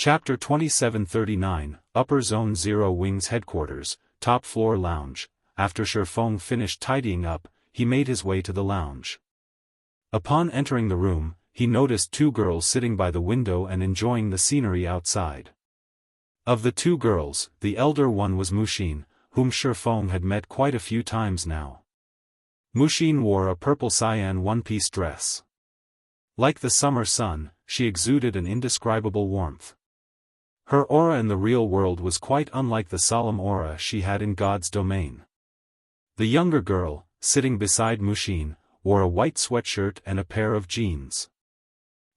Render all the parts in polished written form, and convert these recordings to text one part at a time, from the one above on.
Chapter 2739, Upper Zone Zero Wings Headquarters, Top Floor Lounge. After Feng finished tidying up, he made his way to the lounge. Upon entering the room, he noticed two girls sitting by the window and enjoying the scenery outside. Of the two girls, the elder one was Muxin, whom Feng had met quite a few times now. Muxin wore a purple cyan one-piece dress. Like the summer sun, she exuded an indescribable warmth. Her aura in the real world was quite unlike the solemn aura she had in God's domain. The younger girl, sitting beside Muxin, wore a white sweatshirt and a pair of jeans.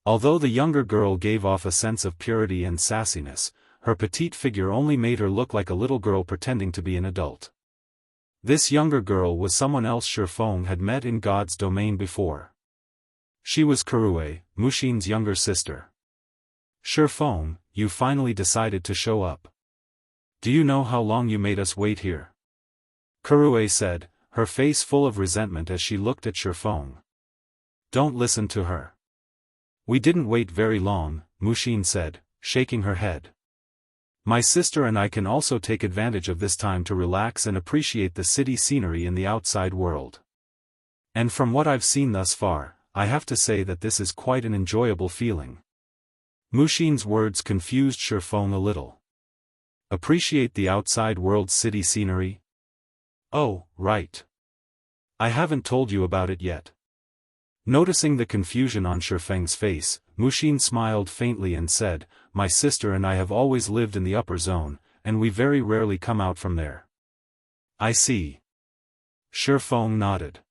Although the younger girl gave off a sense of purity and sassiness, her petite figure only made her look like a little girl pretending to be an adult. This younger girl was someone else Feng had met in God's domain before. She was Kurue, Muxin's younger sister. Feng, you finally decided to show up. Do you know how long you made us wait here? Kurue said, her face full of resentment as she looked at Feng. Don't listen to her. We didn't wait very long, Muxin said, shaking her head. My sister and I can also take advantage of this time to relax and appreciate the city scenery in the outside world. And from what I've seen thus far, I have to say that this is quite an enjoyable feeling. Muxin's words confused Feng a little. Appreciate the outside world's city scenery? Oh, right. I haven't told you about it yet. Noticing the confusion on Feng's face, Muxin smiled faintly and said, my sister and I have always lived in the upper zone, and we very rarely come out from there. I see. Feng nodded.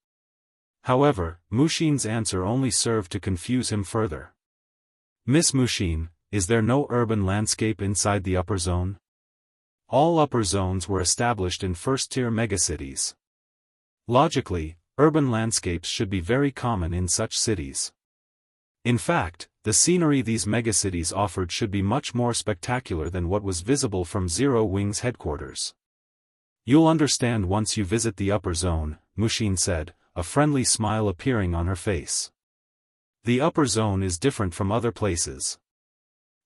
However, Muxin's answer only served to confuse him further. Miss Muxin, is there no urban landscape inside the upper zone? All upper zones were established in first-tier megacities. Logically, urban landscapes should be very common in such cities. In fact, the scenery these megacities offered should be much more spectacular than what was visible from Zero Wing's headquarters. You'll understand once you visit the upper zone, Muxin said, a friendly smile appearing on her face. The upper zone is different from other places.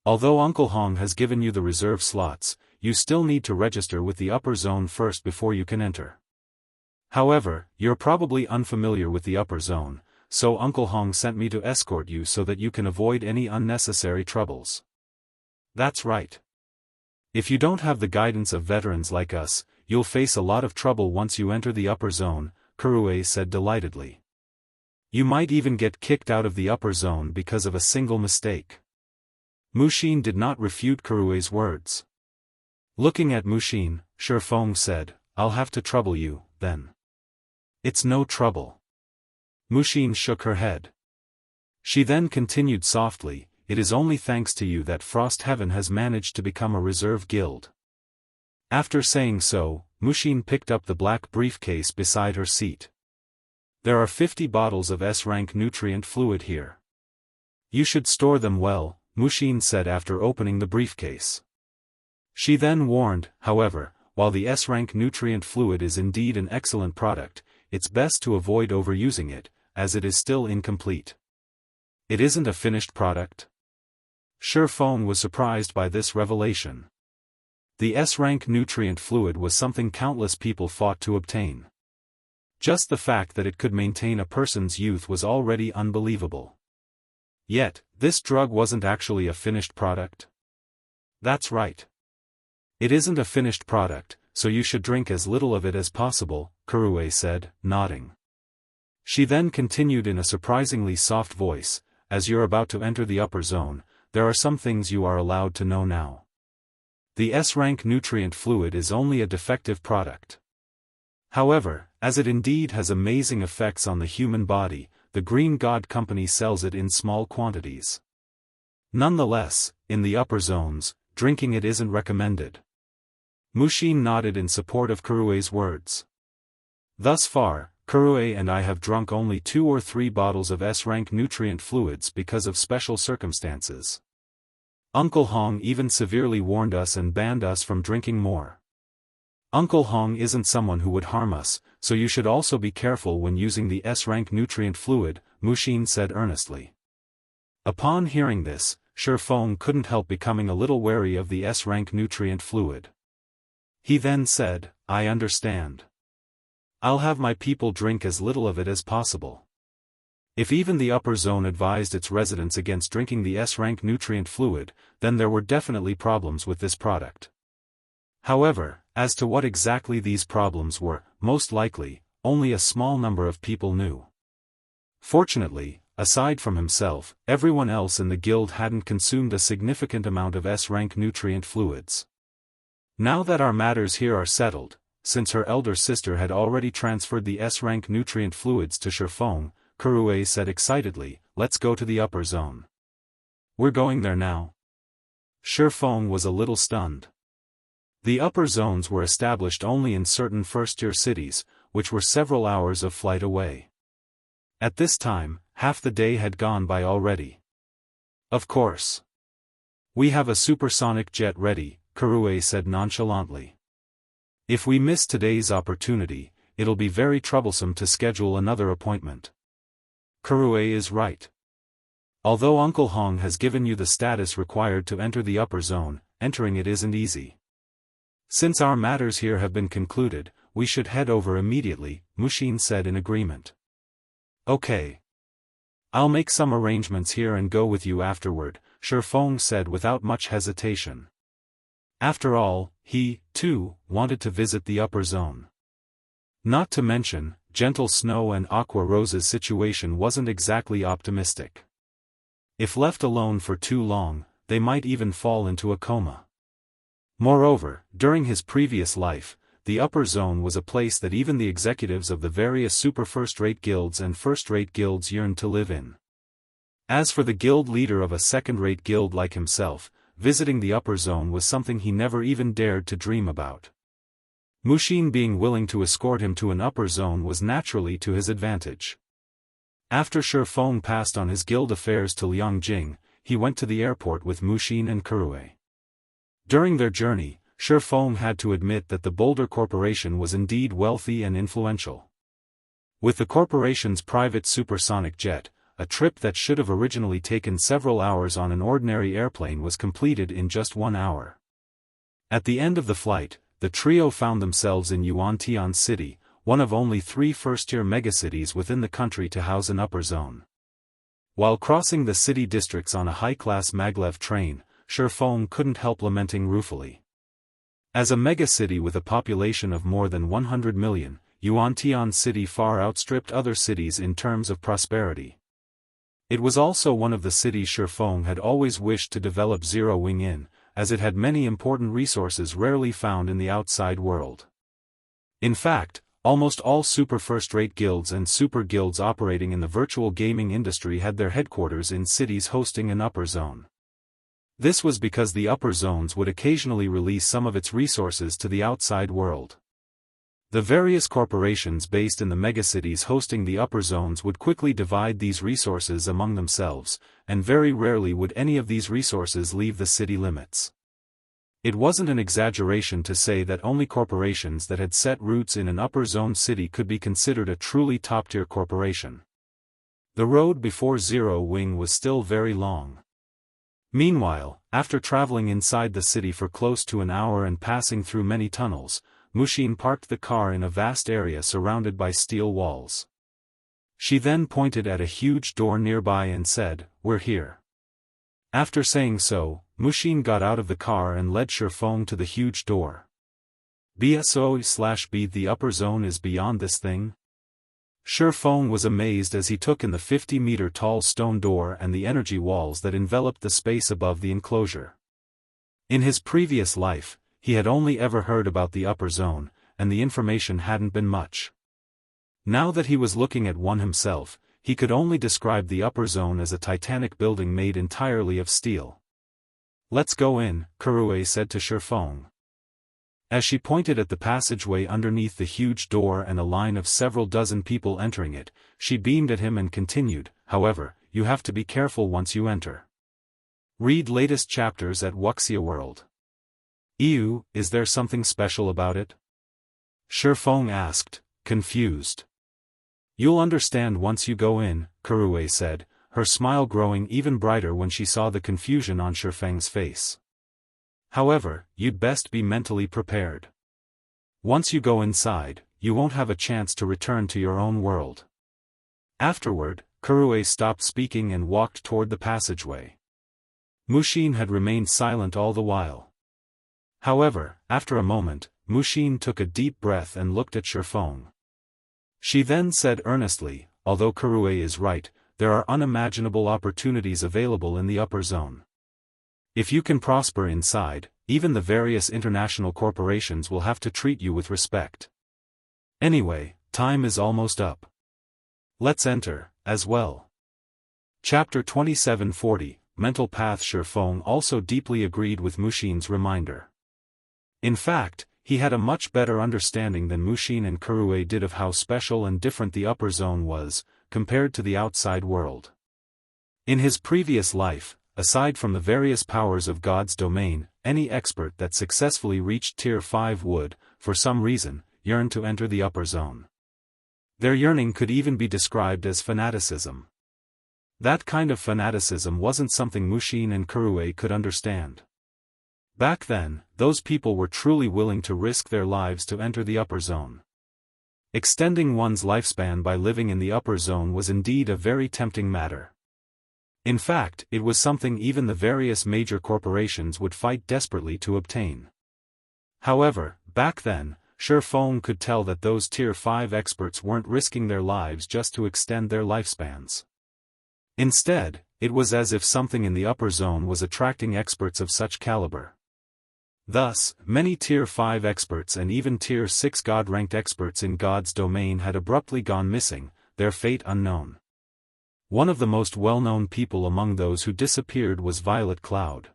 Although Uncle Hong has given you the reserve slots, you still need to register with the upper zone first before you can enter. However, you're probably unfamiliar with the upper zone, so Uncle Hong sent me to escort you so that you can avoid any unnecessary troubles. That's right. If you don't have the guidance of veterans like us, you'll face a lot of trouble once you enter the upper zone, Kurue said delightedly. You might even get kicked out of the upper zone because of a single mistake. Muxin did not refute Kurue's words. Looking at Muxin, Feng said, I'll have to trouble you, then. It's no trouble. Muxin shook her head. She then continued softly, it is only thanks to you that Frost Heaven has managed to become a reserve guild. After saying so, Muxin picked up the black briefcase beside her seat. There are 50 bottles of S-rank nutrient fluid here. You should store them well, Muxin said after opening the briefcase. She then warned, however, while the S-rank nutrient fluid is indeed an excellent product, it's best to avoid overusing it, as it is still incomplete. It isn't a finished product? Feng was surprised by this revelation. The S-rank nutrient fluid was something countless people fought to obtain. Just the fact that it could maintain a person's youth was already unbelievable. Yet, this drug wasn't actually a finished product? That's right. It isn't a finished product, so you should drink as little of it as possible, Kurue said, nodding. She then continued in a surprisingly soft voice, as you're about to enter the upper zone, there are some things you are allowed to know now. The S-rank nutrient fluid is only a defective product. However, as it indeed has amazing effects on the human body, the Green God Company sells it in small quantities. Nonetheless, in the upper zones, drinking it isn't recommended. Muxin nodded in support of Kurue's words. Thus far, Kurue and I have drunk only 2 or 3 bottles of S-rank nutrient fluids because of special circumstances. Uncle Hong even severely warned us and banned us from drinking more. Uncle Hong isn't someone who would harm us, so you should also be careful when using the S-rank nutrient fluid, Muxin said earnestly. Upon hearing this, Feng couldn't help becoming a little wary of the S-rank nutrient fluid. He then said, I understand. I'll have my people drink as little of it as possible. If even the upper zone advised its residents against drinking the S-rank nutrient fluid, then there were definitely problems with this product. However, as to what exactly these problems were, most likely, only a small number of people knew. Fortunately, aside from himself, everyone else in the guild hadn't consumed a significant amount of S-rank nutrient fluids. Now that our matters here are settled, since her elder sister had already transferred the S-rank nutrient fluids to Feng, Kurue said excitedly, let's go to the upper zone. We're going there now. Feng was a little stunned. The upper zones were established only in certain first-tier cities, which were several hours of flight away. At this time, half the day had gone by already. Of course. We have a supersonic jet ready, Kurue said nonchalantly. If we miss today's opportunity, it'll be very troublesome to schedule another appointment. Kurue is right. Although Uncle Hong has given you the status required to enter the upper zone, entering it isn't easy. Since our matters here have been concluded, we should head over immediately, Mushin said in agreement. Okay. I'll make some arrangements here and go with you afterward, Feng said without much hesitation. After all, he, too, wanted to visit the upper zone. Not to mention, Gentle Snow and Aqua Rose's situation wasn't exactly optimistic. If left alone for too long, they might even fall into a coma. Moreover, during his previous life, the upper zone was a place that even the executives of the various super first-rate guilds and first-rate guilds yearned to live in. As for the guild leader of a second-rate guild like himself, visiting the upper zone was something he never even dared to dream about. Mushin being willing to escort him to an upper zone was naturally to his advantage. After Feng passed on his guild affairs to Liangjing, he went to the airport with Mushin and Kurue. During their journey, Feng had to admit that the Boulder Corporation was indeed wealthy and influential. With the corporation's private supersonic jet, a trip that should have originally taken several hours on an ordinary airplane was completed in just 1 hour. At the end of the flight, the trio found themselves in Yuantian City, one of only 3 first-tier megacities within the country to house an upper zone. While crossing the city districts on a high-class maglev train, Feng couldn't help lamenting ruefully. As a megacity with a population of more than 100 million, Yuantian City far outstripped other cities in terms of prosperity. It was also one of the cities Feng had always wished to develop Zero Wing in, as it had many important resources rarely found in the outside world. In fact, almost all super first-rate guilds and super guilds operating in the virtual gaming industry had their headquarters in cities hosting an upper zone. This was because the upper zones would occasionally release some of its resources to the outside world. The various corporations based in the megacities hosting the upper zones would quickly divide these resources among themselves, and very rarely would any of these resources leave the city limits. It wasn't an exaggeration to say that only corporations that had set roots in an upper zone city could be considered a truly top-tier corporation. The road before Zero Wing was still very long. Meanwhile, after traveling inside the city for close to an hour and passing through many tunnels, Mushin parked the car in a vast area surrounded by steel walls. She then pointed at a huge door nearby and said, "We're here." After saying so, Mushin got out of the car and led Feng to the huge door. BSO/B the upper zone is beyond this thing? Feng was amazed as he took in the 50-meter tall stone door and the energy walls that enveloped the space above the enclosure. In his previous life, he had only ever heard about the upper zone, and the information hadn't been much. Now that he was looking at one himself, he could only describe the upper zone as a titanic building made entirely of steel. "Let's go in," Kurue said to Feng. As she pointed at the passageway underneath the huge door and a line of several dozen people entering it, she beamed at him and continued, "However, you have to be careful once you enter. Read latest chapters at Wuxia World." "Ew, is there something special about it?" Feng asked, confused. "You'll understand once you go in," Kurue said, her smile growing even brighter when she saw the confusion on Feng's face. However, you'd best be mentally prepared. Once you go inside, you won't have a chance to return to your own world. Afterward, Kurue stopped speaking and walked toward the passageway. Mushin had remained silent all the while. However, after a moment, Mushin took a deep breath and looked at Feng. She then said earnestly, although Kurue is right, there are unimaginable opportunities available in the upper zone. If you can prosper inside, even the various international corporations will have to treat you with respect. Anyway, time is almost up. Let's enter, as well. Chapter 2740, Mental Path. Feng also deeply agreed with Mushin's reminder. In fact, he had a much better understanding than Mushin and Kurue did of how special and different the upper zone was, compared to the outside world. In his previous life, aside from the various powers of God's domain, any expert that successfully reached Tier 5 would, for some reason, yearn to enter the upper zone. Their yearning could even be described as fanaticism. That kind of fanaticism wasn't something Mushin and Kurue could understand. Back then, those people were truly willing to risk their lives to enter the upper zone. Extending one's lifespan by living in the upper zone was indeed a very tempting matter. In fact, it was something even the various major corporations would fight desperately to obtain. However, back then, Feng could tell that those Tier 5 experts weren't risking their lives just to extend their lifespans. Instead, it was as if something in the upper zone was attracting experts of such caliber. Thus, many Tier 5 experts and even Tier 6 God-ranked experts in God's domain had abruptly gone missing, their fate unknown. One of the most well-known people among those who disappeared was Violet Cloud.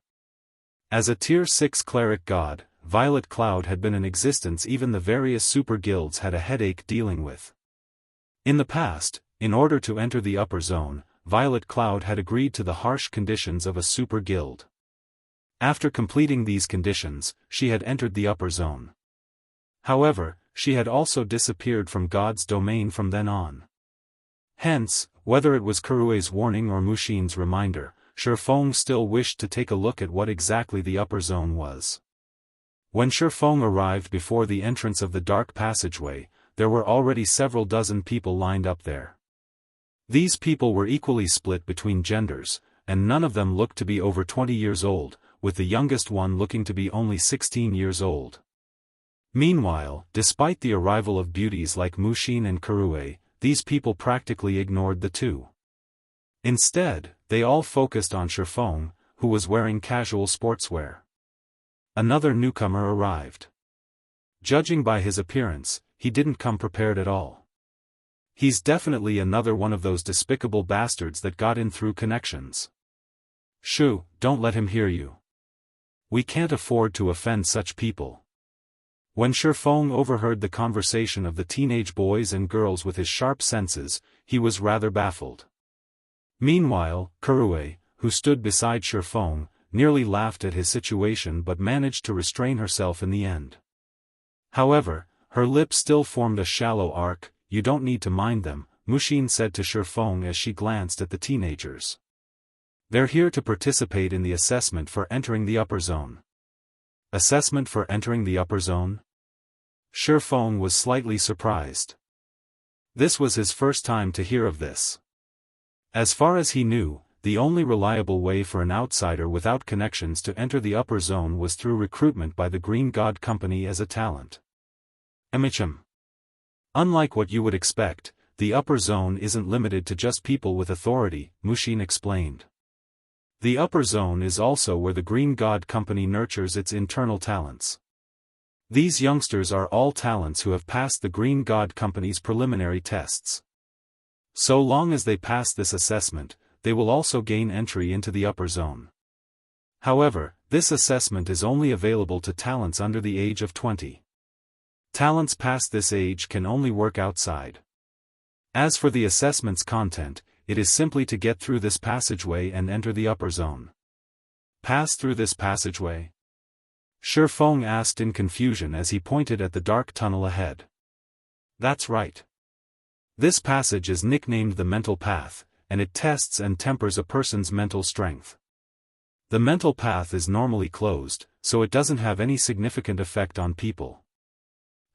As a Tier 6 cleric god, Violet Cloud had been in existence even the various super guilds had a headache dealing with. In the past, in order to enter the upper zone, Violet Cloud had agreed to the harsh conditions of a super guild. After completing these conditions, she had entered the upper zone. However, she had also disappeared from God's domain from then on. Hence, whether it was Kurue's warning or Mushin's reminder, Feng still wished to take a look at what exactly the upper zone was. When Feng arrived before the entrance of the dark passageway, there were already several dozen people lined up there. These people were equally split between genders, and none of them looked to be over 20 years old, with the youngest one looking to be only 16 years old. Meanwhile, despite the arrival of beauties like Mushin and Kurue, these people practically ignored the two. Instead, they all focused on Feng, who was wearing casual sportswear. Another newcomer arrived. Judging by his appearance, he didn't come prepared at all. He's definitely another one of those despicable bastards that got in through connections. Shoo, don't let him hear you. We can't afford to offend such people. When Feng overheard the conversation of the teenage boys and girls with his sharp senses, he was rather baffled. Meanwhile, Kurue, who stood beside Feng, nearly laughed at his situation but managed to restrain herself in the end. However, her lips still formed a shallow arc. You don't need to mind them, Mushin said to Feng as she glanced at the teenagers. They're here to participate in the assessment for entering the upper zone. Assessment for entering the upper zone? Feng was slightly surprised. This was his first time to hear of this. As far as he knew, the only reliable way for an outsider without connections to enter the upper zone was through recruitment by the Green God Company as a talent. Unlike what you would expect, the upper zone isn't limited to just people with authority, Mushin explained. The upper zone is also where the Green God Company nurtures its internal talents. These youngsters are all talents who have passed the Green God Company's preliminary tests. So long as they pass this assessment, they will also gain entry into the upper zone. However, this assessment is only available to talents under the age of 20. Talents past this age can only work outside. As for the assessment's content, it is simply to get through this passageway and enter the upper zone. Pass through this passageway? Feng asked in confusion as he pointed at the dark tunnel ahead. That's right. This passage is nicknamed the Mental Path, and it tests and tempers a person's mental strength. The mental path is normally closed, so it doesn't have any significant effect on people.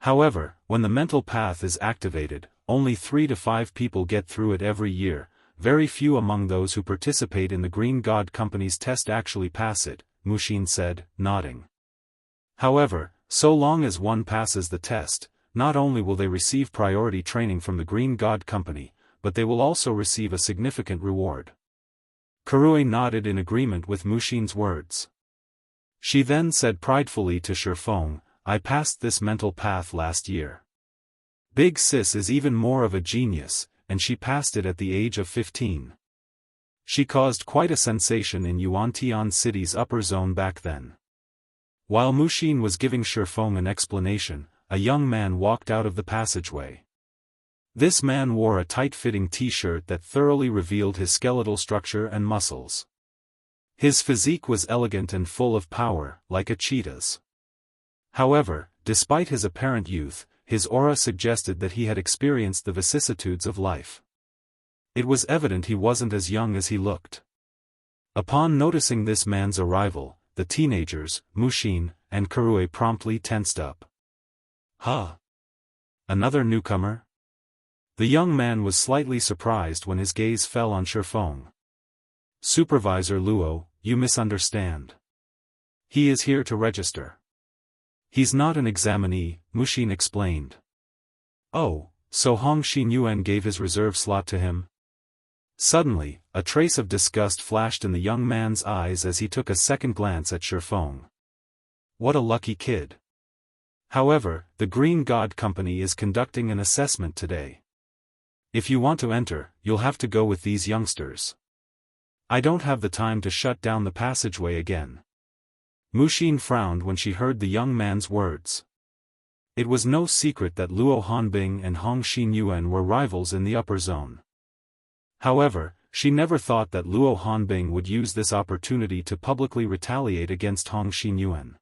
However, when the mental path is activated, only 3 to 5 people get through it every year. Very few among those who participate in the Green God Company's test actually pass it, Mushin said, nodding. However, so long as one passes the test, not only will they receive priority training from the Green God Company, but they will also receive a significant reward. Kurue nodded in agreement with Mushin's words. She then said pridefully to Feng, I passed this mental path last year. Big Sis is even more of a genius, and she passed it at the age of 15. She caused quite a sensation in Yuantian City's upper zone back then. While Mushin was giving Feng an explanation, a young man walked out of the passageway. This man wore a tight-fitting t-shirt that thoroughly revealed his skeletal structure and muscles. His physique was elegant and full of power, like a cheetah's. However, despite his apparent youth, his aura suggested that he had experienced the vicissitudes of life. It was evident he wasn't as young as he looked. Upon noticing this man's arrival, the teenagers, Mushin, and Kurue promptly tensed up. Huh? Another newcomer? The young man was slightly surprised when his gaze fell on Feng. Supervisor Luo, you misunderstand. He is here to register. He's not an examinee, Mushin explained. Oh, so Hong Xinyuan gave his reserve slot to him? Suddenly, a trace of disgust flashed in the young man's eyes as he took a second glance at Feng. What a lucky kid. However, the Green God Company is conducting an assessment today. If you want to enter, you'll have to go with these youngsters. I don't have the time to shut down the passageway again. Mushin frowned when she heard the young man's words. It was no secret that Luo Hanbing and Hong Xinyuan were rivals in the upper zone. However, she never thought that Luo Hanbing would use this opportunity to publicly retaliate against Hong Xinyuan.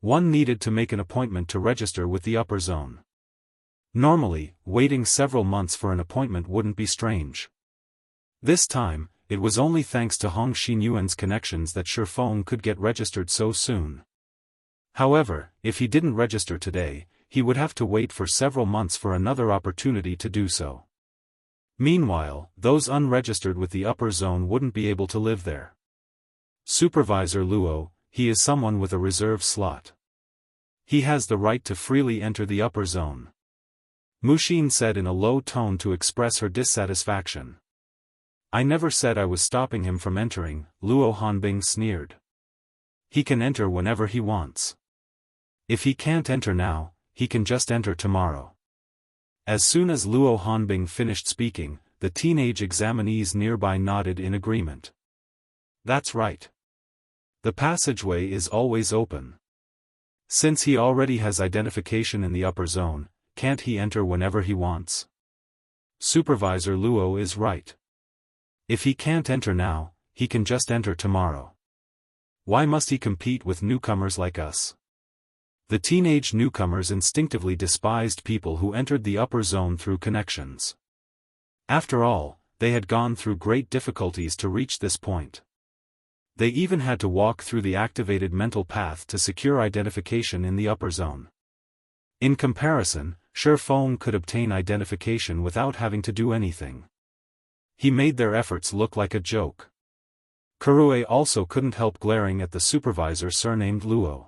One needed to make an appointment to register with the upper zone. Normally, waiting several months for an appointment wouldn't be strange. This time, it was only thanks to Hong Xinyuan's connections that Feng could get registered so soon. However, if he didn't register today, he would have to wait for several months for another opportunity to do so. Meanwhile, those unregistered with the upper zone wouldn't be able to live there. Supervisor Luo, he is someone with a reserve slot. He has the right to freely enter the upper zone. Mushin said in a low tone to express her dissatisfaction. I never said I was stopping him from entering, Luo Hanbing sneered. He can enter whenever he wants. If he can't enter now, he can just enter tomorrow. As soon as Luo Hanbing finished speaking, the teenage examinees nearby nodded in agreement. That's right. The passageway is always open. Since he already has identification in the upper zone, can't he enter whenever he wants? Supervisor Luo is right. If he can't enter now, he can just enter tomorrow. Why must he compete with newcomers like us? The teenage newcomers instinctively despised people who entered the upper zone through connections. After all, they had gone through great difficulties to reach this point. They even had to walk through the activated mental path to secure identification in the upper zone. In comparison, Feng could obtain identification without having to do anything. He made their efforts look like a joke. Kurue also couldn't help glaring at the supervisor surnamed Luo.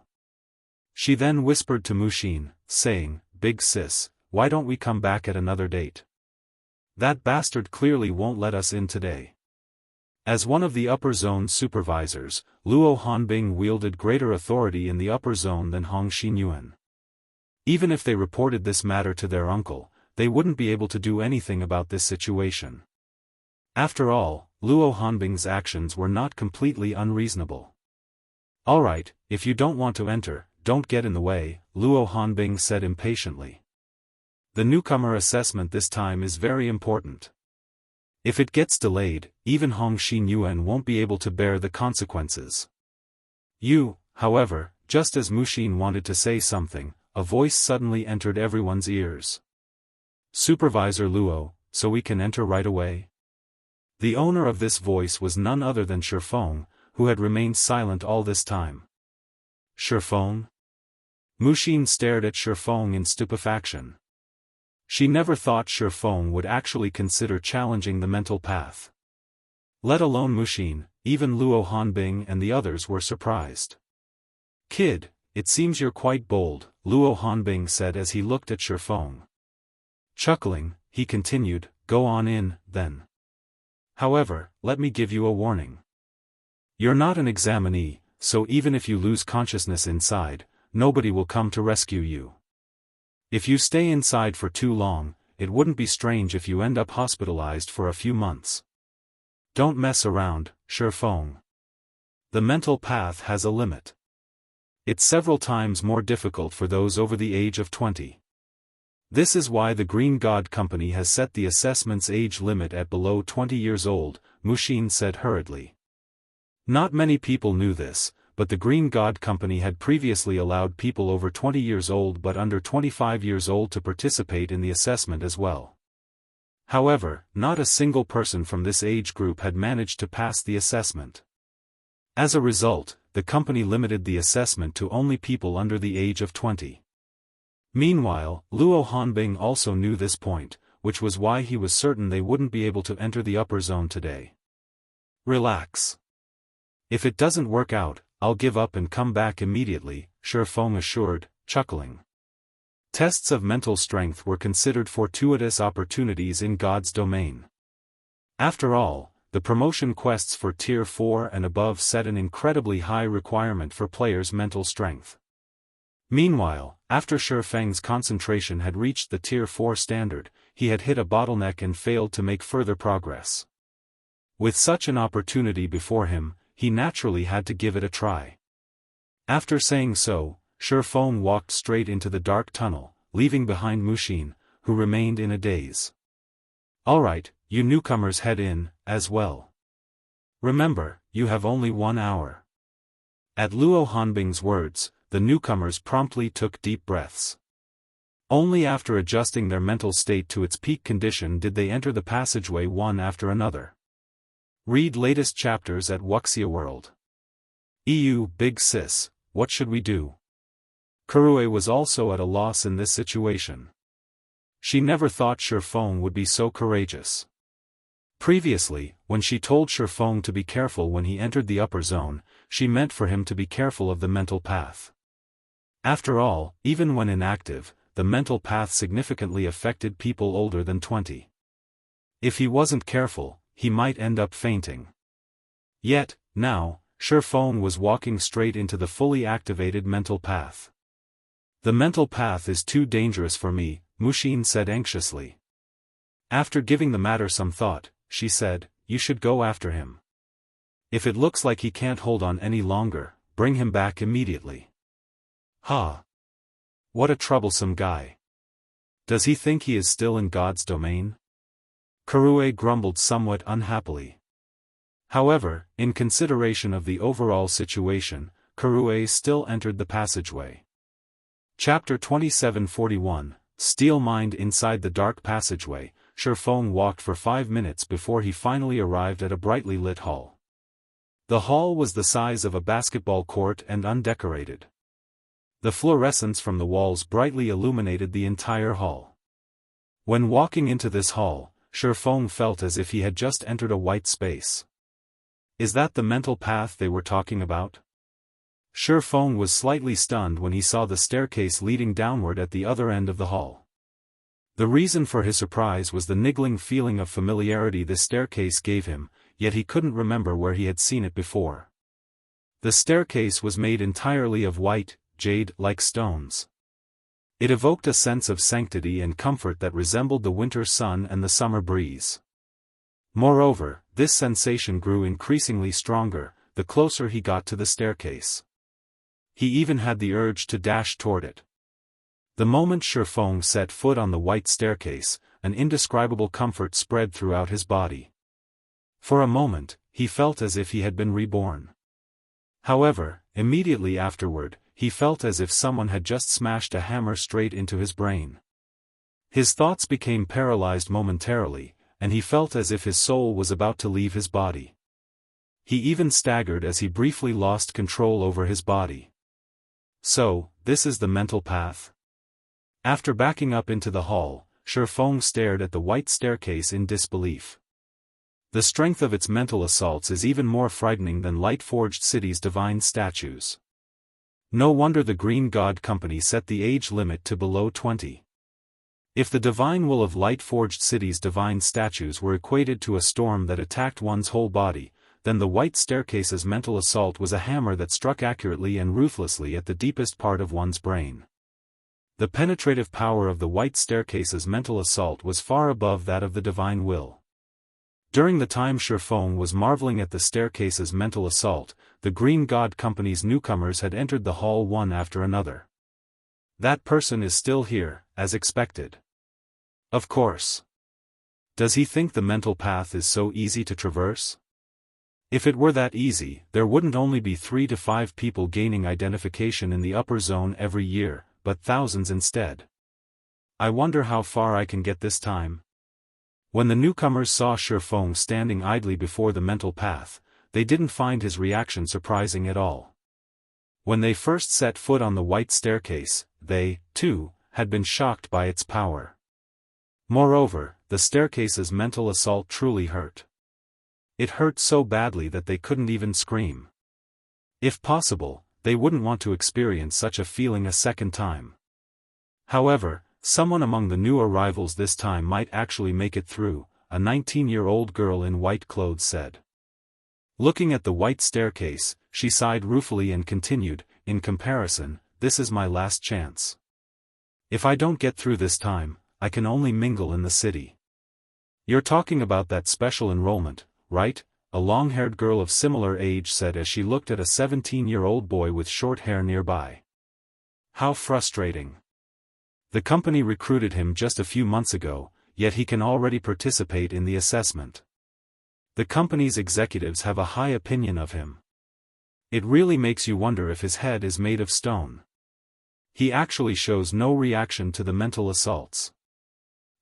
She then whispered to Mushin, saying, Big Sis, why don't we come back at another date? That bastard clearly won't let us in today. As one of the upper zone supervisors, Luo Hanbing wielded greater authority in the upper zone than Hong Xinyuan. Even if they reported this matter to their uncle, they wouldn't be able to do anything about this situation. After all, Luo Hanbing's actions were not completely unreasonable. Alright, if you don't want to enter, don't get in the way, Luo Hanbing said impatiently. The newcomer assessment this time is very important. If it gets delayed, even Hong Xinyuan won't be able to bear the consequences. However, just as Mushin wanted to say something, a voice suddenly entered everyone's ears. Supervisor Luo, so we can enter right away? The owner of this voice was none other than Feng, who had remained silent all this time. Feng? Mushin stared at Feng in stupefaction. She never thought Feng would actually consider challenging the mental path. Let alone Mushin, even Luo Hanbing and the others were surprised. "Kid, it seems you're quite bold," Luo Hanbing said as he looked at Feng. Chuckling, he continued, "Go on in, then. However, let me give you a warning. You're not an examinee, so even if you lose consciousness inside, nobody will come to rescue you. If you stay inside for too long, it wouldn't be strange if you end up hospitalized for a few months. Don't mess around, Feng. The mental path has a limit. It's several times more difficult for those over the age of 20. This is why the Green God Company has set the assessment's age limit at below 20 years old, Mushin said hurriedly. Not many people knew this, but the Green God Company had previously allowed people over 20 years old but under 25 years old to participate in the assessment as well. However, not a single person from this age group had managed to pass the assessment. As a result, the company limited the assessment to only people under the age of 20. Meanwhile, Luo Hanbing also knew this point, which was why he was certain they wouldn't be able to enter the upper zone today. Relax. If it doesn't work out, I'll give up and come back immediately, Feng assured, chuckling. Tests of mental strength were considered fortuitous opportunities in God's domain. After all, the promotion quests for Tier 4 and above set an incredibly high requirement for players' mental strength. Meanwhile, after Feng's concentration had reached the Tier 4 standard, he had hit a bottleneck and failed to make further progress. With such an opportunity before him, he naturally had to give it a try. After saying so, Feng walked straight into the dark tunnel, leaving behind Mushin, who remained in a daze. "Alright, you newcomers head in, as well. Remember, you have only 1 hour." At Luo Hanbing's words, the newcomers promptly took deep breaths. Only after adjusting their mental state to its peak condition did they enter the passageway one after another. Read latest chapters at Wuxia World. EU Big Sis, what should we do? Kurue was also at a loss in this situation. She never thought Feng would be so courageous. Previously, when she told Feng to be careful when he entered the upper zone, she meant for him to be careful of the mental path. After all, even when inactive, the mental path significantly affected people older than 20. If he wasn't careful, he might end up fainting. Yet, now, Feng was walking straight into the fully activated mental path. "The mental path is too dangerous for me," Mushin said anxiously. After giving the matter some thought, she said, "You should go after him. If it looks like he can't hold on any longer, bring him back immediately." "Ha! What a troublesome guy. Does he think he is still in God's domain?" Kurue grumbled somewhat unhappily. However, in consideration of the overall situation, Kurue still entered the passageway. Chapter 2741, Steel Mind. Inside the dark passageway, Feng walked for 5 minutes before he finally arrived at a brightly lit hall. The hall was the size of a basketball court and undecorated. The fluorescence from the walls brightly illuminated the entire hall. When walking into this hall, Feng felt as if he had just entered a white space. Is that the mental path they were talking about? Feng was slightly stunned when he saw the staircase leading downward at the other end of the hall. The reason for his surprise was the niggling feeling of familiarity this staircase gave him, yet he couldn't remember where he had seen it before. The staircase was made entirely of white, jade-like stones. It evoked a sense of sanctity and comfort that resembled the winter sun and the summer breeze. Moreover, this sensation grew increasingly stronger, the closer he got to the staircase. He even had the urge to dash toward it. The moment Feng set foot on the white staircase, an indescribable comfort spread throughout his body. For a moment, he felt as if he had been reborn. However, immediately afterward, he felt as if someone had just smashed a hammer straight into his brain. His thoughts became paralyzed momentarily, and he felt as if his soul was about to leave his body. He even staggered as he briefly lost control over his body. So, this is the mental path? After backing up into the hall, Feng stared at the white staircase in disbelief. The strength of its mental assaults is even more frightening than Light-Forged City's divine statues. No wonder the Green God Company set the age limit to below 20. If the divine will of Light-Forged City's divine statues were equated to a storm that attacked one's whole body, then the white staircase's mental assault was a hammer that struck accurately and ruthlessly at the deepest part of one's brain. The penetrative power of the white staircase's mental assault was far above that of the divine will. During the time Feng was marveling at the staircase's mental assault, the Green God Company's newcomers had entered the hall one after another. That person is still here, as expected. Of course. Does he think the mental path is so easy to traverse? If it were that easy, there wouldn't only be 3 to 5 people gaining identification in the upper zone every year, but thousands instead. I wonder how far I can get this time. When the newcomers saw Feng standing idly before the mental path, they didn't find his reaction surprising at all. When they first set foot on the white staircase, they, too, had been shocked by its power. Moreover, the staircase's mental assault truly hurt. It hurt so badly that they couldn't even scream. If possible, they wouldn't want to experience such a feeling a second time. However, someone among the new arrivals this time might actually make it through, a 19-year-old girl in white clothes said. Looking at the white staircase, she sighed ruefully and continued, in comparison, this is my last chance. If I don't get through this time, I can only mingle in the city. You're talking about that special enrollment, right? A long-haired girl of similar age said as she looked at a 17-year-old boy with short hair nearby. How frustrating. The company recruited him just a few months ago, yet he can already participate in the assessment. The company's executives have a high opinion of him. It really makes you wonder if his head is made of stone. He actually shows no reaction to the mental assaults.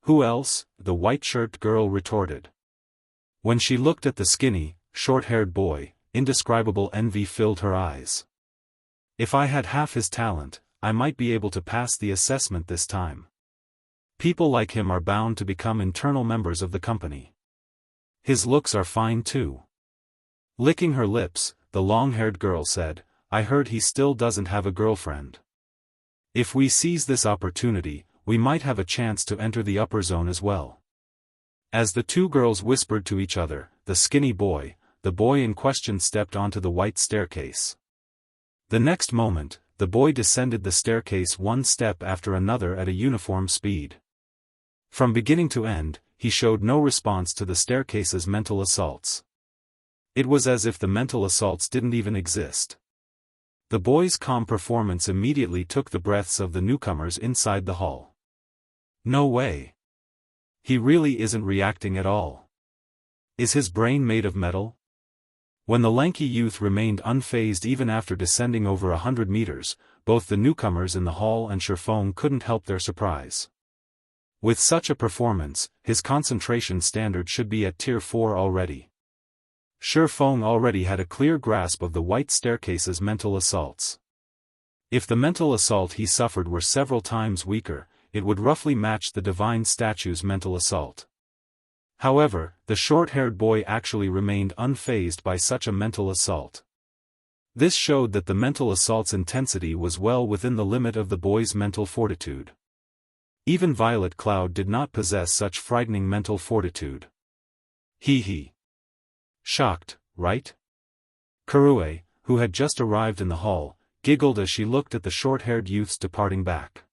Who else? The white-shirted girl retorted. When she looked at the skinny, short-haired boy, indescribable envy filled her eyes. If I had half his talent, I might be able to pass the assessment this time. People like him are bound to become internal members of the company. His looks are fine too. Licking her lips, the long-haired girl said, I heard he still doesn't have a girlfriend. If we seize this opportunity, we might have a chance to enter the upper zone as well. As the two girls whispered to each other, the skinny boy, the boy in question stepped onto the white staircase. The next moment, the boy descended the staircase one step after another at a uniform speed. From beginning to end, he showed no response to the staircase's mental assaults. It was as if the mental assaults didn't even exist. The boy's calm performance immediately took the breaths of the newcomers inside the hall. No way. He really isn't reacting at all. Is his brain made of metal? When the lanky youth remained unfazed even after descending over 100 meters, both the newcomers in the hall and Feng couldn't help their surprise. With such a performance, his concentration standard should be at Tier 4 already. Feng already had a clear grasp of the white staircase's mental assaults. If the mental assault he suffered were several times weaker, it would roughly match the divine statue's mental assault. However, the short-haired boy actually remained unfazed by such a mental assault. This showed that the mental assault's intensity was well within the limit of the boy's mental fortitude. Even Violet Cloud did not possess such frightening mental fortitude. He. Shocked, right? Karue, who had just arrived in the hall, giggled as she looked at the short-haired youths departing back.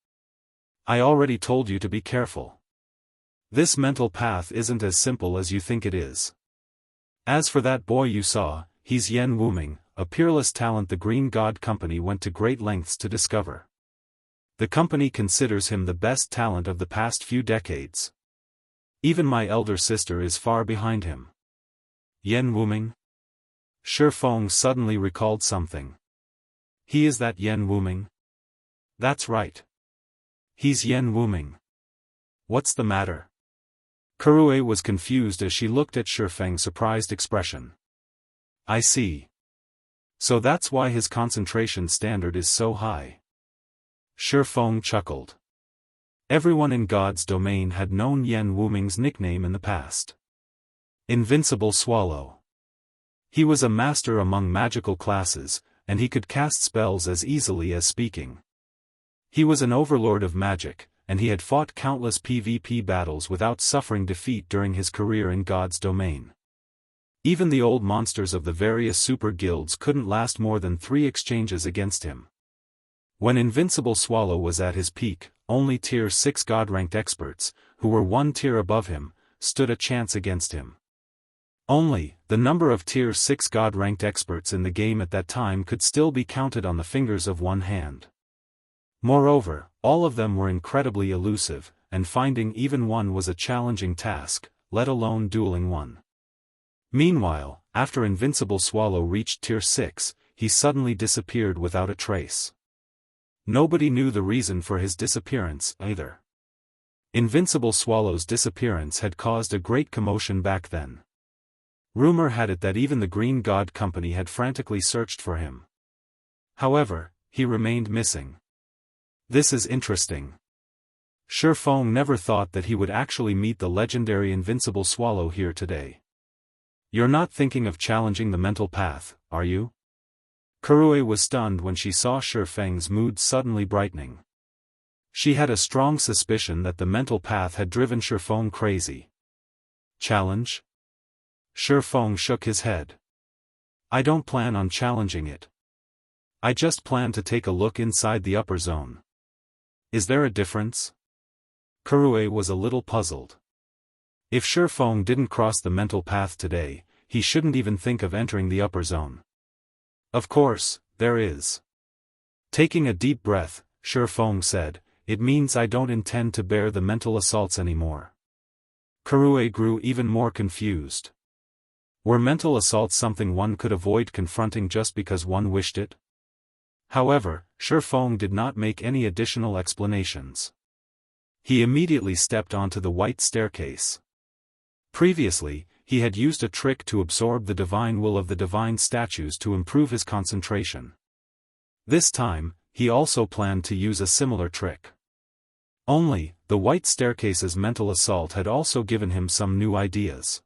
I already told you to be careful. This mental path isn't as simple as you think it is. As for that boy you saw, he's Yen Wuming, a peerless talent the Green God Company went to great lengths to discover. The company considers him the best talent of the past few decades. Even my elder sister is far behind him. Yen Wuming? Feng suddenly recalled something. He is that Yen Wuming? That's right. He's Yen Wuming. What's the matter? Kurue was confused as she looked at Feng's surprised expression. I see. So that's why his concentration standard is so high. Feng chuckled. Everyone in God's domain had known Yan Wuming's nickname in the past. Invincible Swallow. He was a master among magical classes, and he could cast spells as easily as speaking. He was an overlord of magic, and he had fought countless PvP battles without suffering defeat during his career in God's domain. Even the old monsters of the various super guilds couldn't last more than 3 exchanges against him. When Invincible Swallow was at his peak, only Tier 6 God-ranked experts, who were 1 tier above him, stood a chance against him. Only, the number of Tier 6 God-ranked experts in the game at that time could still be counted on the fingers of one hand. Moreover, all of them were incredibly elusive, and finding even one was a challenging task, let alone dueling one. Meanwhile, after Invincible Swallow reached Tier 6, he suddenly disappeared without a trace. Nobody knew the reason for his disappearance, either. Invincible Swallow's disappearance had caused a great commotion back then. Rumor had it that even the Green God Company had frantically searched for him. However, he remained missing. This is interesting. Feng never thought that he would actually meet the legendary Invincible Swallow here today. You're not thinking of challenging the mental path, are you? Kurue was stunned when she saw Feng's mood suddenly brightening. She had a strong suspicion that the mental path had driven Feng crazy. Challenge? Feng shook his head. I don't plan on challenging it. I just plan to take a look inside the upper zone. Is there a difference? Kurue was a little puzzled. If Feng didn't cross the mental path today, he shouldn't even think of entering the upper zone. Of course, there is. Taking a deep breath, Feng said, it means I don't intend to bear the mental assaults anymore. Kurue grew even more confused. Were mental assaults something one could avoid confronting just because one wished it? However, Feng did not make any additional explanations. He immediately stepped onto the white staircase. Previously, he had used a trick to absorb the divine will of the divine statues to improve his concentration. This time, he also planned to use a similar trick. Only, the white staircase's mental assault had also given him some new ideas.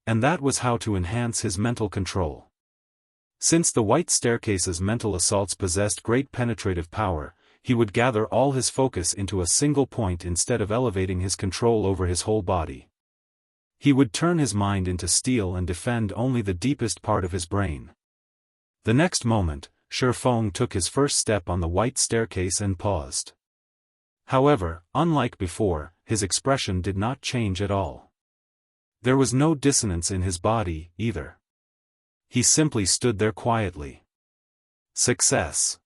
And that was how to enhance his mental control. Since the white staircase's mental assaults possessed great penetrative power, he would gather all his focus into a single point instead of elevating his control over his whole body. He would turn his mind into steel and defend only the deepest part of his brain. The next moment, Feng took his first step on the white staircase and paused. However, unlike before, his expression did not change at all. There was no dissonance in his body, either. He simply stood there quietly. Success.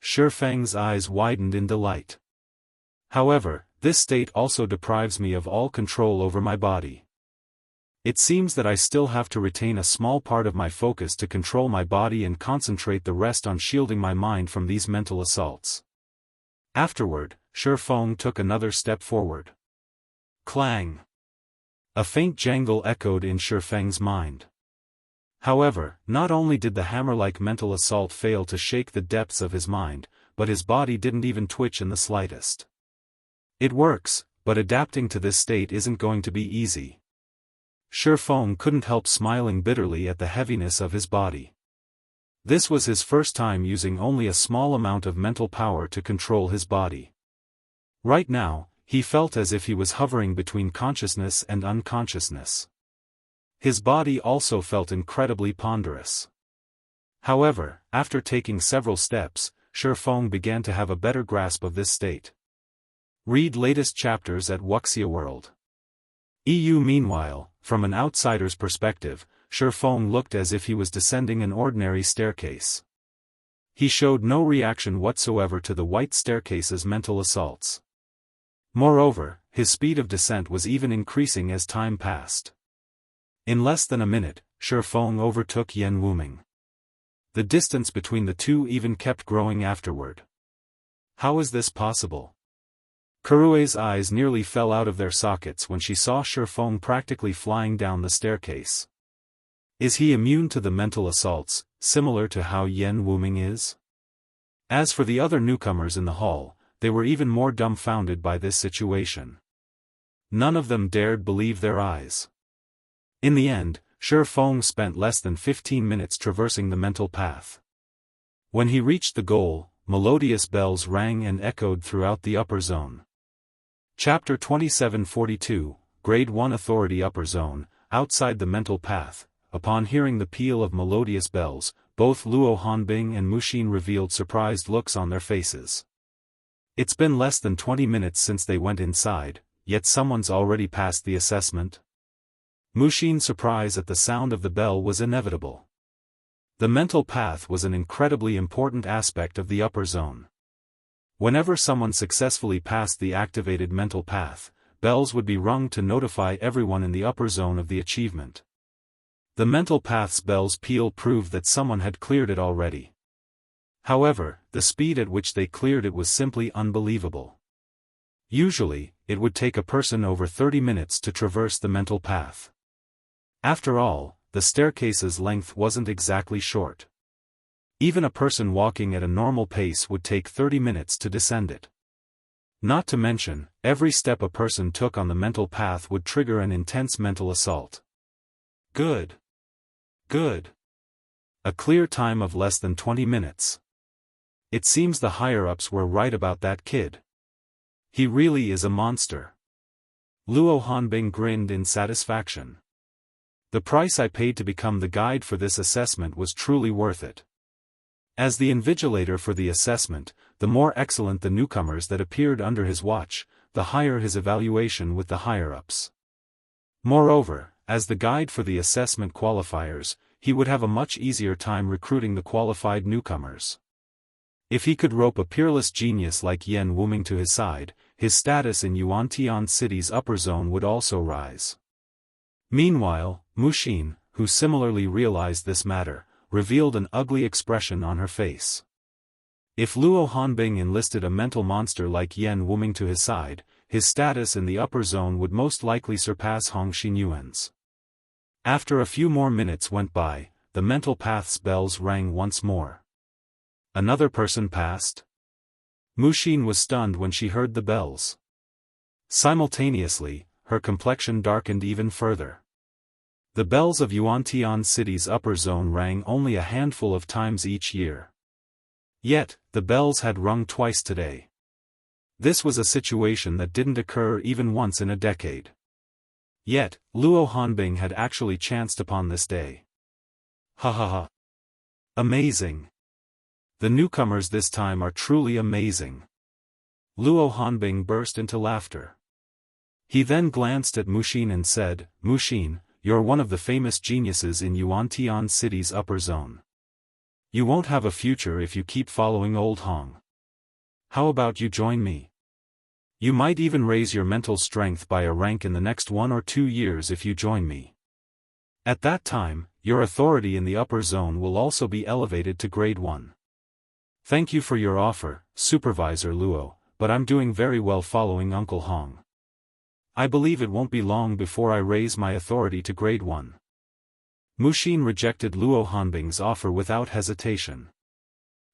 Feng's eyes widened in delight. However, this state also deprives me of all control over my body. It seems that I still have to retain a small part of my focus to control my body and concentrate the rest on shielding my mind from these mental assaults. Afterward, Feng took another step forward. Clang! A faint jangle echoed in Feng's mind. However, not only did the hammer-like mental assault fail to shake the depths of his mind, but his body didn't even twitch in the slightest. It works, but adapting to this state isn't going to be easy. Feng couldn't help smiling bitterly at the heaviness of his body. This was his first time using only a small amount of mental power to control his body. Right now, he felt as if he was hovering between consciousness and unconsciousness. His body also felt incredibly ponderous. However, after taking several steps, Feng began to have a better grasp of this state. Read latest chapters at Wuxia World. Meanwhile, from an outsider's perspective, Feng looked as if he was descending an ordinary staircase. He showed no reaction whatsoever to the white staircase's mental assaults. Moreover, his speed of descent was even increasing as time passed. In less than a minute, Feng overtook Yan Wuming. The distance between the two even kept growing afterward. How is this possible? Kurue's eyes nearly fell out of their sockets when she saw Feng practically flying down the staircase. Is he immune to the mental assaults, similar to how Yen Wuming is? As for the other newcomers in the hall, they were even more dumbfounded by this situation. None of them dared believe their eyes. In the end, Feng spent less than 15 minutes traversing the mental path. When he reached the goal, melodious bells rang and echoed throughout the upper zone. Chapter 2742, Grade 1 Authority Upper Zone. Outside the mental path, upon hearing the peal of melodious bells, both Luo Hanbing and Mushin revealed surprised looks on their faces. It's been less than 20 minutes since they went inside, yet someone's already passed the assessment. Mushin's surprise at the sound of the bell was inevitable. The mental path was an incredibly important aspect of the upper zone. Whenever someone successfully passed the activated mental path, bells would be rung to notify everyone in the upper zone of the achievement. The mental path's bell's peal proved that someone had cleared it already. However, the speed at which they cleared it was simply unbelievable. Usually, it would take a person over 30 minutes to traverse the mental path. After all, the staircase's length wasn't exactly short. Even a person walking at a normal pace would take 30 minutes to descend it. Not to mention, every step a person took on the mental path would trigger an intense mental assault. Good. Good. A clear time of less than 20 minutes. It seems the higher-ups were right about that kid. He really is a monster. Luo Hanbing grinned in satisfaction. The price I paid to become the guide for this assessment was truly worth it. As the invigilator for the assessment, the more excellent the newcomers that appeared under his watch, the higher his evaluation with the higher-ups. Moreover, as the guide for the assessment qualifiers, he would have a much easier time recruiting the qualified newcomers. If he could rope a peerless genius like Yen Wuming to his side, his status in Yuantian City's upper zone would also rise. Meanwhile, Mushin, who similarly realized this matter, revealed an ugly expression on her face. If Luo Hanbing enlisted a mental monster like Yen Wuming to his side, his status in the upper zone would most likely surpass Hong Xinyuan's. After a few more minutes went by, the mental path's bells rang once more. Another person passed? Mushin was stunned when she heard the bells. Simultaneously, her complexion darkened even further. The bells of Yuantian City's upper zone rang only a handful of times each year. Yet, the bells had rung twice today. This was a situation that didn't occur even once in a decade. Yet, Luo Hanbing had actually chanced upon this day. Ha ha ha. Amazing. The newcomers this time are truly amazing. Luo Hanbing burst into laughter. He then glanced at Mushin and said, Mushin, you're one of the famous geniuses in Yuantian City's upper zone. You won't have a future if you keep following old Hong. How about you join me? You might even raise your mental strength by a rank in the next 1 or 2 years if you join me. At that time, your authority in the upper zone will also be elevated to grade 1. Thank you for your offer, Supervisor Luo, but I'm doing very well following Uncle Hong. I believe it won't be long before I raise my authority to grade 1. Mushin rejected Luo Hanbing's offer without hesitation.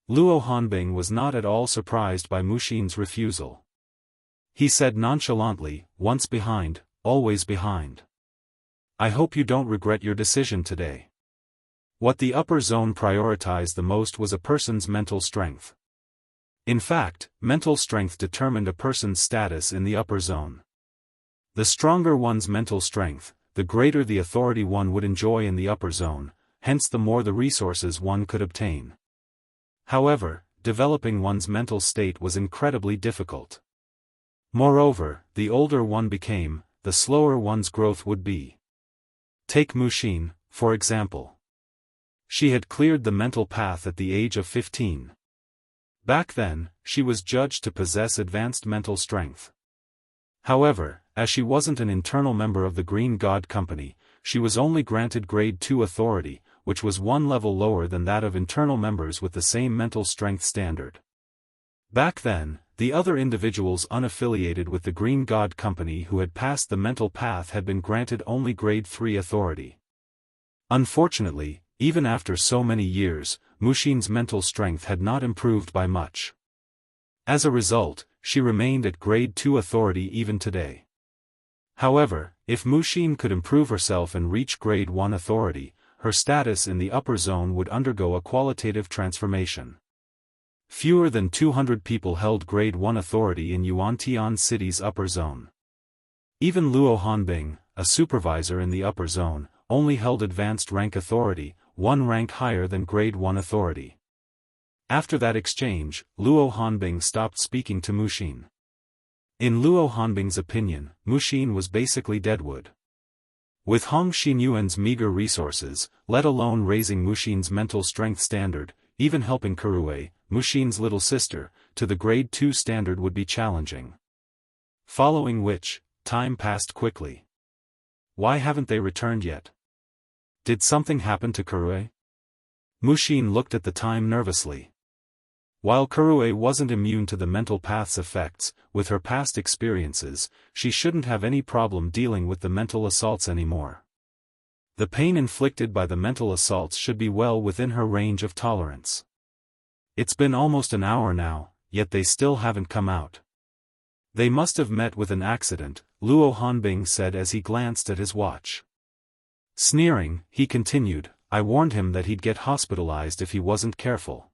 Luo Hanbing was not at all surprised by Mushin's refusal. He said nonchalantly, once behind, always behind. I hope you don't regret your decision today. What the upper zone prioritized the most was a person's mental strength. In fact, mental strength determined a person's status in the upper zone. The stronger one's mental strength, the greater the authority one would enjoy in the upper zone, hence the more the resources one could obtain. However, developing one's mental state was incredibly difficult. Moreover, the older one became, the slower one's growth would be. Take Mushin, for example. She had cleared the mental path at the age of 15. Back then, she was judged to possess advanced mental strength. However, as she wasn't an internal member of the Green God Company, she was only granted grade 2 authority, which was 1 level lower than that of internal members with the same mental strength standard. Back then, the other individuals unaffiliated with the Green God Company who had passed the mental path had been granted only Grade 3 authority. Unfortunately, even after so many years, Mushin's mental strength had not improved by much. As a result, she remained at Grade 2 authority even today. However, if Mushin could improve herself and reach Grade 1 authority, her status in the upper zone would undergo a qualitative transformation. Fewer than 200 people held Grade 1 authority in Yuantian City's upper zone. Even Luo Hanbing, a supervisor in the upper zone, only held advanced rank authority, one rank higher than Grade 1 authority. After that exchange, Luo Hanbing stopped speaking to Mushin. In Luo Hanbing's opinion, Mushin was basically deadwood. With Hong Xinyuan's meager resources, let alone raising Mushin's mental strength standard, even helping Kurue, Mushin's little sister, to the Grade 2 standard would be challenging. Following which, time passed quickly. Why haven't they returned yet? Did something happen to Kurue? Mushin looked at the time nervously. While Kurue wasn't immune to the mental path's effects, with her past experiences, she shouldn't have any problem dealing with the mental assaults anymore. The pain inflicted by the mental assaults should be well within her range of tolerance. It's been almost an hour now, yet they still haven't come out. They must have met with an accident, Luo Hanbing said as he glanced at his watch. Sneering, he continued, I warned him that he'd get hospitalized if he wasn't careful.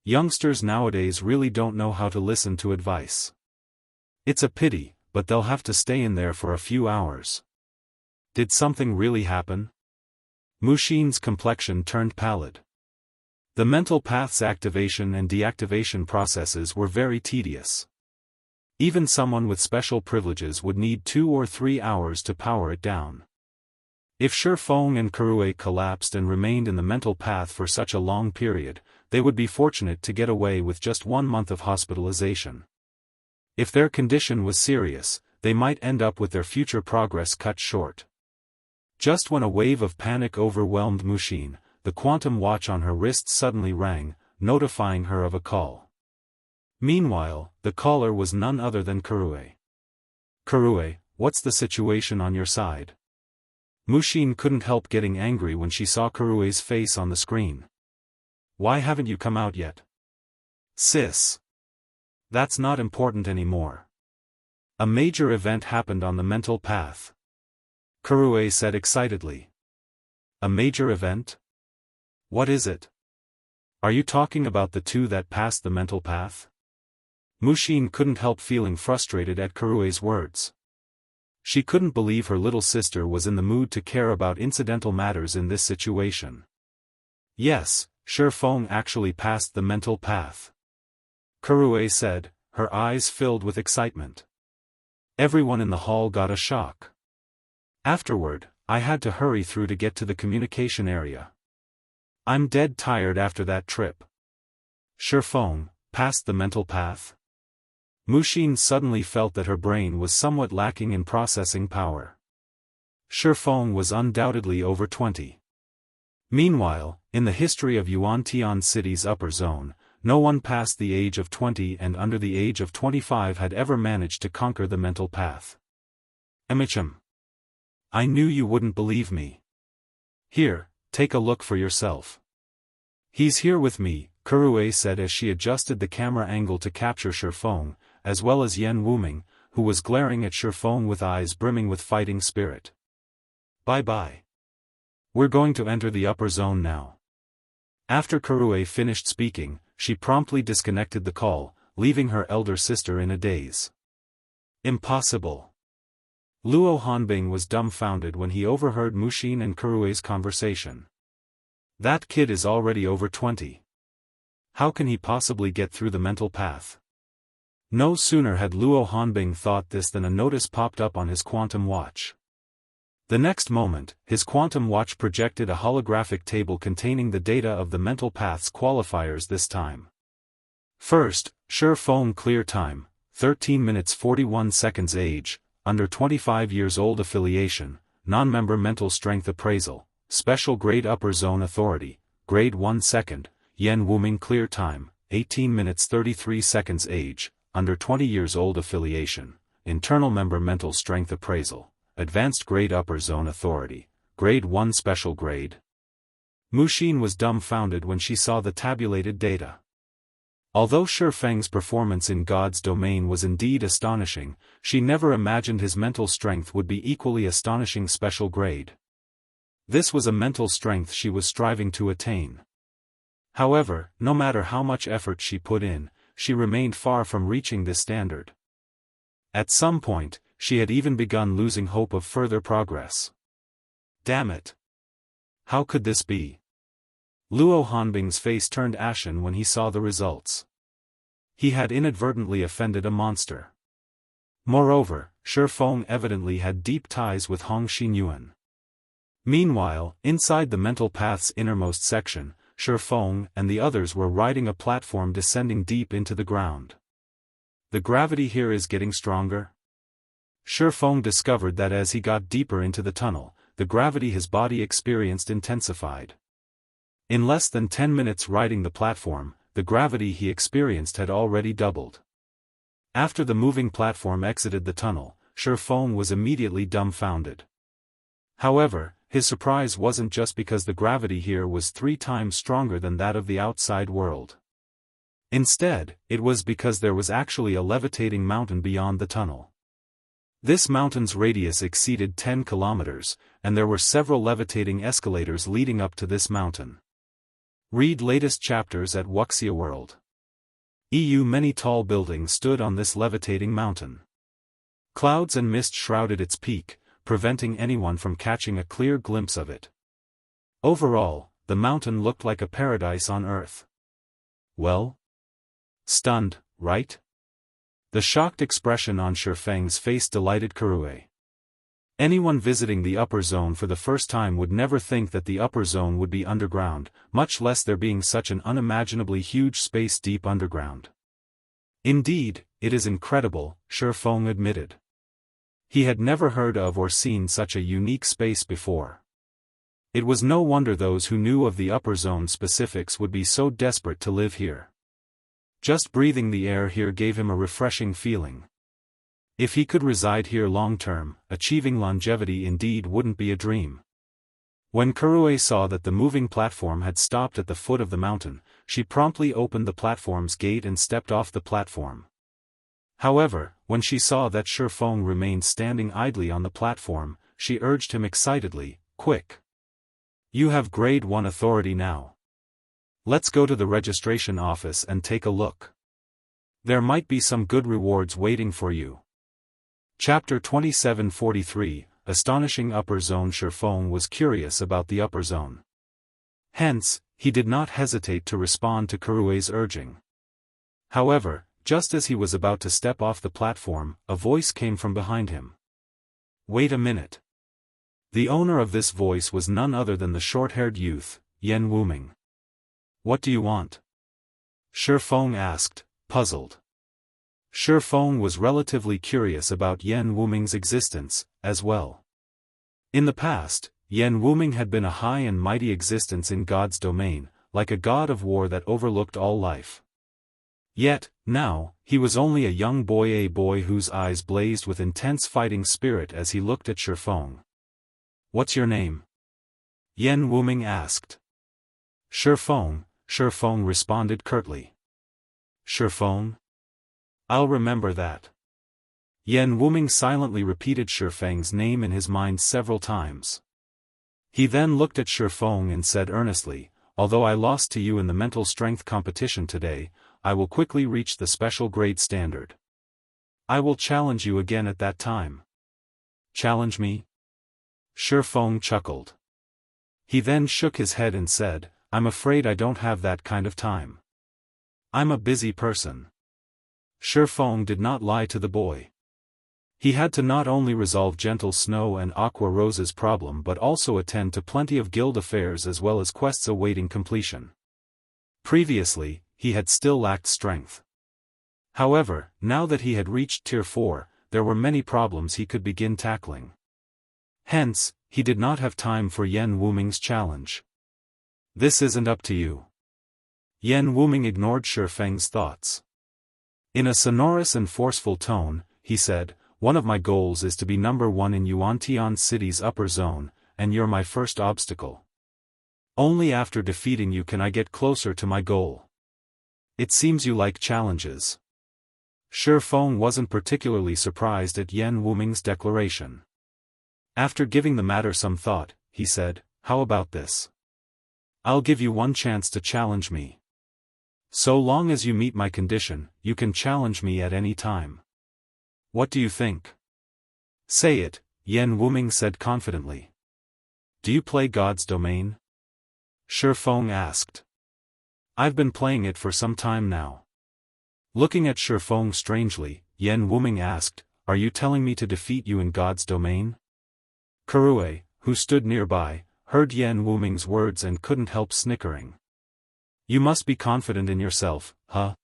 Youngsters nowadays really don't know how to listen to advice. It's a pity, but they'll have to stay in there for a few hours. Did something really happen? Mushin's complexion turned pallid. The mental path's activation and deactivation processes were very tedious. Even someone with special privileges would need 2 or 3 hours to power it down. If Feng and Kurue collapsed and remained in the mental path for such a long period, they would be fortunate to get away with just 1 month of hospitalization. If their condition was serious, they might end up with their future progress cut short. Just when a wave of panic overwhelmed Mushin, the quantum watch on her wrist suddenly rang, notifying her of a call. Meanwhile, the caller was none other than Kurue. Kurue, what's the situation on your side? Mushin couldn't help getting angry when she saw Kurue's face on the screen. Why haven't you come out yet? Sis. That's not important anymore. A major event happened on the mental path. Kurue said excitedly. A major event? What is it? Are you talking about the two that passed the mental path? Mushin couldn't help feeling frustrated at Kurue's words. She couldn't believe her little sister was in the mood to care about incidental matters in this situation. Yes, Feng actually passed the mental path. Kurue said, her eyes filled with excitement. Everyone in the hall got a shock. Afterward, I had to hurry through to get to the communication area. I'm dead tired after that trip. Feng passed the mental path? Mushin suddenly felt that her brain was somewhat lacking in processing power. Feng was undoubtedly over 20. Meanwhile, in the history of Yuantian City's upper zone, no one past the age of 20 and under the age of 25 had ever managed to conquer the mental path. Emichim. I knew you wouldn't believe me. Here, take a look for yourself. He's here with me, Kurue said as she adjusted the camera angle to capture Feng, as well as Yen Wuming, who was glaring at Feng with eyes brimming with fighting spirit. Bye-bye. We're going to enter the upper zone now. After Kurue finished speaking, she promptly disconnected the call, leaving her elder sister in a daze. Impossible. Luo Hanbing was dumbfounded when he overheard Mushin and Kurue's conversation. That kid is already over 20. How can he possibly get through the mental path? No sooner had Luo Hanbing thought this than a notice popped up on his quantum watch. The next moment, his quantum watch projected a holographic table containing the data of the mental path's qualifiers this time. First, Feng clear time, 13 minutes 41 seconds age, under 25 years old affiliation, non-member mental strength appraisal, special grade upper zone authority, grade 1 second, Yen Wuming clear time, 18 minutes 33 seconds age, under 20 years old affiliation, internal member mental strength appraisal, advanced grade upper zone authority, grade 1 special grade. Muxin was dumbfounded when she saw the tabulated data. Although Feng's performance in God's domain was indeed astonishing, she never imagined his mental strength would be equally astonishing special grade. This was a mental strength she was striving to attain. However, no matter how much effort she put in, she remained far from reaching this standard. At some point, she had even begun losing hope of further progress. Damn it! How could this be? Luo Hanbing's face turned ashen when he saw the results. He had inadvertently offended a monster. Moreover, Feng evidently had deep ties with Hong Xinyuan. Meanwhile, inside the mental path's innermost section, Feng and the others were riding a platform descending deep into the ground. The gravity here is getting stronger? Feng discovered that as he got deeper into the tunnel, the gravity his body experienced intensified. In less than 10 minutes riding the platform, the gravity he experienced had already doubled. After the moving platform exited the tunnel, Feng was immediately dumbfounded. However, his surprise wasn't just because the gravity here was 3 times stronger than that of the outside world. Instead, it was because there was actually a levitating mountain beyond the tunnel. This mountain's radius exceeded 10 kilometers, and there were several levitating escalators leading up to this mountain. Read latest chapters at Wuxia World. Many tall buildings stood on this levitating mountain. Clouds and mist shrouded its peak, preventing anyone from catching a clear glimpse of it. Overall, the mountain looked like a paradise on Earth. Well? Stunned, right? The shocked expression on Feng's face delighted Kurue. Anyone visiting the upper zone for the first time would never think that the upper zone would be underground, much less there being such an unimaginably huge space deep underground. Indeed, it is incredible, Feng admitted. He had never heard of or seen such a unique space before. It was no wonder those who knew of the upper zone specifics would be so desperate to live here. Just breathing the air here gave him a refreshing feeling. If he could reside here long-term, achieving longevity indeed wouldn't be a dream. When Kurue saw that the moving platform had stopped at the foot of the mountain, she promptly opened the platform's gate and stepped off the platform. However, when she saw that Feng remained standing idly on the platform, she urged him excitedly, "Quick! You have grade 1 authority now. Let's go to the registration office and take a look. There might be some good rewards waiting for you." Chapter 2743, Astonishing Upper Zone. Feng was curious about the upper zone. Hence, he did not hesitate to respond to Kurue's urging. However, just as he was about to step off the platform, a voice came from behind him. "Wait a minute." The owner of this voice was none other than the short-haired youth, Yen Wuming. "What do you want?" Feng asked, puzzled. Feng was relatively curious about Yen Wuming's existence, as well. In the past, Yen Wuming had been a high and mighty existence in God's domain, like a god of war that overlooked all life. Yet, now, he was only a young boy, a boy whose eyes blazed with intense fighting spirit as he looked at Feng. "What's your name?" Yen Wuming asked. Feng responded curtly. "Feng? I'll remember that." Yen Wuming silently repeated Feng's name in his mind several times. He then looked at Feng and said earnestly, "Although I lost to you in the mental strength competition today, I will quickly reach the special grade standard. I will challenge you again at that time." "Challenge me?" Feng chuckled. He then shook his head and said, "I'm afraid I don't have that kind of time. I'm a busy person." Feng did not lie to the boy. He had to not only resolve Gentle Snow and Aqua Rose's problem but also attend to plenty of guild affairs as well as quests awaiting completion. Previously, he had still lacked strength. However, now that he had reached Tier 4, there were many problems he could begin tackling. Hence, he did not have time for Yen Wuming's challenge. "This isn't up to you." Yen Wuming ignored Feng's thoughts. In a sonorous and forceful tone, he said, "One of my goals is to be number 1 in Yuantian City's upper zone, and you're my first obstacle. Only after defeating you can I get closer to my goal. It seems you like challenges." Feng wasn't particularly surprised at Yan Wuming's declaration. After giving the matter some thought, he said, "How about this? I'll give you one chance to challenge me. So long as you meet my condition, you can challenge me at any time. What do you think?" "Say it," Yan Wuming said confidently. "Do you play God's Domain?" Feng asked. "I've been playing it for some time now." Looking at Feng strangely, Yan Wuming asked, "Are you telling me to defeat you in God's Domain?" Kurue, who stood nearby, heard Yan Wuming's words and couldn't help snickering. "You must be confident in yourself, huh?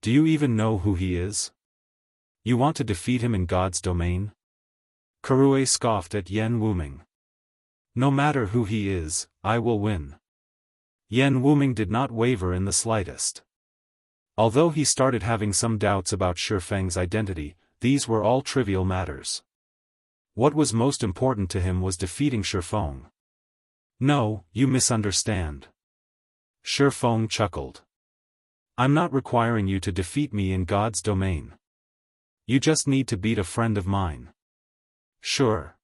Do you even know who he is? You want to defeat him in God's Domain?" Kurue scoffed at Yan Wuming. "No matter who he is, I will win." Yan Wuming did not waver in the slightest. Although he started having some doubts about Feng's identity, these were all trivial matters. What was most important to him was defeating Feng. "No, you misunderstand." Feng chuckled. "I'm not requiring you to defeat me in God's Domain. You just need to beat a friend of mine." "Sure."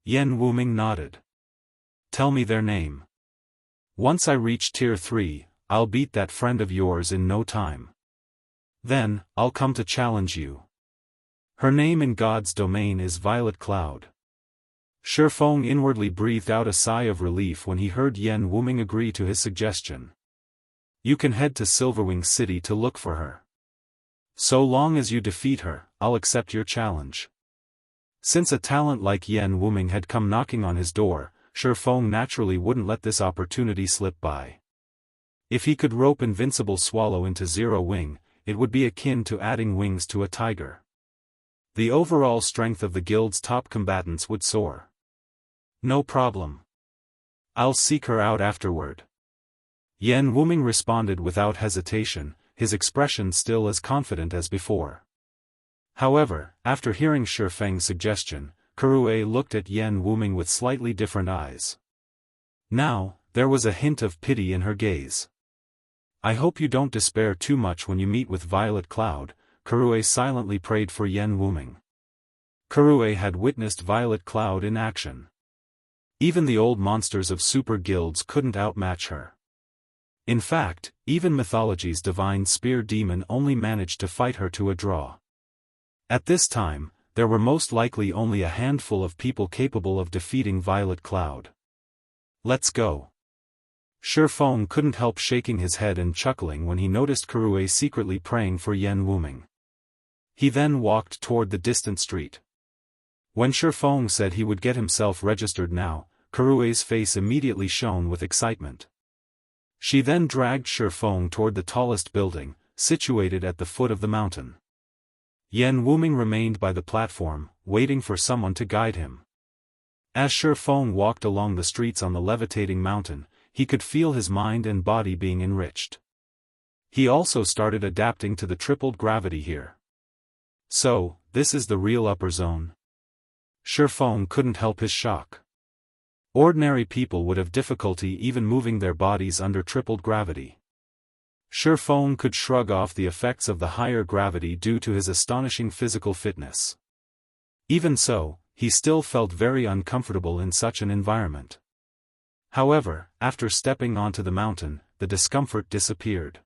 Yan Wuming nodded. "Tell me their name. Once I reach Tier 3, I'll beat that friend of yours in no time. Then, I'll come to challenge you. Her name in God's Domain is Violet Cloud." Feng inwardly breathed out a sigh of relief when he heard Yan Wuming agree to his suggestion. "You can head to Silverwing City to look for her. So long as you defeat her, I'll accept your challenge." Since a talent like Yan Wuming had come knocking on his door, Feng naturally wouldn't let this opportunity slip by. If he could rope Invincible Swallow into 0 wing, it would be akin to adding wings to a tiger. The overall strength of the guild's top combatants would soar. "No problem. I'll seek her out afterward." Yan Wuming responded without hesitation, his expression still as confident as before. However, after hearing Feng's suggestion, Kurue looked at Yan Wuming with slightly different eyes. Now, there was a hint of pity in her gaze. "I hope you don't despair too much when you meet with Violet Cloud," Kurue silently prayed for Yan Wuming. Kurue had witnessed Violet Cloud in action. Even the old monsters of super guilds couldn't outmatch her. In fact, even mythology's divine spear demon only managed to fight her to a draw. At this time, there were most likely only a handful of people capable of defeating Violet Cloud. "Let's go." Feng couldn't help shaking his head and chuckling when he noticed Kurue secretly praying for Yan Wuming. He then walked toward the distant street. When Feng said he would get himself registered now, Kurue's face immediately shone with excitement. She then dragged Feng toward the tallest building, situated at the foot of the mountain. Yan Wuming remained by the platform, waiting for someone to guide him. As Feng walked along the streets on the levitating mountain, he could feel his mind and body being enriched. He also started adapting to the tripled gravity here. So, this is the real upper zone? Feng couldn't help his shock. Ordinary people would have difficulty even moving their bodies under tripled gravity. Feng could shrug off the effects of the higher gravity due to his astonishing physical fitness. Even so, he still felt very uncomfortable in such an environment. However, after stepping onto the mountain, the discomfort disappeared.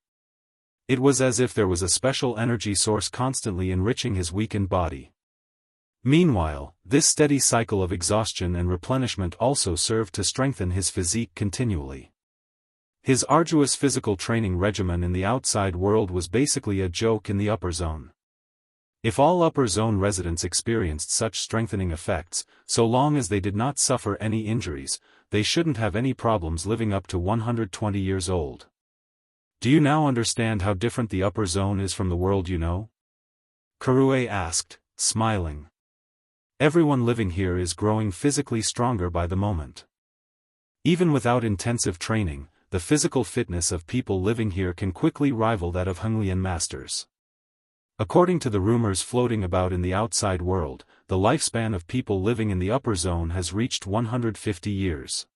It was as if there was a special energy source constantly enriching his weakened body. Meanwhile, this steady cycle of exhaustion and replenishment also served to strengthen his physique continually. His arduous physical training regimen in the outside world was basically a joke in the upper zone. If all upper zone residents experienced such strengthening effects, so long as they did not suffer any injuries, they shouldn't have any problems living up to 120 years old. Do you now understand how different the upper zone is from the world you know? Kurue asked, smiling. Everyone living here is growing physically stronger by the moment. Even without intensive training, the physical fitness of people living here can quickly rival that of Honglian masters. According to the rumors floating about in the outside world, the lifespan of people living in the upper zone has reached 150 years.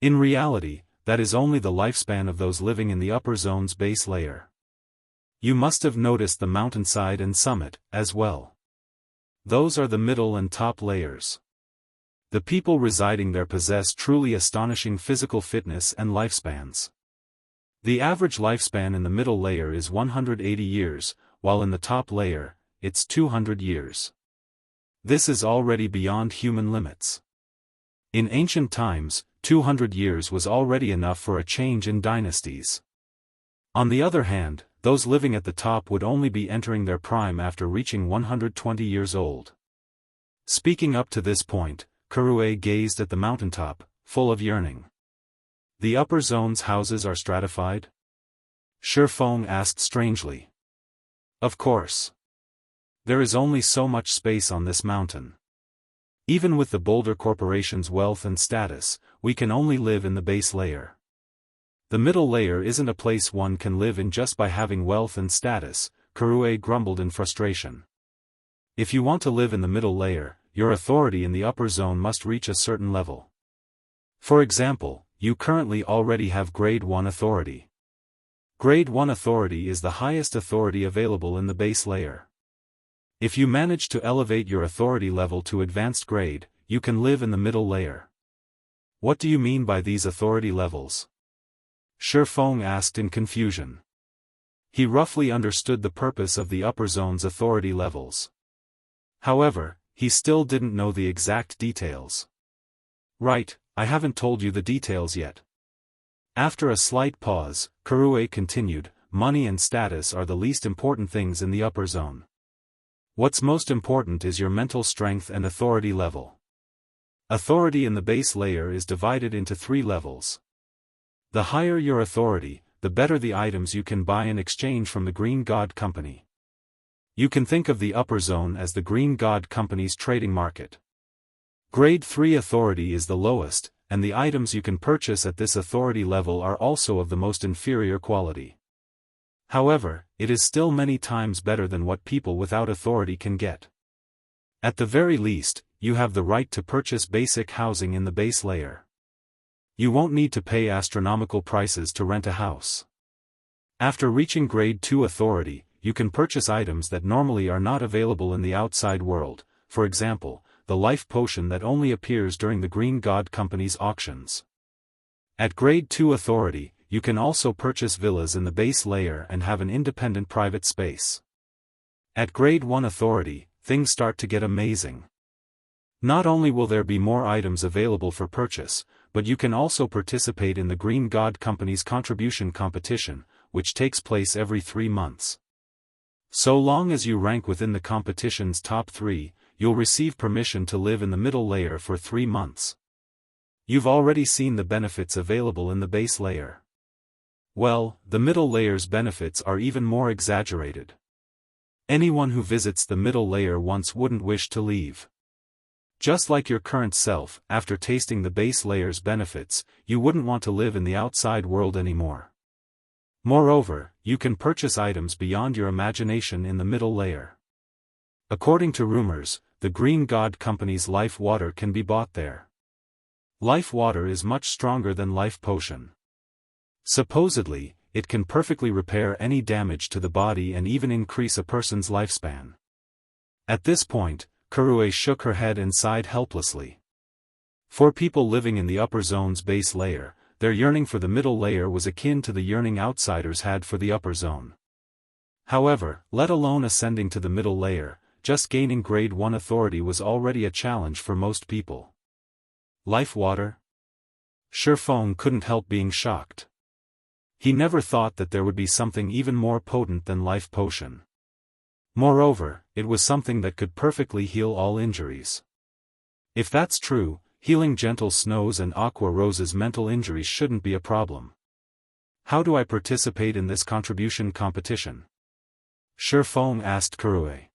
In reality, that is only the lifespan of those living in the upper zone's base layer. You must have noticed the mountainside and summit, as well. Those are the middle and top layers. The people residing there possess truly astonishing physical fitness and lifespans. The average lifespan in the middle layer is 180 years, while in the top layer, it's 200 years. This is already beyond human limits. In ancient times, 200 years was already enough for a change in dynasties. On the other hand, those living at the top would only be entering their prime after reaching 120 years old. Speaking up to this point, Kurue gazed at the mountaintop, full of yearning. The upper zone's houses are stratified? Feng asked strangely. Of course. There is only so much space on this mountain. Even with the Boulder Corporation's wealth and status, we can only live in the base layer. The middle layer isn't a place one can live in just by having wealth and status, Kurue grumbled in frustration. If you want to live in the middle layer, your authority in the upper zone must reach a certain level. For example, you currently already have Grade 1 authority. Grade 1 authority is the highest authority available in the base layer. If you manage to elevate your authority level to advanced grade, you can live in the middle layer. What do you mean by these authority levels? Feng asked in confusion. He roughly understood the purpose of the upper zone's authority levels. However, he still didn't know the exact details. Right, I haven't told you the details yet. After a slight pause, Kurue continued, money and status are the least important things in the upper zone. What's most important is your mental strength and authority level. Authority in the base layer is divided into 3 levels. The higher your authority, the better the items you can buy in exchange from the Green God Company. You can think of the upper zone as the Green God Company's trading market. Grade 3 authority is the lowest, and the items you can purchase at this authority level are also of the most inferior quality. However, it is still many times better than what people without authority can get. At the very least, you have the right to purchase basic housing in the base layer. You won't need to pay astronomical prices to rent a house. After reaching Grade 2 authority, you can purchase items that normally are not available in the outside world, for example, the life potion that only appears during the Green God Company's auctions. At Grade 2 authority, you can also purchase villas in the base layer and have an independent private space. At Grade 1 authority, things start to get amazing. Not only will there be more items available for purchase, but you can also participate in the Green God Company's contribution competition, which takes place every 3 months. So long as you rank within the competition's top 3, you'll receive permission to live in the middle layer for 3 months. You've already seen the benefits available in the base layer. Well, the middle layer's benefits are even more exaggerated. Anyone who visits the middle layer once wouldn't wish to leave. Just like your current self, after tasting the base layer's benefits, you wouldn't want to live in the outside world anymore. Moreover, you can purchase items beyond your imagination in the middle layer. According to rumors, the Green God Company's life water can be bought there. Life water is much stronger than life potion. Supposedly, it can perfectly repair any damage to the body and even increase a person's lifespan. At this point, Kurue shook her head and sighed helplessly. For people living in the upper zone's base layer, their yearning for the middle layer was akin to the yearning outsiders had for the upper zone. However, let alone ascending to the middle layer, just gaining Grade 1 authority was already a challenge for most people. Life water? Feng couldn't help being shocked. He never thought that there would be something even more potent than life potion. Moreover, it was something that could perfectly heal all injuries. If that's true, healing Gentle Snow's and Aqua Rose's mental injuries shouldn't be a problem. How do I participate in this contribution competition? Feng asked Kurue.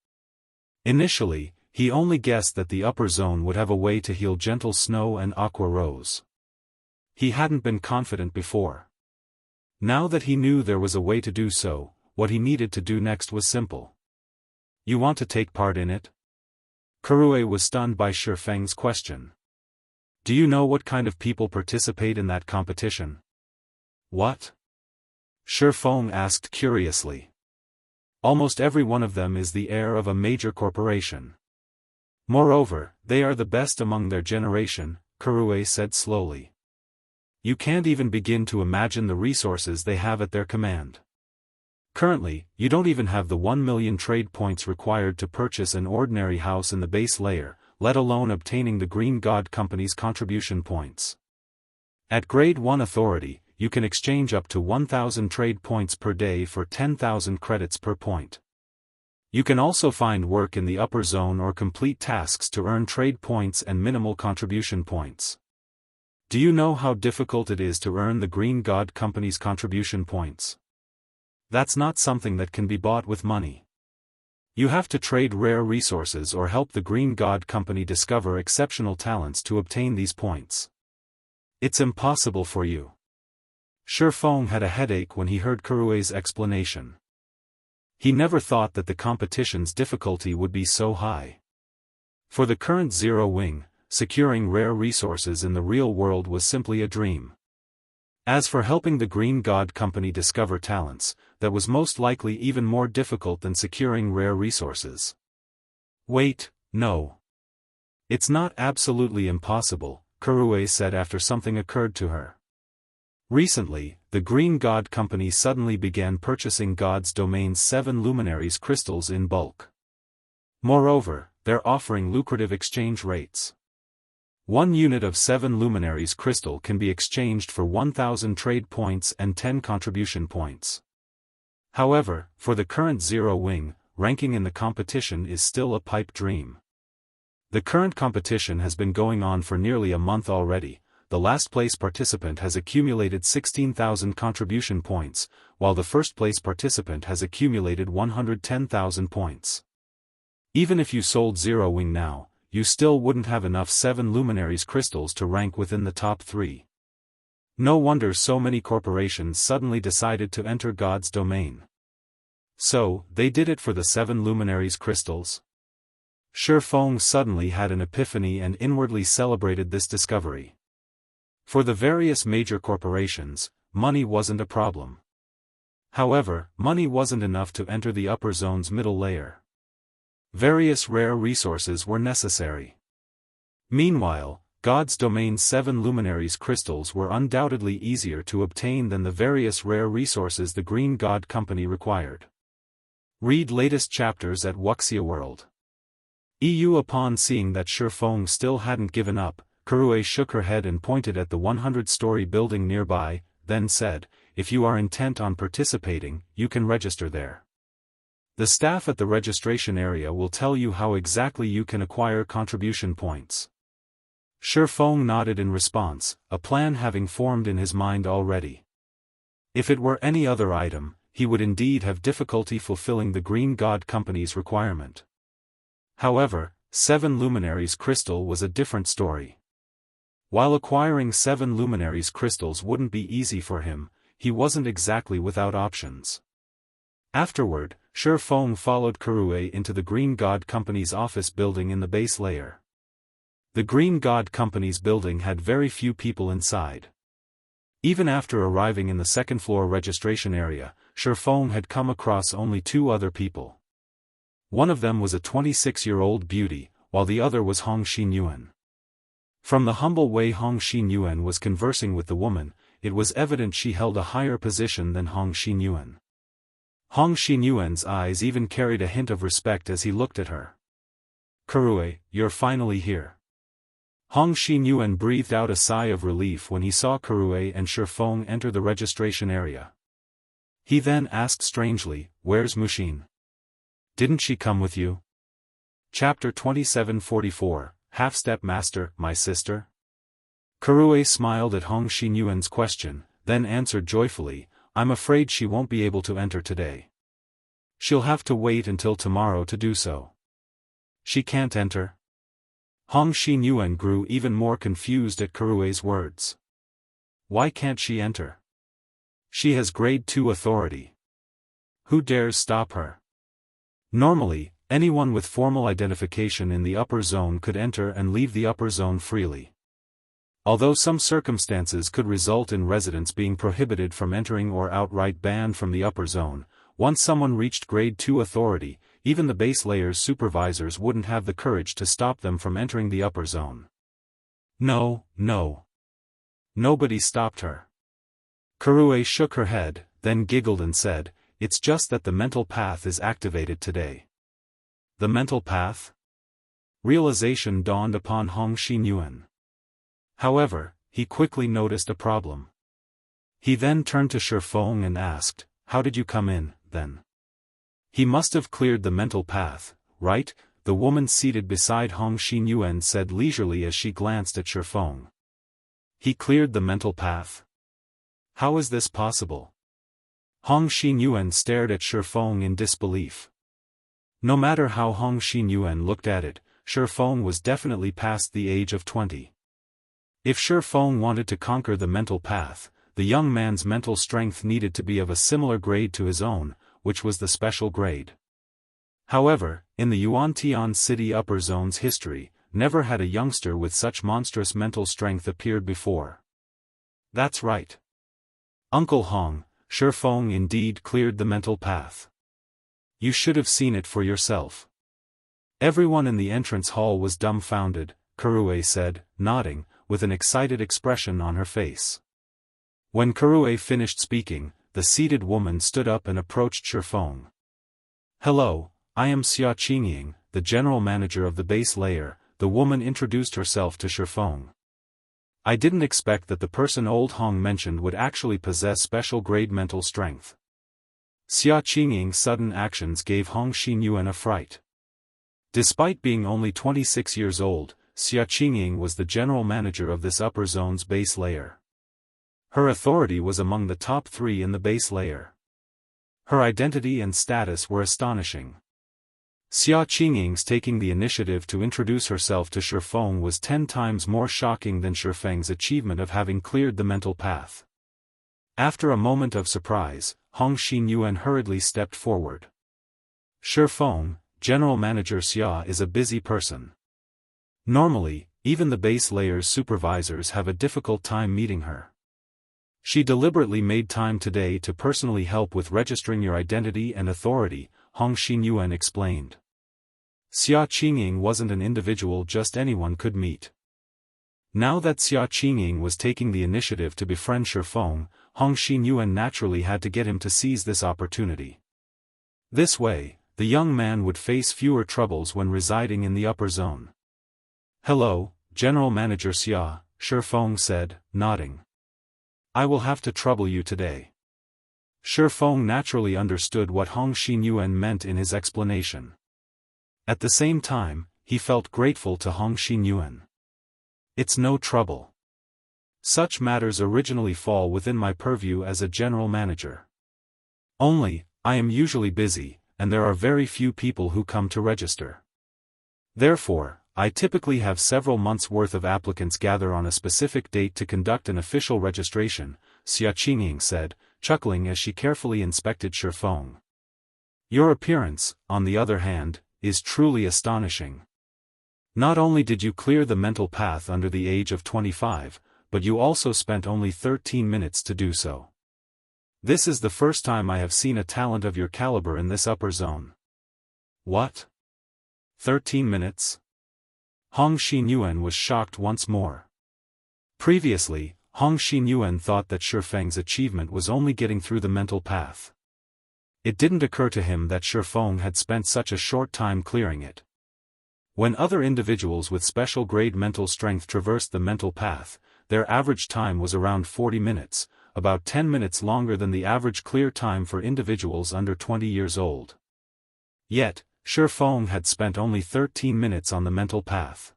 Initially, he only guessed that the upper zone would have a way to heal Gentle Snow and Aqua Rose. He hadn't been confident before. Now that he knew there was a way to do so, what he needed to do next was simple. You want to take part in it? Kurue was stunned by Feng's question. Do you know what kind of people participate in that competition? What? Feng asked curiously. Almost every one of them is the heir of a major corporation. Moreover, they are the best among their generation, Kurue said slowly. You can't even begin to imagine the resources they have at their command. Currently, you don't even have the 1 million trade points required to purchase an ordinary house in the base layer, let alone obtaining the Green God Company's contribution points. At Grade 1 authority, you can exchange up to 1,000 trade points per day for 10,000 credits per point. You can also find work in the upper zone or complete tasks to earn trade points and minimal contribution points. Do you know how difficult it is to earn the Green God Company's contribution points? That's not something that can be bought with money. You have to trade rare resources or help the Green God Company discover exceptional talents to obtain these points. It's impossible for you. Feng had a headache when he heard Kurue's explanation. He never thought that the competition's difficulty would be so high. For the current Zero Wing, securing rare resources in the real world was simply a dream. As for helping the Green God Company discover talents, that was most likely even more difficult than securing rare resources. Wait, no. It's not absolutely impossible, Kurue said after something occurred to her. Recently, the Green God Company suddenly began purchasing God's Domain's 7 luminaries crystals in bulk. Moreover, they're offering lucrative exchange rates. 1 unit of 7 luminaries crystal can be exchanged for 1,000 trade points and 10 contribution points. However, for the current Zero Wing, ranking in the competition is still a pipe dream. The current competition has been going on for nearly a month already. The last place participant has accumulated 16,000 contribution points, while the first place participant has accumulated 110,000 points. Even if you sold Zero Wing now, you still wouldn't have enough 7 luminaries crystals to rank within the top 3. No wonder so many corporations suddenly decided to enter God's domain. So, they did it for the 7 luminaries crystals? Feng suddenly had an epiphany and inwardly celebrated this discovery. For the various major corporations, money wasn't a problem. However, money wasn't enough to enter the upper zone's middle layer. Various rare resources were necessary. Meanwhile, God's Domain's 7 luminaries crystals were undoubtedly easier to obtain than the various rare resources the Green God Company required. Read latest chapters at Wuxia World. EU. Upon seeing that Feng still hadn't given up, Kurue shook her head and pointed at the 100-story building nearby, then said, if you are intent on participating, you can register there. The staff at the registration area will tell you how exactly you can acquire contribution points. Feng nodded in response, a plan having formed in his mind already. If it were any other item, he would indeed have difficulty fulfilling the Green God Company's requirement. However, 7 luminaries crystal was a different story. While acquiring 7 luminaries crystals wouldn't be easy for him, he wasn't exactly without options. Afterward, Feng followed Kurue into the Green God Company's office building in the base layer. The Green God Company's building had very few people inside. Even after arriving in the second-floor registration area, Feng had come across only 2 other people. One of them was a 26-year-old beauty, while the other was Hong Xinyuan. From the humble way Hong Xinyuan was conversing with the woman, it was evident she held a higher position than Hong Xinyuan. Hong Xinyuan's eyes even carried a hint of respect as he looked at her. Kurue, you're finally here. Hong Xinyuan breathed out a sigh of relief when he saw Kurue and Feng enter the registration area. He then asked strangely, where's Mushin? Didn't she come with you? Chapter 2744, Half-Step Master, my sister? Kurue smiled at Hong Xinyuan's question, then answered joyfully, I'm afraid she won't be able to enter today. She'll have to wait until tomorrow to do so. She can't enter? Hong Xinyuan grew even more confused at Kurue's words. Why can't she enter? She has grade 2 authority. Who dares stop her? Normally, Anyone with formal identification in the upper zone could enter and leave the upper zone freely. Although some circumstances could result in residents being prohibited from entering or outright banned from the upper zone, once someone reached Grade 2 authority, even the base layer's supervisors wouldn't have the courage to stop them from entering the upper zone. No. Nobody stopped her. Kurue shook her head, then giggled and said, "It's just that the mental path is activated today." The mental path? Realization dawned upon Hong Xinyuan. However, he quickly noticed a problem. He then turned to Feng and asked, "How did you come in, then?" "He must have cleared the mental path, right?" the woman seated beside Hong Xinyuan said leisurely as she glanced at Feng. "He cleared the mental path? How is this possible?" Hong Xinyuan stared at Feng in disbelief. No matter how Hong Xinyuan looked at it, Feng was definitely past the age of 20. If Feng wanted to conquer the mental path, the young man's mental strength needed to be of a similar grade to his own, which was the special grade. However, in the Yuantian City Upper Zone's history, never had a youngster with such monstrous mental strength appeared before. That's right. Uncle Hong, Feng indeed cleared the mental path. You should have seen it for yourself. Everyone in the entrance hall was dumbfounded, Kurue said, nodding, with an excited expression on her face. When Kurue finished speaking, the seated woman stood up and approached Feng. "Hello, I am Xianxia, the general manager of the base layer," the woman introduced herself to Feng. "I didn't expect that the person old Hong mentioned would actually possess special grade mental strength." Xianxia's sudden actions gave Hong Xinyuan a fright. Despite being only 26 years old, Xianxia was the general manager of this upper zone's base layer. Her authority was among the top 3 in the base layer. Her identity and status were astonishing. Xianxia's taking the initiative to introduce herself to Feng was 10 times more shocking than Feng's achievement of having cleared the mental path. After a moment of surprise, Hong Xinyuan hurriedly stepped forward. "Feng, General Manager Xia is a busy person. Normally, even the base layer's supervisors have a difficult time meeting her. She deliberately made time today to personally help with registering your identity and authority," Hong Xinyuan explained. Xianxia wasn't an individual just anyone could meet. Now that Xianxia was taking the initiative to befriend Feng, Hong Xinyuan naturally had to get him to seize this opportunity. This way, the young man would face fewer troubles when residing in the upper zone. "Hello, General Manager Xia," Feng said, nodding. "I will have to trouble you today." Feng naturally understood what Hong Xinyuan meant in his explanation. At the same time, he felt grateful to Hong Xinyuan. "It's no trouble. Such matters originally fall within my purview as a general manager. Only, I am usually busy, and there are very few people who come to register. Therefore, I typically have several months' worth of applicants gather on a specific date to conduct an official registration," Xianxia said, chuckling as she carefully inspected Feng. "Your appearance, on the other hand, is truly astonishing. Not only did you clear the mental path under the age of 25, but you also spent only 13 minutes to do so. This is the first time I have seen a talent of your caliber in this upper zone." "What? 13 minutes?" Hong Xinyuan was shocked once more. Previously, Hong Xinyuan thought that Feng's achievement was only getting through the mental path. It didn't occur to him that Feng had spent such a short time clearing it. When other individuals with special grade mental strength traversed the mental path, their average time was around 40 minutes, about 10 minutes longer than the average clear time for individuals under 20 years old. Yet, Feng had spent only 13 minutes on the mental path.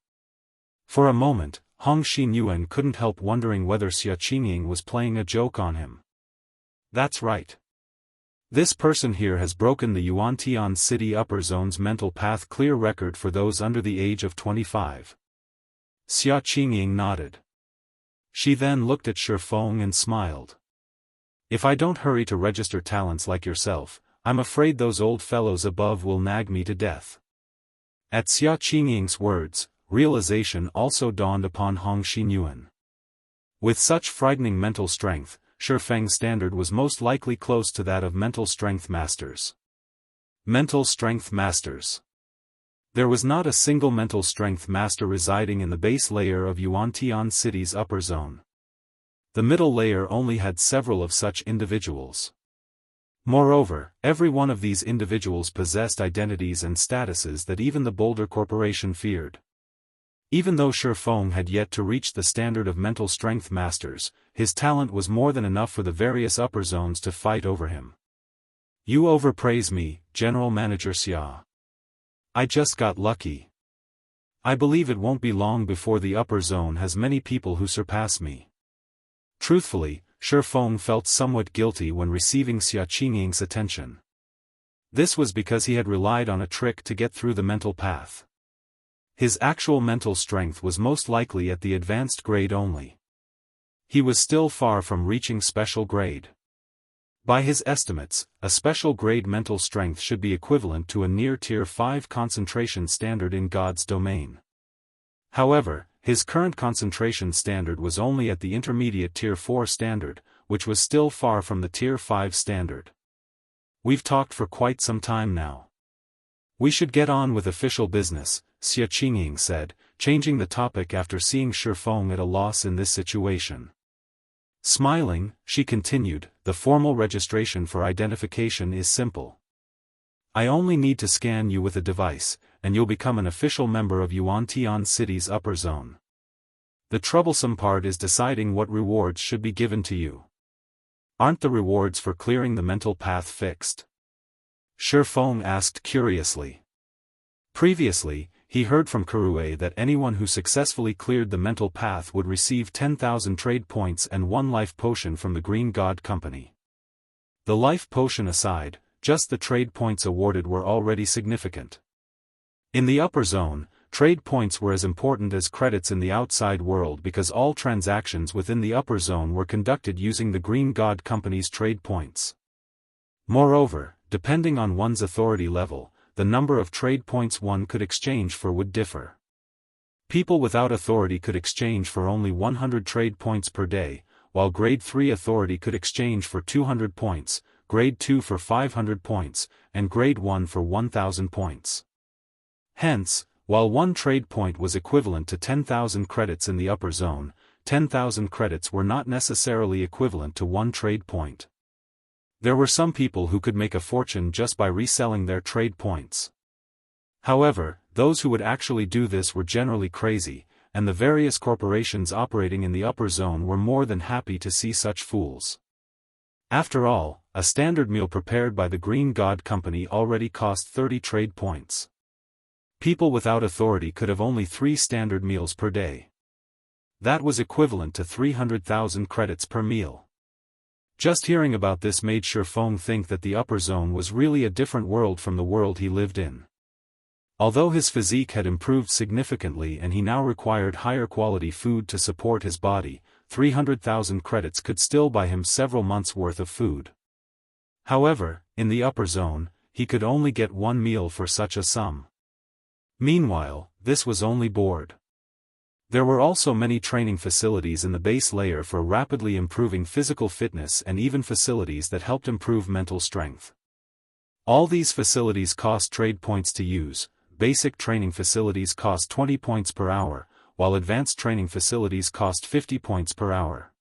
For a moment, Hong Xinyuan couldn't help wondering whether Xianxia was playing a joke on him. "That's right. This person here has broken the Yuantian City Upper Zone's mental path clear record for those under the age of 25. Xianxia nodded. She then looked at Feng and smiled. "If I don't hurry to register talents like yourself, I'm afraid those old fellows above will nag me to death." At Xia Qingying's words, realization also dawned upon Hong Xinyuan. With such frightening mental strength, Feng's standard was most likely close to that of mental strength masters. Mental strength masters. There was not a single mental strength master residing in the base layer of Yuantian City's upper zone. The middle layer only had several of such individuals. Moreover, every one of these individuals possessed identities and statuses that even the Boulder Corporation feared. Even though Feng had yet to reach the standard of mental strength masters, his talent was more than enough for the various upper zones to fight over him. You overpraise me, General Manager Xia. I just got lucky. I believe it won't be long before the upper zone has many people who surpass me. Truthfully, Feng felt somewhat guilty when receiving Xia Qingying's attention. This was because he had relied on a trick to get through the mental path. His actual mental strength was most likely at the advanced grade only. He was still far from reaching special grade. By his estimates, a special grade mental strength should be equivalent to a near Tier 5 concentration standard in God's domain. However, his current concentration standard was only at the intermediate Tier 4 standard, which was still far from the Tier 5 standard. We've talked for quite some time now. We should get on with official business, Xia Qingying said, changing the topic after seeing Feng at a loss in this situation. Smiling, she continued, the formal registration for identification is simple. I only need to scan you with a device, and you'll become an official member of Yuantian City's upper zone. The troublesome part is deciding what rewards should be given to you. Aren't the rewards for clearing the mental path fixed? Feng asked curiously. Previously, he heard from Kurue that anyone who successfully cleared the mental path would receive 10,000 trade points and 1 life potion from the Green God Company. The life potion aside, just the trade points awarded were already significant. In the upper zone, trade points were as important as credits in the outside world because all transactions within the upper zone were conducted using the Green God Company's trade points. Moreover, depending on one's authority level, the number of trade points one could exchange for would differ. People without authority could exchange for only 100 trade points per day, while Grade 3 authority could exchange for 200 points, Grade 2 for 500 points, and Grade 1 for 1,000 points. Hence, while one trade point was equivalent to 10,000 credits in the upper zone, 10,000 credits were not necessarily equivalent to one trade point. There were some people who could make a fortune just by reselling their trade points. However, those who would actually do this were generally crazy, and the various corporations operating in the upper zone were more than happy to see such fools. After all, a standard meal prepared by the Green God Company already cost 30 trade points. People without authority could have only 3 standard meals per day. That was equivalent to 300,000 credits per meal. Just hearing about this made Feng think that the upper zone was really a different world from the world he lived in. Although his physique had improved significantly and he now required higher quality food to support his body, 300,000 credits could still buy him several months' worth of food. However, in the upper zone, he could only get 1 meal for such a sum. Meanwhile, this was only board. There were also many training facilities in the base layer for rapidly improving physical fitness and even facilities that helped improve mental strength. All these facilities cost trade points to use. Basic training facilities cost 20 points per hour, while advanced training facilities cost 50 points per hour.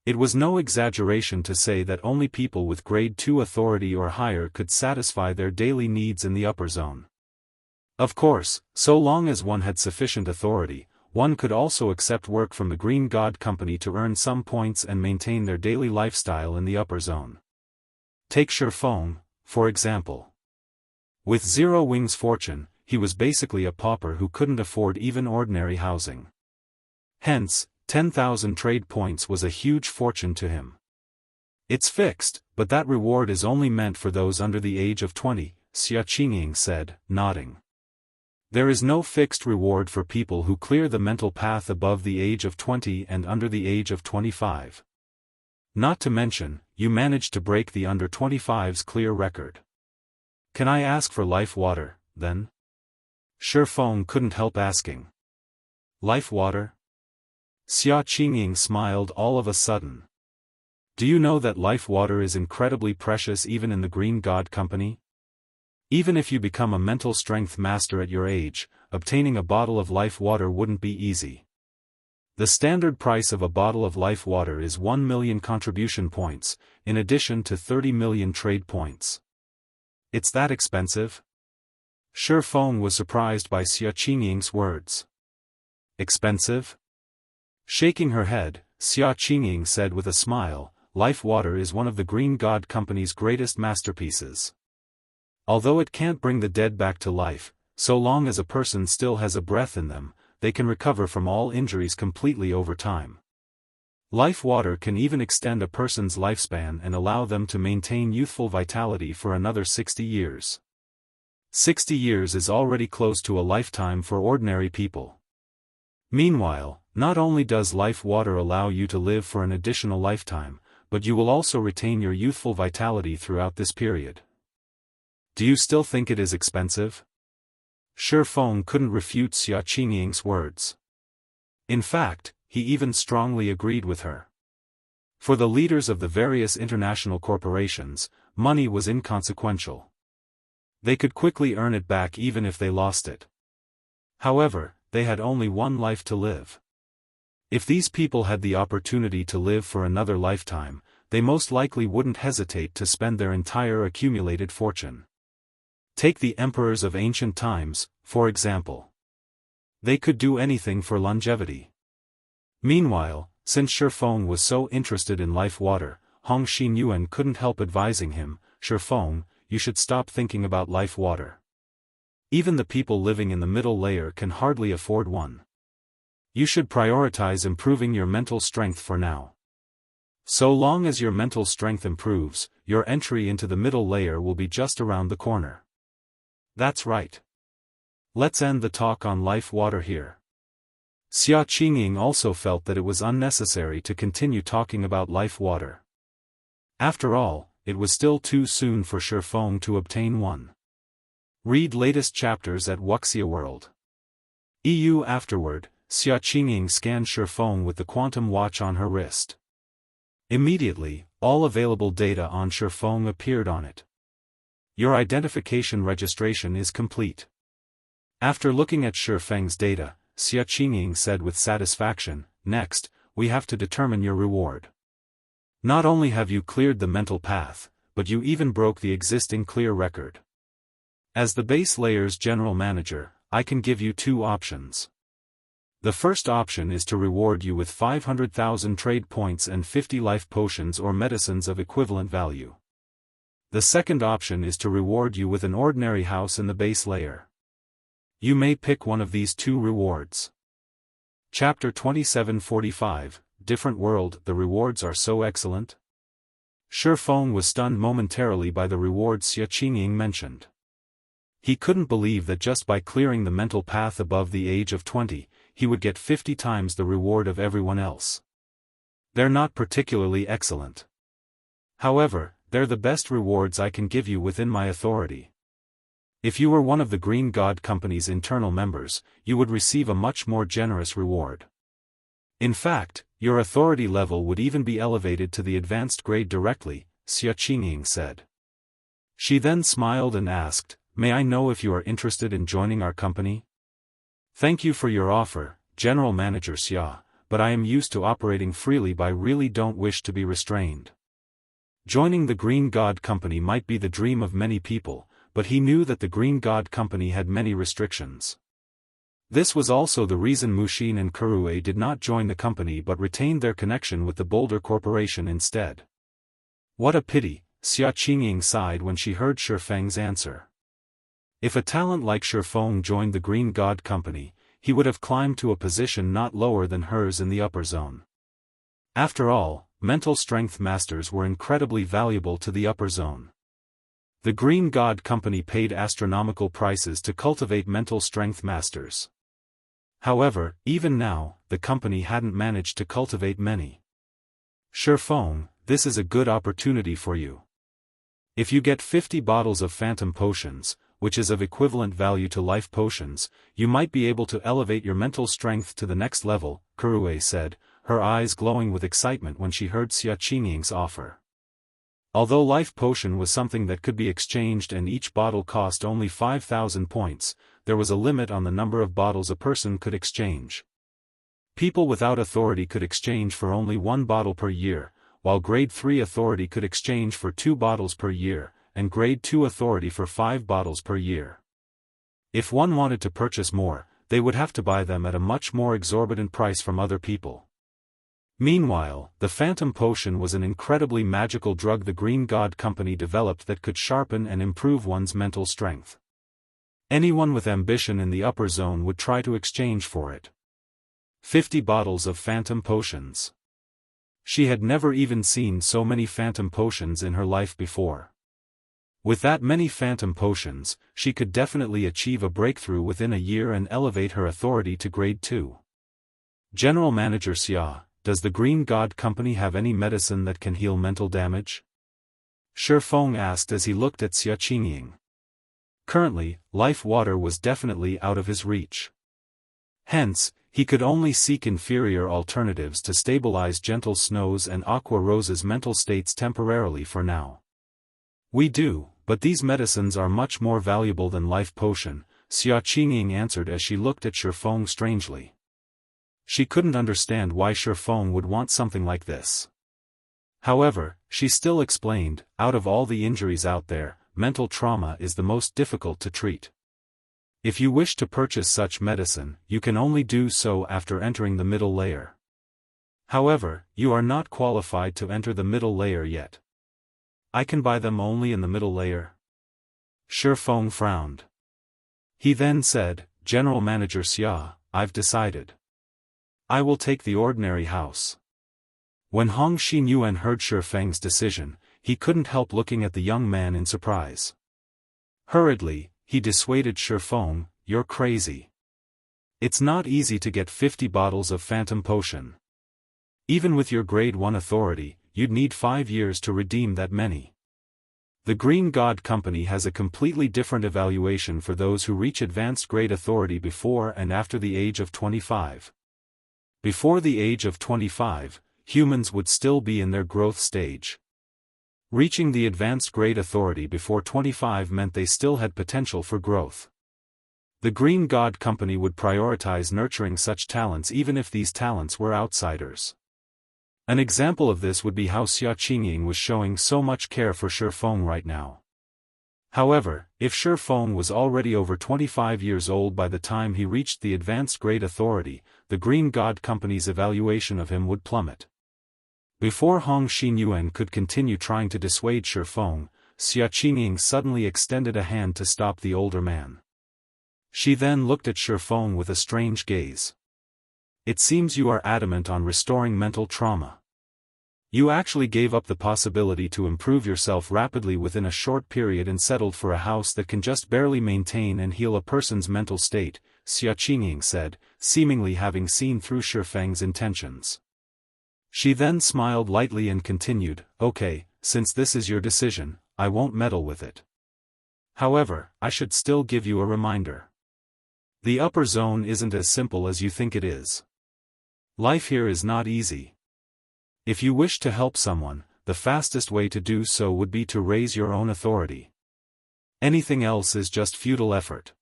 It was no exaggeration to say that only people with Grade 2 authority or higher could satisfy their daily needs in the upper zone. Of course, so long as one had sufficient authority, one could also accept work from the Green God Company to earn some points and maintain their daily lifestyle in the upper zone. Take Feng, for example. With 0 wings fortune, he was basically a pauper who couldn't afford even ordinary housing. Hence, 10,000 trade points was a huge fortune to him. It's fixed, but that reward is only meant for those under the age of 20, Xia Qingying said, nodding. There is no fixed reward for people who clear the mental path above the age of 20 and under the age of 25. Not to mention, you managed to break the under 25's clear record. Can I ask for life water, then? Feng couldn't help asking. Life water? Xianxia smiled all of a sudden. Do you know that life water is incredibly precious even in the Green God Company? Even if you become a mental strength master at your age, obtaining a bottle of life water wouldn't be easy. The standard price of a bottle of life water is 1 million contribution points, in addition to 30 million trade points. It's that expensive? Feng was surprised by Xianxia's words. Expensive? Shaking her head, Xianxia said with a smile, life water is one of the Green God Company's greatest masterpieces. Although it can't bring the dead back to life, so long as a person still has a breath in them, they can recover from all injuries completely over time. Life water can even extend a person's lifespan and allow them to maintain youthful vitality for another 60 years. 60 years is already close to a lifetime for ordinary people. Meanwhile, not only does life water allow you to live for an additional lifetime, but you will also retain your youthful vitality throughout this period. Do you still think it is expensive? Feng couldn't refute Xianxia's words. In fact, he even strongly agreed with her. For the leaders of the various international corporations, money was inconsequential. They could quickly earn it back even if they lost it. However, they had only one life to live. If these people had the opportunity to live for another lifetime, they most likely wouldn't hesitate to spend their entire accumulated fortune. Take the emperors of ancient times, for example. They could do anything for longevity. Meanwhile, since Feng was so interested in life water, Hong Xinyuan couldn't help advising him, Feng, you should stop thinking about life water. Even the people living in the middle layer can hardly afford one. You should prioritize improving your mental strength for now. So long as your mental strength improves, your entry into the middle layer will be just around the corner. That's right. Let's end the talk on life water here. Xianxia also felt that it was unnecessary to continue talking about life water. After all, it was still too soon for Feng to obtain one. Read latest chapters at Wuxia World. EU. Afterward, Xianxia scanned Feng with the quantum watch on her wrist. Immediately, all available data on Feng appeared on it. Your identification registration is complete. After looking at Feng's data, Xianxia said with satisfaction, next, we have to determine your reward. Not only have you cleared the mental path, but you even broke the existing clear record. As the base layer's general manager, I can give you two options. The first option is to reward you with 500,000 trade points and 50 life potions or medicines of equivalent value. The second option is to reward you with an ordinary house in the base layer. You may pick one of these two rewards. Chapter 2745, Different World. The rewards are so excellent. Feng was stunned momentarily by the rewards Xianxia mentioned. He couldn't believe that just by clearing the mental path above the age of 20, he would get 50 times the reward of everyone else. They're not particularly excellent. However, they're the best rewards I can give you within my authority. If you were one of the Green God Company's internal members, you would receive a much more generous reward. In fact, your authority level would even be elevated to the advanced grade directly, Xianxia said. She then smiled and asked, may I know if you are interested in joining our company? Thank you for your offer, General Manager Xia, but I am used to operating freely by really don't wish to be restrained. Joining the Green God Company might be the dream of many people, but he knew that the Green God Company had many restrictions. This was also the reason Mushin and Kurue did not join the company but retained their connection with the Boulder Corporation instead. What a pity, Xianxia sighed when she heard Feng's answer. If a talent like Feng joined the Green God Company, he would have climbed to a position not lower than hers in the upper zone. After all, mental strength masters were incredibly valuable to the upper zone. The Green God Company paid astronomical prices to cultivate mental strength masters. However, even now, the company hadn't managed to cultivate many. Feng, this is a good opportunity for you. If you get 50 bottles of phantom potions, which is of equivalent value to life potions, you might be able to elevate your mental strength to the next level, Kurue said, her eyes glowing with excitement when she heard Xianxia's offer. Although life potion was something that could be exchanged and each bottle cost only 5,000 points, there was a limit on the number of bottles a person could exchange. People without authority could exchange for only 1 bottle per year, while Grade 3 authority could exchange for 2 bottles per year, and Grade 2 authority for 5 bottles per year. If one wanted to purchase more, they would have to buy them at a much more exorbitant price from other people. Meanwhile, the Phantom Potion was an incredibly magical drug the Green God Company developed that could sharpen and improve one's mental strength. Anyone with ambition in the upper zone would try to exchange for it. 50 bottles of Phantom Potions. She had never even seen so many Phantom Potions in her life before. With that many Phantom Potions, she could definitely achieve a breakthrough within a year and elevate her authority to Grade 2. General Manager Xia, does the Green God Company have any medicine that can heal mental damage? Feng asked as he looked at Xianxia. Currently, life water was definitely out of his reach. Hence, he could only seek inferior alternatives to stabilize Gentle Snow's and Aqua Rose's mental states temporarily for now. We do, but these medicines are much more valuable than life potion, Xianxia answered as she looked at Feng strangely. She couldn't understand why Feng would want something like this. However, she still explained, out of all the injuries out there, mental trauma is the most difficult to treat. If you wish to purchase such medicine, you can only do so after entering the middle layer. However, you are not qualified to enter the middle layer yet. I can buy them only in the middle layer? Feng frowned. He then said, General Manager Xia, I've decided. I will take the ordinary house. When Hong Xinyuan heard Feng's decision, he couldn't help looking at the young man in surprise. Hurriedly, he dissuaded Feng, you're crazy. It's not easy to get 50 bottles of Phantom Potion. Even with your Grade 1 authority, you'd need 5 years to redeem that many. The Green God Company has a completely different evaluation for those who reach advanced grade authority before and after the age of 25. Before the age of 25, humans would still be in their growth stage. Reaching the advanced grade authority before 25 meant they still had potential for growth. The Green God Company would prioritize nurturing such talents even if these talents were outsiders. An example of this would be how Xianxia was showing so much care for Feng right now. However, if Feng was already over 25 years old by the time he reached the advanced grade authority, the Green God Company's evaluation of him would plummet. Before Hong Xinyuan could continue trying to dissuade Feng, Xianxia suddenly extended a hand to stop the older man. She then looked at Feng with a strange gaze. It seems you are adamant on restoring mental trauma. You actually gave up the possibility to improve yourself rapidly within a short period and settled for a house that can just barely maintain and heal a person's mental state, Xianxia said, seemingly having seen through Feng's intentions. She then smiled lightly and continued, okay, since this is your decision, I won't meddle with it. However, I should still give you a reminder. The upper zone isn't as simple as you think it is. Life here is not easy. If you wish to help someone, the fastest way to do so would be to raise your own authority. Anything else is just futile effort.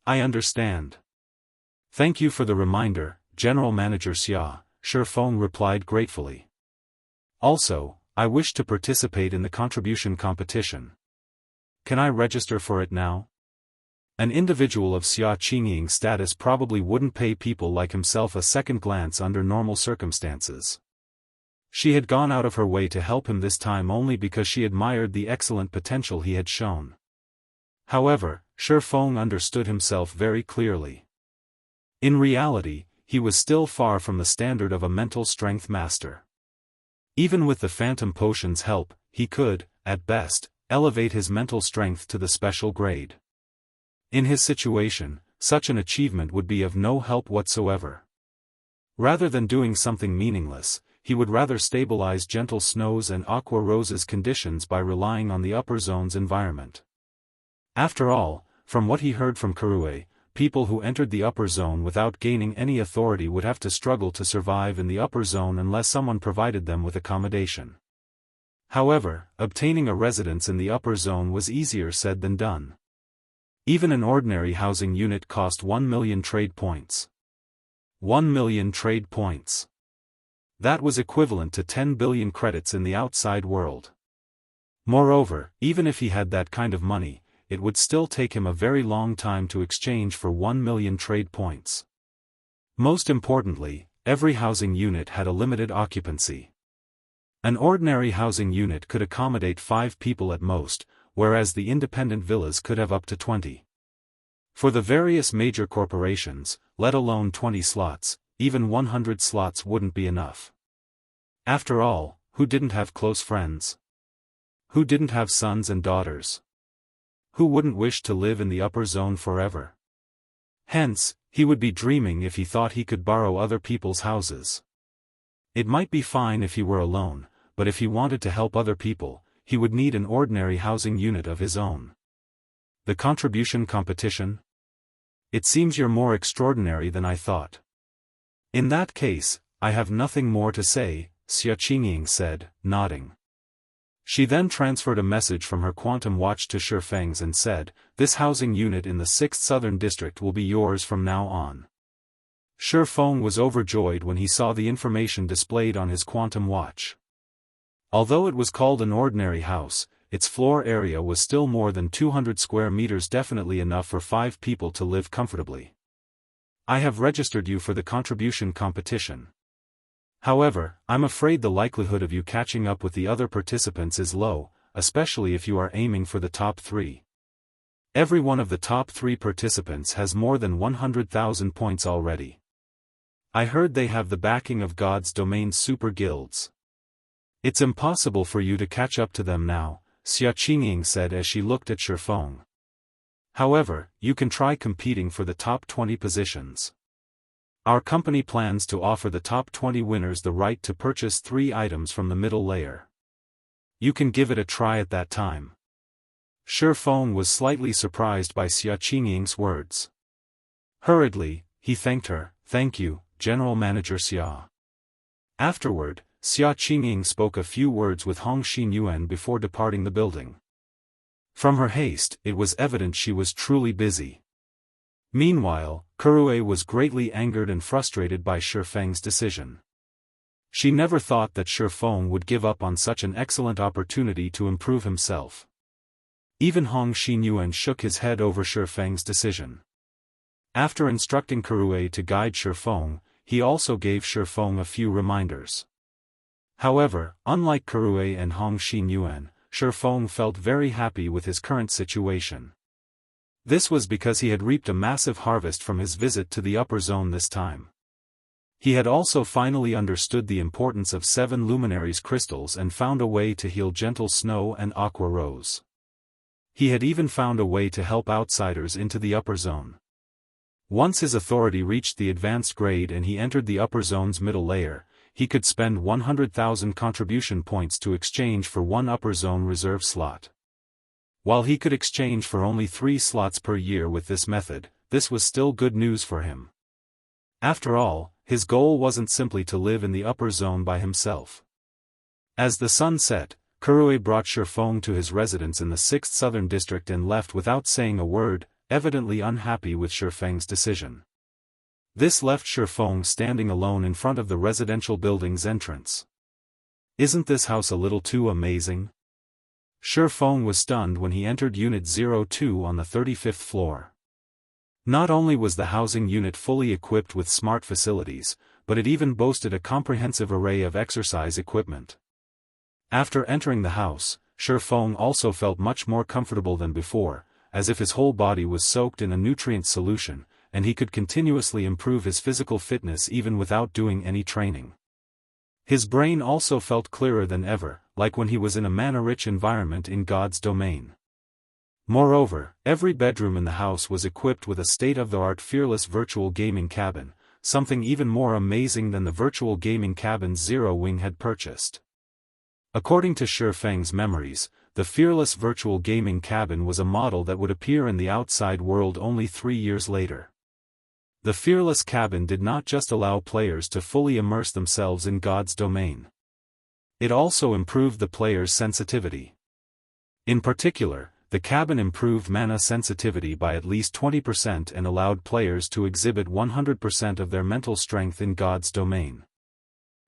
I understand. Thank you for the reminder, General Manager Xia, Feng replied gratefully. Also, I wish to participate in the contribution competition. Can I register for it now? An individual of Xianxia's status probably wouldn't pay people like himself a second glance under normal circumstances. She had gone out of her way to help him this time only because she admired the excellent potential he had shown. However, Feng understood himself very clearly. In reality, he was still far from the standard of a mental strength master. Even with the Phantom Potion's help, he could, at best, elevate his mental strength to the special grade. In his situation, such an achievement would be of no help whatsoever. Rather than doing something meaningless, he would rather stabilize Gentle Snow's and Aqua Rose's conditions by relying on the upper zone's environment. After all, from what he heard from Kurue, people who entered the upper zone without gaining any authority would have to struggle to survive in the upper zone unless someone provided them with accommodation. However, obtaining a residence in the upper zone was easier said than done. Even an ordinary housing unit cost 1 million trade points. 1 million trade points. That was equivalent to 10 billion credits in the outside world. Moreover, even if he had that kind of money, it would still take him a very long time to exchange for 1 million trade points. Most importantly, every housing unit had a limited occupancy. An ordinary housing unit could accommodate 5 people at most, whereas the independent villas could have up to 20. For the various major corporations, let alone 20 slots, even 100 slots wouldn't be enough. After all, who didn't have close friends? Who didn't have sons and daughters? Who wouldn't wish to live in the upper zone forever? Hence, he would be dreaming if he thought he could borrow other people's houses. It might be fine if he were alone, but if he wanted to help other people, he would need an ordinary housing unit of his own. The contribution competition? It seems you're more extraordinary than I thought. In that case, I have nothing more to say, Xianxia said, nodding. She then transferred a message from her quantum watch to Feng's and said, "This housing unit in the 6th Southern District will be yours from now on." Feng was overjoyed when he saw the information displayed on his quantum watch. Although it was called an ordinary house, its floor area was still more than 200 square meters, definitely enough for 5 people to live comfortably. "I have registered you for the contribution competition. However, I'm afraid the likelihood of you catching up with the other participants is low, especially if you are aiming for the top 3. Every one of the top 3 participants has more than 100,000 points already. I heard they have the backing of God's domain super guilds. It's impossible for you to catch up to them now," Xianxia said as she looked at Feng. "However, you can try competing for the top 20 positions. Our company plans to offer the top 20 winners the right to purchase 3 items from the middle layer. You can give it a try at that time." Feng was slightly surprised by Xianxia's words. Hurriedly, he thanked her. "Thank you, General Manager Xia." Afterward, Xianxia spoke a few words with Hong Xinyuan before departing the building. From her haste, it was evident she was truly busy. Meanwhile, Kurue was greatly angered and frustrated by Feng's decision. She never thought that Feng would give up on such an excellent opportunity to improve himself. Even Hong Xinyuan shook his head over Feng's decision. After instructing Kurue to guide Feng, he also gave Feng a few reminders. However, unlike Kurue and Hong Xinyuan, Feng felt very happy with his current situation. This was because he had reaped a massive harvest from his visit to the upper zone this time. He had also finally understood the importance of 7 luminaries crystals and found a way to heal gentle snow and aqua rose. He had even found a way to help outsiders into the upper zone. Once his authority reached the advanced grade and he entered the upper zone's middle layer, he could spend 100,000 contribution points to exchange for 1 upper zone reserve slot. While he could exchange for only 3 slots per year with this method, this was still good news for him. After all, his goal wasn't simply to live in the upper zone by himself. As the sun set, Kurue brought Feng to his residence in the 6th Southern District and left without saying a word, evidently unhappy with Feng's decision. This left Feng standing alone in front of the residential building's entrance. "Isn't this house a little too amazing?" Feng was stunned when he entered Unit 02 on the 35th floor. Not only was the housing unit fully equipped with smart facilities, but it even boasted a comprehensive array of exercise equipment. After entering the house, Feng also felt much more comfortable than before, as if his whole body was soaked in a nutrient solution, and he could continuously improve his physical fitness even without doing any training. His brain also felt clearer than ever, like when he was in a mana-rich environment in God's domain. Moreover, every bedroom in the house was equipped with a state-of-the-art fearless virtual gaming cabin, something even more amazing than the virtual gaming cabins Zero Wing had purchased. According to Feng's memories, the fearless virtual gaming cabin was a model that would appear in the outside world only 3 years later. The fearless cabin did not just allow players to fully immerse themselves in God's domain. It also improved the player's sensitivity. In particular, the cabin improved mana sensitivity by at least 20% and allowed players to exhibit 100% of their mental strength in God's domain.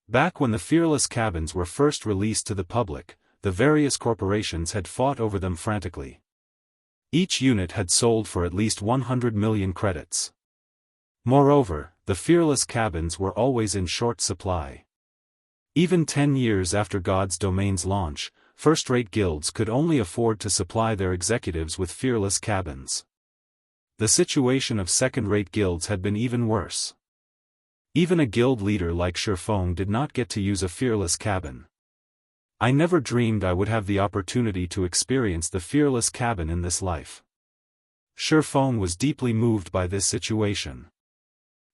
Back when the fearless cabins were first released to the public, the various corporations had fought over them frantically. Each unit had sold for at least 100 million credits. Moreover, the fearless cabins were always in short supply. Even 10 years after God's domain's launch, first-rate guilds could only afford to supply their executives with fearless cabins. The situation of second-rate guilds had been even worse. Even a guild leader like Feng did not get to use a fearless cabin. I never dreamed I would have the opportunity to experience the fearless cabin in this life. Feng was deeply moved by this situation.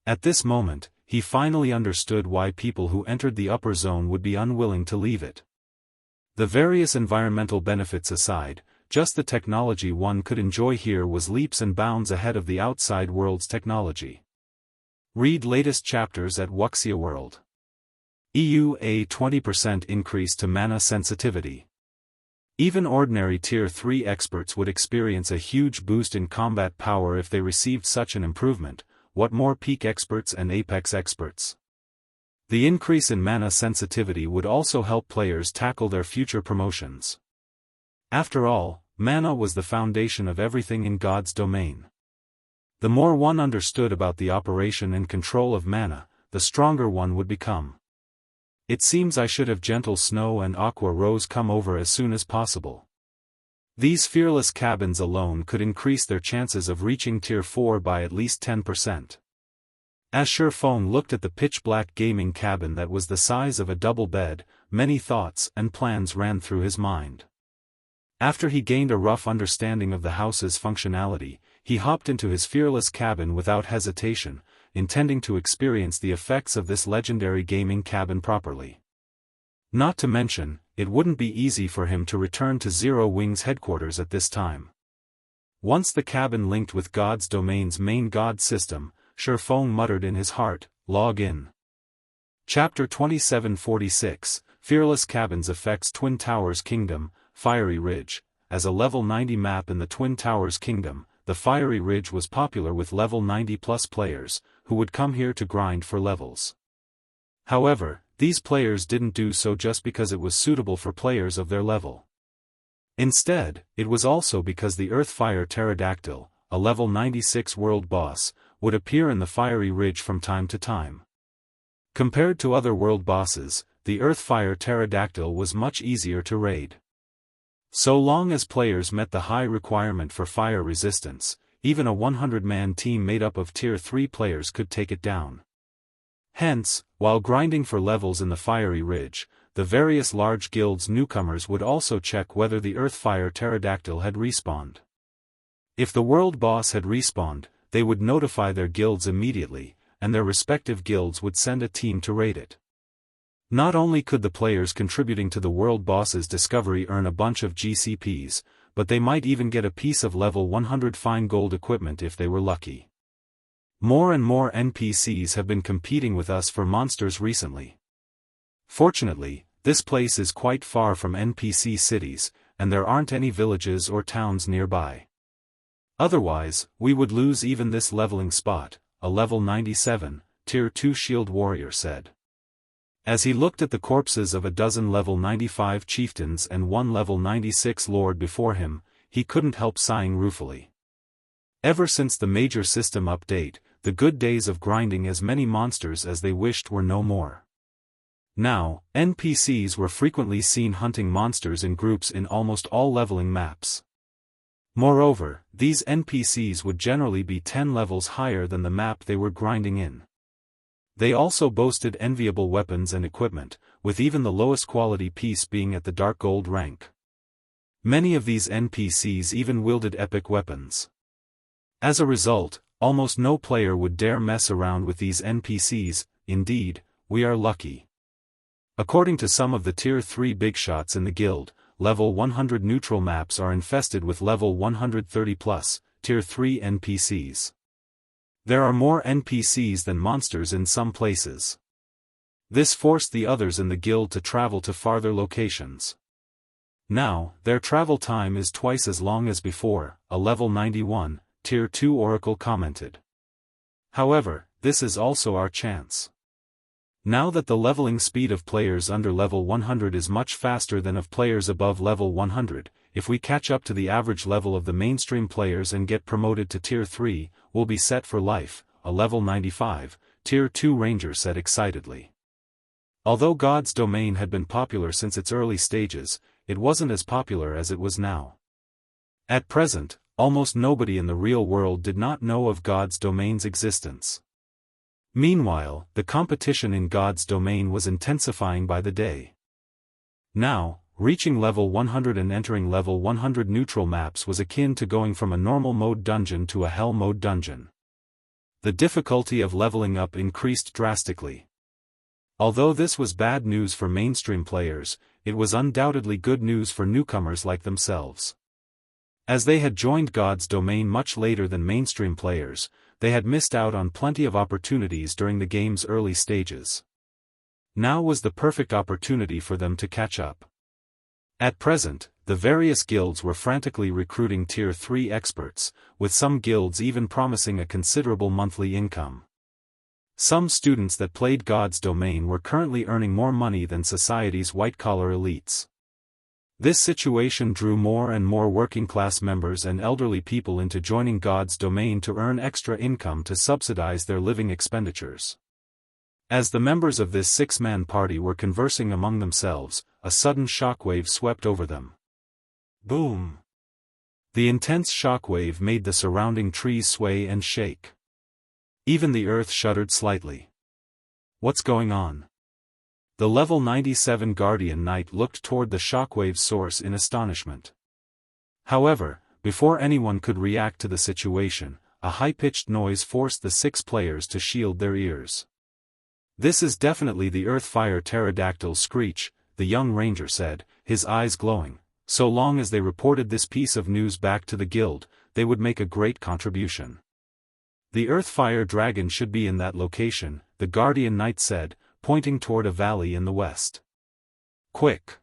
At this moment, he finally understood why people who entered the upper zone would be unwilling to leave it. The various environmental benefits aside, just the technology one could enjoy here was leaps and bounds ahead of the outside world's technology. Read latest chapters at Wuxia World. A 20% increase to mana sensitivity. Even ordinary Tier 3 experts would experience a huge boost in combat power if they received such an improvement, what more peak experts and apex experts. The increase in mana sensitivity would also help players tackle their future promotions. After all, mana was the foundation of everything in God's domain. The more one understood about the operation and control of mana, the stronger one would become. It seems I should have gentle snow and aqua rose come over as soon as possible. These fearless cabins alone could increase their chances of reaching Tier 4 by at least 10%. As Feng looked at the pitch-black gaming cabin that was the size of a double bed, many thoughts and plans ran through his mind. After he gained a rough understanding of the house's functionality, he hopped into his fearless cabin without hesitation, intending to experience the effects of this legendary gaming cabin properly. Not to mention, it wouldn't be easy for him to return to Zero Wing's headquarters at this time. Once the cabin linked with God's domain's main god system, Feng muttered in his heart, "Log in." Chapter 2746, Fearless Cabins affects Twin Towers Kingdom, Fiery Ridge. As a level 90 map in the Twin Towers Kingdom, the Fiery Ridge was popular with level 90+ players, who would come here to grind for levels. However, these players didn't do so just because it was suitable for players of their level. Instead, it was also because the Earthfire Pterodactyl, a level 96 world boss, would appear in the Fiery Ridge from time to time. Compared to other world bosses, the Earthfire Pterodactyl was much easier to raid. So long as players met the high requirement for fire resistance, even a 100-man team made up of Tier 3 players could take it down. Hence, while grinding for levels in the Fiery Ridge, the various large guilds' newcomers would also check whether the Earthfire Pterodactyl had respawned. If the world boss had respawned, they would notify their guilds immediately, and their respective guilds would send a team to raid it. Not only could the players contributing to the world boss's discovery earn a bunch of GCPs, but they might even get a piece of level 100 fine gold equipment if they were lucky. More and more NPCs have been competing with us for monsters recently. Fortunately, this place is quite far from NPC cities, and there aren't any villages or towns nearby. Otherwise, we would lose even this leveling spot, a level 97, Tier 2 Shield Warrior said. As he looked at the corpses of a dozen level 95 chieftains and one level 96 lord before him, he couldn't help sighing ruefully. Ever since the major system update, the good days of grinding as many monsters as they wished were no more. Now, NPCs were frequently seen hunting monsters in groups in almost all leveling maps. Moreover, these NPCs would generally be 10 levels higher than the map they were grinding in. They also boasted enviable weapons and equipment, with even the lowest quality piece being at the dark gold rank. Many of these NPCs even wielded epic weapons. As a result, almost no player would dare mess around with these NPCs. Indeed, we are lucky. According to some of the Tier 3 big shots in the guild, level 100 neutral maps are infested with level 130+, tier 3 NPCs. There are more NPCs than monsters in some places. This forced the others in the guild to travel to farther locations. Now, their travel time is twice as long as before, a level 91, tier 2 oracle commented. However, this is also our chance. Now that the leveling speed of players under level 100 is much faster than of players above level 100, if we catch up to the average level of the mainstream players and get promoted to tier 3, we'll be set for life, a level 95, tier 2 ranger said excitedly. Although God's domain had been popular since its early stages, it wasn't as popular as it was now. At present, almost nobody in the real world did not know of God's domain's existence. Meanwhile, the competition in God's domain was intensifying by the day. Now, reaching level 100 and entering level 100 neutral maps was akin to going from a normal mode dungeon to a hell mode dungeon. The difficulty of leveling up increased drastically. Although this was bad news for mainstream players, it was undoubtedly good news for newcomers like themselves. As they had joined God's domain much later than mainstream players, they had missed out on plenty of opportunities during the game's early stages. Now was the perfect opportunity for them to catch up. At present, the various guilds were frantically recruiting tier 3 experts, with some guilds even promising a considerable monthly income. Some students that played God's domain were currently earning more money than society's white-collar elites. This situation drew more and more working-class members and elderly people into joining God's domain to earn extra income to subsidize their living expenditures. As the members of this six-man party were conversing among themselves, a sudden shockwave swept over them. Boom! The intense shockwave made the surrounding trees sway and shake. Even the earth shuddered slightly. What's going on? The level 97 Guardian Knight looked toward the shockwave's source in astonishment. However, before anyone could react to the situation, a high-pitched noise forced the 6 players to shield their ears. This is definitely the Earthfire Pterodactyl's screech, the young ranger said, his eyes glowing. So long as they reported this piece of news back to the guild, they would make a great contribution. The Earthfire Dragon should be in that location, the Guardian Knight said, pointing toward a valley in the west. Quick!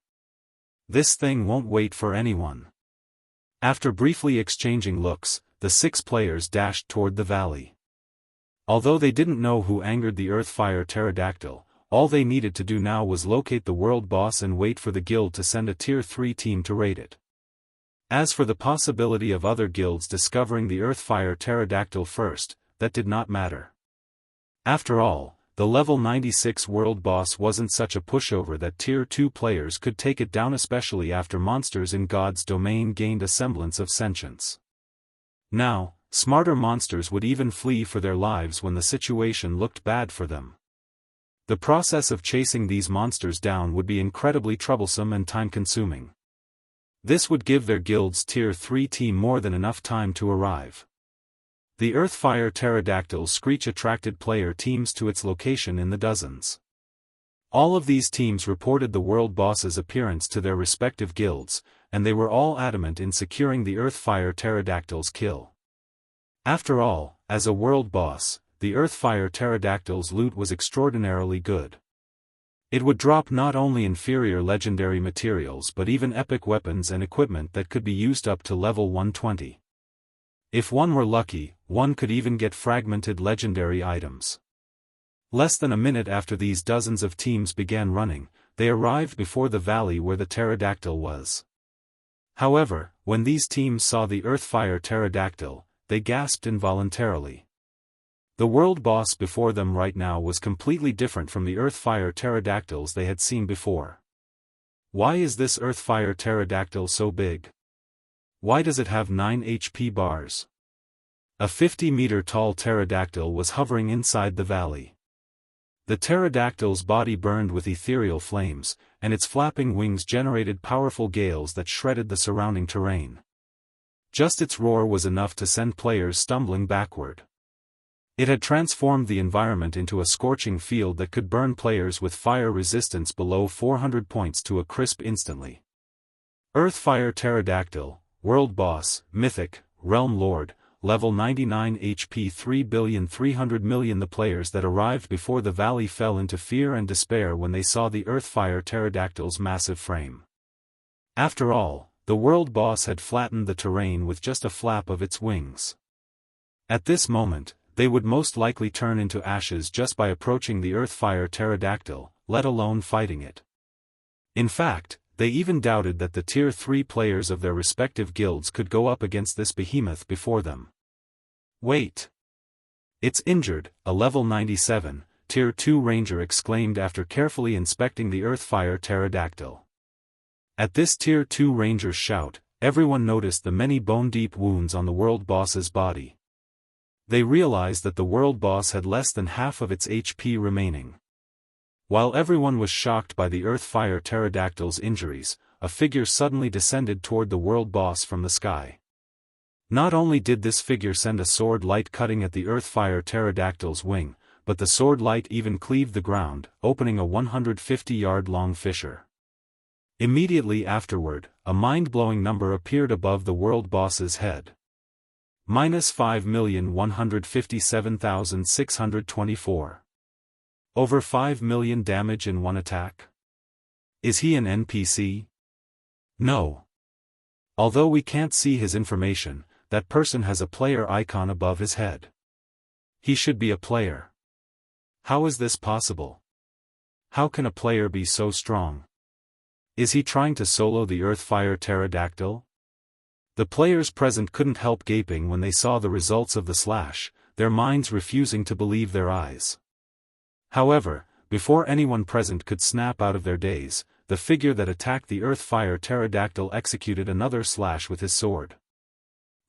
This thing won't wait for anyone. After briefly exchanging looks, the 6 players dashed toward the valley. Although they didn't know who angered the Earthfire Pterodactyl, all they needed to do now was locate the world boss and wait for the guild to send a tier 3 team to raid it. As for the possibility of other guilds discovering the Earthfire Pterodactyl first, that did not matter. After all, the level 96 world boss wasn't such a pushover that tier 2 players could take it down, especially after monsters in God's domain gained a semblance of sentience. Now, smarter monsters would even flee for their lives when the situation looked bad for them. The process of chasing these monsters down would be incredibly troublesome and time-consuming. This would give their guild's tier 3 team more than enough time to arrive. The Earthfire Pterodactyl's screech attracted player teams to its location in the dozens. All of these teams reported the world boss's appearance to their respective guilds, and they were all adamant in securing the Earthfire Pterodactyl's kill. After all, as a world boss, the Earthfire Pterodactyl's loot was extraordinarily good. It would drop not only inferior legendary materials but even epic weapons and equipment that could be used up to level 120. If one were lucky, one could even get fragmented legendary items. Less than a minute after these dozens of teams began running, they arrived before the valley where the pterodactyl was. However, when these teams saw the Earthfire Pterodactyl, they gasped involuntarily. The world boss before them right now was completely different from the Earthfire Pterodactyls they had seen before. Why is this Earthfire Pterodactyl so big? Why does it have 9 HP bars? A 50-meter-tall pterodactyl was hovering inside the valley. The pterodactyl's body burned with ethereal flames, and its flapping wings generated powerful gales that shredded the surrounding terrain. Just its roar was enough to send players stumbling backward. It had transformed the environment into a scorching field that could burn players with fire resistance below 400 points to a crisp instantly. Earthfire Pterodactyl, World Boss, Mythic, Realm Lord, Level 99 HP 3,300,000,000. The players that arrived before the valley fell into fear and despair when they saw the Earthfire Pterodactyl's massive frame. After all, the World Boss had flattened the terrain with just a flap of its wings. At this moment, they would most likely turn into ashes just by approaching the Earthfire Pterodactyl, let alone fighting it. In fact, they even doubted that the Tier 3 players of their respective guilds could go up against this behemoth before them. Wait! It's injured, a level 97, Tier 2 ranger exclaimed after carefully inspecting the Earthfire Pterodactyl. At this Tier 2 ranger's shout, everyone noticed the many bone-deep wounds on the World Boss's body. They realized that the World Boss had less than half of its HP remaining. While everyone was shocked by the Earthfire Pterodactyl's injuries, a figure suddenly descended toward the World Boss from the sky. Not only did this figure send a sword light cutting at the Earthfire Pterodactyl's wing, but the sword light even cleaved the ground, opening a 150-yard-long fissure. Immediately afterward, a mind-blowing number appeared above the World Boss's head. -5,157,624. Over 5 million damage in one attack? Is he an NPC? No. Although we can't see his information, that person has a player icon above his head. He should be a player. How is this possible? How can a player be so strong? Is he trying to solo the Earthfire Pterodactyl? The players present couldn't help gaping when they saw the results of the slash, their minds refusing to believe their eyes. However, before anyone present could snap out of their daze, the figure that attacked the Earthfire Pterodactyl executed another slash with his sword.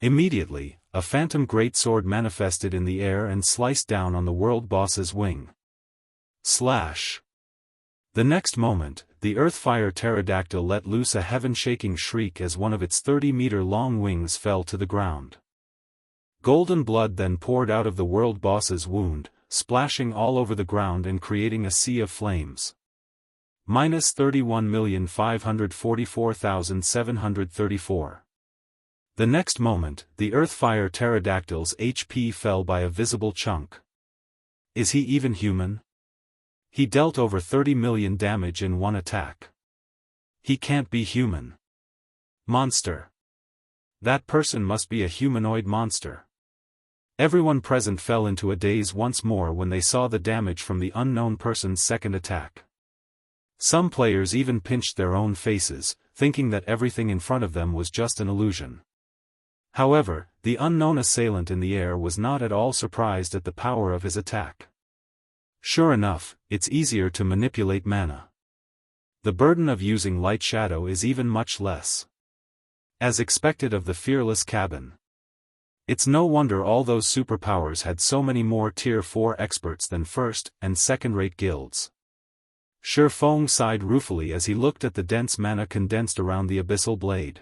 Immediately, a phantom greatsword manifested in the air and sliced down on the World Boss's wing. Slash! The next moment, the Earthfire Pterodactyl let loose a heaven-shaking shriek as one of its 30-meter-long wings fell to the ground. Golden blood then poured out of the World Boss's wound, splashing all over the ground and creating a sea of flames. -31,544,734. The next moment, the Earthfire Pterodactyl's HP fell by a visible chunk. Is he even human? He dealt over 30 million damage in one attack. He can't be human. Monster. That person must be a humanoid monster. Everyone present fell into a daze once more when they saw the damage from the unknown person's second attack. Some players even pinched their own faces, thinking that everything in front of them was just an illusion. However, the unknown assailant in the air was not at all surprised at the power of his attack. Sure enough, it's easier to manipulate mana. The burden of using light shadow is even much less. As expected of the fearless cabin. It's no wonder all those superpowers had so many more Tier 4 experts than first- and second-rate guilds. Feng sighed ruefully as he looked at the dense mana condensed around the abyssal blade.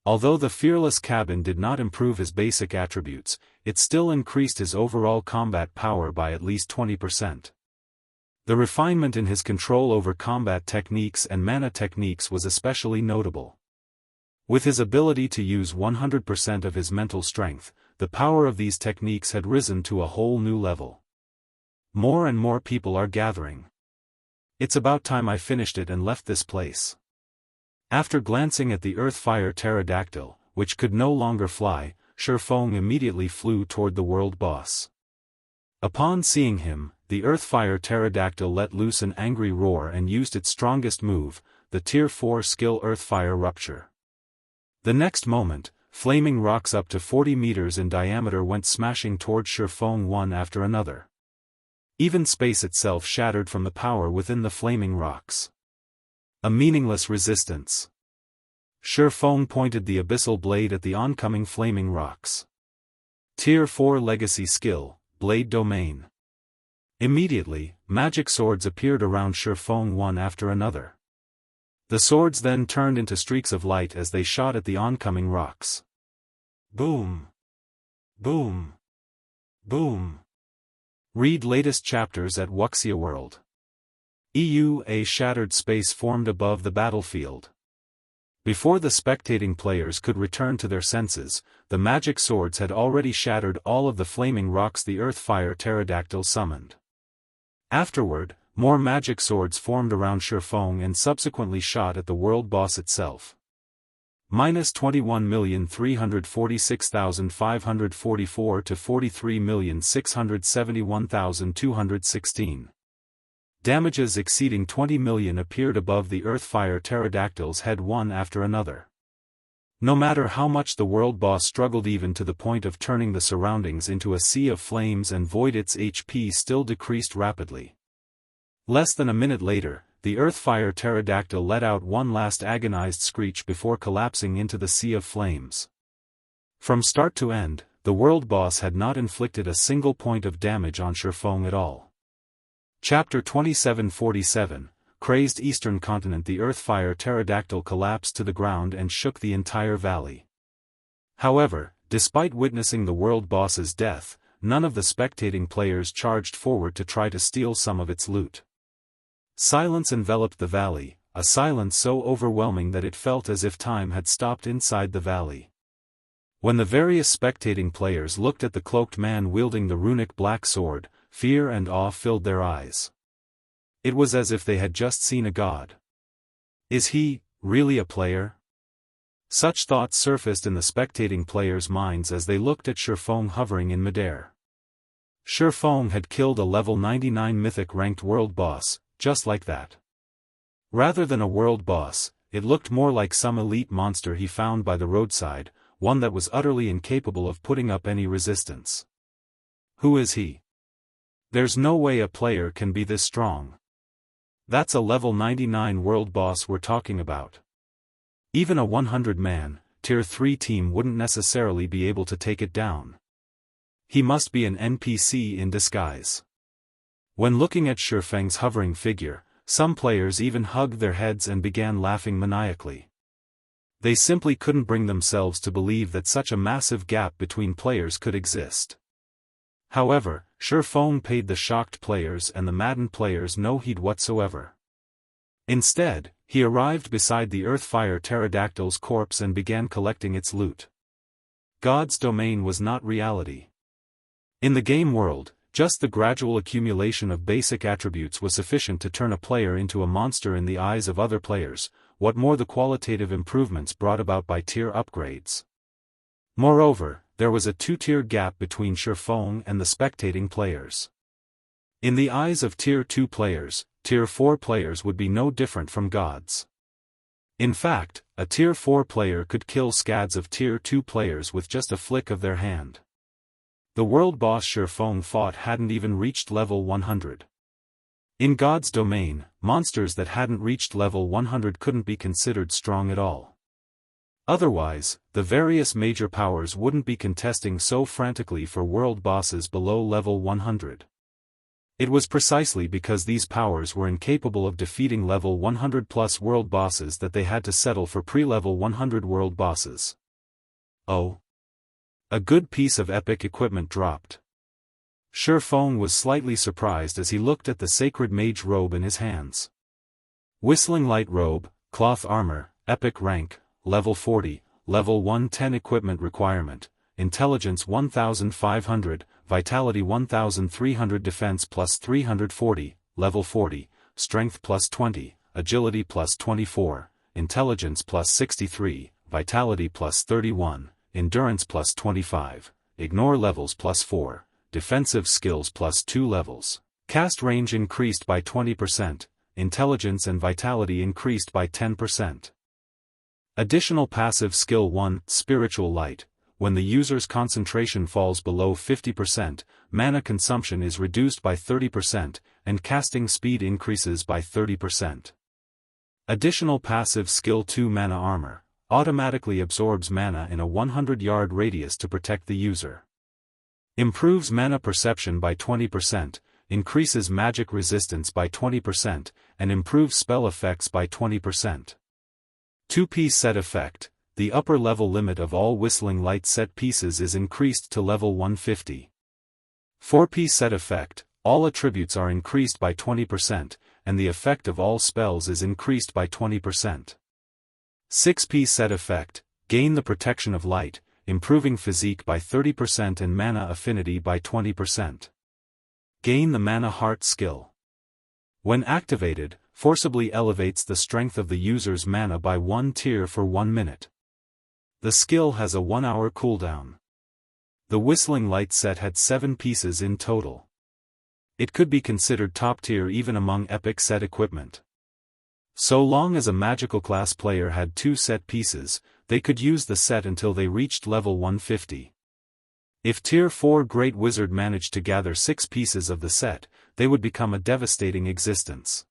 Although the fearless cabin did not improve his basic attributes, it still increased his overall combat power by at least 20%. The refinement in his control over combat techniques and mana techniques was especially notable. With his ability to use 100% of his mental strength, the power of these techniques had risen to a whole new level. More and more people are gathering. It's about time I finished it and left this place. After glancing at the Earthfire Pterodactyl, which could no longer fly, Feng immediately flew toward the World Boss. Upon seeing him, the Earthfire Pterodactyl let loose an angry roar and used its strongest move, the Tier 4 skill Earthfire Rupture. The next moment, flaming rocks up to 40 meters in diameter went smashing toward Feng one after another. Even space itself shattered from the power within the flaming rocks. A meaningless resistance. Feng pointed the abyssal blade at the oncoming flaming rocks. Tier 4 Legacy Skill, Blade Domain. Immediately, magic swords appeared around Feng one after another. The swords then turned into streaks of light as they shot at the oncoming rocks. Boom! Boom! Boom! Read latest chapters at Wuxia World. A shattered space formed above the battlefield. Before the spectating players could return to their senses, the magic swords had already shattered all of the flaming rocks the Earthfire Pterodactyl summoned. Afterward, more magic swords formed around Feng and subsequently shot at the world boss itself. -21,346,544 to 43,671,216. Damages exceeding 20 million appeared above the Earthfire Pterodactyl's head one after another. No matter how much the world boss struggled, even to the point of turning the surroundings into a sea of flames and void, its HP still decreased rapidly. Less than a minute later, the Earthfire Pterodactyl let out one last agonized screech before collapsing into the sea of flames. From start to end, the world boss had not inflicted a single point of damage on Feng at all. Chapter 2747, Crazed Eastern Continent. The Earthfire Pterodactyl collapsed to the ground and shook the entire valley. However, despite witnessing the world boss's death, none of the spectating players charged forward to try to steal some of its loot. Silence enveloped the valley, a silence so overwhelming that it felt as if time had stopped inside the valley. When the various spectating players looked at the cloaked man wielding the runic black sword, fear and awe filled their eyes. It was as if they had just seen a god. Is he, really a player? Such thoughts surfaced in the spectating players' minds as they looked at Feng hovering in midair. Feng had killed a level 99 mythic-ranked world boss, just like that. Rather than a world boss, it looked more like some elite monster he found by the roadside, one that was utterly incapable of putting up any resistance. Who is he? There's no way a player can be this strong. That's a level 99 world boss we're talking about. Even a 100-man, tier 3 team wouldn't necessarily be able to take it down. He must be an NPC in disguise. When looking at Feng's hovering figure, some players even hugged their heads and began laughing maniacally. They simply couldn't bring themselves to believe that such a massive gap between players could exist. However, Feng paid the shocked players and the maddened players no heed whatsoever. Instead, he arrived beside the Earthfire Pterodactyl's corpse and began collecting its loot. God's domain was not reality. In the game world, just the gradual accumulation of basic attributes was sufficient to turn a player into a monster in the eyes of other players, what more the qualitative improvements brought about by tier upgrades. Moreover, there was a two-tier gap between Feng and the spectating players. In the eyes of tier 2 players, tier 4 players would be no different from gods. In fact, a tier 4 player could kill scads of tier 2 players with just a flick of their hand. The world boss Feng fought hadn't even reached level 100. In God's domain, monsters that hadn't reached level 100 couldn't be considered strong at all. Otherwise, the various major powers wouldn't be contesting so frantically for world bosses below level 100. It was precisely because these powers were incapable of defeating level 100 plus world bosses that they had to settle for pre-level 100 world bosses. Oh! A good piece of epic equipment dropped. Feng was slightly surprised as he looked at the sacred mage robe in his hands. Whistling light robe, cloth armor, epic rank, level 40, level 110 equipment requirement, intelligence 1500, vitality 1300, defense plus 340, level 40, strength plus 20, agility plus 24, intelligence plus 63, vitality plus 31, endurance plus 25, ignore levels plus 4, defensive skills plus 2 levels, cast range increased by 20%, intelligence and vitality increased by 10%. Additional passive skill 1, spiritual light. When the user's concentration falls below 50%, mana consumption is reduced by 30%, and casting speed increases by 30%. Additional passive skill 2, mana armor. Automatically absorbs mana in a 100-yard radius to protect the user. Improves mana perception by 20%, increases magic resistance by 20%, and improves spell effects by 20%. 2-piece set effect. The upper level limit of all whistling light set pieces is increased to level 150. 4-piece set effect. All attributes are increased by 20%, and the effect of all spells is increased by 20%. 6P set effect, gain the protection of light, improving physique by 30% and mana affinity by 20%. Gain the mana heart skill. When activated, forcibly elevates the strength of the user's mana by 1 tier for 1 minute. The skill has a 1-hour cooldown. The Whistling Light set had 7 pieces in total. It could be considered top tier even among epic set equipment. So long as a magical class player had 2 set pieces, they could use the set until they reached level 150. If Tier 4 Great Wizard managed to gather 6 pieces of the set, they would become a devastating existence.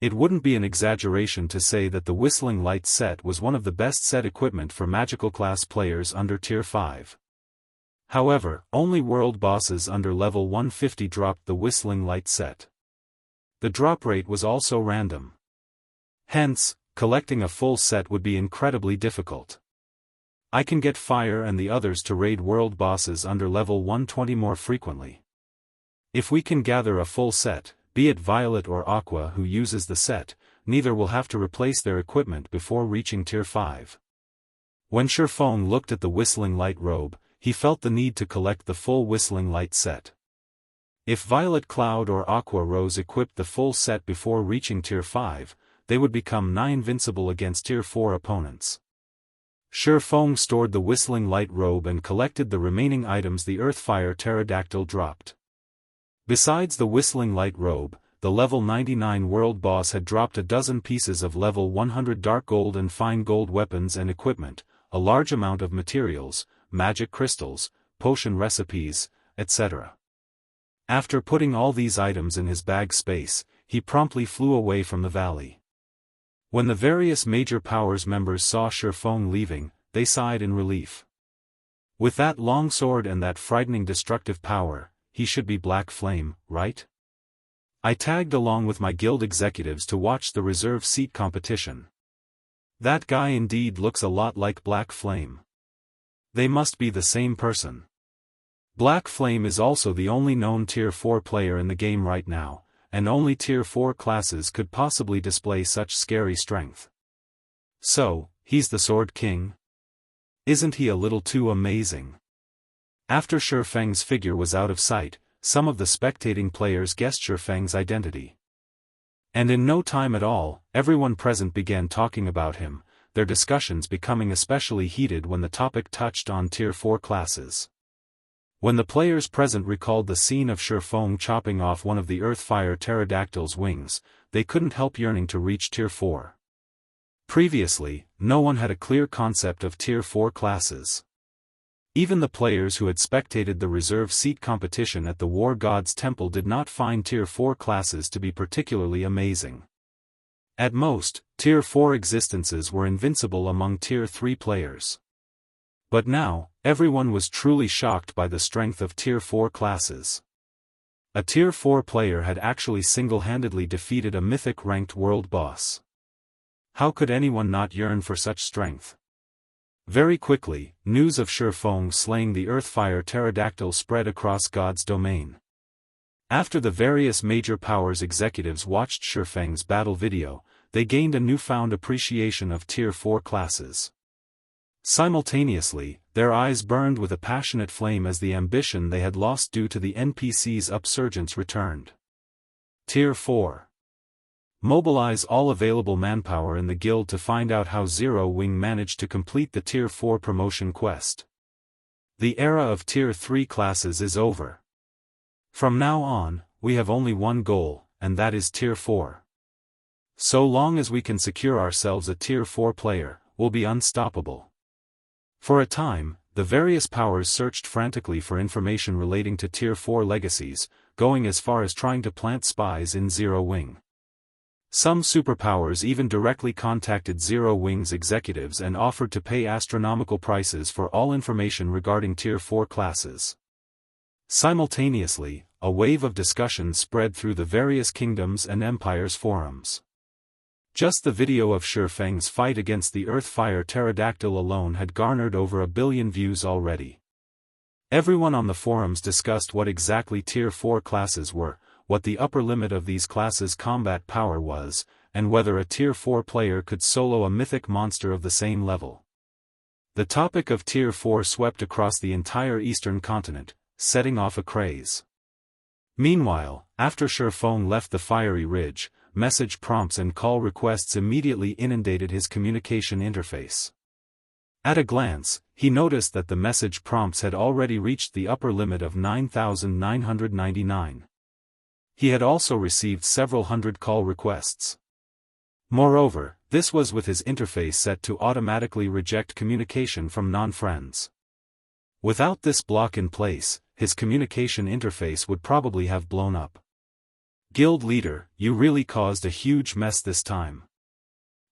It wouldn't be an exaggeration to say that the Whistling Light set was one of the best set equipment for magical class players under Tier 5. However, only world bosses under level 150 dropped the Whistling Light set. The drop rate was also random. Hence, collecting a full set would be incredibly difficult. I can get Fire and the others to raid world bosses under level 120 more frequently. If we can gather a full set, be it Violet or Aqua who uses the set, neither will have to replace their equipment before reaching Tier 5. When Feng looked at the Whistling Light robe, he felt the need to collect the full Whistling Light set. If Violet Cloud or Aqua Rose equipped the full set before reaching Tier 5, they would become nigh invincible against Tier 4 opponents. Feng stored the Whistling Light robe and collected the remaining items the Earthfire Pterodactyl dropped. Besides the Whistling Light robe, the level 99 world boss had dropped a dozen pieces of level 100 dark gold and fine gold weapons and equipment, a large amount of materials, magic crystals, potion recipes, etc. After putting all these items in his bag space, he promptly flew away from the valley. When the various major powers members saw Feng leaving, they sighed in relief. With that longsword and that frightening destructive power, he should be Black Flame, right? I tagged along with my guild executives to watch the reserve seat competition. That guy indeed looks a lot like Black Flame. They must be the same person. Black Flame is also the only known Tier 4 player in the game right now, and only Tier 4 classes could possibly display such scary strength. So, he's the Sword King? Isn't he a little too amazing? After Feng's figure was out of sight, some of the spectating players guessed Feng's identity. And in no time at all, everyone present began talking about him, their discussions becoming especially heated when the topic touched on Tier 4 classes. When the players present recalled the scene of Feng chopping off one of the Earthfire Pterodactyl's wings, they couldn't help yearning to reach Tier 4. Previously, no one had a clear concept of Tier 4 classes. Even the players who had spectated the reserve seat competition at the War God's Temple did not find Tier 4 classes to be particularly amazing. At most, Tier 4 existences were invincible among Tier 3 players. But now, everyone was truly shocked by the strength of Tier 4 classes. A Tier 4 player had actually single-handedly defeated a mythic-ranked world boss. How could anyone not yearn for such strength? Very quickly, news of Feng slaying the Earthfire Pterodactyl spread across God's domain. After the various major powers executives watched Feng's battle video, they gained a newfound appreciation of Tier 4 classes. Simultaneously, their eyes burned with a passionate flame as the ambition they had lost due to the NPC's upsurgence returned. Tier 4. Mobilize all available manpower in the guild to find out how Zero-Wing managed to complete the Tier 4 promotion quest. The era of Tier 3 classes is over. From now on, we have only one goal, and that is Tier 4. So long as we can secure ourselves a Tier 4 player, we'll be unstoppable. For a time, the various powers searched frantically for information relating to Tier 4 legacies, going as far as trying to plant spies in Zero-Wing. Some superpowers even directly contacted Zero-Wing's executives and offered to pay astronomical prices for all information regarding Tier 4 classes. Simultaneously, a wave of discussion spread through the various kingdoms and empires forums. Just the video of Feng's fight against the Earthfire Pterodactyl alone had garnered over 1 billion views already. Everyone on the forums discussed what exactly Tier 4 classes were, what the upper limit of these classes' combat power was, and whether a Tier 4 player could solo a mythic monster of the same level. The topic of Tier 4 swept across the entire eastern continent, setting off a craze. Meanwhile, after Feng left the Fiery Ridge, message prompts and call requests immediately inundated his communication interface. At a glance, he noticed that the message prompts had already reached the upper limit of 9,999. He had also received several hundred call requests. Moreover, this was with his interface set to automatically reject communication from non-friends. Without this block in place, his communication interface would probably have blown up. Guild leader, you really caused a huge mess this time.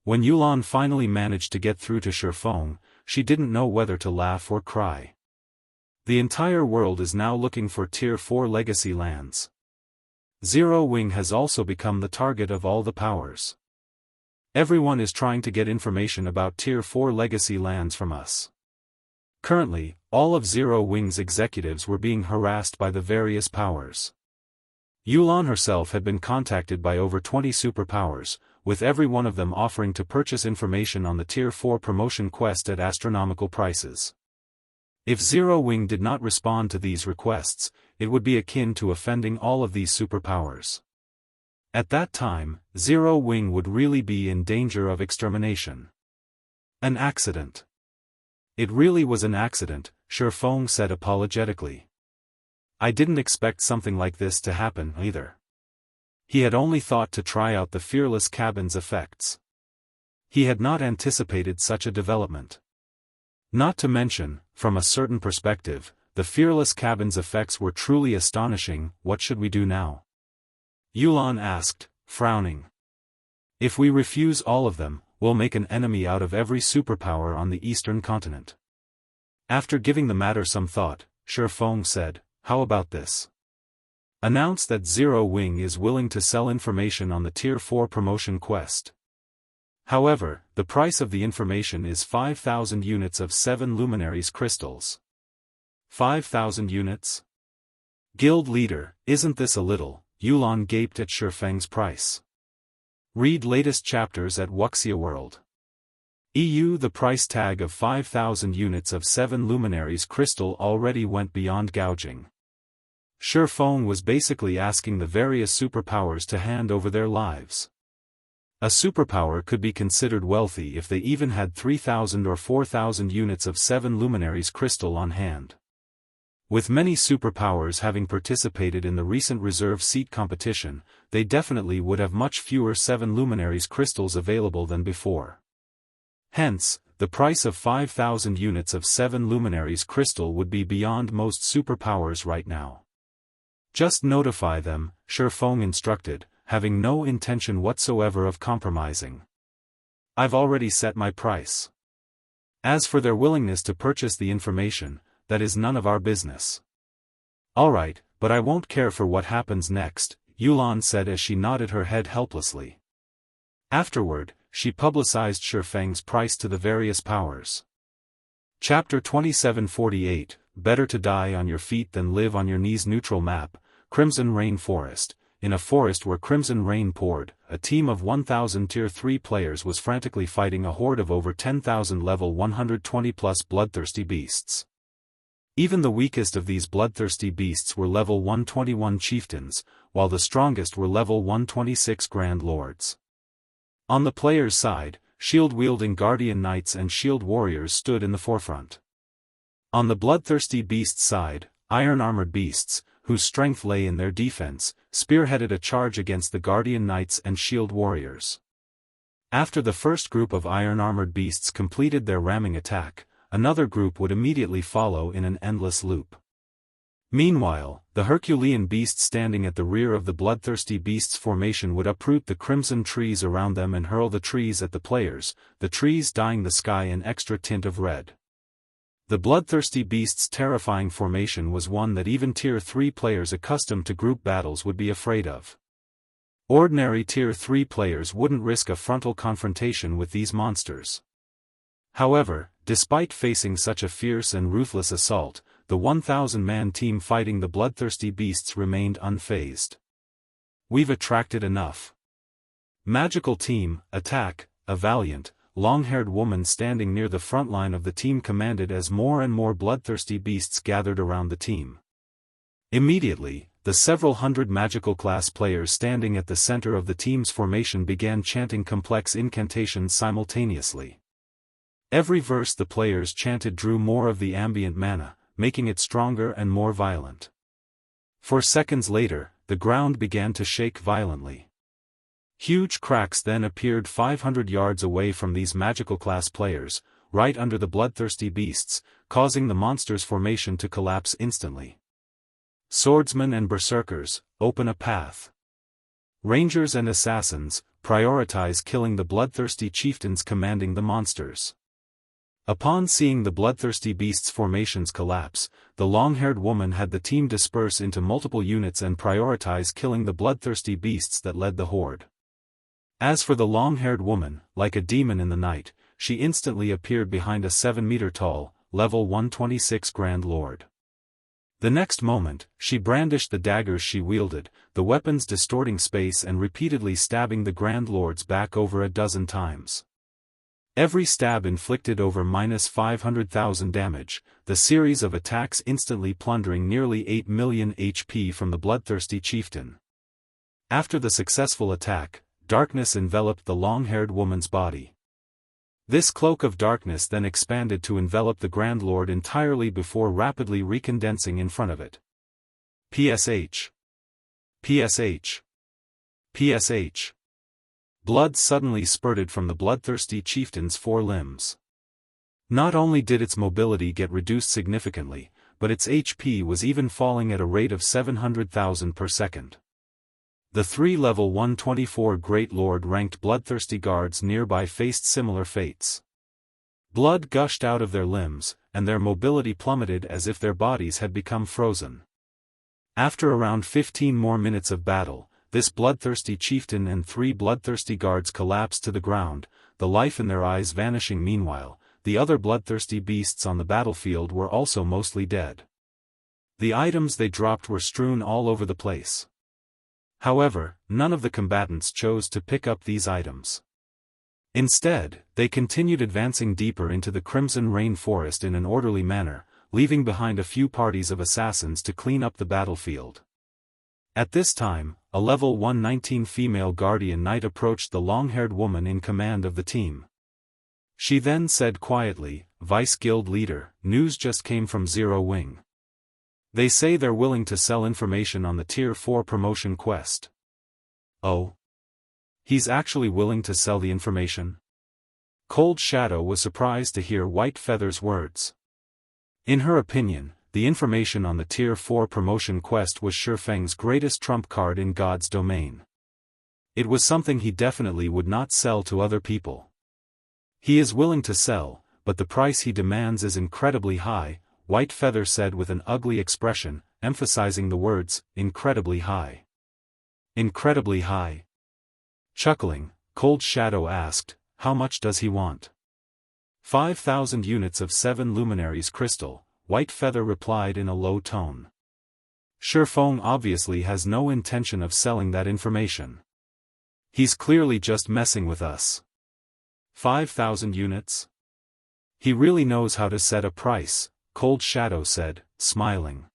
When Yulan finally managed to get through to Feng, she didn't know whether to laugh or cry. The entire world is now looking for Tier 4 legacy lands. Zero Wing has also become the target of all the powers. Everyone is trying to get information about Tier 4 legacy lands from us. Currently, all of Zero Wing's executives were being harassed by the various powers. Yulan herself had been contacted by over 20 superpowers, with every one of them offering to purchase information on the Tier 4 promotion quest at astronomical prices. If Zero Wing did not respond to these requests, it would be akin to offending all of these superpowers. At that time, Zero Wing would really be in danger of extermination. An accident. It really was an accident, Feng said apologetically. I didn't expect something like this to happen either. He had only thought to try out the Fearless Cabin's effects. He had not anticipated such a development. Not to mention, from a certain perspective, the Fearless Cabin's effects were truly astonishing. What should we do now? Yulan asked, frowning. If we refuse all of them, we'll make an enemy out of every superpower on the eastern continent. After giving the matter some thought, Feng said, how about this? Announce that Zero Wing is willing to sell information on the Tier 4 promotion quest. However, the price of the information is 5,000 units of 7 luminaries crystals. 5,000 units? Guild leader, isn't this a little? Yulan gaped at Feng's price. Read latest chapters at Wuxia World. EU. The price tag of 5,000 units of 7 luminaries crystal already went beyond gouging. Feng was basically asking the various superpowers to hand over their lives. A superpower could be considered wealthy if they even had 3,000 or 4,000 units of 7 luminaries crystal on hand. With many superpowers having participated in the recent reserve seat competition, they definitely would have much fewer 7 luminaries crystals available than before. Hence, the price of 5,000 units of 7 luminaries crystal would be beyond most superpowers right now. Just notify them, Feng instructed, having no intention whatsoever of compromising. I've already set my price. As for their willingness to purchase the information, that is none of our business. Alright, but I won't care for what happens next, Yulan said as she nodded her head helplessly. Afterward, she publicized Feng's price to the various powers. Chapter 2748, Better to die on your feet than live on your knees. Neutral map, Crimson Rain Forest. In a forest where crimson rain poured, a team of 1,000 Tier 3 players was frantically fighting a horde of over 10,000 level 120+ bloodthirsty beasts. Even the weakest of these bloodthirsty beasts were level 121 chieftains, while the strongest were level 126 grand lords. On the players' side, shield-wielding guardian knights and shield warriors stood in the forefront. On the bloodthirsty beasts' side, iron-armored beasts, whose strength lay in their defense, spearheaded a charge against the guardian knights and shield warriors. After the first group of iron-armored beasts completed their ramming attack, another group would immediately follow in an endless loop. Meanwhile, the Herculean beast standing at the rear of the bloodthirsty beasts' formation would uproot the crimson trees around them and hurl the trees at the players, the trees dyeing the sky an extra tint of red. The bloodthirsty beasts' terrifying formation was one that even Tier 3 players accustomed to group battles would be afraid of. Ordinary Tier 3 players wouldn't risk a frontal confrontation with these monsters. However, despite facing such a fierce and ruthless assault, the 1,000-man team fighting the bloodthirsty beasts remained unfazed. We've attracted enough. Magical Team, Attack. A valiant, long-haired woman standing near the front line of the team commanded as more and more bloodthirsty beasts gathered around the team. Immediately, the several hundred magical class players standing at the center of the team's formation began chanting complex incantations simultaneously. Every verse the players chanted drew more of the ambient mana, making it stronger and more violent. For seconds later, the ground began to shake violently. Huge cracks then appeared 500 yards away from these magical class players, right under the bloodthirsty beasts, causing the monster's formation to collapse instantly. Swordsmen and berserkers, open a path. Rangers and assassins, prioritize killing the bloodthirsty chieftains commanding the monsters. Upon seeing the bloodthirsty beasts' formations collapse, the long-haired woman had the team disperse into multiple units and prioritize killing the bloodthirsty beasts that led the horde. As for the long-haired woman, like a demon in the night, she instantly appeared behind a 7-meter-tall, level 126 Grand Lord. The next moment, she brandished the daggers she wielded, the weapons distorting space and repeatedly stabbing the Grand Lord's back over a dozen times. Every stab inflicted over -500,000 damage, the series of attacks instantly plundering nearly 8 million HP from the bloodthirsty chieftain. After the successful attack, darkness enveloped the long-haired woman's body. This cloak of darkness then expanded to envelop the Grand Lord entirely before rapidly recondensing in front of it. PSH. PSH. PSH. Blood suddenly spurted from the bloodthirsty chieftain's 4 limbs. Not only did its mobility get reduced significantly, but its HP was even falling at a rate of 700,000 per second. The 3 level 124 Great Lord ranked bloodthirsty guards nearby faced similar fates. Blood gushed out of their limbs, and their mobility plummeted as if their bodies had become frozen. After around 15 more minutes of battle, this bloodthirsty chieftain and 3 bloodthirsty guards collapsed to the ground, the life in their eyes vanishing. Meanwhile, the other bloodthirsty beasts on the battlefield were also mostly dead. The items they dropped were strewn all over the place. However, none of the combatants chose to pick up these items. Instead, they continued advancing deeper into the Crimson Rain Forest in an orderly manner, leaving behind a few parties of assassins to clean up the battlefield. At this time, a level 119 female guardian knight approached the long-haired woman in command of the team. She then said quietly, "Vice Guild Leader, news just came from Zero Wing. They say they're willing to sell information on the Tier 4 promotion quest." "Oh? He's actually willing to sell the information?" Cold Shadow was surprised to hear White Feather's words. In her opinion, the information on the Tier 4 promotion quest was Feng's greatest trump card in God's domain. It was something he definitely would not sell to other people. "He is willing to sell, but the price he demands is incredibly high," White Feather said with an ugly expression, emphasizing the words, incredibly high. Incredibly high. Chuckling, Cold Shadow asked, "How much does he want?" 5,000 units of 7 luminaries crystal, White Feather replied in a low tone. Feng obviously has no intention of selling that information. He's clearly just messing with us. 5,000 units? He really knows how to set a price, Cold Shadow said, smiling.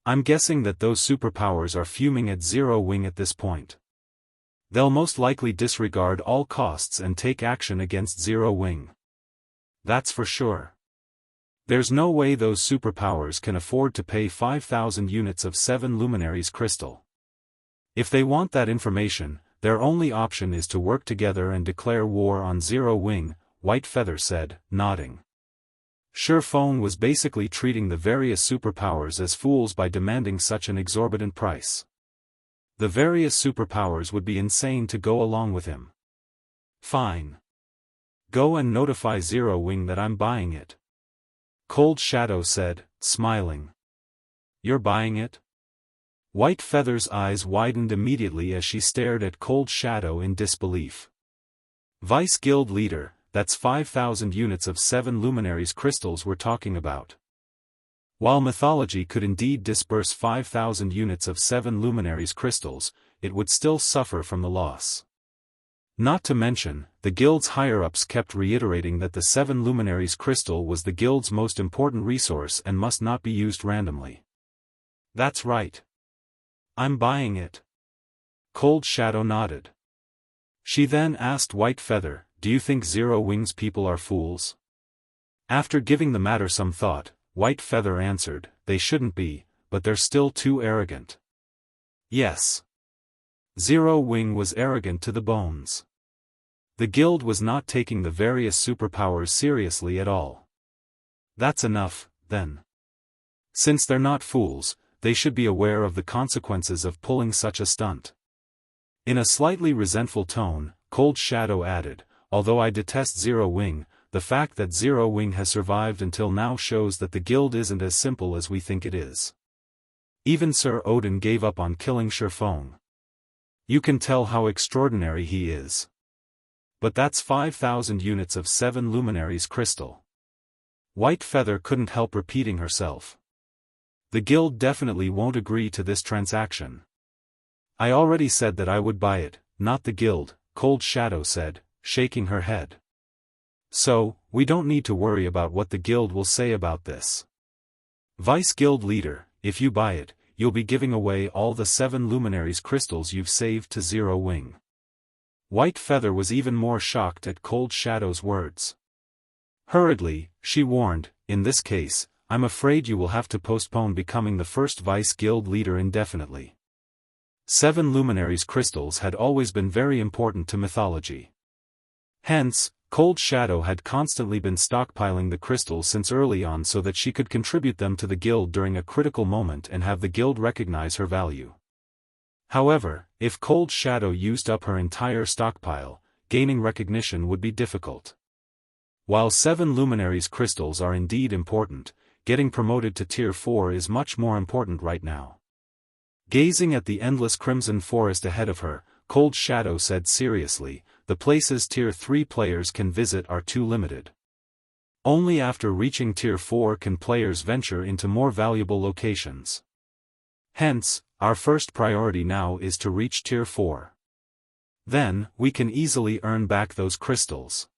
I'm guessing that those superpowers are fuming at Zero Wing at this point. They'll most likely disregard all costs and take action against Zero Wing. That's for sure. There's no way those superpowers can afford to pay 5,000 units of 7 luminaries crystal. If they want that information, their only option is to work together and declare war on Zero Wing, White Feather said, nodding. Feng was basically treating the various superpowers as fools by demanding such an exorbitant price. The various superpowers would be insane to go along with him. Fine. Go and notify Zero Wing that I'm buying it. Cold Shadow said, smiling. You're buying it? White Feather's eyes widened immediately as she stared at Cold Shadow in disbelief. Vice Guild Leader, that's 5,000 units of 7 luminaries crystals we're talking about. While mythology could indeed disperse 5,000 units of 7 luminaries crystals, it would still suffer from the loss. Not to mention, the guild's higher-ups kept reiterating that the 7 Luminaries crystal was the guild's most important resource and must not be used randomly. That's right. I'm buying it. Cold Shadow nodded. She then asked White Feather, do you think Zero Wings people are fools? After giving the matter some thought, White Feather answered, they shouldn't be, but they're still too arrogant. Yes. Zero Wing was arrogant to the bones. The guild was not taking the various superpowers seriously at all. That's enough, then. Since they're not fools, they should be aware of the consequences of pulling such a stunt. In a slightly resentful tone, Cold Shadow added, although I detest Zero Wing, the fact that Zero Wing has survived until now shows that the guild isn't as simple as we think it is. Even Sir Odin gave up on killing Feng. You can tell how extraordinary he is. But that's 5,000 units of 7 Luminaries crystal. White Feather couldn't help repeating herself. The guild definitely won't agree to this transaction. I already said that I would buy it, not the guild, Cold Shadow said, shaking her head. So, we don't need to worry about what the guild will say about this. Vice Guild Leader, if you buy it, you'll be giving away all the 7 Luminaries crystals you've saved to Zero Wing. White Feather was even more shocked at Cold Shadow's words. Hurriedly, she warned, in this case, I'm afraid you will have to postpone becoming the first Vice Guild Leader indefinitely. 7 Luminaries crystals had always been very important to mythology. Hence, Cold Shadow had constantly been stockpiling the crystals since early on so that she could contribute them to the guild during a critical moment and have the guild recognize her value. However, if Cold Shadow used up her entire stockpile, gaining recognition would be difficult. While 7 Luminaries crystals are indeed important, getting promoted to Tier 4 is much more important right now. Gazing at the endless crimson forest ahead of her, Cold Shadow said seriously, the places Tier 3 players can visit are too limited. Only after reaching Tier 4 can players venture into more valuable locations. Hence, our first priority now is to reach Tier 4. Then, we can easily earn back those crystals.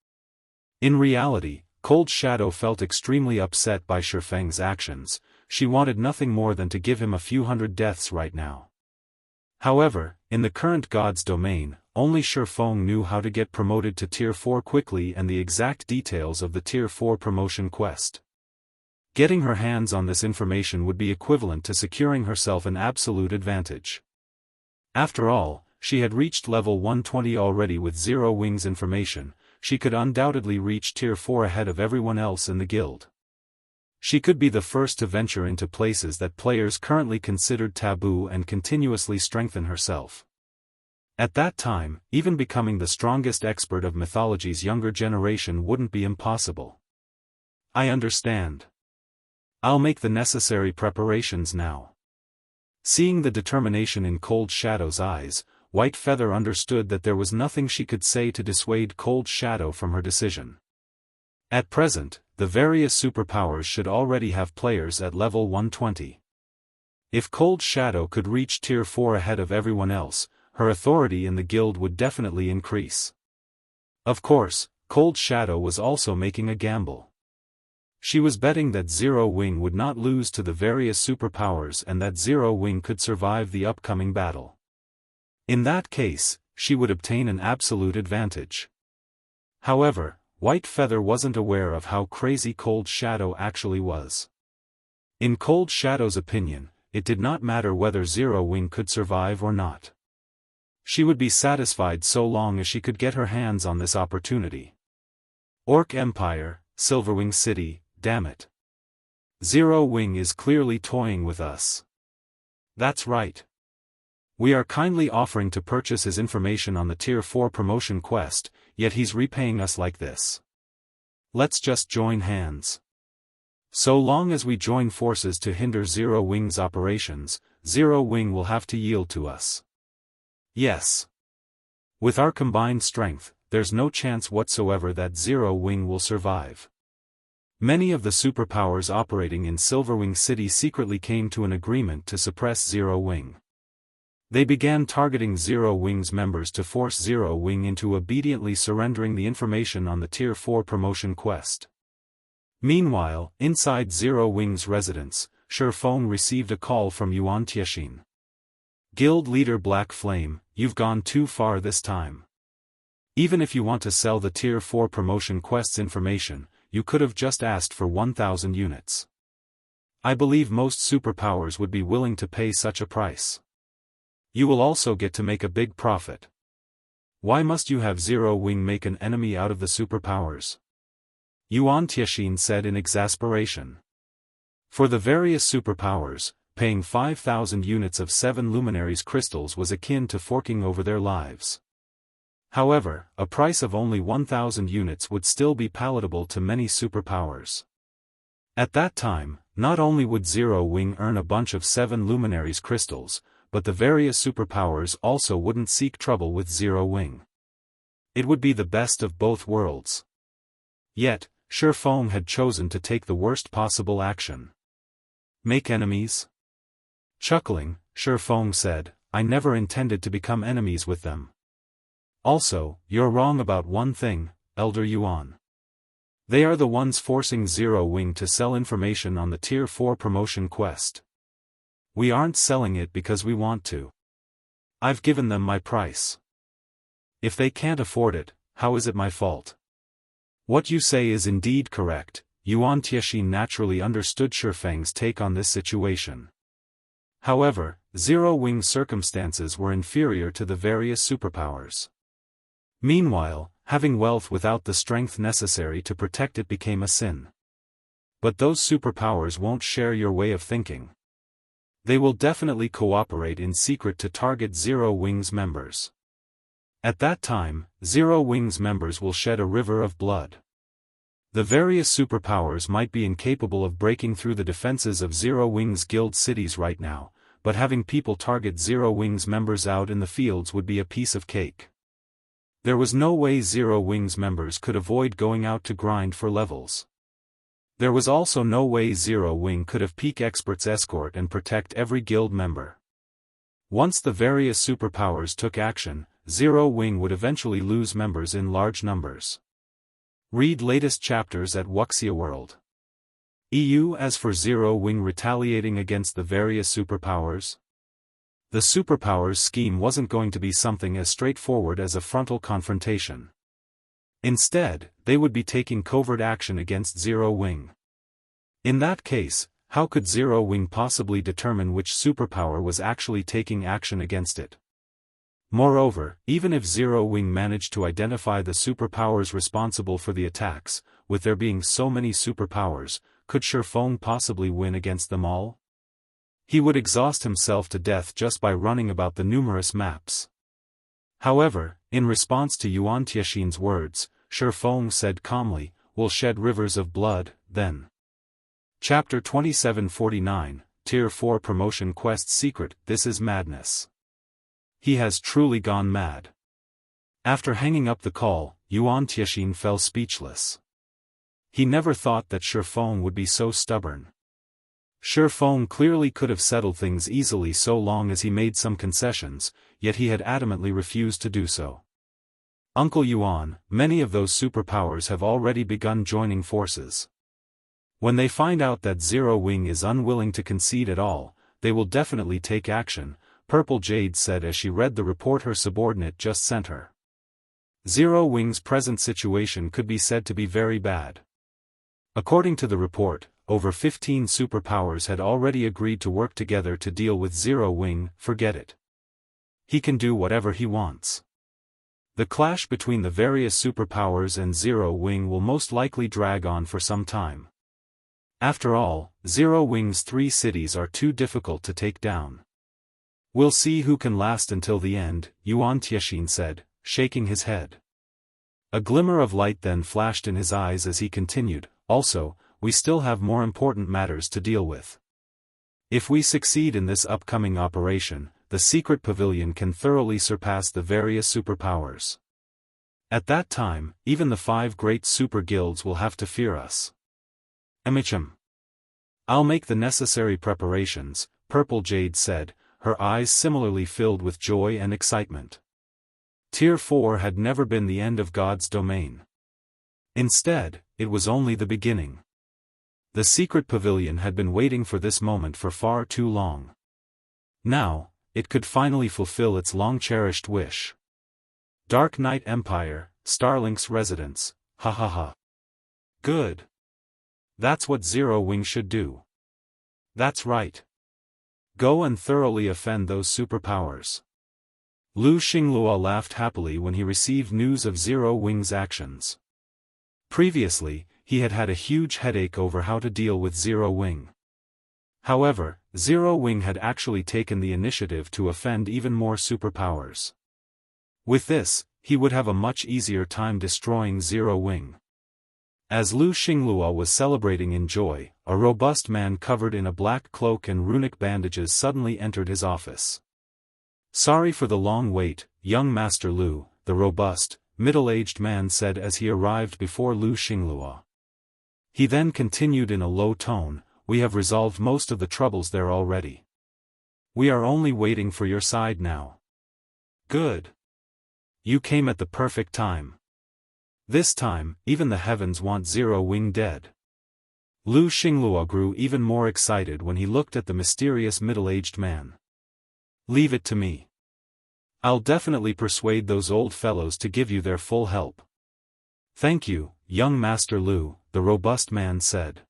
In reality, Cold Shadow felt extremely upset by Feng's actions. She wanted nothing more than to give him a few hundred deaths right now. However, in the current God's domain, only Feng knew how to get promoted to Tier 4 quickly and the exact details of the Tier 4 promotion quest. Getting her hands on this information would be equivalent to securing herself an absolute advantage. After all, she had reached level 120 already with Zero Wing's information. She could undoubtedly reach Tier 4 ahead of everyone else in the guild. She could be the first to venture into places that players currently considered taboo and continuously strengthen herself. At that time, even becoming the strongest expert of mythology's younger generation wouldn't be impossible. I understand. I'll make the necessary preparations now. Seeing the determination in Cold Shadow's eyes, White Feather understood that there was nothing she could say to dissuade Cold Shadow from her decision. At present, the various superpowers should already have players at level 120. If Cold Shadow could reach Tier 4 ahead of everyone else, her authority in the guild would definitely increase. Of course, Cold Shadow was also making a gamble. She was betting that Zero Wing would not lose to the various superpowers and that Zero Wing could survive the upcoming battle. In that case, she would obtain an absolute advantage. However, White Feather wasn't aware of how crazy Cold Shadow actually was. In Cold Shadow's opinion, it did not matter whether Zero Wing could survive or not. She would be satisfied so long as she could get her hands on this opportunity. Orc Empire, Silverwing City, damn it. Zero Wing is clearly toying with us. That's right. We are kindly offering to purchase his information on the Tier 4 promotion quest, yet he's repaying us like this. Let's just join hands. So long as we join forces to hinder Zero Wing's operations, Zero Wing will have to yield to us. Yes. With our combined strength, there's no chance whatsoever that Zero Wing will survive. Many of the superpowers operating in Silverwing City secretly came to an agreement to suppress Zero Wing. They began targeting Zero Wing's members to force Zero Wing into obediently surrendering the information on the Tier 4 promotion quest. Meanwhile, inside Zero Wing's residence, Feng received a call from Xianxia. Guild leader Black Flame, you've gone too far this time. Even if you want to sell the Tier 4 promotion quest's information, you could have just asked for 1,000 units. I believe most superpowers would be willing to pay such a price. You will also get to make a big profit. Why must you have Zero Wing make an enemy out of the superpowers? Xianxia said in exasperation. For the various superpowers, paying 5,000 units of 7 luminaries crystals was akin to forking over their lives. However, a price of only 1,000 units would still be palatable to many superpowers. At that time, not only would Zero Wing earn a bunch of 7 luminaries crystals, but the various superpowers also wouldn't seek trouble with Zero Wing. It would be the best of both worlds. Yet, Feng had chosen to take the worst possible action. Make enemies? Chuckling, Feng said, I never intended to become enemies with them. Also, you're wrong about one thing, Elder Yuan. They are the ones forcing Zero Wing to sell information on the Tier 4 promotion quest. We aren't selling it because we want to. I've given them my price. If they can't afford it, how is it my fault? What you say is indeed correct. Xianxia naturally understood Feng's take on this situation. However, Zero Wing's circumstances were inferior to the various superpowers. Meanwhile, having wealth without the strength necessary to protect it became a sin. But those superpowers won't share your way of thinking. They will definitely cooperate in secret to target Zero Wing's members. At that time, Zero Wing's members will shed a river of blood. The various superpowers might be incapable of breaking through the defenses of Zero Wing's guild cities right now, but having people target Zero Wing's members out in the fields would be a piece of cake. There was no way Zero Wing's members could avoid going out to grind for levels. There was also no way Zero Wing could have peak experts escort and protect every guild member. Once the various superpowers took action, Zero Wing would eventually lose members in large numbers. Read latest chapters at Wuxia World. As for Zero Wing retaliating against the various superpowers? The superpowers scheme wasn't going to be something as straightforward as a frontal confrontation. Instead, they would be taking covert action against Zero Wing. In that case, how could Zero Wing possibly determine which superpower was actually taking action against it? Moreover, even if Zero Wing managed to identify the superpowers responsible for the attacks, with there being so many superpowers, could Feng possibly win against them all? He would exhaust himself to death just by running about the numerous maps. However, in response to Xianxia's words, Feng said calmly, we'll shed rivers of blood, then. Chapter 2749, Tier 4 Promotion Quest Secret. This is madness. He has truly gone mad. After hanging up the call, Xianxia fell speechless. He never thought that Feng would be so stubborn. Feng clearly could have settled things easily so long as he made some concessions, yet he had adamantly refused to do so. Uncle Yuan, many of those superpowers have already begun joining forces. When they find out that Zero Wing is unwilling to concede at all, they will definitely take action, Purple Jade said as she read the report her subordinate just sent her. Zero Wing's present situation could be said to be very bad. According to the report, over 15 superpowers had already agreed to work together to deal with Zero Wing. Forget it. He can do whatever he wants. The clash between the various superpowers and Zero Wing will most likely drag on for some time. After all, Zero Wing's 3 cities are too difficult to take down. We'll see who can last until the end, Xianxia said, shaking his head. A glimmer of light then flashed in his eyes as he continued, also, we still have more important matters to deal with. If we succeed in this upcoming operation, the secret pavilion can thoroughly surpass the various superpowers. At that time, even the 5 great super guilds will have to fear us. I'll make the necessary preparations, Purple Jade said, her eyes similarly filled with joy and excitement. Tier 4 had never been the end of God's domain. Instead, it was only the beginning. The secret pavilion had been waiting for this moment for far too long. Now, it could finally fulfill its long-cherished wish. Dark Knight Empire, Starlink's residence, ha ha ha. Good. That's what Zero Wing should do. That's right. Go and thoroughly offend those superpowers. Lu Xinglua laughed happily when he received news of Zero Wing's actions. Previously, he had had a huge headache over how to deal with Zero Wing. However, Zero Wing had actually taken the initiative to offend even more superpowers. With this, he would have a much easier time destroying Zero Wing. As Lu Xinglua was celebrating in joy, a robust man covered in a black cloak and runic bandages suddenly entered his office. Sorry for the long wait, young Master Lu, the robust, middle-aged man said as he arrived before Lu Xinglua. He then continued in a low tone, we have resolved most of the troubles there already. We are only waiting for your side now. Good. You came at the perfect time. This time, even the heavens want Zero Wing dead. Lu Xinglua grew even more excited when he looked at the mysterious middle-aged man. Leave it to me. I'll definitely persuade those old fellows to give you their full help. Thank you, young Master Lu, the robust man said.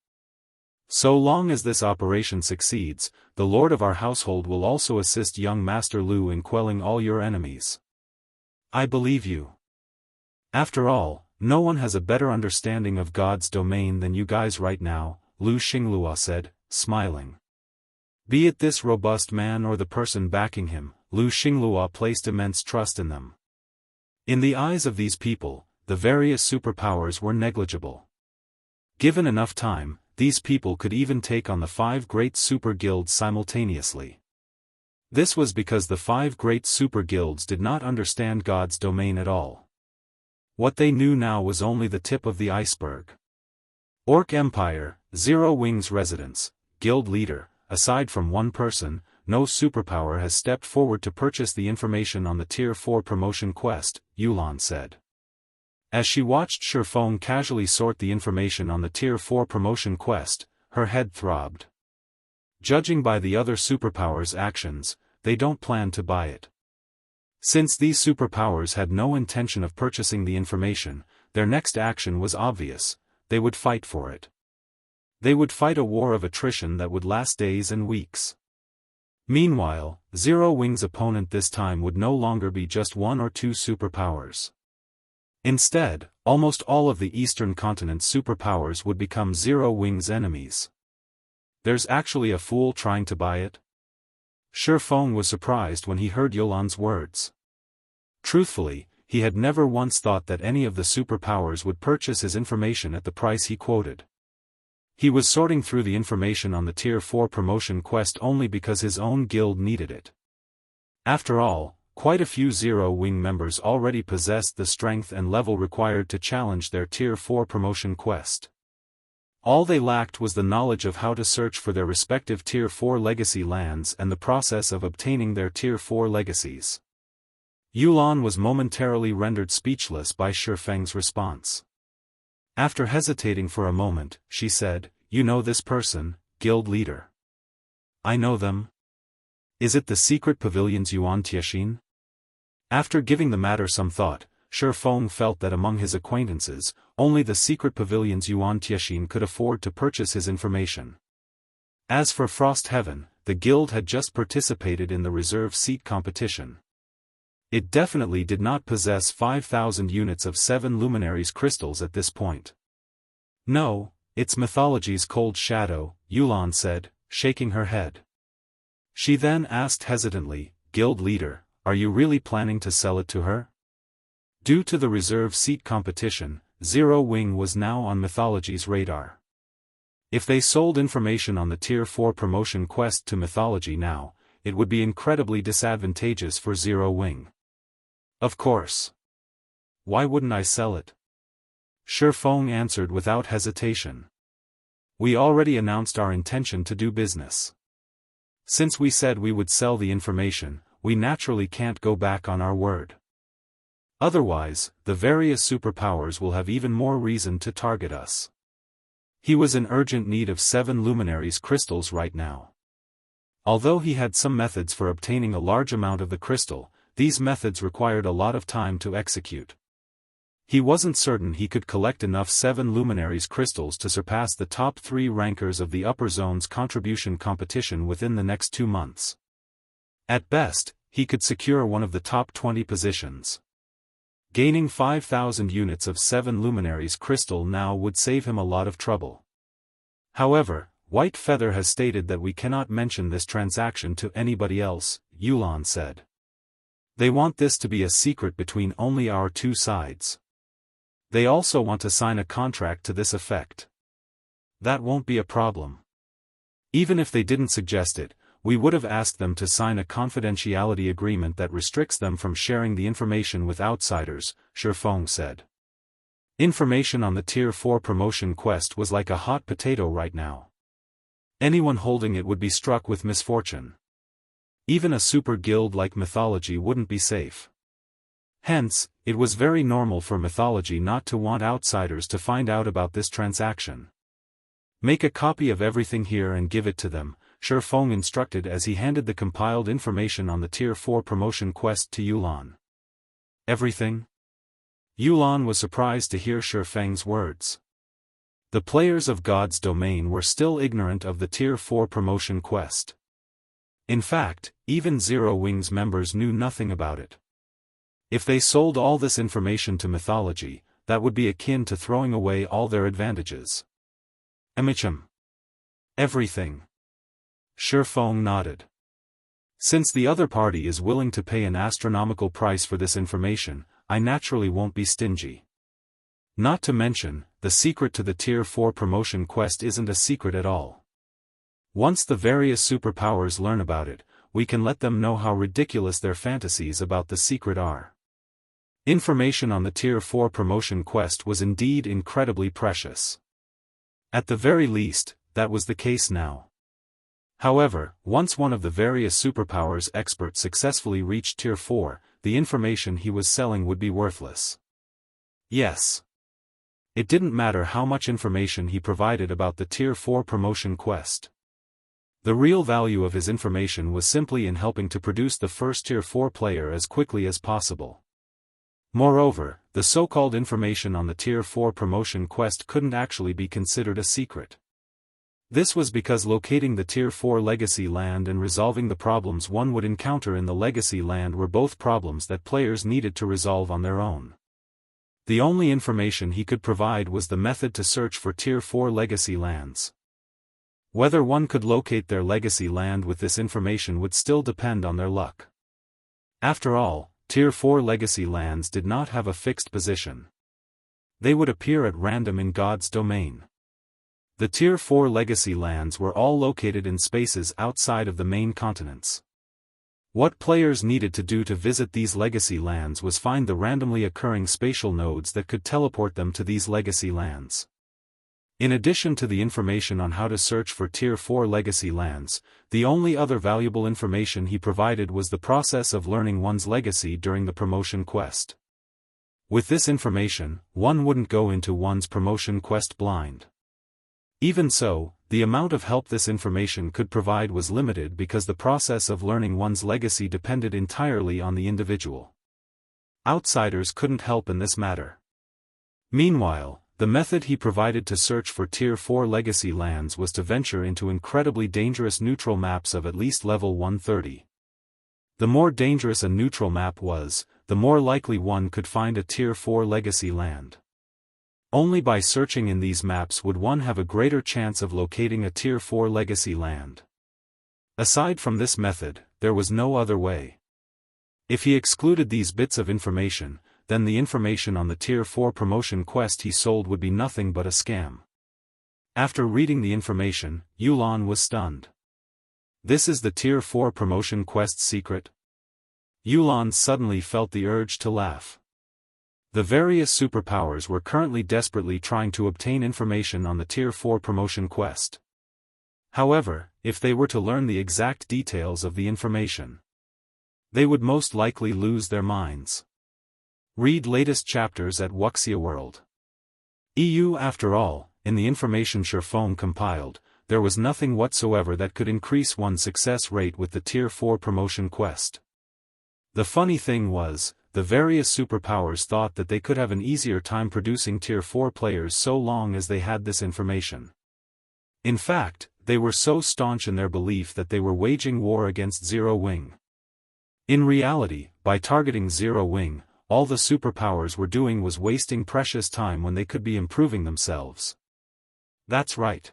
So long as this operation succeeds, the lord of our household will also assist young Master Lu in quelling all your enemies. I believe you. After all, no one has a better understanding of God's domain than you guys right now, Lu Xinglua said, smiling. Be it this robust man or the person backing him, Lu Xinglua placed immense trust in them. In the eyes of these people, the various superpowers were negligible. Given enough time, these people could even take on the 5 great super guilds simultaneously. This was because the 5 great super guilds did not understand God's domain at all. What they knew now was only the tip of the iceberg. Orc Empire, Zero Wing's residence, guild leader, aside from one person, no superpower has stepped forward to purchase the information on the Tier 4 promotion quest, Yulan said. As she watched Feng casually sort the information on the Tier 4 promotion quest, her head throbbed. Judging by the other superpowers' actions, they don't plan to buy it. Since these superpowers had no intention of purchasing the information, their next action was obvious, they would fight for it. They would fight a war of attrition that would last days and weeks. Meanwhile, Zero Wing's opponent this time would no longer be just 1 or 2 superpowers. Instead, almost all of the Eastern Continent's superpowers would become Zero Wing's enemies. There's actually a fool trying to buy it? Feng was surprised when he heard Yulan's words. Truthfully, he had never once thought that any of the superpowers would purchase his information at the price he quoted. He was sorting through the information on the Tier 4 promotion quest only because his own guild needed it. After all, quite a few Zero Wing members already possessed the strength and level required to challenge their Tier 4 promotion quest. All they lacked was the knowledge of how to search for their respective Tier 4 legacy lands and the process of obtaining their Tier 4 legacies. Yulan was momentarily rendered speechless by Feng's response. After hesitating for a moment, she said, "You know this person, guild leader?" "I know them. Is it the secret pavilion's Yuan Tiexin?" After giving the matter some thought, Feng felt that among his acquaintances, only the secret pavilion's Yuan Tiexin could afford to purchase his information. As for Frost Heaven, the guild had just participated in the reserve seat competition. It definitely did not possess 5,000 units of 7 luminaries crystals at this point. No, it's mythology's cold shadow, Yulan said, shaking her head. She then asked hesitantly, "Guild leader, are you really planning to sell it to her?" Due to the reserve seat competition, Zero Wing was now on mythology's radar. If they sold information on the Tier 4 promotion quest to mythology now, it would be incredibly disadvantageous for Zero Wing. Of course. Why wouldn't I sell it? Feng answered without hesitation. We already announced our intention to do business. Since we said we would sell the information, we naturally can't go back on our word. Otherwise, the various superpowers will have even more reason to target us. He was in urgent need of 7 luminaries crystals right now. Although he had some methods for obtaining a large amount of the crystal, these methods required a lot of time to execute. He wasn't certain he could collect enough 7 luminaries crystals to surpass the top 3 rankers of the upper zone's contribution competition within the next 2 months. At best, he could secure one of the top 20 positions. Gaining 5,000 units of 7 luminaries crystal now would save him a lot of trouble. However, White Feather has stated that we cannot mention this transaction to anybody else, Yulan said. They want this to be a secret between only our 2 sides. They also want to sign a contract to this effect. That won't be a problem. Even if they didn't suggest it, we would have asked them to sign a confidentiality agreement that restricts them from sharing the information with outsiders, Feng said. Information on the Tier 4 promotion quest was like a hot potato right now. Anyone holding it would be struck with misfortune. Even a super guild like Mythology wouldn't be safe. Hence, it was very normal for Mythology not to want outsiders to find out about this transaction. Make a copy of everything here and give it to them, Feng instructed as he handed the compiled information on the Tier 4 promotion quest to Yulan. Everything? Yulan was surprised to hear Feng's words. The players of God's domain were still ignorant of the Tier 4 promotion quest. In fact, even Zero Wing's members knew nothing about it. If they sold all this information to Mythology, that would be akin to throwing away all their advantages. Everything. Feng nodded. Since the other party is willing to pay an astronomical price for this information, I naturally won't be stingy. Not to mention, the secret to the Tier 4 promotion quest isn't a secret at all. Once the various superpowers learn about it, we can let them know how ridiculous their fantasies about the secret are. Information on the Tier 4 promotion quest was indeed incredibly precious. At the very least, that was the case now. However, once one of the various superpowers experts successfully reached Tier 4, the information he was selling would be worthless. Yes. It didn't matter how much information he provided about the Tier 4 promotion quest. The real value of his information was simply in helping to produce the first Tier 4 player as quickly as possible. Moreover, the so-called information on the Tier 4 promotion quest couldn't actually be considered a secret. This was because locating the Tier 4 legacy land and resolving the problems one would encounter in the legacy land were both problems that players needed to resolve on their own. The only information he could provide was the method to search for Tier 4 legacy lands. Whether one could locate their legacy land with this information would still depend on their luck. After all, Tier 4 legacy lands did not have a fixed position. They would appear at random in God's domain. The Tier 4 legacy lands were all located in spaces outside of the main continents. What players needed to do to visit these legacy lands was find the randomly occurring spatial nodes that could teleport them to these legacy lands. In addition to the information on how to search for Tier 4 legacy lands, the only other valuable information he provided was the process of learning one's legacy during the promotion quest. With this information, one wouldn't go into one's promotion quest blind. Even so, the amount of help this information could provide was limited because the process of learning one's legacy depended entirely on the individual. Outsiders couldn't help in this matter. Meanwhile, the method he provided to search for Tier 4 legacy lands was to venture into incredibly dangerous neutral maps of at least level 130. The more dangerous a neutral map was, the more likely one could find a Tier 4 legacy land. Only by searching in these maps would one have a greater chance of locating a Tier 4 legacy land. Aside from this method, there was no other way. If he excluded these bits of information, then the information on the Tier 4 promotion quest he sold would be nothing but a scam. After reading the information, Yulan was stunned. This is the Tier 4 promotion quest's secret? Yulan suddenly felt the urge to laugh. The various superpowers were currently desperately trying to obtain information on the Tier 4 promotion quest. However, if they were to learn the exact details of the information, they would most likely lose their minds. Read latest chapters at Wuxia World. EU. After all, in the information Feng compiled, there was nothing whatsoever that could increase one's success rate with the Tier 4 promotion quest. The funny thing was, the various superpowers thought that they could have an easier time producing Tier 4 players so long as they had this information. In fact, they were so staunch in their belief that they were waging war against Zero Wing. In reality, by targeting Zero Wing, all the superpowers were doing was wasting precious time when they could be improving themselves. That's right.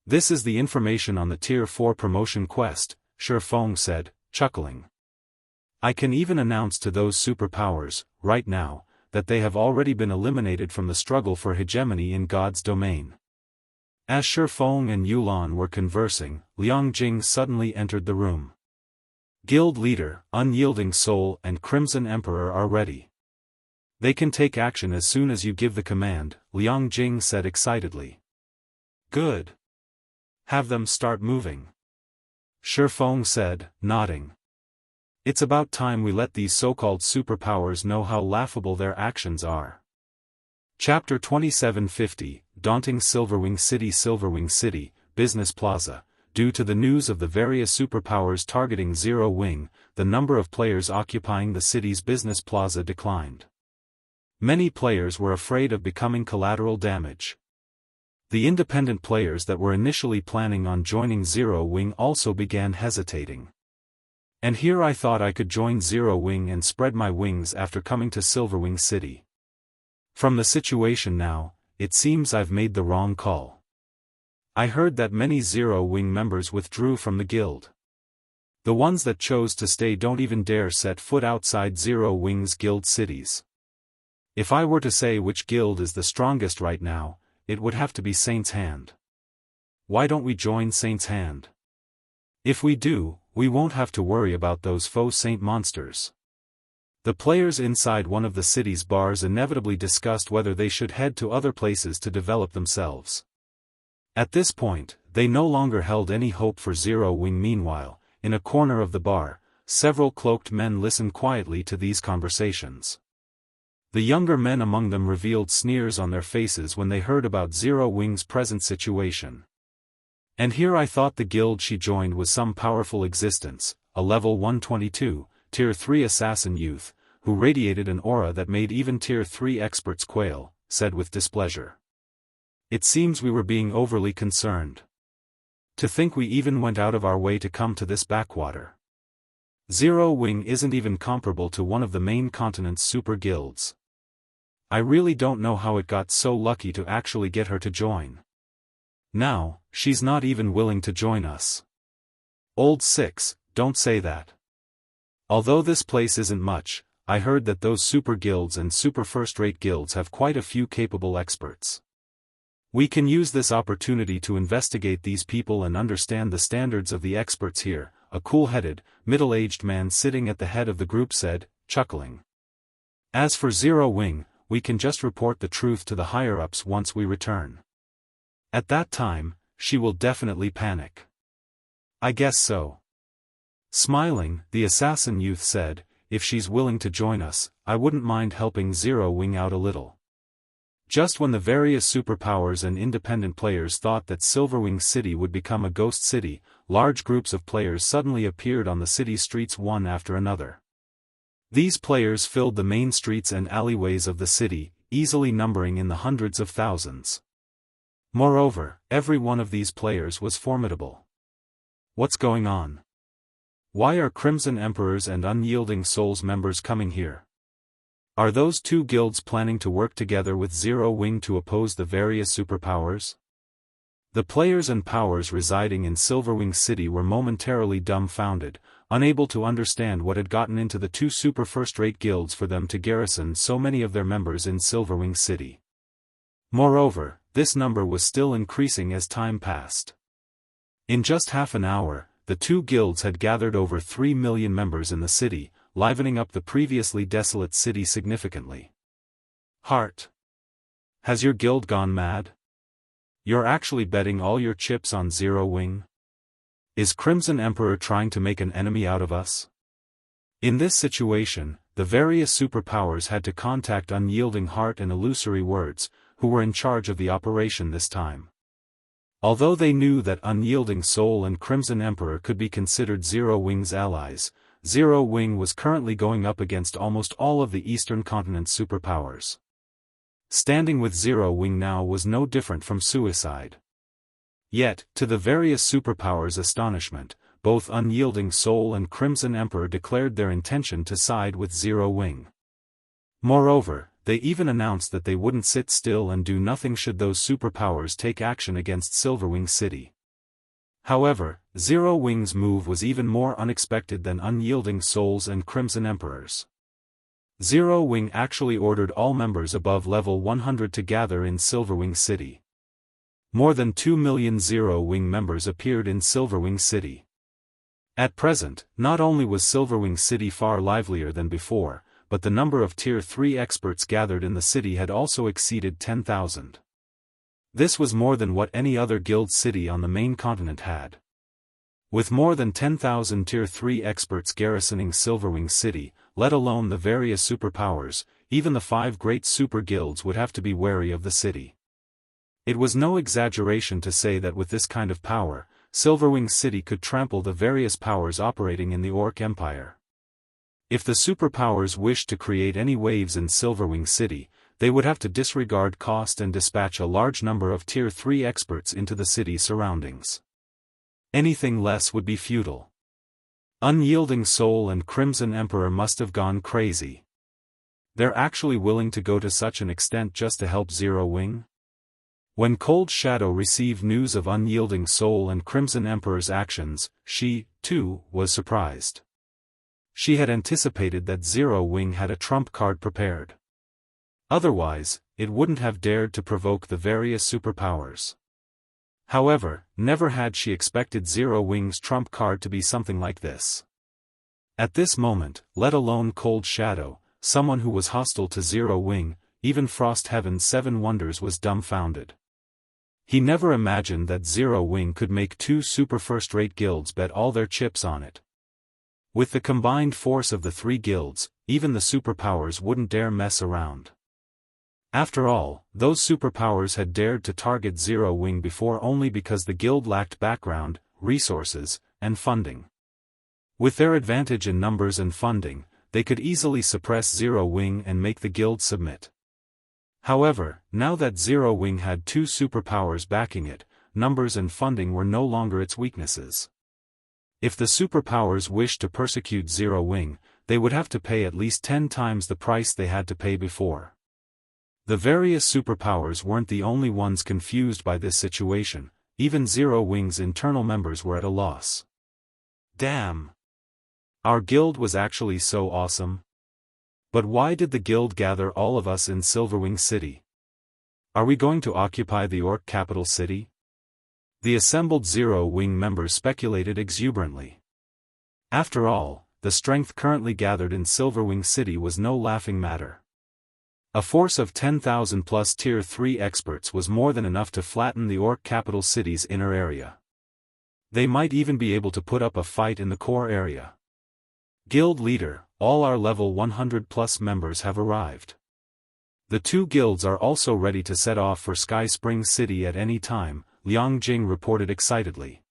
This is the information on the Tier 4 promotion quest, Feng said, chuckling. I can even announce to those superpowers, right now, that they have already been eliminated from the struggle for hegemony in God's domain. As Feng and Yulan were conversing, Liang Jing suddenly entered the room. Guild Leader, Unyielding Soul and Crimson Emperor are ready. They can take action as soon as you give the command, Liang Jing said excitedly. Good. Have them start moving. Feng said, nodding. It's about time we let these so-called superpowers know how laughable their actions are. Chapter 2750, Daunting. Silverwing City, Business Plaza. Due to the news of the various superpowers targeting Zero Wing, the number of players occupying the city's business plaza declined. Many players were afraid of becoming collateral damage. The independent players that were initially planning on joining Zero Wing also began hesitating. And here I thought I could join Zero Wing and spread my wings after coming to Silverwing City. From the situation now, it seems I've made the wrong call. I heard that many Zero Wing members withdrew from the guild. The ones that chose to stay don't even dare set foot outside Zero Wing's guild cities. If I were to say which guild is the strongest right now, it would have to be Saint's Hand. Why don't we join Saint's Hand? If we do, we won't have to worry about those faux saint monsters. The players inside one of the city's bars inevitably discussed whether they should head to other places to develop themselves. At this point, they no longer held any hope for Zero Wing. Meanwhile, in a corner of the bar, several cloaked men listened quietly to these conversations. The younger men among them revealed sneers on their faces when they heard about Zero Wing's present situation. And here I thought the guild she joined was some powerful existence, a level 122, Tier 3 assassin youth, who radiated an aura that made even Tier 3 experts quail, said with displeasure. It seems we were being overly concerned. To think we even went out of our way to come to this backwater. Zero Wing isn't even comparable to one of the main continent's super guilds. I really don't know how it got so lucky to actually get her to join. Now, she's not even willing to join us. Old Six, don't say that. Although this place isn't much, I heard that those super guilds and super first-rate guilds have quite a few capable experts. We can use this opportunity to investigate these people and understand the standards of the experts here, a cool-headed, middle-aged man sitting at the head of the group said, chuckling. As for Zero Wing, we can just report the truth to the higher-ups once we return. At that time, she will definitely panic. I guess so. Smiling, the assassin youth said, if she's willing to join us, I wouldn't mind helping Zero Wing out a little. Just when the various superpowers and independent players thought that Silverwing City would become a ghost city, large groups of players suddenly appeared on the city streets one after another. These players filled the main streets and alleyways of the city, easily numbering in the hundreds of thousands. Moreover, every one of these players was formidable. What's going on? Why are Crimson Emperors and Unyielding Souls members coming here? Are those two guilds planning to work together with Zero Wing to oppose the various superpowers? The players and powers residing in Silverwing City were momentarily dumbfounded, unable to understand what had gotten into the two super first-rate guilds for them to garrison so many of their members in Silverwing City. Moreover, this number was still increasing as time passed. In just half an hour, the two guilds had gathered over 3 million members in the city, livening up the previously desolate city significantly. Heart. Has your guild gone mad? You're actually betting all your chips on Zero Wing? Is Crimson Emperor trying to make an enemy out of us? In this situation, the various superpowers had to contact Unyielding Heart and Illusory Words, who were in charge of the operation this time. Although they knew that Unyielding Soul and Crimson Emperor could be considered Zero Wing's allies, Zero Wing was currently going up against almost all of the Eastern Continent's superpowers. Standing with Zero Wing now was no different from suicide. Yet, to the various superpowers' astonishment, both Unyielding Soul and Crimson Emperor declared their intention to side with Zero Wing. Moreover, they even announced that they wouldn't sit still and do nothing should those superpowers take action against Silverwing City. However, Zero Wing's move was even more unexpected than Unyielding Soul's and Crimson Emperor's. Zero Wing actually ordered all members above level 100 to gather in Silverwing City. More than 2 million Zero Wing members appeared in Silverwing City. At present, not only was Silverwing City far livelier than before, but the number of Tier 3 experts gathered in the city had also exceeded 10,000. This was more than what any other guild city on the main continent had. With more than 10,000 Tier 3 experts garrisoning Silverwing City, let alone the various superpowers, even the 5 great super guilds would have to be wary of the city. It was no exaggeration to say that with this kind of power, Silverwing City could trample the various powers operating in the Orc Empire. If the superpowers wished to create any waves in Silverwing City, they would have to disregard cost and dispatch a large number of Tier 3 experts into the city's surroundings. Anything less would be futile. Unyielding Soul and Crimson Emperor must have gone crazy. They're actually willing to go to such an extent just to help Zero Wing? When Cold Shadow received news of Unyielding Soul and Crimson Emperor's actions, she, too, was surprised. She had anticipated that Zero Wing had a trump card prepared. Otherwise, it wouldn't have dared to provoke the various superpowers. However, never had she expected Zero Wing's trump card to be something like this. At this moment, let alone Cold Shadow, someone who was hostile to Zero Wing, even Frost Heaven's 7 Wonders was dumbfounded. He never imagined that Zero Wing could make 2 super first-rate guilds bet all their chips on it. With the combined force of the 3 guilds, even the superpowers wouldn't dare mess around. After all, those superpowers had dared to target Zero Wing before only because the guild lacked background, resources, and funding. With their advantage in numbers and funding, they could easily suppress Zero Wing and make the guild submit. However, now that Zero Wing had 2 superpowers backing it, numbers and funding were no longer its weaknesses. If the superpowers wished to persecute Zero Wing, they would have to pay at least 10 times the price they had to pay before. The various superpowers weren't the only ones confused by this situation, even Zero Wing's internal members were at a loss. Damn! Our guild was actually so awesome. But why did the guild gather all of us in Silverwing City? Are we going to occupy the Orc capital city? The assembled Zero Wing members speculated exuberantly. After all, the strength currently gathered in Silverwing City was no laughing matter. A force of 10,000 plus Tier 3 experts was more than enough to flatten the Orc capital city's inner area. They might even be able to put up a fight in the core area. Guild leader, all our level 100 plus members have arrived. The 2 guilds are also ready to set off for Sky Spring City at any time, Liang Jing reported excitedly.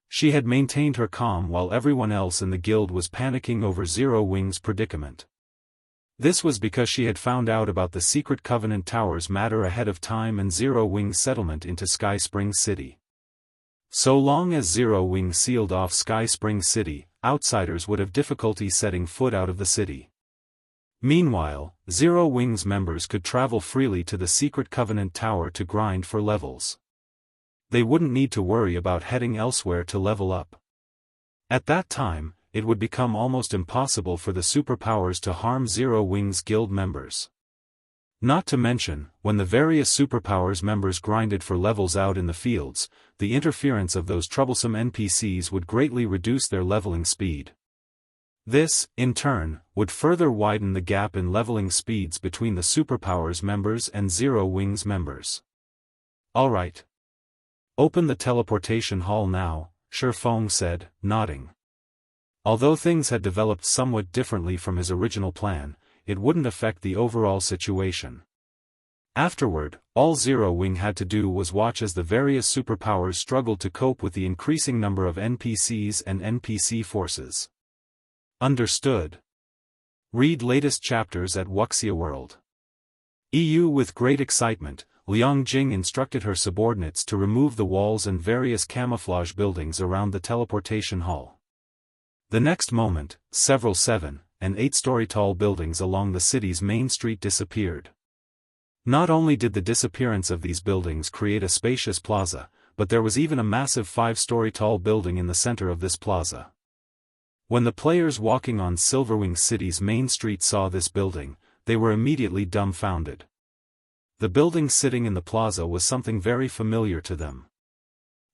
She had maintained her calm while everyone else in the guild was panicking over Zero Wing's predicament. This was because she had found out about the secret Covenant Towers matter ahead of time and Zero Wing's settlement into Sky Spring City. So long as Zero Wing sealed off Sky Spring City, outsiders would have difficulty setting foot out of the city. Meanwhile, Zero Wing's members could travel freely to the secret Covenant Tower to grind for levels. They wouldn't need to worry about heading elsewhere to level up. At that time, it would become almost impossible for the superpowers to harm Zero Wing's guild members. Not to mention, when the various superpowers members grinded for levels out in the fields, the interference of those troublesome NPCs would greatly reduce their leveling speed. This, in turn, would further widen the gap in leveling speeds between the superpowers members and Zero Wing's members. Alright, Open the teleportation hall now, Feng said, nodding. Although things had developed somewhat differently from his original plan, it wouldn't affect the overall situation. Afterward, all Zero Wing had to do was watch as the various superpowers struggled to cope with the increasing number of NPCs and NPC forces. Understood. Read latest chapters at Wuxia World. EU. With great excitement, Liang Jing instructed her subordinates to remove the walls and various camouflage buildings around the teleportation hall. The next moment, several 7- and 8-story tall buildings along the city's main street disappeared. Not only did the disappearance of these buildings create a spacious plaza, but there was even a massive 5-story tall building in the center of this plaza. When the players walking on Silverwing City's main street saw this building, they were immediately dumbfounded. The building sitting in the plaza was something very familiar to them.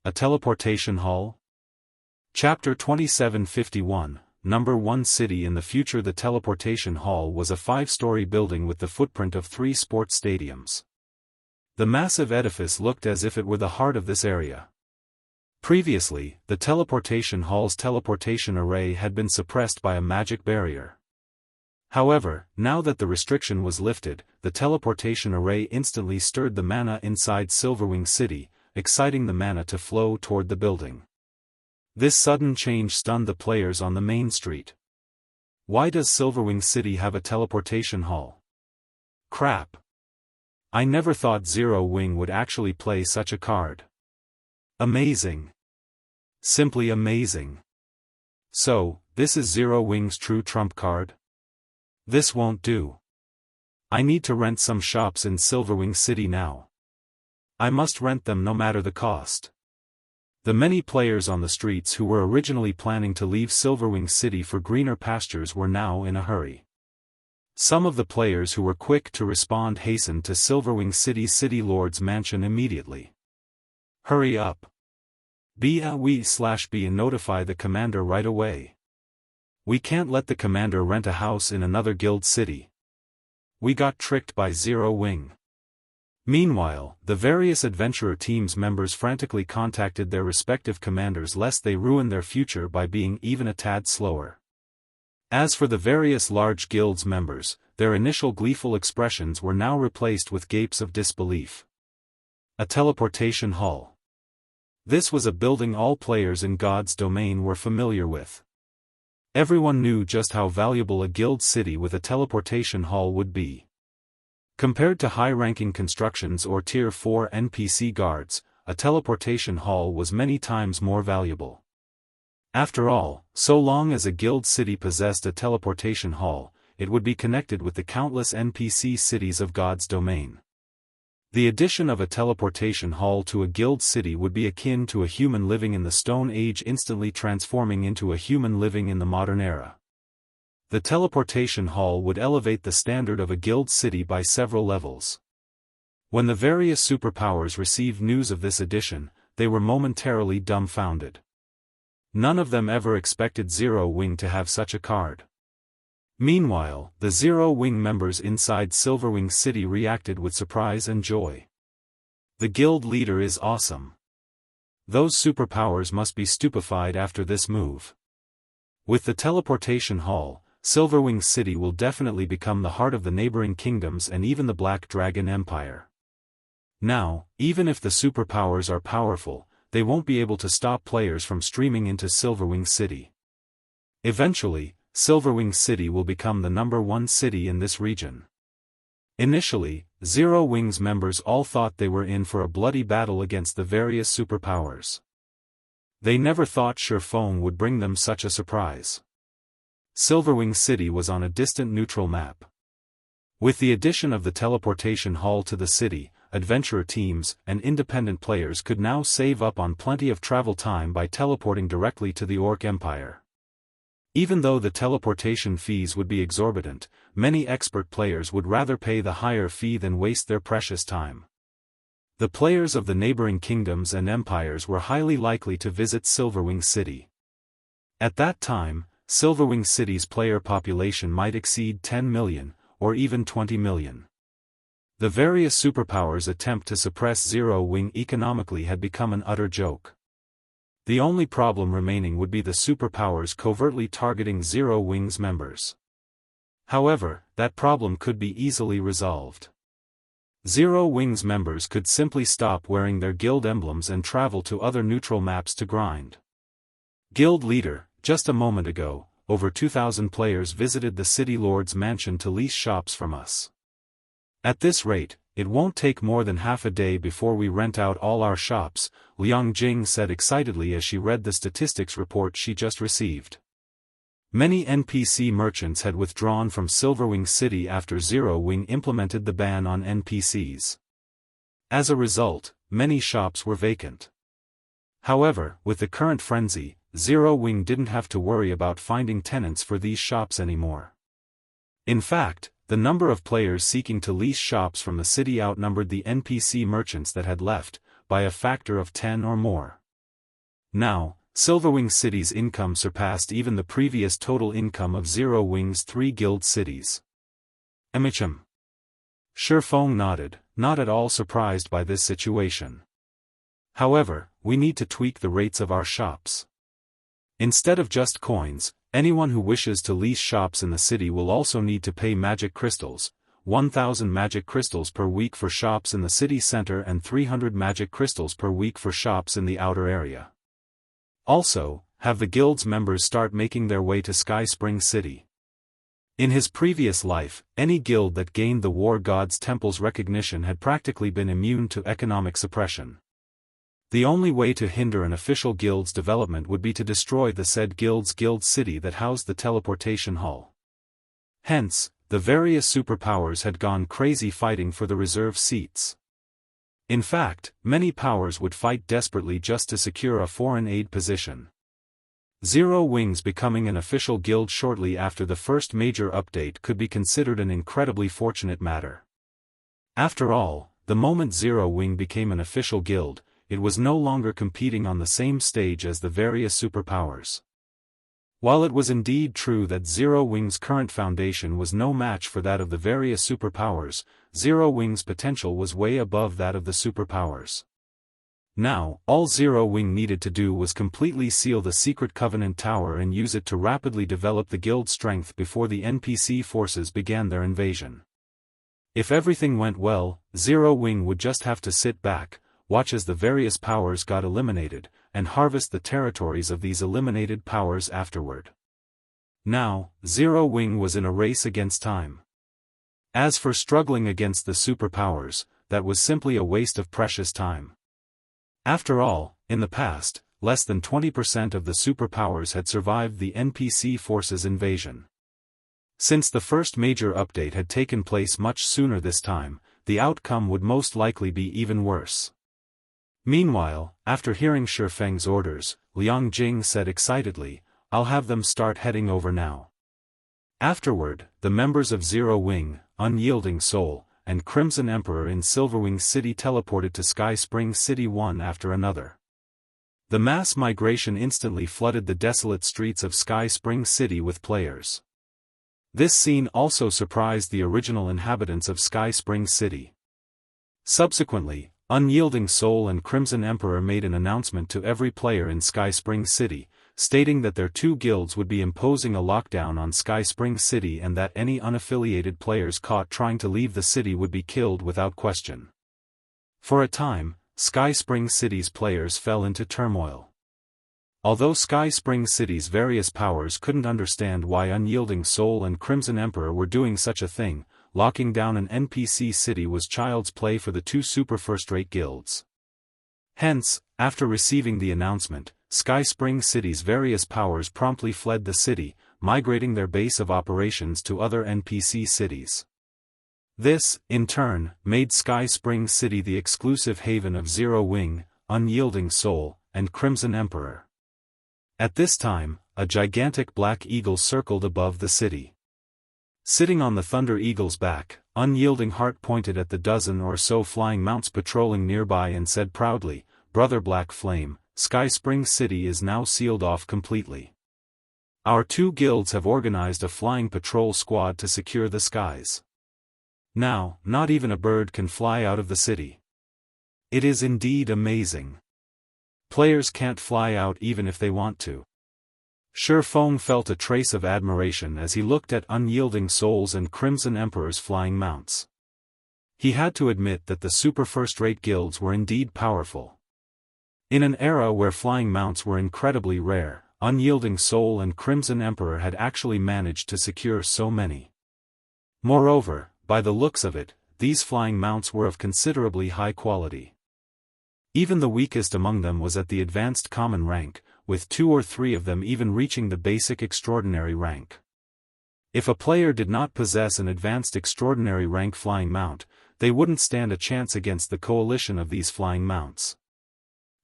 A teleportation hall? Chapter 2751, Number 1 City. In the future, the teleportation hall was a 5-story building with the footprint of 3 sports stadiums. The massive edifice looked as if it were the heart of this area. Previously, the teleportation hall's teleportation array had been suppressed by a magic barrier. However, now that the restriction was lifted, the teleportation array instantly stirred the mana inside Silverwing City, exciting the mana to flow toward the building. This sudden change stunned the players on the main street. Why does Silverwing City have a teleportation hall? Crap. I never thought Zero Wing would actually play such a card. Amazing. Simply amazing. So, this is Zero Wing's true trump card? This won't do. I need to rent some shops in Silverwing City now. I must rent them no matter the cost. The many players on the streets who were originally planning to leave Silverwing City for greener pastures were now in a hurry. Some of the players who were quick to respond hastened to Silverwing City's City Lord's mansion immediately. Hurry up. Be and notify the commander right away. We can't let the commander rent a house in another guild city. We got tricked by Zero Wing. Meanwhile, the various adventurer teams members frantically contacted their respective commanders lest they ruin their future by being even a tad slower. As for the various large guilds members, their initial gleeful expressions were now replaced with gapes of disbelief. A teleportation hall. This was a building all players in God's domain were familiar with. Everyone knew just how valuable a guild city with a teleportation hall would be. Compared to high-ranking constructions or Tier 4 NPC guards, a teleportation hall was many times more valuable. After all, so long as a guild city possessed a teleportation hall, it would be connected with the countless NPC cities of God's domain. The addition of a teleportation hall to a guild city would be akin to a human living in the Stone Age instantly transforming into a human living in the modern era. The teleportation hall would elevate the standard of a guild city by several levels. When the various superpowers received news of this addition, they were momentarily dumbfounded. None of them ever expected Zero Wing to have such a card. Meanwhile, the Zero Wing members inside Silverwing City reacted with surprise and joy. The guild leader is awesome. Those superpowers must be stupefied after this move. With the teleportation hall, Silverwing City will definitely become the heart of the neighboring kingdoms and even the Black Dragon Empire. Now, even if the superpowers are powerful, they won't be able to stop players from streaming into Silverwing City. Eventually, Silverwing City will become the number 1 city in this region. Initially, Zero Wing's members all thought they were in for a bloody battle against the various superpowers. They never thought Feng would bring them such a surprise. Silverwing City was on a distant neutral map. With the addition of the teleportation hall to the city, adventurer teams and independent players could now save up on plenty of travel time by teleporting directly to the Orc Empire. Even though the teleportation fees would be exorbitant, many expert players would rather pay the higher fee than waste their precious time. The players of the neighboring kingdoms and empires were highly likely to visit Silverwing City. At that time, Silverwing City's player population might exceed 10 million, or even 20 million. The various superpowers' attempt to suppress Zero Wing economically had become an utter joke. The only problem remaining would be the superpowers covertly targeting Zero Wing's members. However, that problem could be easily resolved. Zero Wing's members could simply stop wearing their guild emblems and travel to other neutral maps to grind. Guild Leader, just a moment ago, over 2,000 players visited the City Lord's mansion to lease shops from us. At this rate, it won't take more than half a day before we rent out all our shops, Liang Jing said excitedly as she read the statistics report she just received. Many NPC merchants had withdrawn from Silverwing City after Zero Wing implemented the ban on NPCs. As a result, many shops were vacant. However, with the current frenzy, Zero Wing didn't have to worry about finding tenants for these shops anymore. In fact, the number of players seeking to lease shops from the city outnumbered the NPC merchants that had left, by a factor of 10 or more. Now, Silverwing City's income surpassed even the previous total income of Zero Wing's 3 guild cities. Emicham. Feng nodded, not at all surprised by this situation. However, we need to tweak the rates of our shops. Instead of just coins, anyone who wishes to lease shops in the city will also need to pay magic crystals, 1,000 magic crystals per week for shops in the city center and 300 magic crystals per week for shops in the outer area. Also, have the guild's members start making their way to Sky Spring City. In his previous life, any guild that gained the War God's Temple's recognition had practically been immune to economic suppression. The only way to hinder an official guild's development would be to destroy the said guild's guild city that housed the teleportation hall. Hence, the various superpowers had gone crazy fighting for the reserve seats. In fact, many powers would fight desperately just to secure a foreign aid position. Zero Wing's becoming an official guild shortly after the first major update could be considered an incredibly fortunate matter. After all, the moment Zero Wing became an official guild, it was no longer competing on the same stage as the various superpowers. While it was indeed true that Zero Wing's current foundation was no match for that of the various superpowers, Zero Wing's potential was way above that of the superpowers. Now, all Zero Wing needed to do was completely seal the Secret Covenant Tower and use it to rapidly develop the guild's strength before the NPC forces began their invasion. If everything went well, Zero Wing would just have to sit back, watch as the various powers got eliminated, and harvest the territories of these eliminated powers afterward. Now, Zero Wing was in a race against time. As for struggling against the superpowers, that was simply a waste of precious time. After all, in the past, less than 20% of the superpowers had survived the NPC forces' invasion. Since the first major update had taken place much sooner this time, the outcome would most likely be even worse. Meanwhile, after hearing Feng's orders, Liang Jing said excitedly, "I'll have them start heading over now." Afterward, the members of Zero Wing, Unyielding Soul, and Crimson Emperor in Silverwing City teleported to Sky Spring City one after another. The mass migration instantly flooded the desolate streets of Sky Spring City with players. This scene also surprised the original inhabitants of Sky Spring City. Subsequently, Unyielding Soul and Crimson Emperor made an announcement to every player in Sky Spring City, stating that their 2 guilds would be imposing a lockdown on Sky Spring City and that any unaffiliated players caught trying to leave the city would be killed without question. For a time, Sky Spring City's players fell into turmoil. Although Sky Spring City's various powers couldn't understand why Unyielding Soul and Crimson Emperor were doing such a thing, locking down an NPC city was child's play for the 2 super first-rate guilds. Hence, after receiving the announcement, Sky Spring City's various powers promptly fled the city, migrating their base of operations to other NPC cities. This, in turn, made Sky Spring City the exclusive haven of Zero Wing, Unyielding Soul, and Crimson Emperor. At this time, a gigantic black eagle circled above the city. Sitting on the Thunder Eagle's back, Unyielding Heart pointed at the dozen or so flying mounts patrolling nearby and said proudly, "Brother Black Flame, Sky Spring City is now sealed off completely. Our 2 guilds have organized a flying patrol squad to secure the skies. Now, not even a bird can fly out of the city. It is indeed amazing. Players can't fly out even if they want to. Feng felt a trace of admiration as he looked at Unyielding Souls and Crimson Emperor's flying mounts. He had to admit that the super first-rate guilds were indeed powerful. In an era where flying mounts were incredibly rare, Unyielding Soul and Crimson Emperor had actually managed to secure so many. Moreover, by the looks of it, these flying mounts were of considerably high quality. Even the weakest among them was at the advanced common rank, with 2 or 3 of them even reaching the basic extraordinary rank. If a player did not possess an advanced extraordinary rank flying mount, they wouldn't stand a chance against the coalition of these flying mounts.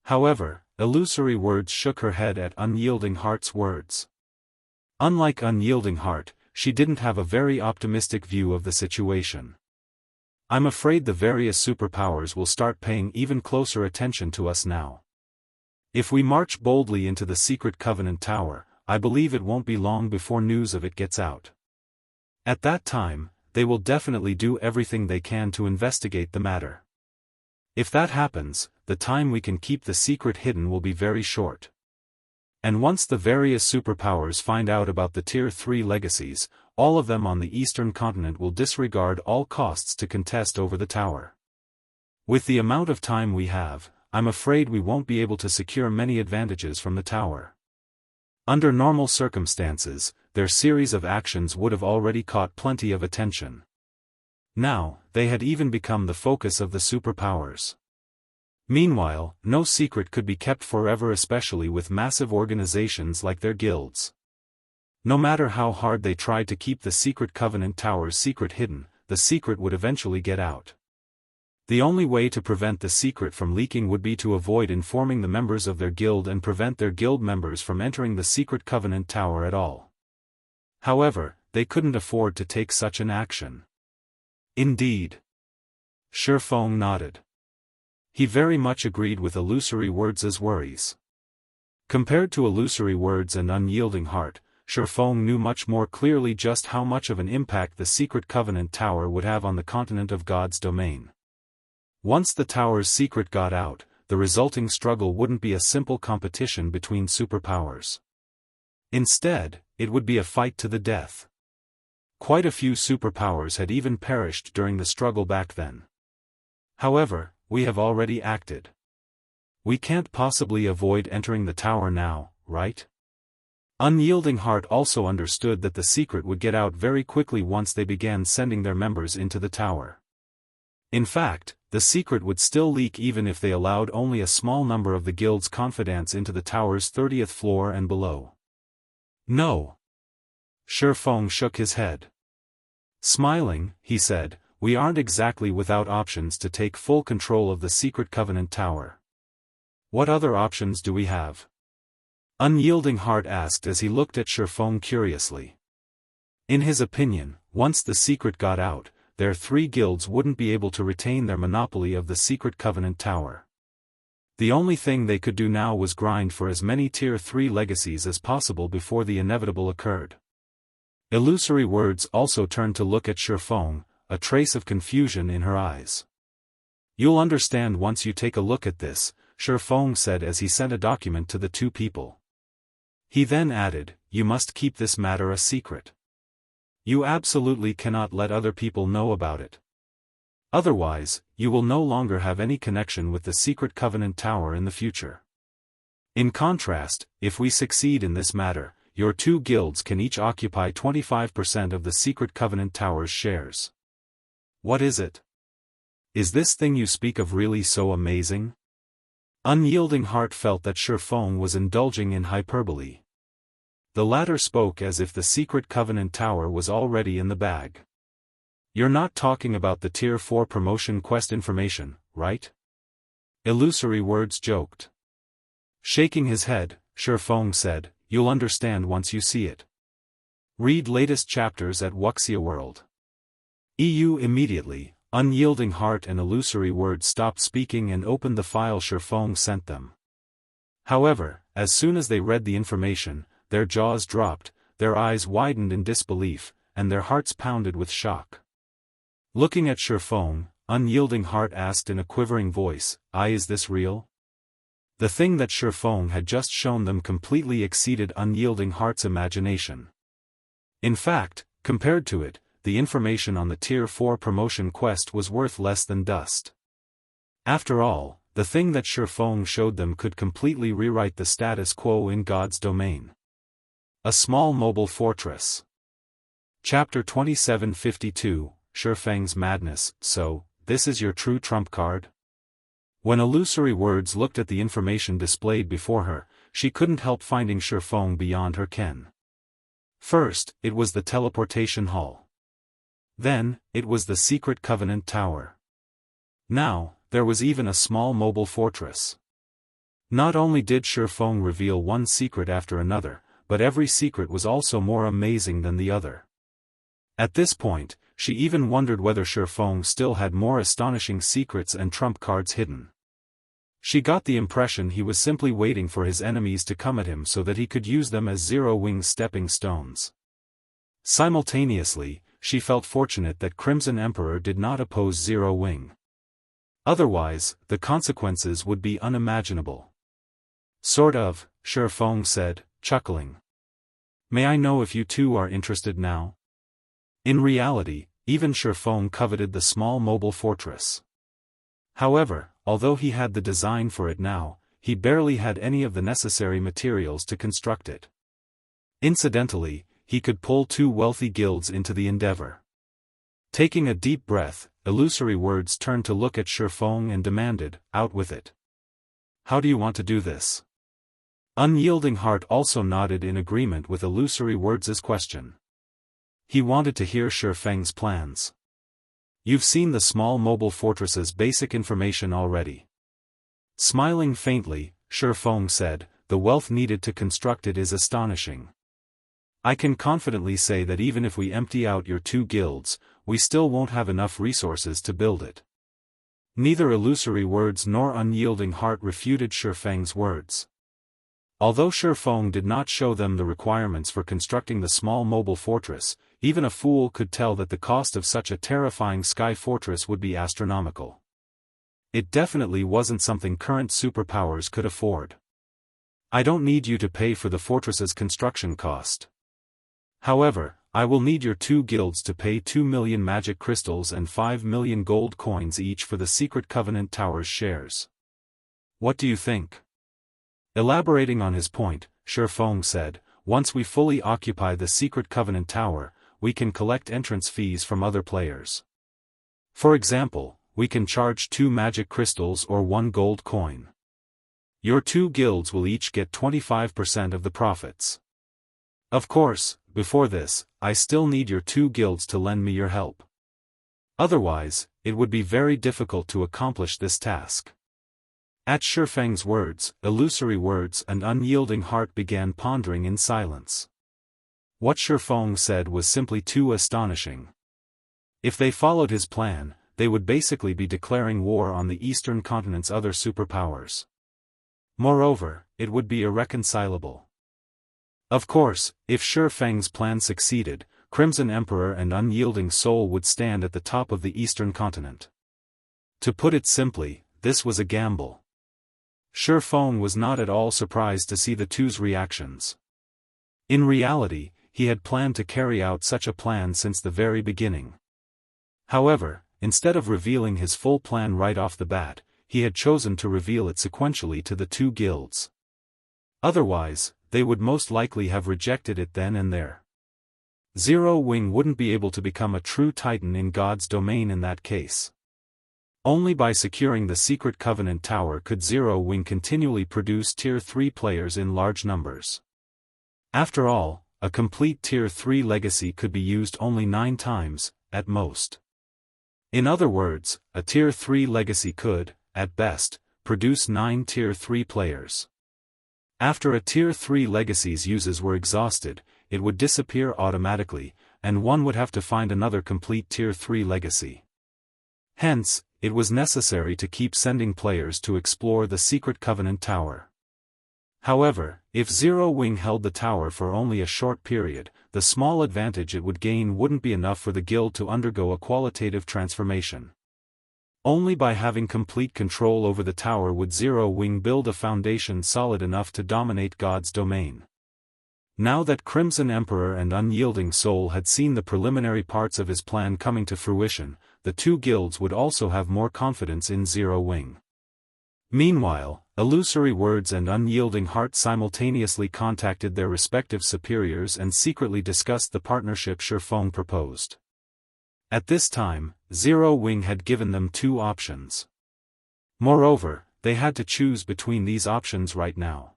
However, Illusory Words shook her head at Unyielding Heart's words. Unlike Unyielding Heart, she didn't have a very optimistic view of the situation. I'm afraid the various superpowers will start paying even closer attention to us now. If we march boldly into the Secret Covenant Tower, I believe it won't be long before news of it gets out. At that time, they will definitely do everything they can to investigate the matter. If that happens, the time we can keep the secret hidden will be very short. And once the various superpowers find out about the Tier 3 legacies, all of them on the eastern continent will disregard all costs to contest over the tower. With the amount of time we have, I'm afraid we won't be able to secure many advantages from the tower. Under normal circumstances, their series of actions would have already caught plenty of attention. Now, they had even become the focus of the superpowers. Meanwhile, no secret could be kept forever, especially with massive organizations like their guilds. No matter how hard they tried to keep the Secret Covenant Tower's secret hidden, the secret would eventually get out. The only way to prevent the secret from leaking would be to avoid informing the members of their guild and prevent their guild members from entering the Secret Covenant Tower at all. However, they couldn't afford to take such an action. Indeed. Feng nodded. He very much agreed with Illusory Words' worries. Compared to Illusory Words and Unyielding Heart, Feng knew much more clearly just how much of an impact the Secret Covenant Tower would have on the continent of God's domain. Once the tower's secret got out, the resulting struggle wouldn't be a simple competition between superpowers. Instead, it would be a fight to the death. Quite a few superpowers had even perished during the struggle back then. However, we have already acted. We can't possibly avoid entering the tower now, right? Unyielding Heart also understood that the secret would get out very quickly once they began sending their members into the tower. In fact, the secret would still leak even if they allowed only a small number of the guild's confidants into the tower's 30th floor and below. No. Feng shook his head. Smiling, he said, "We aren't exactly without options to take full control of the Secret Covenant Tower. What other options do we have?" Unyielding Heart asked as he looked at Feng curiously. In his opinion, once the secret got out, their 3 guilds wouldn't be able to retain their monopoly of the Secret Covenant Tower. The only thing they could do now was grind for as many Tier 3 legacies as possible before the inevitable occurred. Illusory Words also turned to look at Feng, a trace of confusion in her eyes. "You'll understand once you take a look at this," Feng said as he sent a document to the 2 people. He then added, "You must keep this matter a secret. You absolutely cannot let other people know about it. Otherwise, you will no longer have any connection with the Secret Covenant Tower in the future. In contrast, if we succeed in this matter, your 2 guilds can each occupy 25% of the Secret Covenant Tower's shares." "What is it? Is this thing you speak of really so amazing?" Unyielding Heart felt that Feng was indulging in hyperbole. The latter spoke as if the Secret Covenant Tower was already in the bag. "You're not talking about the Tier 4 promotion quest information, right?" Illusory Words joked. Shaking his head, Feng said, "You'll understand once you see it. Read latest chapters at Wuxia World." Immediately, Unyielding Heart and Illusory Words stopped speaking and opened the file Feng sent them. However, as soon as they read the information, their jaws dropped, their eyes widened in disbelief, and their hearts pounded with shock. Looking at Feng, Unyielding Heart asked in a quivering voice, Is this real? The thing that Feng had just shown them completely exceeded Unyielding Heart's imagination. In fact, compared to it, the information on the Tier 4 promotion quest was worth less than dust. After all, the thing that Feng showed them could completely rewrite the status quo in God's domain. A small mobile fortress. Chapter 2752, Feng's Madness. So, this is your true trump card? When Illusory Words looked at the information displayed before her, she couldn't help finding Feng beyond her ken. First, it was the teleportation hall. Then, it was the secret Covenant Tower. Now, there was even a small mobile fortress. Not only did Feng reveal one secret after another, but every secret was also more amazing than the other. At this point, she even wondered whether Feng still had more astonishing secrets and trump cards hidden. She got the impression he was simply waiting for his enemies to come at him so that he could use them as Zero-Wing stepping stones. Simultaneously, she felt fortunate that Crimson Emperor did not oppose Zero-Wing. Otherwise, the consequences would be unimaginable. Sort of, Feng said, chuckling. May I know if you two are interested now? In reality, even Feng coveted the small mobile fortress. However, although he had the design for it now, he barely had any of the necessary materials to construct it. Incidentally, he could pull two wealthy guilds into the endeavor. Taking a deep breath, Illusory Words turned to look at Feng and demanded, Out with it. How do you want to do this? Unyielding Heart also nodded in agreement with Illusory Words' question. He wanted to hear Feng's plans. You've seen the small mobile fortress's basic information already. Smiling faintly, Feng said, the wealth needed to construct it is astonishing. I can confidently say that even if we empty out your two guilds, we still won't have enough resources to build it. Neither Illusory Words nor Unyielding Heart refuted Feng's words. Although Feng did not show them the requirements for constructing the small mobile fortress, even a fool could tell that the cost of such a terrifying sky fortress would be astronomical. It definitely wasn't something current superpowers could afford. I don't need you to pay for the fortress's construction cost. However, I will need your two guilds to pay 2 million magic crystals and 5 million gold coins each for the secret Covenant Tower's shares. What do you think? Elaborating on his point, Feng said, once we fully occupy the secret Covenant Tower, we can collect entrance fees from other players. For example, we can charge 2 magic crystals or 1 gold coin. Your two guilds will each get 25% of the profits. Of course, before this, I still need your two guilds to lend me your help. Otherwise, it would be very difficult to accomplish this task. At Feng's words, Illusory Words and Unyielding Heart began pondering in silence. What Feng said was simply too astonishing. If they followed his plan, they would basically be declaring war on the Eastern Continent's other superpowers. Moreover, it would be irreconcilable. Of course, if Feng's plan succeeded, Crimson Emperor and Unyielding Soul would stand at the top of the Eastern Continent. To put it simply, this was a gamble. Feng was not at all surprised to see the two's reactions. In reality, he had planned to carry out such a plan since the very beginning. However, instead of revealing his full plan right off the bat, he had chosen to reveal it sequentially to the two guilds. Otherwise, they would most likely have rejected it then and there. Zero-Wing wouldn't be able to become a true titan in God's domain in that case. Only by securing the secret Covenant Tower could Zero-Wing continually produce Tier 3 players in large numbers. After all, a complete Tier 3 legacy could be used only 9 times, at most. In other words, a Tier 3 legacy could, at best, produce 9 Tier 3 players. After a Tier 3 legacy's uses were exhausted, it would disappear automatically, and one would have to find another complete Tier 3 legacy. Hence, it was necessary to keep sending players to explore the secret Covenant Tower. However, if Zero Wing held the tower for only a short period, the small advantage it would gain wouldn't be enough for the guild to undergo a qualitative transformation. Only by having complete control over the tower would Zero Wing build a foundation solid enough to dominate God's domain. Now that Crimson Emperor and Unyielding Soul had seen the preliminary parts of his plan coming to fruition, the two guilds would also have more confidence in Zero Wing. Meanwhile, Illusory Words and Unyielding Heart simultaneously contacted their respective superiors and secretly discussed the partnership Feng proposed. At this time, Zero Wing had given them two options. Moreover, they had to choose between these options right now.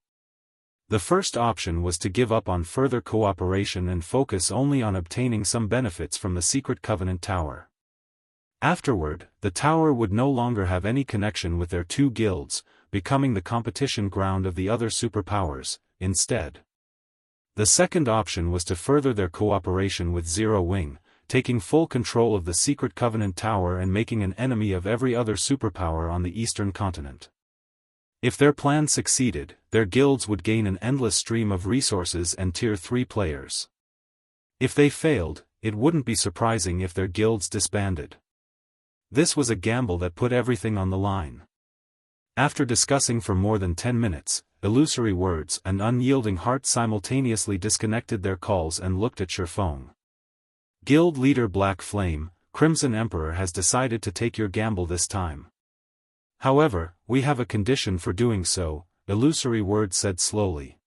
The first option was to give up on further cooperation and focus only on obtaining some benefits from the Secret Covenant Tower. Afterward, the tower would no longer have any connection with their two guilds, becoming the competition ground of the other superpowers, instead. The second option was to further their cooperation with Zero Wing, taking full control of the Secret Covenant Tower and making an enemy of every other superpower on the eastern continent. If their plan succeeded, their guilds would gain an endless stream of resources and Tier 3 players. If they failed, it wouldn't be surprising if their guilds disbanded. This was a gamble that put everything on the line. After discussing for more than 10 minutes, Illusory Words and Unyielding Heart simultaneously disconnected their calls and looked at Feng. Guild leader Black Flame, Crimson Emperor has decided to take your gamble this time. However, we have a condition for doing so, Illusory Words said slowly.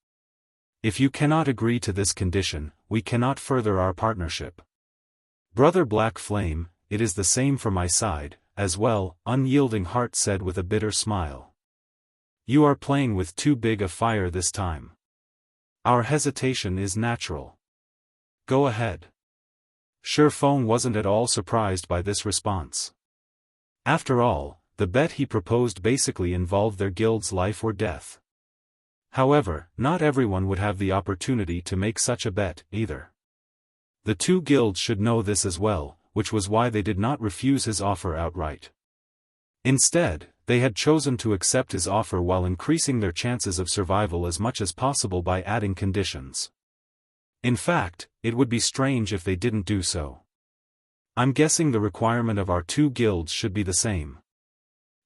If you cannot agree to this condition, we cannot further our partnership. Brother Black Flame, it is the same for my side, as well, Unyielding Heart said with a bitter smile. You are playing with too big a fire this time. Our hesitation is natural. Go ahead. Feng wasn't at all surprised by this response. After all, the bet he proposed basically involved their guild's life or death. However, not everyone would have the opportunity to make such a bet, either. The two guilds should know this as well, which was why they did not refuse his offer outright. Instead, they had chosen to accept his offer while increasing their chances of survival as much as possible by adding conditions. In fact, it would be strange if they didn't do so. I'm guessing the requirement of our two guilds should be the same.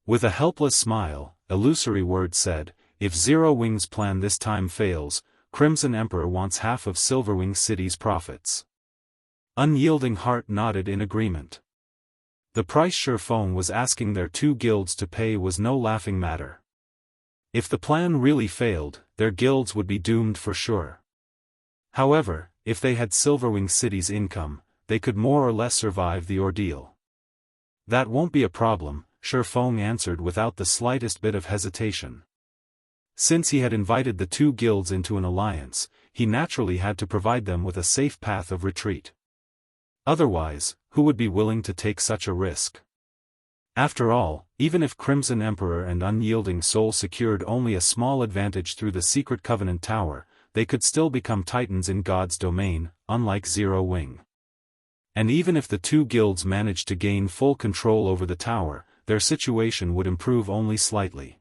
With a helpless smile, Illusory Word said, if Zero Wing's plan this time fails, Crimson Emperor wants half of Silverwing City's profits. Unyielding Heart nodded in agreement. The price Feng was asking their two guilds to pay was no laughing matter. If the plan really failed, their guilds would be doomed for sure. However, if they had Silverwing City's income, they could more or less survive the ordeal. That won't be a problem, Feng answered without the slightest bit of hesitation. Since he had invited the two guilds into an alliance, he naturally had to provide them with a safe path of retreat. Otherwise, who would be willing to take such a risk? After all, even if Crimson Emperor and Unyielding Soul secured only a small advantage through the Secret Covenant Tower, they could still become titans in God's domain, unlike Zero Wing. And even if the two guilds managed to gain full control over the tower, their situation would improve only slightly.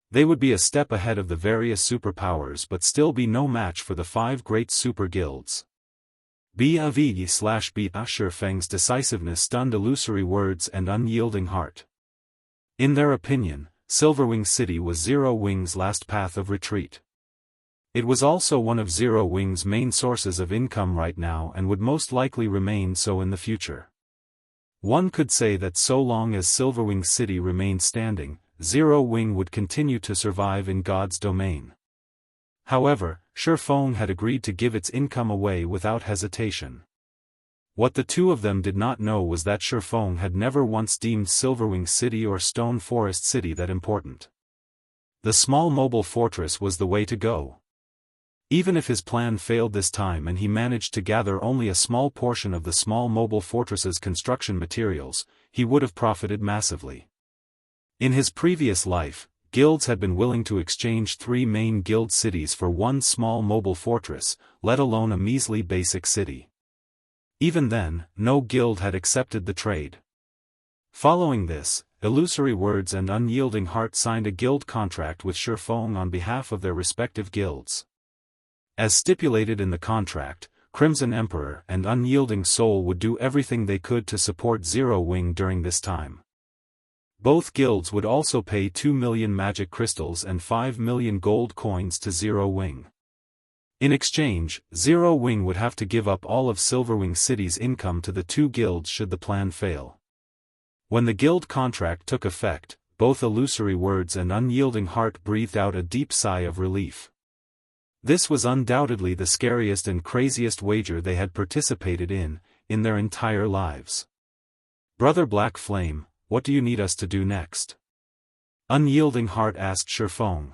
They would be a step ahead of the various superpowers but still be no match for the 5 great super guilds. B.A.V./B. Feng's decisiveness stunned Illusory Words and Unyielding Heart. In their opinion, Silverwing City was Zero Wing's last path of retreat. It was also one of Zero Wing's main sources of income right now and would most likely remain so in the future. One could say that so long as Silverwing City remained standing, Zero Wing would continue to survive in God's domain. However, Feng had agreed to give its income away without hesitation. What the two of them did not know was that Feng had never once deemed Silverwing City or Stone Forest City that important. The small mobile fortress was the way to go. Even if his plan failed this time and he managed to gather only a small portion of the small mobile fortress's construction materials, he would have profited massively. In his previous life, guilds had been willing to exchange 3 main guild cities for one small mobile fortress, let alone a measly basic city. Even then, no guild had accepted the trade. Following this, Illusory Words and Unyielding Heart signed a guild contract with Feng on behalf of their respective guilds. As stipulated in the contract, Crimson Emperor and Unyielding Soul would do everything they could to support Zero Wing during this time. Both guilds would also pay 2 million magic crystals and 5 million gold coins to Zero Wing. In exchange, Zero Wing would have to give up all of Silverwing City's income to the two guilds should the plan fail. When the guild contract took effect, both Illusory Words and Unyielding Heart breathed out a deep sigh of relief. This was undoubtedly the scariest and craziest wager they had participated in their entire lives. "Brother Black Flame, what do you need us to do next?" Unyielding Heart asked Feng.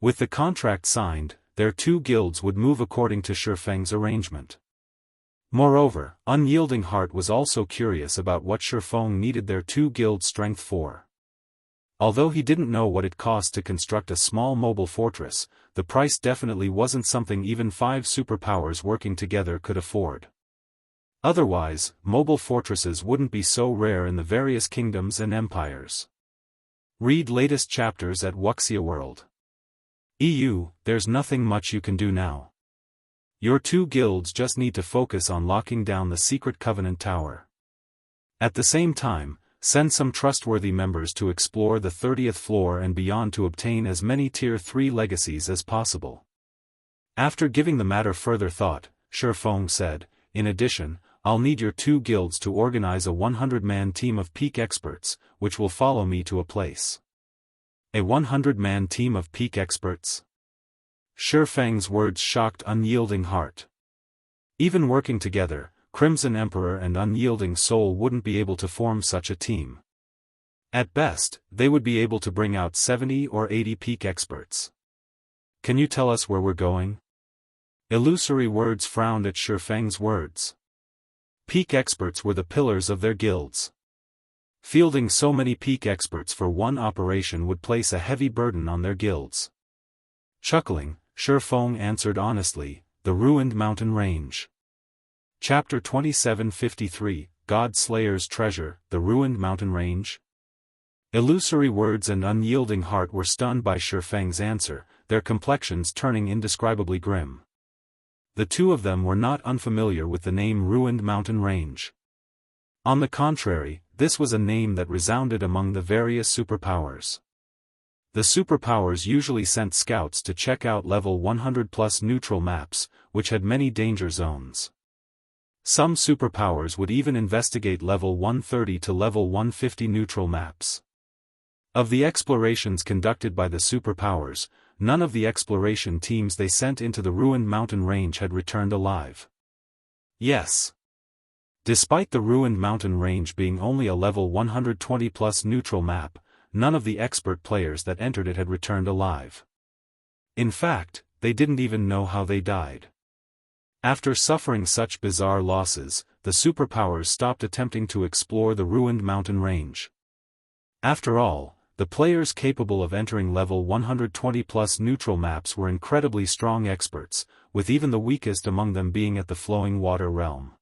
With the contract signed, their two guilds would move according to Feng's arrangement. Moreover, Unyielding Heart was also curious about what Feng needed their two guilds' strength for. Although he didn't know what it cost to construct a small mobile fortress, the price definitely wasn't something even 5 superpowers working together could afford. Otherwise, mobile fortresses wouldn't be so rare in the various kingdoms and empires. Read latest chapters at Wuxia World. There's nothing much you can do now. Your two guilds just need to focus on locking down the Secret Covenant Tower. At the same time, send some trustworthy members to explore the 30th floor and beyond to obtain as many Tier 3 legacies as possible. After giving the matter further thought, Feng said, "In addition, I'll need your two guilds to organize a 100-man team of peak experts, which will follow me to a place." A 100-man team of peak experts? Feng's words shocked Unyielding Heart. Even working together, Crimson Emperor and Unyielding Soul wouldn't be able to form such a team. At best, they would be able to bring out 70 or 80 peak experts. "Can you tell us where we're going?" Illusory Words frowned at Feng's words. Peak experts were the pillars of their guilds. Fielding so many peak experts for one operation would place a heavy burden on their guilds. Chuckling, Feng answered honestly, "The Ruined Mountain Range." Chapter 2753, God Slayer's Treasure, the Ruined Mountain Range? Illusory Words and Unyielding Heart were stunned by Feng's answer, their complexions turning indescribably grim. The two of them were not unfamiliar with the name Ruined Mountain Range. On the contrary, this was a name that resounded among the various superpowers. The superpowers usually sent scouts to check out level 100+ neutral maps, which had many danger zones. Some superpowers would even investigate level 130 to level 150 neutral maps. Of the explorations conducted by the superpowers, none of the exploration teams they sent into the Ruined Mountain Range had returned alive. Yes. Despite the Ruined Mountain Range being only a level 120+ neutral map, none of the expert players that entered it had returned alive. In fact, they didn't even know how they died. After suffering such bizarre losses, the superpowers stopped attempting to explore the Ruined Mountain Range. After all, the players capable of entering level 120+ neutral maps were incredibly strong experts, with even the weakest among them being at the Flowing Water Realm.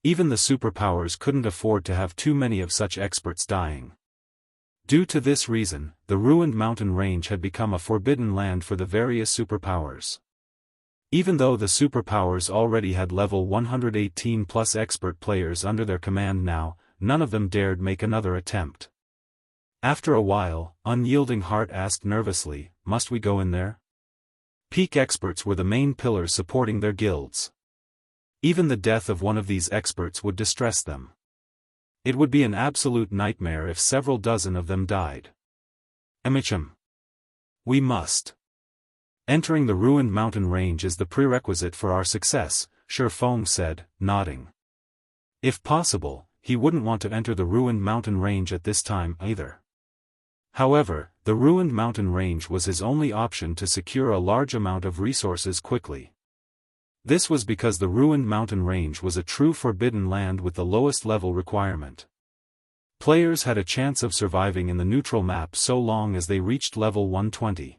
Even the superpowers couldn't afford to have too many of such experts dying. Due to this reason, the Ruined Mountain Range had become a forbidden land for the various superpowers. Even though the superpowers already had level 118+ expert players under their command now, none of them dared make another attempt. After a while, Unyielding Heart asked nervously, "Must we go in there?" Peak experts were the main pillars supporting their guilds. Even the death of one of these experts would distress them. It would be an absolute nightmare if several dozen of them died. We must. Entering the Ruined Mountain Range is the prerequisite for our success, Feng said, nodding. If possible, he wouldn't want to enter the Ruined Mountain Range at this time either. However, the Ruined Mountain Range was his only option to secure a large amount of resources quickly. This was because the Ruined Mountain Range was a true forbidden land with the lowest level requirement. Players had a chance of surviving in the neutral map so long as they reached level 120.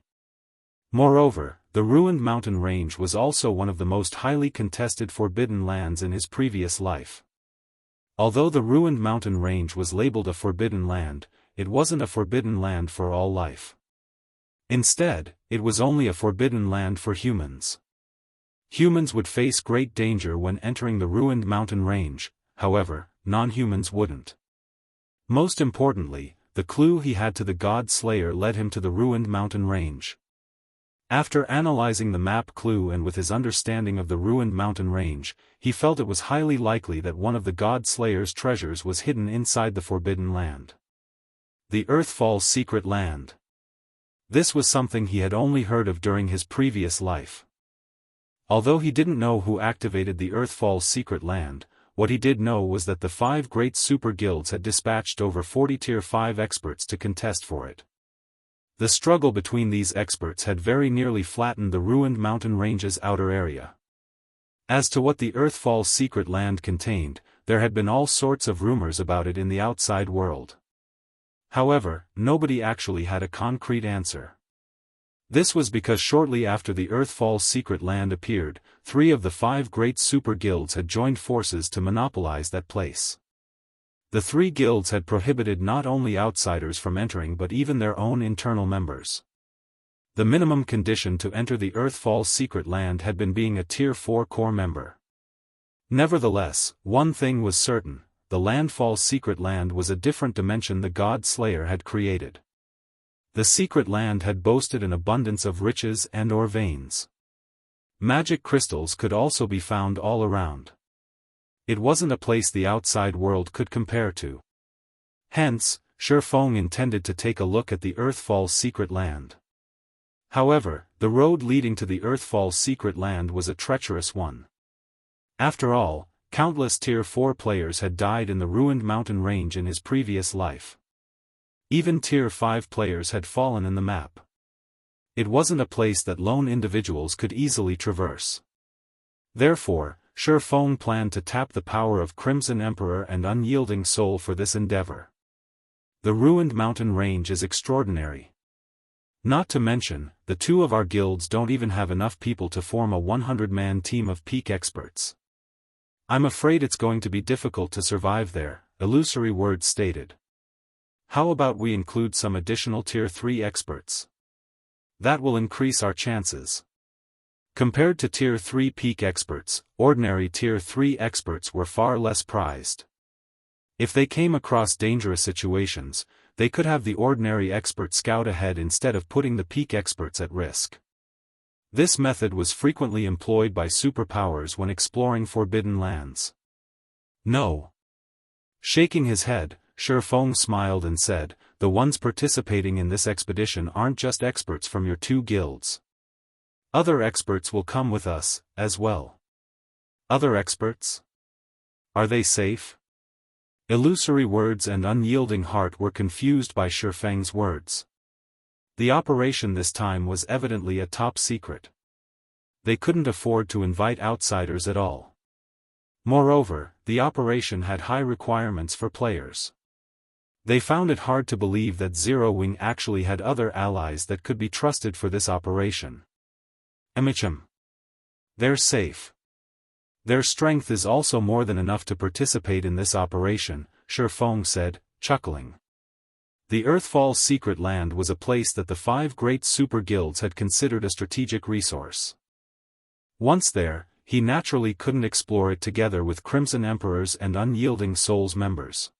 Moreover, the Ruined Mountain Range was also one of the most highly contested forbidden lands in his previous life. Although the ruined mountain range was labeled a forbidden land, it wasn't a forbidden land for all life. Instead, it was only a forbidden land for humans. Humans would face great danger when entering the ruined mountain range, however, non-humans wouldn't. Most importantly, the clue he had to the God Slayer led him to the ruined mountain range. After analyzing the map clue and with his understanding of the ruined mountain range, he felt it was highly likely that one of the God Slayer's treasures was hidden inside the Forbidden Land. The Earthfall's secret land. This was something he had only heard of during his previous life. Although he didn't know who activated the Earthfall's secret land, what he did know was that the 5 great super guilds had dispatched over 40 Tier 5 experts to contest for it. The struggle between these experts had very nearly flattened the ruined mountain range's outer area. As to what the Earthfall's secret land contained, there had been all sorts of rumors about it in the outside world. However, nobody actually had a concrete answer. This was because shortly after the Earthfall's secret land appeared, 3 of the 5 great super guilds had joined forces to monopolize that place. The 3 guilds had prohibited not only outsiders from entering but even their own internal members. The minimum condition to enter the Earthfall's secret land had been being a Tier 4 core member. Nevertheless, one thing was certain, the Landfall's secret land was a different dimension the God Slayer had created. The secret land had boasted an abundance of riches and/or veins. Magic crystals could also be found all around. It wasn't a place the outside world could compare to. Hence, Feng intended to take a look at the Earthfall's secret land. However, the road leading to the Earthfall's secret land was a treacherous one. After all, countless Tier 4 players had died in the ruined mountain range in his previous life. Even Tier 5 players had fallen in the map. It wasn't a place that lone individuals could easily traverse. Therefore, Feng planned to tap the power of Crimson Emperor and Unyielding Soul for this endeavor. The ruined mountain range is extraordinary. Not to mention, the 2 of our guilds don't even have enough people to form a 100-man team of peak experts. I'm afraid it's going to be difficult to survive there, Illusory words stated. How about we include some additional Tier 3 experts? That will increase our chances. Compared to Tier 3 peak experts, ordinary Tier 3 experts were far less prized. If they came across dangerous situations, they could have the ordinary expert scout ahead instead of putting the peak experts at risk. This method was frequently employed by superpowers when exploring forbidden lands. No. Shaking his head, Feng smiled and said, the ones participating in this expedition aren't just experts from your 2 guilds. Other experts will come with us, as well. Other experts? Are they safe? Illusory words and Unyielding Heart were confused by Feng's words. The operation this time was evidently a top secret. They couldn't afford to invite outsiders at all. Moreover, the operation had high requirements for players. They found it hard to believe that Zerowing actually had other allies that could be trusted for this operation. They're safe. Their strength is also more than enough to participate in this operation, Feng said, chuckling. The Earthfall's secret land was a place that the 5 great super guilds had considered a strategic resource. Once there, he naturally couldn't explore it together with Crimson Emperor's and Unyielding Soul's members.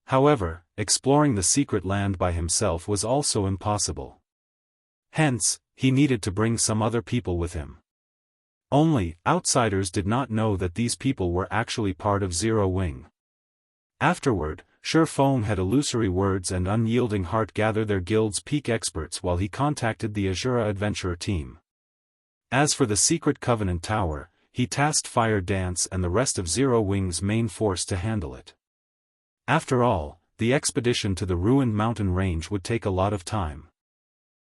However, exploring the secret land by himself was also impossible. Hence, he needed to bring some other people with him. Only, outsiders did not know that these people were actually part of Zerowing. Afterward, Feng had Illusory Words and Unyielding Heart gather their guild's peak experts while he contacted the Azura Adventurer team. As for the Secret Covenant Tower, he tasked Fire Dance and the rest of Zerowing's main force to handle it. After all, the expedition to the ruined mountain range would take a lot of time.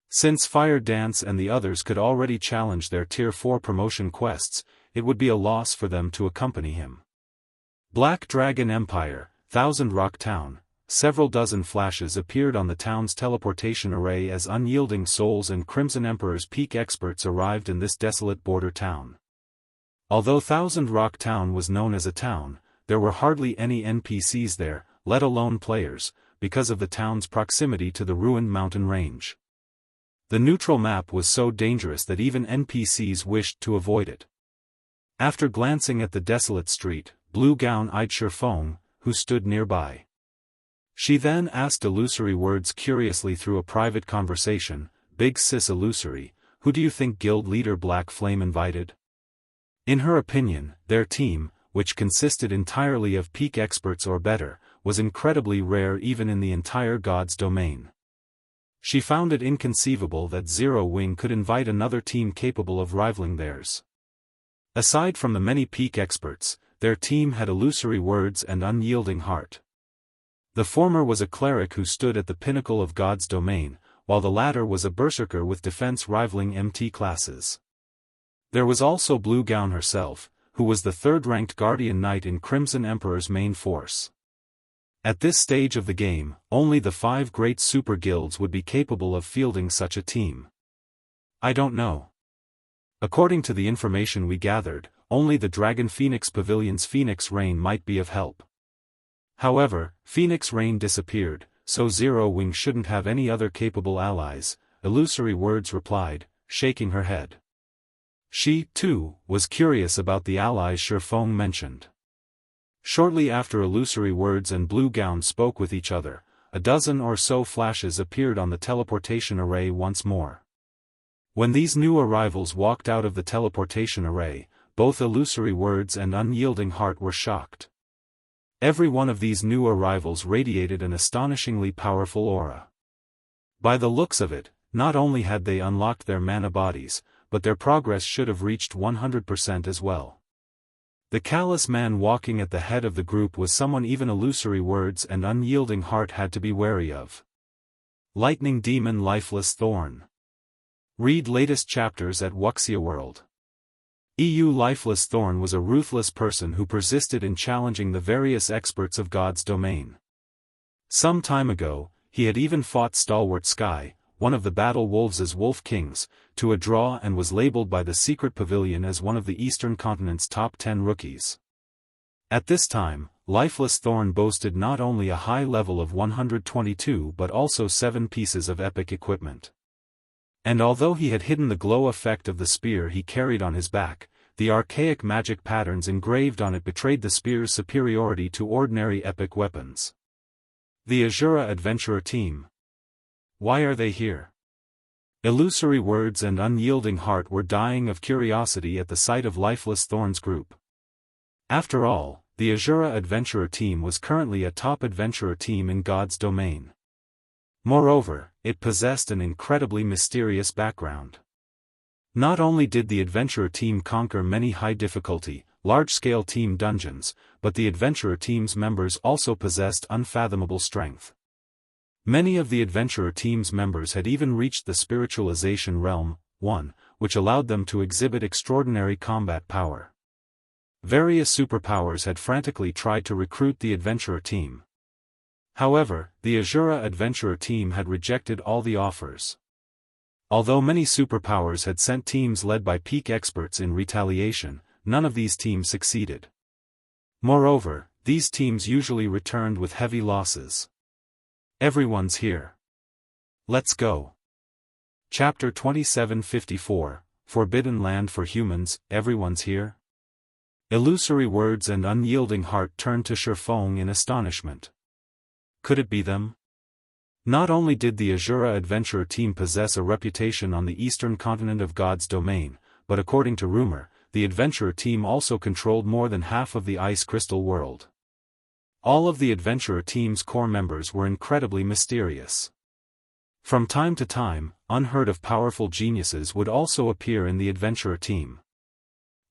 Since Fire Dance and the others could already challenge their Tier 4 promotion quests, it would be a loss for them to accompany him. Black Dragon Empire, Thousand Rock Town. Several dozen flashes appeared on the town's teleportation array as Unyielding Souls and Crimson Emperor's peak experts arrived in this desolate border town. Although Thousand Rock Town was known as a town, there were hardly any NPCs there, let alone players, because of the town's proximity to the ruined mountain range. The neutral map was so dangerous that even NPCs wished to avoid it. After glancing at the desolate street, Blue Gown-eyed Feng, who stood nearby. She then asked Illusory Words curiously through a private conversation, "Big Sis Illusory, who do you think guild leader Black Flame invited?" In her opinion, their team, which consisted entirely of peak experts or better, was incredibly rare even in the entire God's domain. She found it inconceivable that Zero Wing could invite another team capable of rivaling theirs. Aside from the many peak experts, their team had Illusory Words and Unyielding Heart. The former was a cleric who stood at the pinnacle of God's domain, while the latter was a berserker with defense rivaling MT classes. There was also Blue Gown herself, who was the third-ranked Guardian Knight in Crimson Emperor's main force. At this stage of the game, only the 5 great super guilds would be capable of fielding such a team. I don't know. According to the information we gathered, only the Dragon Phoenix Pavilion's Phoenix Rain might be of help. However, Phoenix Rain disappeared, so Zero Wing shouldn't have any other capable allies, Illusory Words replied, shaking her head. She, too, was curious about the allies Feng mentioned. Shortly after Illusory Words and Blue Gown spoke with each other, a dozen or so flashes appeared on the teleportation array once more. When these new arrivals walked out of the teleportation array, both Illusory Words and Unyielding Heart were shocked. Every one of these new arrivals radiated an astonishingly powerful aura. By the looks of it, not only had they unlocked their mana bodies, but their progress should have reached 100% as well. The callous man walking at the head of the group was someone even Illusory Words and Unyielding Heart had to be wary of. Lightning Demon Lifeless Thorn. Read latest chapters at Wuxia World. EU Lifeless Thorn was a ruthless person who persisted in challenging the various experts of God's domain. Some time ago, he had even fought Stalwart Sky, one of the Battle Wolves' Wolf Kings, to a draw and was labeled by the Secret Pavilion as one of the Eastern Continent's top 10 rookies. At this time, Lifeless Thorn boasted not only a high level of 122 but also 7 pieces of epic equipment. And although he had hidden the glow effect of the spear he carried on his back, the archaic magic patterns engraved on it betrayed the spear's superiority to ordinary epic weapons. The Azura Adventurer Team. Why are they here? Illusory Words and Unyielding Heart were dying of curiosity at the sight of Lifeless Thorn's group. After all, the Azura Adventurer Team was currently a top adventurer team in God's domain. Moreover, it possessed an incredibly mysterious background. Not only did the adventurer team conquer many high-difficulty, large-scale team dungeons, but the adventurer team's members also possessed unfathomable strength. Many of the adventurer team's members had even reached the spiritualization realm, 1, which allowed them to exhibit extraordinary combat power. Various superpowers had frantically tried to recruit the adventurer team. However, the Azura Adventurer Team had rejected all the offers. Although many superpowers had sent teams led by peak experts in retaliation, none of these teams succeeded. Moreover, these teams usually returned with heavy losses. Everyone's here. Let's go. Chapter 2754, Forbidden Land for Humans, Everyone's Here? Illusory Words and Unyielding Heart turned to Feng in astonishment. Could it be them? Not only did the Azura Adventurer Team possess a reputation on the eastern continent of God's domain, but according to rumor, the Adventurer Team also controlled more than half of the Ice Crystal world. All of the Adventurer Team's core members were incredibly mysterious. From time to time, unheard-of powerful geniuses would also appear in the Adventurer Team.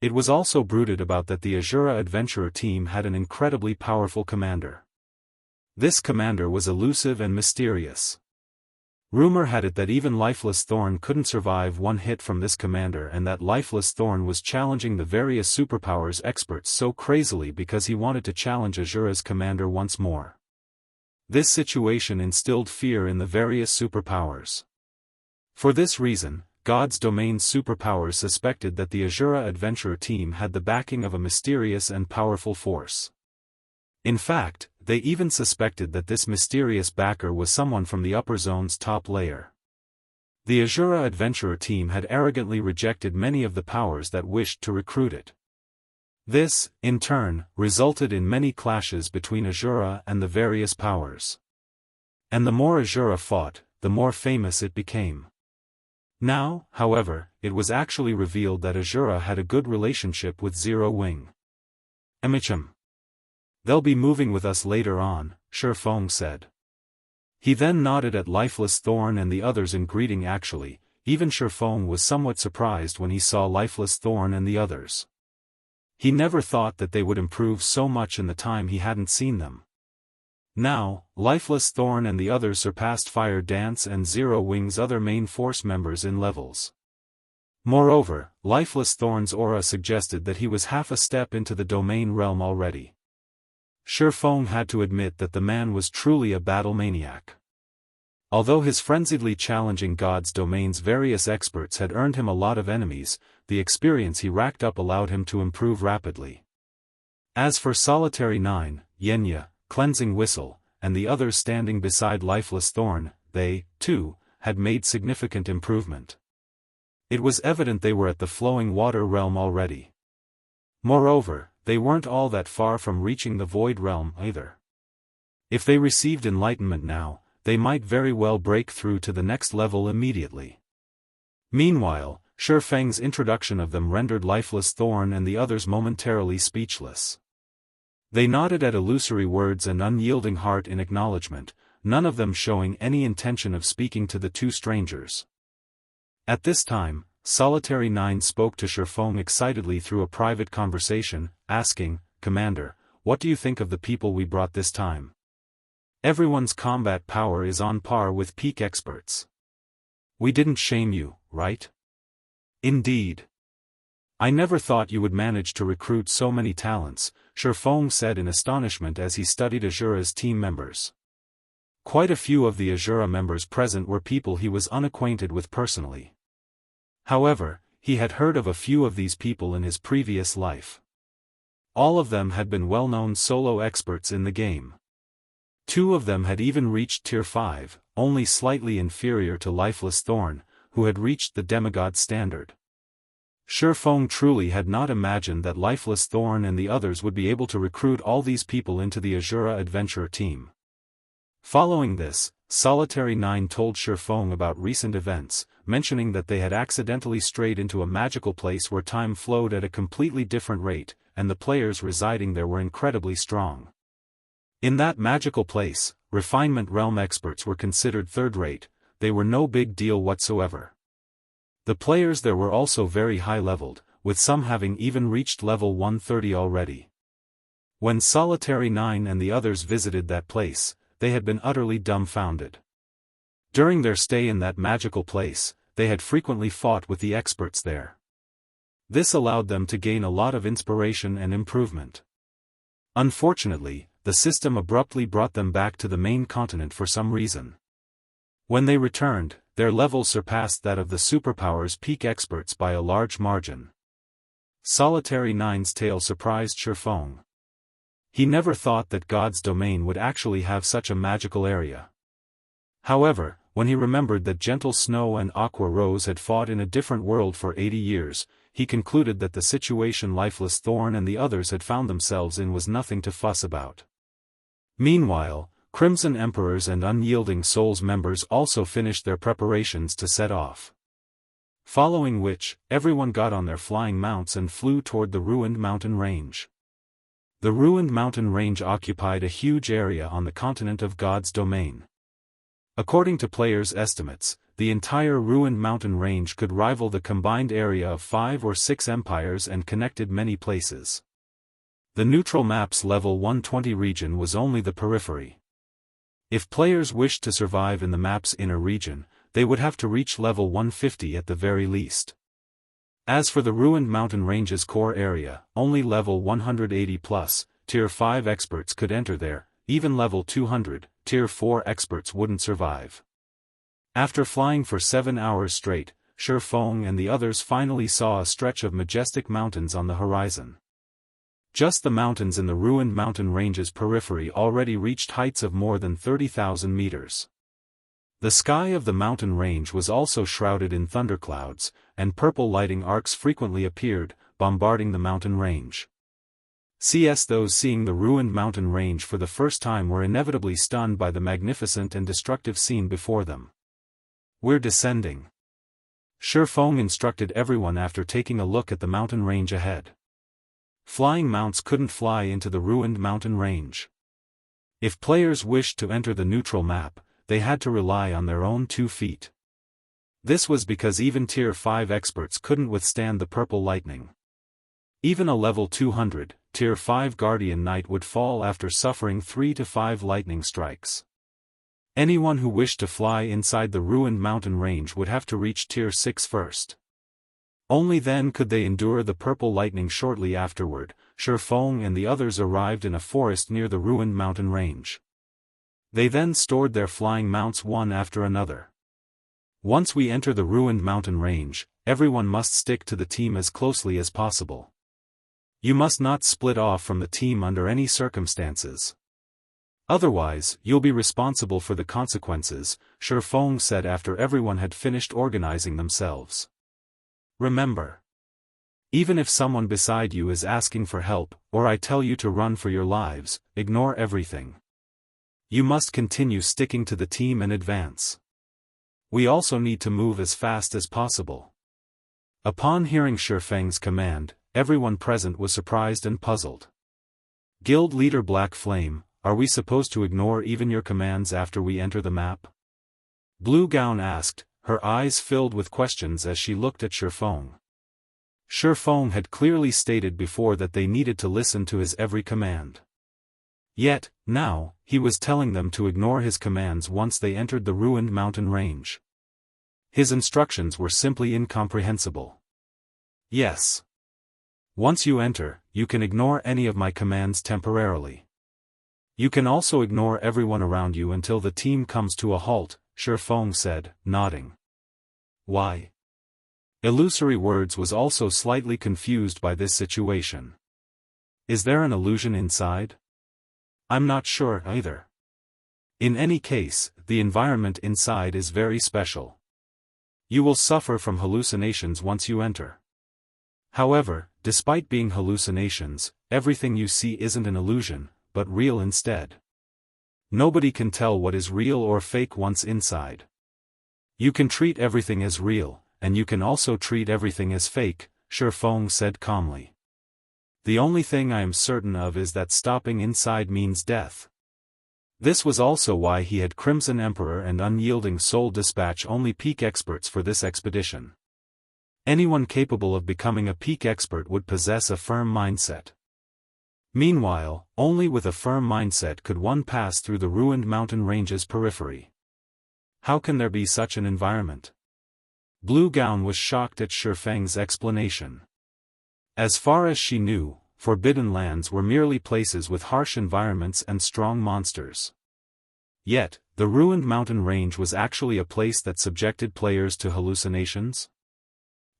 It was also bruited about that the Azura Adventurer Team had an incredibly powerful commander. This commander was elusive and mysterious. Rumor had it that even Lifeless Thorn couldn't survive one hit from this commander and that Lifeless Thorn was challenging the various superpowers experts so crazily because he wanted to challenge Azura's commander once more. This situation instilled fear in the various superpowers. For this reason, God's domain superpowers suspected that the Azura Adventurer Team had the backing of a mysterious and powerful force. In fact, they even suspected that this mysterious backer was someone from the upper zone's top layer. The Azura adventurer team had arrogantly rejected many of the powers that wished to recruit it. This, in turn, resulted in many clashes between Azura and the various powers. And the more Azura fought, the more famous it became. Now, however, it was actually revealed that Azura had a good relationship with Zero Wing. "Emicham. They'll be moving with us later on," Feng said. He then nodded at Lifeless Thorn and the others in greeting. Actually, even Feng was somewhat surprised when he saw Lifeless Thorn and the others. He never thought that they would improve so much in the time he hadn't seen them. Now, Lifeless Thorn and the others surpassed Fire Dance and Zero Wing's other main force members in levels. Moreover, Lifeless Thorn's aura suggested that he was half a step into the domain realm already. Feng had to admit that the man was truly a battle maniac. Although his frenziedly challenging God's domain's various experts had earned him a lot of enemies, the experience he racked up allowed him to improve rapidly. As for Solitary 9, Xianxia, Cleansing Whistle, and the others standing beside Lifeless Thorn, they, too, had made significant improvement. It was evident they were at the flowing water realm already. Moreover, they weren't all that far from reaching the Void Realm either. If they received enlightenment now, they might very well break through to the next level immediately. Meanwhile, Feng's introduction of them rendered Lifeless Thorn and the others momentarily speechless. They nodded at Illusory words and Unyielding Heart in acknowledgement, none of them showing any intention of speaking to the two strangers. At this time, Solitary 9 spoke to Feng excitedly through a private conversation, asking, "Commander, what do you think of the people we brought this time? Everyone's combat power is on par with peak experts. We didn't shame you, right?" "Indeed. I never thought you would manage to recruit so many talents," Feng said in astonishment as he studied Azura's team members. Quite a few of the Azura members present were people he was unacquainted with personally. However, he had heard of a few of these people in his previous life. All of them had been well-known solo experts in the game. Two of them had even reached Tier 5, only slightly inferior to Lifeless Thorn, who had reached the demigod standard. Feng truly had not imagined that Lifeless Thorn and the others would be able to recruit all these people into the Azura adventurer team. Following this, Solitary 9 told Feng about recent events, mentioning that they had accidentally strayed into a magical place where time flowed at a completely different rate, and the players residing there were incredibly strong. In that magical place, Refinement Realm experts were considered third-rate, they were no big deal whatsoever. The players there were also very high-leveled, with some having even reached level 130 already. When Solitary 9 and the others visited that place, they had been utterly dumbfounded. During their stay in that magical place, they had frequently fought with the experts there. This allowed them to gain a lot of inspiration and improvement. Unfortunately, the system abruptly brought them back to the main continent for some reason. When they returned, their level surpassed that of the superpower's peak experts by a large margin. Solitary 9's tale surprised Feng. He never thought that God's domain would actually have such a magical area. However, when he remembered that Gentle Snow and Aqua Rose had fought in a different world for 80 years, he concluded that the situation Lifeless Thorn and the others had found themselves in was nothing to fuss about. Meanwhile, Crimson Emperors and Unyielding Souls members also finished their preparations to set off. Following which, everyone got on their flying mounts and flew toward the Ruined Mountain Range. The Ruined Mountain Range occupied a huge area on the continent of God's domain. According to players' estimates, the entire Ruined Mountain Range could rival the combined area of 5 or 6 empires and connected many places. The neutral map's level 120 region was only the periphery. If players wished to survive in the map's inner region, they would have to reach level 150 at the very least. As for the Ruined Mountain Range's core area, only level 180+, Tier 5 experts could enter there, even level 200, Tier 4 experts wouldn't survive. After flying for 7 hours straight, Feng and the others finally saw a stretch of majestic mountains on the horizon. Just the mountains in the ruined mountain range's periphery already reached heights of more than 30,000 meters. The sky of the mountain range was also shrouded in thunderclouds, and purple lighting arcs frequently appeared, bombarding the mountain range. Those seeing the ruined mountain range for the first time were inevitably stunned by the magnificent and destructive scene before them. "We're descending," Feng instructed everyone after taking a look at the mountain range ahead. Flying mounts couldn't fly into the ruined mountain range. If players wished to enter the neutral map, they had to rely on their own 2 feet. This was because even Tier 5 experts couldn't withstand the purple lightning. Even a level 200, Tier 5 Guardian Knight would fall after suffering 3 to 5 lightning strikes. Anyone who wished to fly inside the ruined mountain range would have to reach Tier 6 first. Only then could they endure the purple lightning. Shortly afterward, Feng and the others arrived in a forest near the ruined mountain range. They then stored their flying mounts one after another. "Once we enter the ruined mountain range, everyone must stick to the team as closely as possible. You must not split off from the team under any circumstances. Otherwise, you'll be responsible for the consequences," Feng said after everyone had finished organizing themselves. "Remember, even if someone beside you is asking for help, or I tell you to run for your lives, ignore everything. You must continue sticking to the team and advance. We also need to move as fast as possible." Upon hearing Feng's command, everyone present was surprised and puzzled. "Guild leader Black Flame, are we supposed to ignore even your commands after we enter the map?" Blue Gown asked, her eyes filled with questions as she looked at Feng. Feng had clearly stated before that they needed to listen to his every command. Yet, now, he was telling them to ignore his commands once they entered the ruined mountain range. His instructions were simply incomprehensible. "Yes. Once you enter, you can ignore any of my commands temporarily. You can also ignore everyone around you until the team comes to a halt," Feng said, nodding. "Why?" Illusory Words was also slightly confused by this situation. "Is there an illusion inside?" "I'm not sure either. In any case, the environment inside is very special. You will suffer from hallucinations once you enter. However, despite being hallucinations, everything you see isn't an illusion, but real instead. Nobody can tell what is real or fake once inside. You can treat everything as real, and you can also treat everything as fake," Feng said calmly. "The only thing I am certain of is that stopping inside means death." This was also why he had Crimson Emperor and Unyielding Soul dispatch only peak experts for this expedition. Anyone capable of becoming a peak expert would possess a firm mindset. Meanwhile, only with a firm mindset could one pass through the ruined mountain range's periphery. How can there be such an environment? Blue Gown was shocked at Feng's explanation. As far as she knew, Forbidden Lands were merely places with harsh environments and strong monsters. Yet, the ruined mountain range was actually a place that subjected players to hallucinations?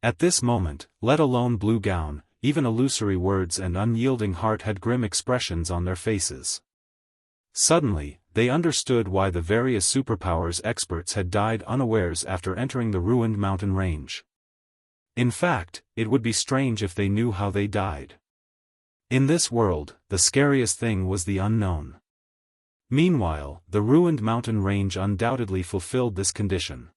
At this moment, let alone Blue Gown, even Illusory Words and Unyielding Heart had grim expressions on their faces. Suddenly, they understood why the various superpowers experts had died unawares after entering the ruined mountain range. In fact, it would be strange if they knew how they died. In this world, the scariest thing was the unknown. Meanwhile, the ruined mountain range undoubtedly fulfilled this condition.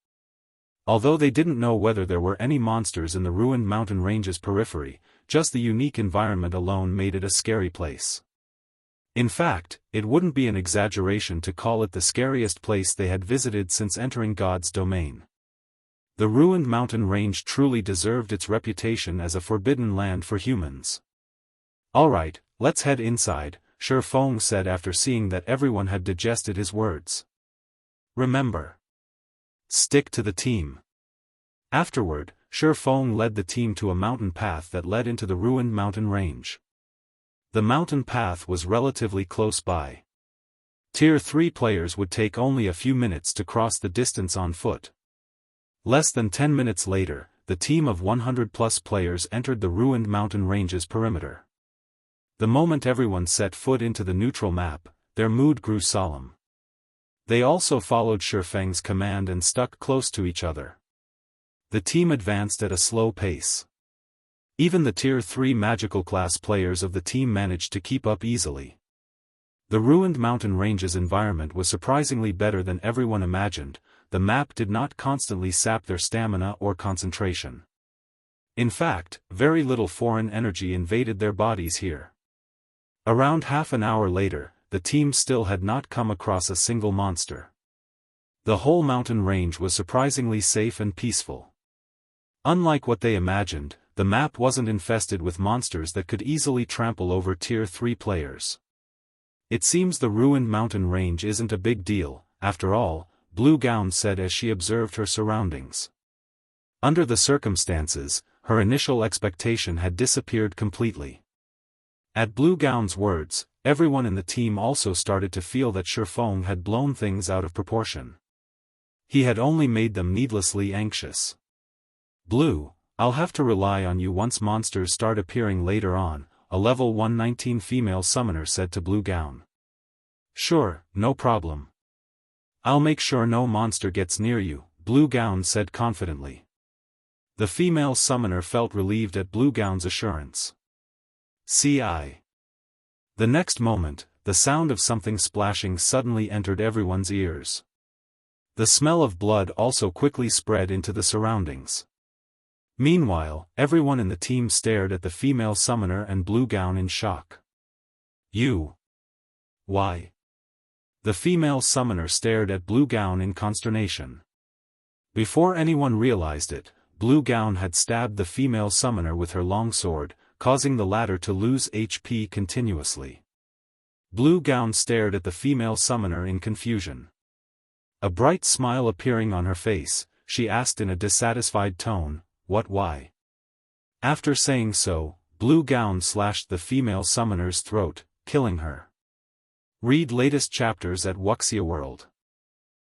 Although they didn't know whether there were any monsters in the ruined mountain range's periphery, just the unique environment alone made it a scary place. In fact, it wouldn't be an exaggeration to call it the scariest place they had visited since entering God's domain. The ruined mountain range truly deserved its reputation as a forbidden land for humans. "Alright, let's head inside," Feng said after seeing that everyone had digested his words. "Remember, stick to the team." Afterward, Feng led the team to a mountain path that led into the ruined mountain range. The mountain path was relatively close by. Tier 3 players would take only a few minutes to cross the distance on foot. Less than 10 minutes later, the team of 100+ players entered the ruined mountain range's perimeter. The moment everyone set foot into the neutral map, their mood grew solemn. They also followed Feng's command and stuck close to each other. The team advanced at a slow pace. Even the Tier 3 magical class players of the team managed to keep up easily. The ruined mountain ranges environment was surprisingly better than everyone imagined. The map did not constantly sap their stamina or concentration. In fact, very little foreign energy invaded their bodies here. Around half an hour later, the team still had not come across a single monster. The whole mountain range was surprisingly safe and peaceful. Unlike what they imagined, the map wasn't infested with monsters that could easily trample over Tier 3 players. It seems the ruined mountain range isn't a big deal, after all, Blue Gown said as she observed her surroundings. Under the circumstances, her initial expectation had disappeared completely. At Blue Gown's words, everyone in the team also started to feel that Feng had blown things out of proportion. He had only made them needlessly anxious. Blue, I'll have to rely on you once monsters start appearing later on, a level 119 female summoner said to Blue Gown. Sure, no problem. I'll make sure no monster gets near you, Blue Gown said confidently. The female summoner felt relieved at Blue Gown's assurance. CI. The next moment, the sound of something splashing suddenly entered everyone's ears. The smell of blood also quickly spread into the surroundings. Meanwhile, everyone in the team stared at the female summoner and Blue Gown in shock. You. Why? The female summoner stared at Blue Gown in consternation. Before anyone realized it, Blue Gown had stabbed the female summoner with her long sword, causing the latter to lose HP continuously. Blue Gown stared at the female summoner in confusion. A bright smile appearing on her face, she asked in a dissatisfied tone, "What why?" After saying so, Blue Gown slashed the female summoner's throat, killing her. Read latest chapters at Wuxia World.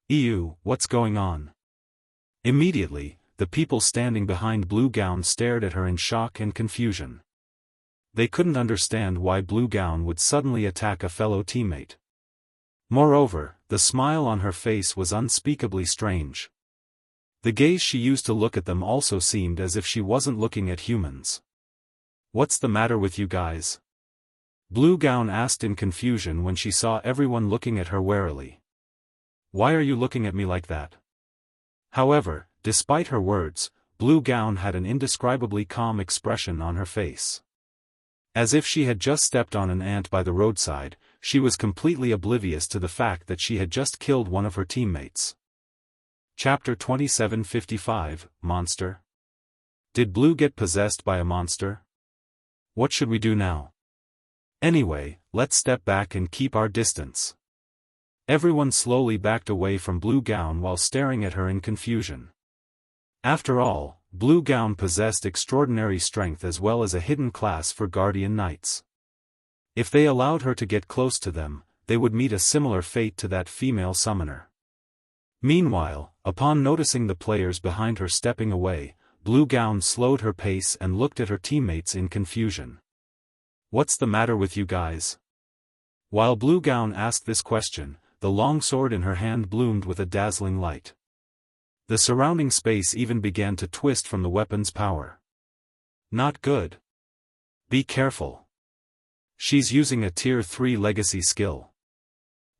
Ew, what's going on? Immediately, the people standing behind Blue Gown stared at her in shock and confusion. They couldn't understand why Blue Gown would suddenly attack a fellow teammate. Moreover, the smile on her face was unspeakably strange. The gaze she used to look at them also seemed as if she wasn't looking at humans. What's the matter with you guys? Blue Gown asked in confusion when she saw everyone looking at her warily. Why are you looking at me like that? However, despite her words, Blue Gown had an indescribably calm expression on her face. As if she had just stepped on an ant by the roadside, she was completely oblivious to the fact that she had just killed one of her teammates. Chapter 2755, Monster. Did Blue get possessed by a monster? What should we do now? Anyway, let's step back and keep our distance. Everyone slowly backed away from Blue Gown while staring at her in confusion. After all, Blue Gown possessed extraordinary strength as well as a hidden class for Guardian Knights. If they allowed her to get close to them, they would meet a similar fate to that female summoner. Meanwhile, upon noticing the players behind her stepping away, Blue Gown slowed her pace and looked at her teammates in confusion. What's the matter with you guys? While Blue Gown asked this question, the long sword in her hand bloomed with a dazzling light. The surrounding space even began to twist from the weapon's power. Not good. Be careful. She's using a Tier 3 legacy skill.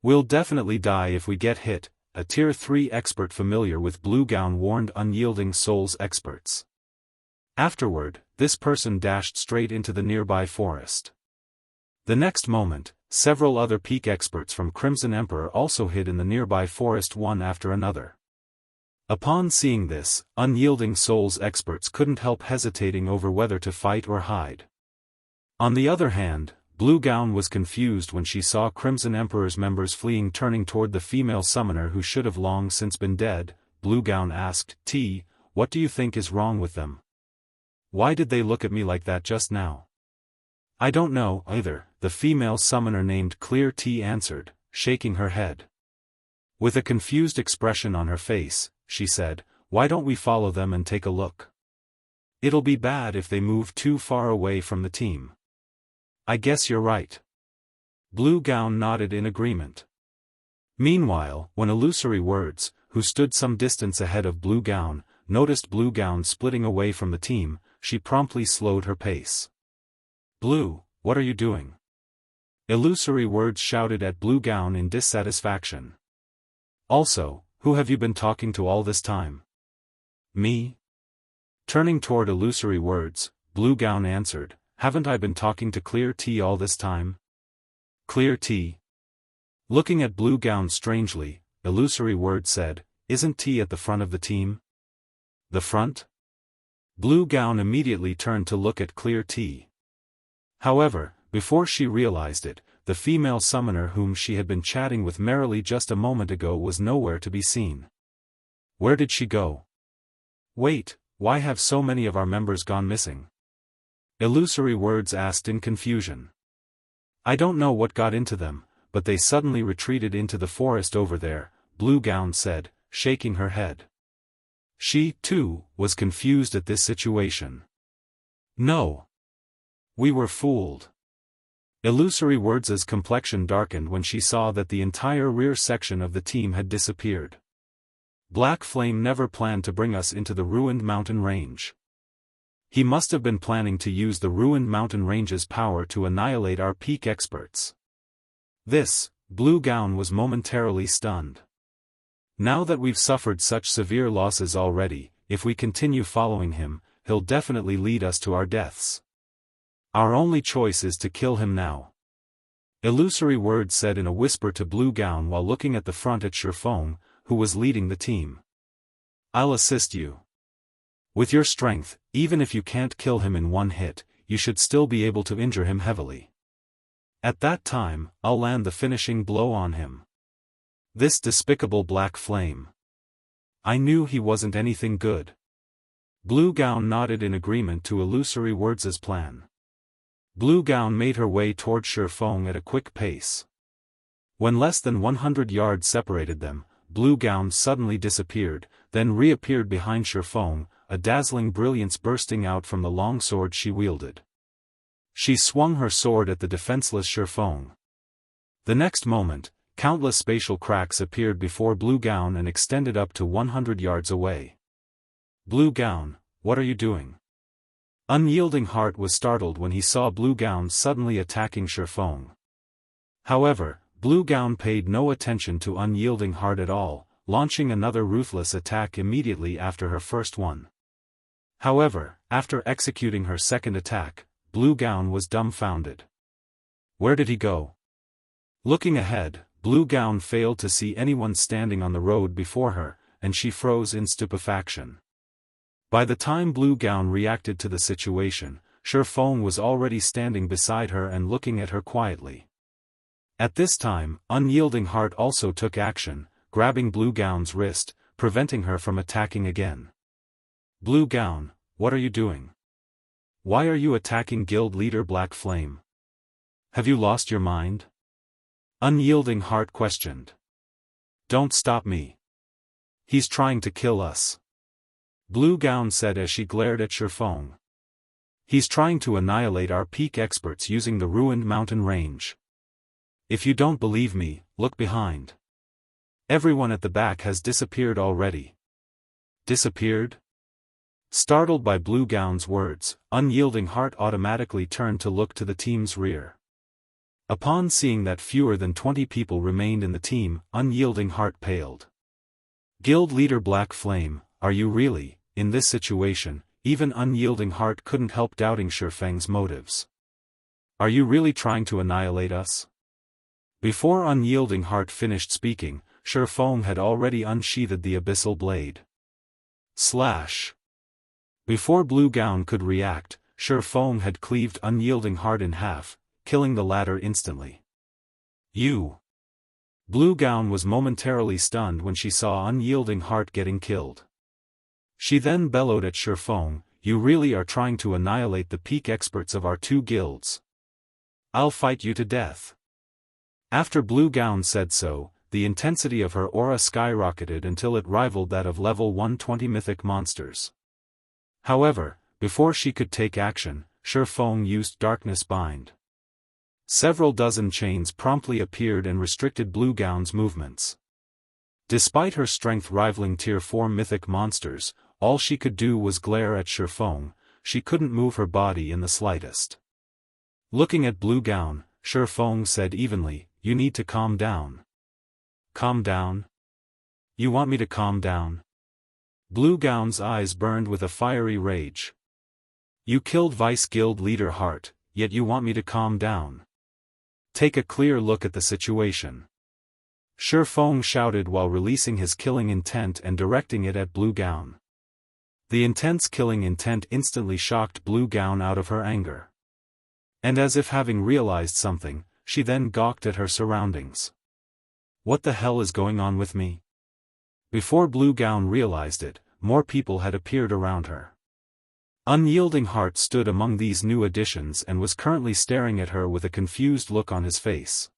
We'll definitely die if we get hit, a Tier 3 expert familiar with Blue Gown warned Unyielding Souls experts. Afterward, this person dashed straight into the nearby forest. The next moment, several other peak experts from Crimson Emperor also hid in the nearby forest one after another. Upon seeing this, Unyielding Souls experts couldn't help hesitating over whether to fight or hide. On the other hand, Blue Gown was confused when she saw Crimson Emperor's members fleeing, turning toward the female summoner who should have long since been dead. Blue Gown asked, What do you think is wrong with them? Why did they look at me like that just now? I don't know either, the female summoner named Clear T answered, shaking her head. With a confused expression on her face, she said, Why don't we follow them and take a look? It'll be bad if they move too far away from the team. I guess you're right. Blue Gown nodded in agreement. Meanwhile, when Illusory Words, who stood some distance ahead of Blue Gown, noticed Blue Gown splitting away from the team, she promptly slowed her pace. Blue, what are you doing? Illusory Words shouted at Blue Gown in dissatisfaction. Also, who have you been talking to all this time? Me? Turning toward Illusory Words, Blue Gown answered, haven't I been talking to Clear Tea all this time? Clear Tea? Looking at Blue Gown strangely, Illusory Words said, isn't Tea at the front of the team? The front? Blue Gown immediately turned to look at Clear Tea. However, before she realized it, the female summoner whom she had been chatting with merrily just a moment ago was nowhere to be seen. Where did she go? Wait, why have so many of our members gone missing? Illusory Words asked in confusion. I don't know what got into them, but they suddenly retreated into the forest over there, Blue Gown said, shaking her head. She, too, was confused at this situation. No. We were fooled. Illusory Words' complexion darkened when she saw that the entire rear section of the team had disappeared. Black Flame never planned to bring us into the ruined mountain range. He must have been planning to use the ruined mountain range's power to annihilate our peak experts. This, Blue Gown was momentarily stunned. Now that we've suffered such severe losses already, if we continue following him, he'll definitely lead us to our deaths. Our only choice is to kill him now. Illusory Words said in a whisper to Blue Gown while looking at the front at Feng, who was leading the team. I'll assist you. With your strength, even if you can't kill him in one hit, you should still be able to injure him heavily. At that time, I'll land the finishing blow on him. This despicable Black Flame. I knew he wasn't anything good. Blue Gown nodded in agreement to Illusory Words' plan. Blue Gown made her way toward Feng at a quick pace. When less than 100 yards separated them, Blue Gown suddenly disappeared, then reappeared behind Feng, a dazzling brilliance bursting out from the long sword she wielded. She swung her sword at the defenseless Feng. The next moment, countless spatial cracks appeared before Blue Gown and extended up to 100 yards away. Blue Gown, what are you doing? Unyielding Heart was startled when he saw Blue Gown suddenly attacking Feng. However, Blue Gown paid no attention to Unyielding Heart at all, launching another ruthless attack immediately after her first one. However, after executing her second attack, Blue Gown was dumbfounded. Where did he go? Looking ahead, Blue Gown failed to see anyone standing on the road before her, and she froze in stupefaction. By the time Blue Gown reacted to the situation, Feng was already standing beside her and looking at her quietly. At this time, Unyielding Heart also took action, grabbing Blue Gown's wrist, preventing her from attacking again. Blue Gown, what are you doing? Why are you attacking Guild Leader Black Flame? Have you lost your mind? Unyielding Heart questioned. Don't stop me. He's trying to kill us. Blue Gown said as she glared at Feng. He's trying to annihilate our peak experts using the ruined mountain range. If you don't believe me, look behind. Everyone at the back has disappeared already. Disappeared? Startled by Blue Gown's words, Unyielding Heart automatically turned to look to the team's rear. Upon seeing that fewer than 20 people remained in the team, Unyielding Heart paled. Guild Leader Black Flame, are you really, in this situation? Even Unyielding Heart couldn't help doubting Feng's motives. Are you really trying to annihilate us? Before Unyielding Heart finished speaking, Feng had already unsheathed the abyssal blade. Slash! Before Blue Gown could react, Feng had cleaved Unyielding Heart in half, killing the latter instantly. You! Blue Gown was momentarily stunned when she saw Unyielding Heart getting killed. She then bellowed at Feng, you really are trying to annihilate the peak experts of our two guilds. I'll fight you to death. After Blue Gown said so, the intensity of her aura skyrocketed until it rivaled that of level 120 mythic monsters. However, before she could take action, Feng used Darkness Bind. Several dozen chains promptly appeared and restricted Blue Gown's movements. Despite her strength rivaling Tier 4 mythic monsters, all she could do was glare at Feng. She couldn't move her body in the slightest. Looking at Blue Gown, Feng said evenly, "You need to calm down." "Calm down? You want me to calm down?" Blue Gown's eyes burned with a fiery rage. "You killed Vice Guild Leader Hart, yet you want me to calm down? Take a clear look at the situation." Feng shouted while releasing his killing intent and directing it at Blue Gown. The intense killing intent instantly shocked Blue Gown out of her anger. And as if having realized something, she then gawked at her surroundings. What the hell is going on with me? Before Blue Gown realized it, more people had appeared around her. Unyielding Heart stood among these new additions and was currently staring at her with a confused look on his face.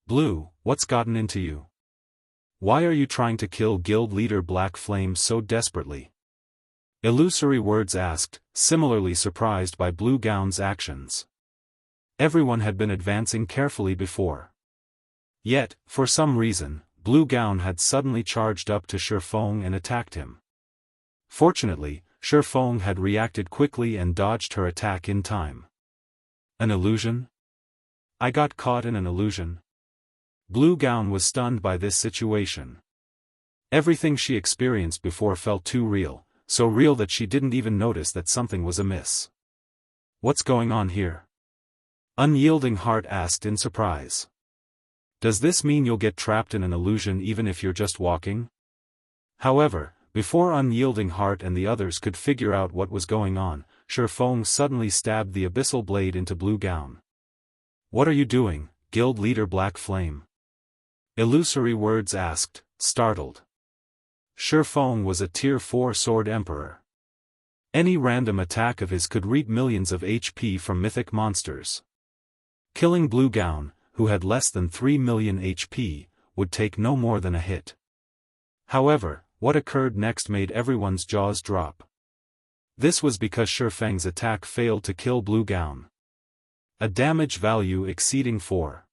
"Blue, what's gotten into you? Why are you trying to kill Guild Leader Black Flame so desperately?" Illusory Words asked, similarly surprised by Blue Gown's actions. Everyone had been advancing carefully before. Yet, for some reason, Blue Gown had suddenly charged up to Feng and attacked him. Fortunately, Feng had reacted quickly and dodged her attack in time. An illusion? I got caught in an illusion? Blue Gown was stunned by this situation. Everything she experienced before felt too real, so real that she didn't even notice that something was amiss. What's going on here? Unyielding Heart asked in surprise. Does this mean you'll get trapped in an illusion even if you're just walking? However, before Unyielding Heart and the others could figure out what was going on, Feng suddenly stabbed the abyssal blade into Blue Gown. What are you doing, Guild Leader Black Flame? Illusory Words asked, startled. Feng was a Tier 4 Sword Emperor. Any random attack of his could reap millions of HP from mythic monsters. Killing Blue Gown, who had less than 3 million HP, would take no more than a hit. However, what occurred next made everyone's jaws drop. This was because Feng's attack failed to kill Blue Gown. A damage value exceeding 4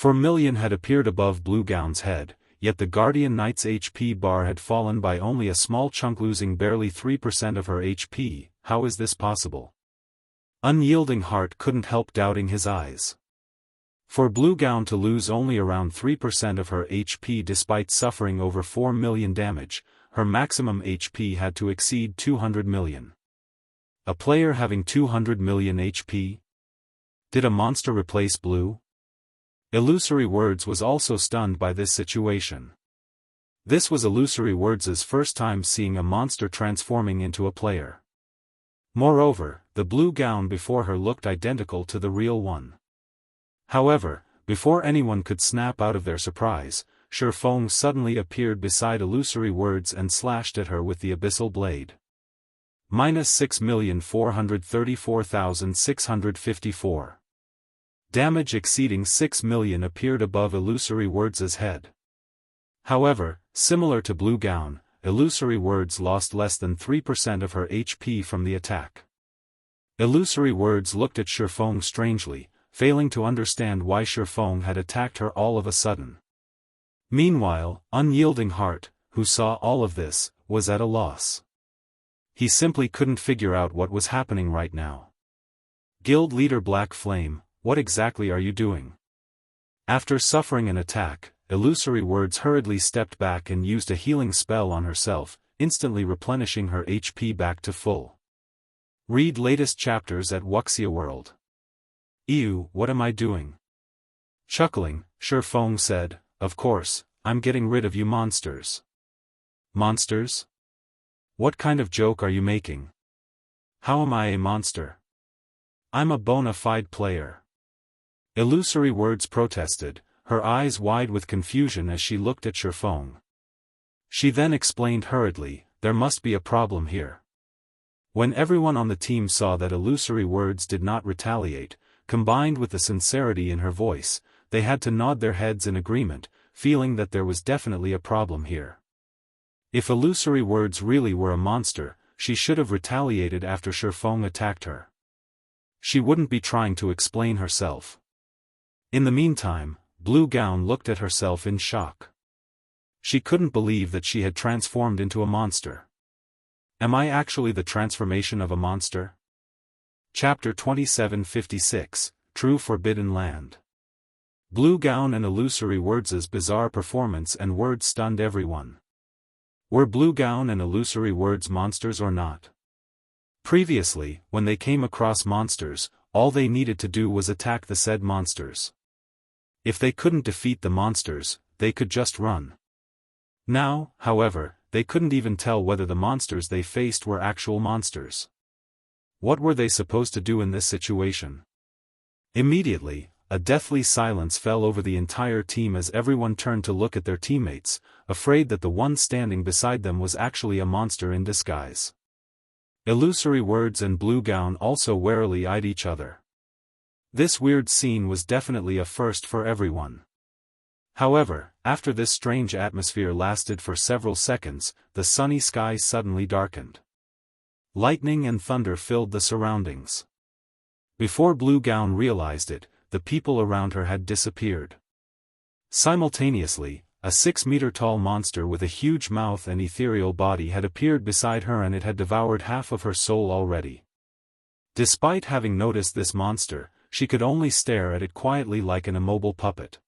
million had appeared above Blue Gown's head, yet the Guardian Knight's HP bar had fallen by only a small chunk, losing barely 3% of her HP. How is this possible? Unyielding Heart couldn't help doubting his eyes. For Blue Gown to lose only around 3% of her HP despite suffering over 4 million damage, her maximum HP had to exceed 200 million. A player having 200 million HP? Did a monster replace Blue? Illusory Words was also stunned by this situation. This was Illusory Words' first time seeing a monster transforming into a player. Moreover, the Blue Gown before her looked identical to the real one. However, before anyone could snap out of their surprise, Feng suddenly appeared beside Illusory Words and slashed at her with the abyssal blade. -6,434,654. Damage exceeding 6 million appeared above Illusory Words' head. However, similar to Blue Gown, Illusory Words lost less than 3% of her HP from the attack. Illusory Words looked at Feng strangely, failing to understand why Feng had attacked her all of a sudden. Meanwhile, Unyielding Heart, who saw all of this, was at a loss. He simply couldn't figure out what was happening right now. Guild Leader Black Flame, what exactly are you doing? After suffering an attack, Illusory Words hurriedly stepped back and used a healing spell on herself, instantly replenishing her HP back to full. Read latest chapters at Wuxia World. Ew, what am I doing? Chuckling, Feng said, of course, I'm getting rid of you monsters. Monsters? What kind of joke are you making? How am I a monster? I'm a bona fide player. Illusory Words protested, her eyes wide with confusion as she looked at Feng. She then explained hurriedly, there must be a problem here. When everyone on the team saw that Illusory Words did not retaliate, combined with the sincerity in her voice, they had to nod their heads in agreement, feeling that there was definitely a problem here. If Illusory Words really were a monster, she should have retaliated after Feng attacked her. She wouldn't be trying to explain herself. In the meantime, Blue Gown looked at herself in shock. She couldn't believe that she had transformed into a monster. Am I actually the transformation of a monster? Chapter 2756, True Forbidden Land. Blue Gown and Illusory Words' bizarre performance and words stunned everyone. Were Blue Gown and Illusory Words monsters or not? Previously, when they came across monsters, all they needed to do was attack the said monsters. If they couldn't defeat the monsters, they could just run. Now, however, they couldn't even tell whether the monsters they faced were actual monsters. What were they supposed to do in this situation? Immediately, a deathly silence fell over the entire team as everyone turned to look at their teammates, afraid that the one standing beside them was actually a monster in disguise. Illusory Words and Blue Gown also warily eyed each other. This weird scene was definitely a first for everyone. However, after this strange atmosphere lasted for several seconds, the sunny sky suddenly darkened. Lightning and thunder filled the surroundings. Before Blue Gown realized it, the people around her had disappeared. Simultaneously, a 6-meter-tall monster with a huge mouth and ethereal body had appeared beside her, and it had devoured half of her soul already. Despite having noticed this monster, she could only stare at it quietly like an immobile puppet.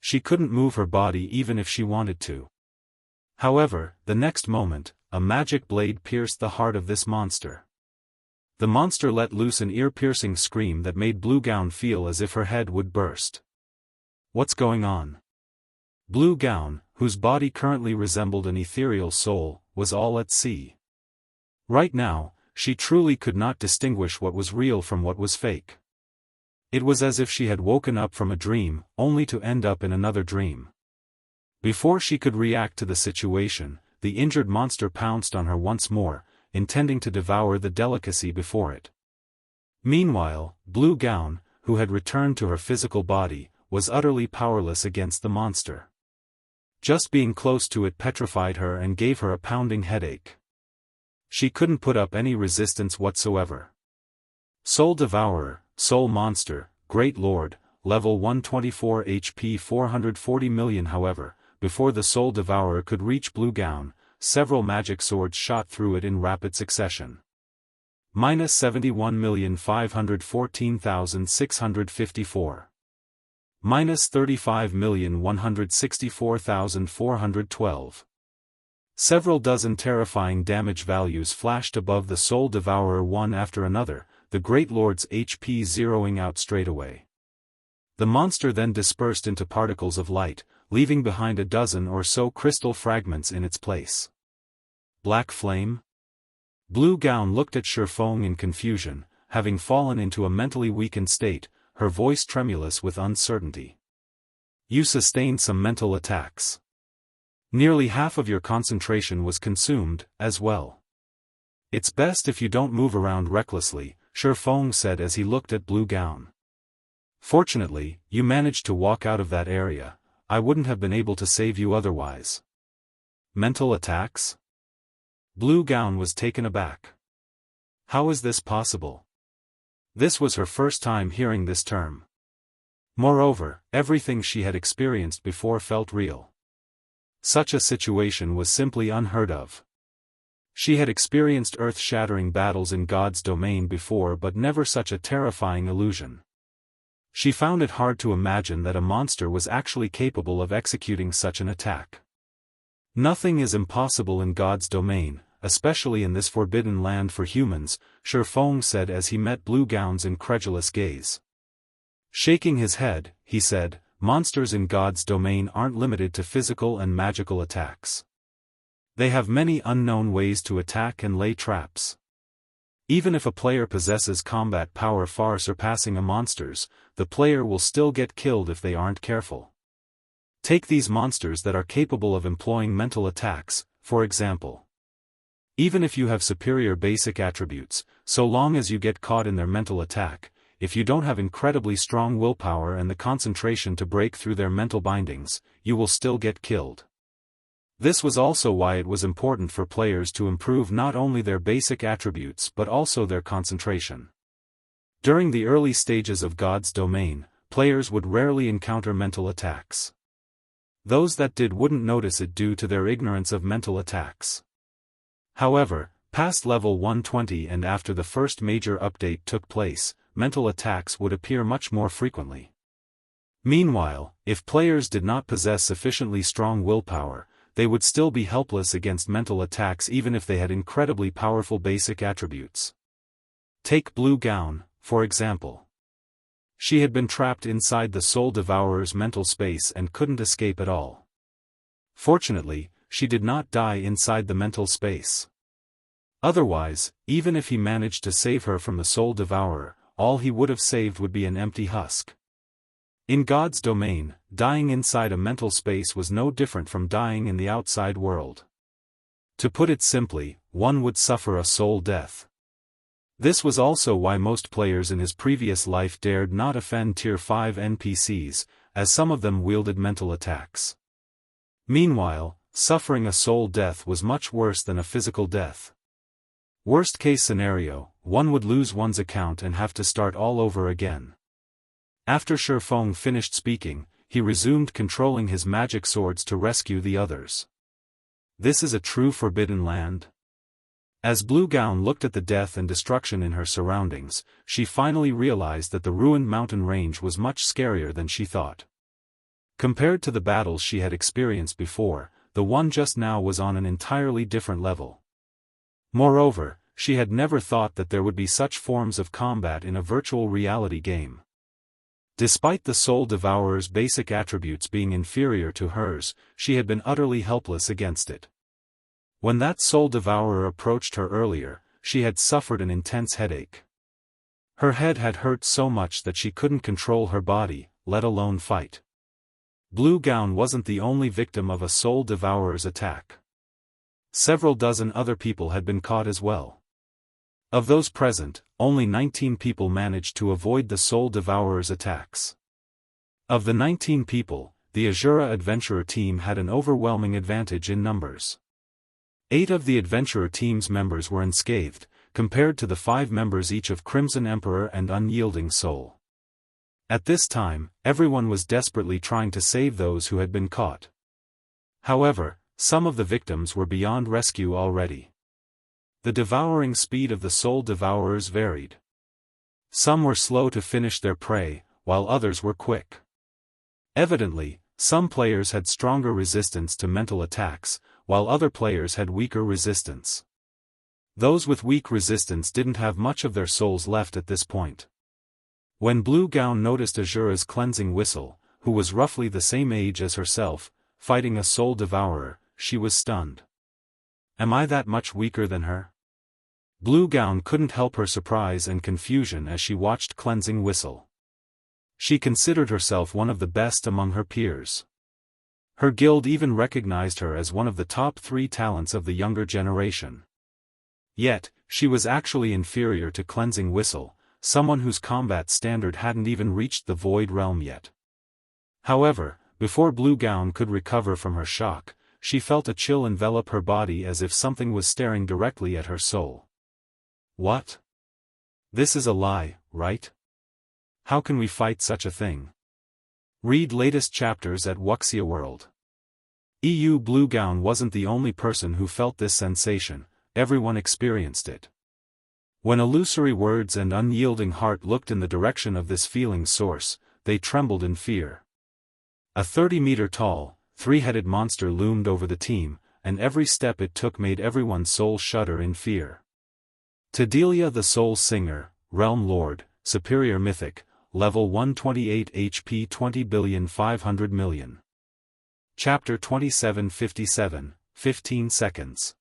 She couldn't move her body even if she wanted to. However, the next moment, a magic blade pierced the heart of this monster. The monster let loose an ear-piercing scream that made Blue Gown feel as if her head would burst. What's going on? Blue Gown, whose body currently resembled an ethereal soul, was all at sea. Right now, she truly could not distinguish what was real from what was fake. It was as if she had woken up from a dream, only to end up in another dream. Before she could react to the situation, the injured monster pounced on her once more, intending to devour the delicacy before it. Meanwhile, Blue Gown, who had returned to her physical body, was utterly powerless against the monster. Just being close to it petrified her and gave her a pounding headache. She couldn't put up any resistance whatsoever. Soul Devourer, Soul Monster, Great Lord, level 124 HP 440 million. However, before the Soul Devourer could reach Blue Gown, several magic swords shot through it in rapid succession. Minus 71,514,654. Minus 35,164,412. Several dozen terrifying damage values flashed above the Soul Devourer one after another, the Great Lord's HP zeroing out straight away. The monster then dispersed into particles of light, leaving behind a dozen or so crystal fragments in its place. Black Flame? Blue Gown looked at Feng in confusion, having fallen into a mentally weakened state, her voice tremulous with uncertainty. You sustained some mental attacks. Nearly half of your concentration was consumed, as well. It's best if you don't move around recklessly, Feng said as he looked at Blue Gown. Fortunately, you managed to walk out of that area. I wouldn't have been able to save you otherwise. Mental attacks? Blue Gown was taken aback. How is this possible? This was her first time hearing this term. Moreover, everything she had experienced before felt real. Such a situation was simply unheard of. She had experienced earth-shattering battles in God's domain before, but never such a terrifying illusion. She found it hard to imagine that a monster was actually capable of executing such an attack. Nothing is impossible in God's domain, especially in this forbidden land for humans, Feng said as he met Blue Gown's incredulous gaze. Shaking his head, he said, monsters in God's domain aren't limited to physical and magical attacks. They have many unknown ways to attack and lay traps. Even if a player possesses combat power far surpassing a monster's, the player will still get killed if they aren't careful. Take these monsters that are capable of employing mental attacks, for example. Even if you have superior basic attributes, so long as you get caught in their mental attack, if you don't have incredibly strong willpower and the concentration to break through their mental bindings, you will still get killed. This was also why it was important for players to improve not only their basic attributes but also their concentration. During the early stages of God's domain, players would rarely encounter mental attacks. Those that did wouldn't notice it due to their ignorance of mental attacks. However, past level 120 and after the first major update took place, mental attacks would appear much more frequently. Meanwhile, if players did not possess sufficiently strong willpower, they would still be helpless against mental attacks even if they had incredibly powerful basic attributes. Take Blue Gown, for example. She had been trapped inside the Soul Devourer's mental space and couldn't escape at all. Fortunately, she did not die inside the mental space. Otherwise, even if he managed to save her from the Soul Devourer, all he would have saved would be an empty husk. In God's domain, dying inside a mental space was no different from dying in the outside world. To put it simply, one would suffer a soul death. This was also why most players in his previous life dared not offend Tier 5 NPCs, as some of them wielded mental attacks. Meanwhile, suffering a soul death was much worse than a physical death. Worst case scenario, one would lose one's account and have to start all over again. After Feng finished speaking, he resumed controlling his magic swords to rescue the others. This is a true forbidden land? As Blue Gown looked at the death and destruction in her surroundings, she finally realized that the ruined mountain range was much scarier than she thought. Compared to the battles she had experienced before, the one just now was on an entirely different level. Moreover, she had never thought that there would be such forms of combat in a virtual reality game. Despite the Soul Devourer's basic attributes being inferior to hers, she had been utterly helpless against it. When that Soul Devourer approached her earlier, she had suffered an intense headache. Her head had hurt so much that she couldn't control her body, let alone fight. Blue Gown wasn't the only victim of a Soul Devourer's attack. Several dozen other people had been caught as well. Of those present, only 19 people managed to avoid the Soul Devourer's attacks. Of the 19 people, the Azura Adventurer team had an overwhelming advantage in numbers. 8 of the Adventurer team's members were unscathed, compared to the 5 members each of Crimson Emperor and Unyielding Soul. At this time, everyone was desperately trying to save those who had been caught. However, some of the victims were beyond rescue already. The devouring speed of the Soul Devourers varied. Some were slow to finish their prey, while others were quick. Evidently, some players had stronger resistance to mental attacks, while other players had weaker resistance. Those with weak resistance didn't have much of their souls left at this point. When Blue Gown noticed Azura's cleansing whistle, who was roughly the same age as herself, fighting a Soul Devourer, she was stunned. Am I that much weaker than her? Blue Gown couldn't help her surprise and confusion as she watched Cleansing Whistle. She considered herself one of the best among her peers. Her guild even recognized her as one of the top 3 talents of the younger generation. Yet, she was actually inferior to Cleansing Whistle, someone whose combat standard hadn't even reached the Void Realm yet. However, before Blue Gown could recover from her shock, she felt a chill envelop her body as if something was staring directly at her soul. What? This is a lie, right? How can we fight such a thing? Read latest chapters at Wuxia World. Blue Gown wasn't the only person who felt this sensation, everyone experienced it. When Illusory Words and Unyielding Heart looked in the direction of this feeling source, they trembled in fear. A 30-meter-tall, 3-headed monster loomed over the team, and every step it took made everyone's soul shudder in fear. Tadelia the Soul Singer, Realm Lord, Superior Mythic, Level 128 HP 20,500,000,000. Chapter 2757, 15 seconds.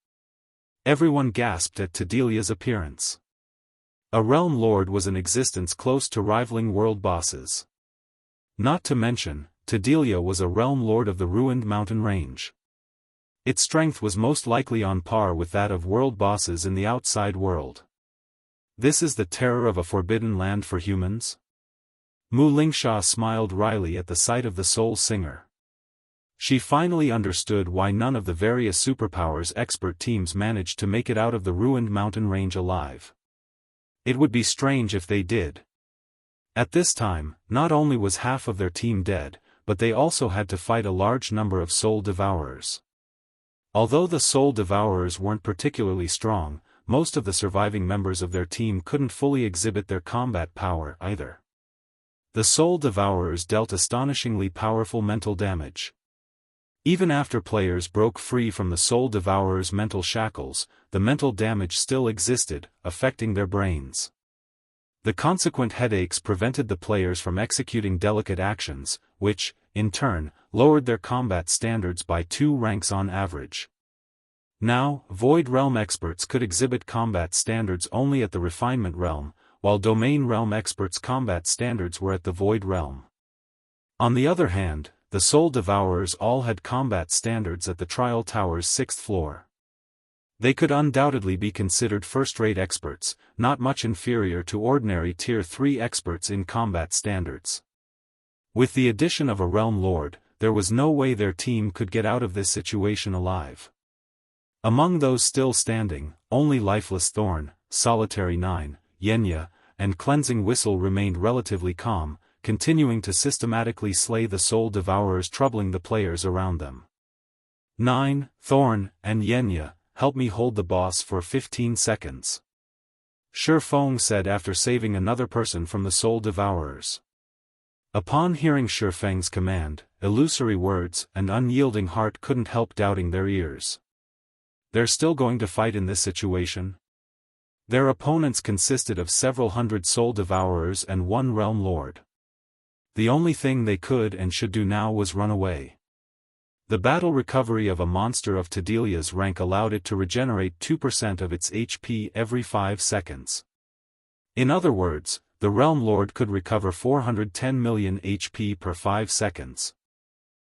Everyone gasped at Tadelia's appearance. A Realm Lord was in existence close to rivaling world bosses. Not to mention, Tadelia was a Realm Lord of the ruined mountain range. Its strength was most likely on par with that of world bosses in the outside world. This is the terror of a forbidden land for humans? Mu Lingsha smiled wryly at the sight of the Soul Singer. She finally understood why none of the various superpowers expert teams managed to make it out of the ruined mountain range alive. It would be strange if they did. At this time, not only was half of their team dead, but they also had to fight a large number of Soul Devourers. Although the Soul Devourers weren't particularly strong, most of the surviving members of their team couldn't fully exhibit their combat power either. The Soul Devourers dealt astonishingly powerful mental damage. Even after players broke free from the Soul Devourers' mental shackles, the mental damage still existed, affecting their brains. The consequent headaches prevented the players from executing delicate actions, which, in turn, lowered their combat standards by 2 ranks on average. Now, Void Realm experts could exhibit combat standards only at the Refinement Realm, while Domain Realm experts' combat standards were at the Void Realm. On the other hand, the Soul Devourers all had combat standards at the Trial Tower's 6th floor. They could undoubtedly be considered first-rate experts, not much inferior to ordinary Tier 3 experts in combat standards. With the addition of a Realm Lord, there was no way their team could get out of this situation alive. Among those still standing, only Lifeless Thorn, Solitary 9, Xianxia, and Cleansing Whistle remained relatively calm, continuing to systematically slay the Soul Devourers troubling the players around them. 9, Thorn, and Xianxia, help me hold the boss for 15 seconds. Feng said after saving another person from the Soul Devourers. Upon hearing Feng's command, Illusory words and unyielding heart couldn't help doubting their ears. They're still going to fight in this situation? Their opponents consisted of several hundred Soul Devourers and 1 Realm Lord. The only thing they could and should do now was run away. The battle recovery of a monster of Tedelia's rank allowed it to regenerate 2% of its HP every 5 seconds. In other words, the Realm Lord could recover 410 million HP per 5 seconds.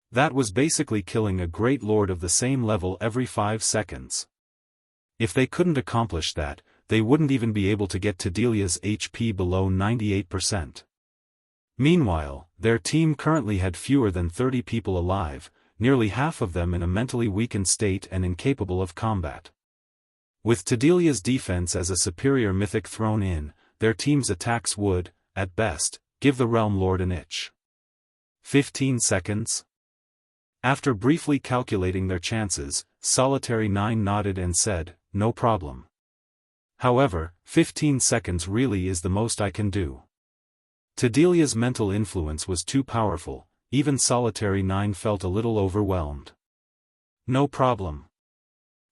That was basically killing a Great Lord of the same level every 5 seconds. If they couldn't accomplish that, they wouldn't even be able to get Tedelia's HP below 98%. Meanwhile, their team currently had fewer than 30 people alive, nearly half of them in a mentally weakened state and incapable of combat. With Tedelia's defense as a superior mythic thrown in, their team's attacks would, at best, give the Realm Lord an itch. 15 seconds? After briefly calculating their chances, Solitary 9 nodded and said, no problem. However, 15 seconds really is the most I can do. Tedelia's mental influence was too powerful, even Solitary 9 felt a little overwhelmed. No problem.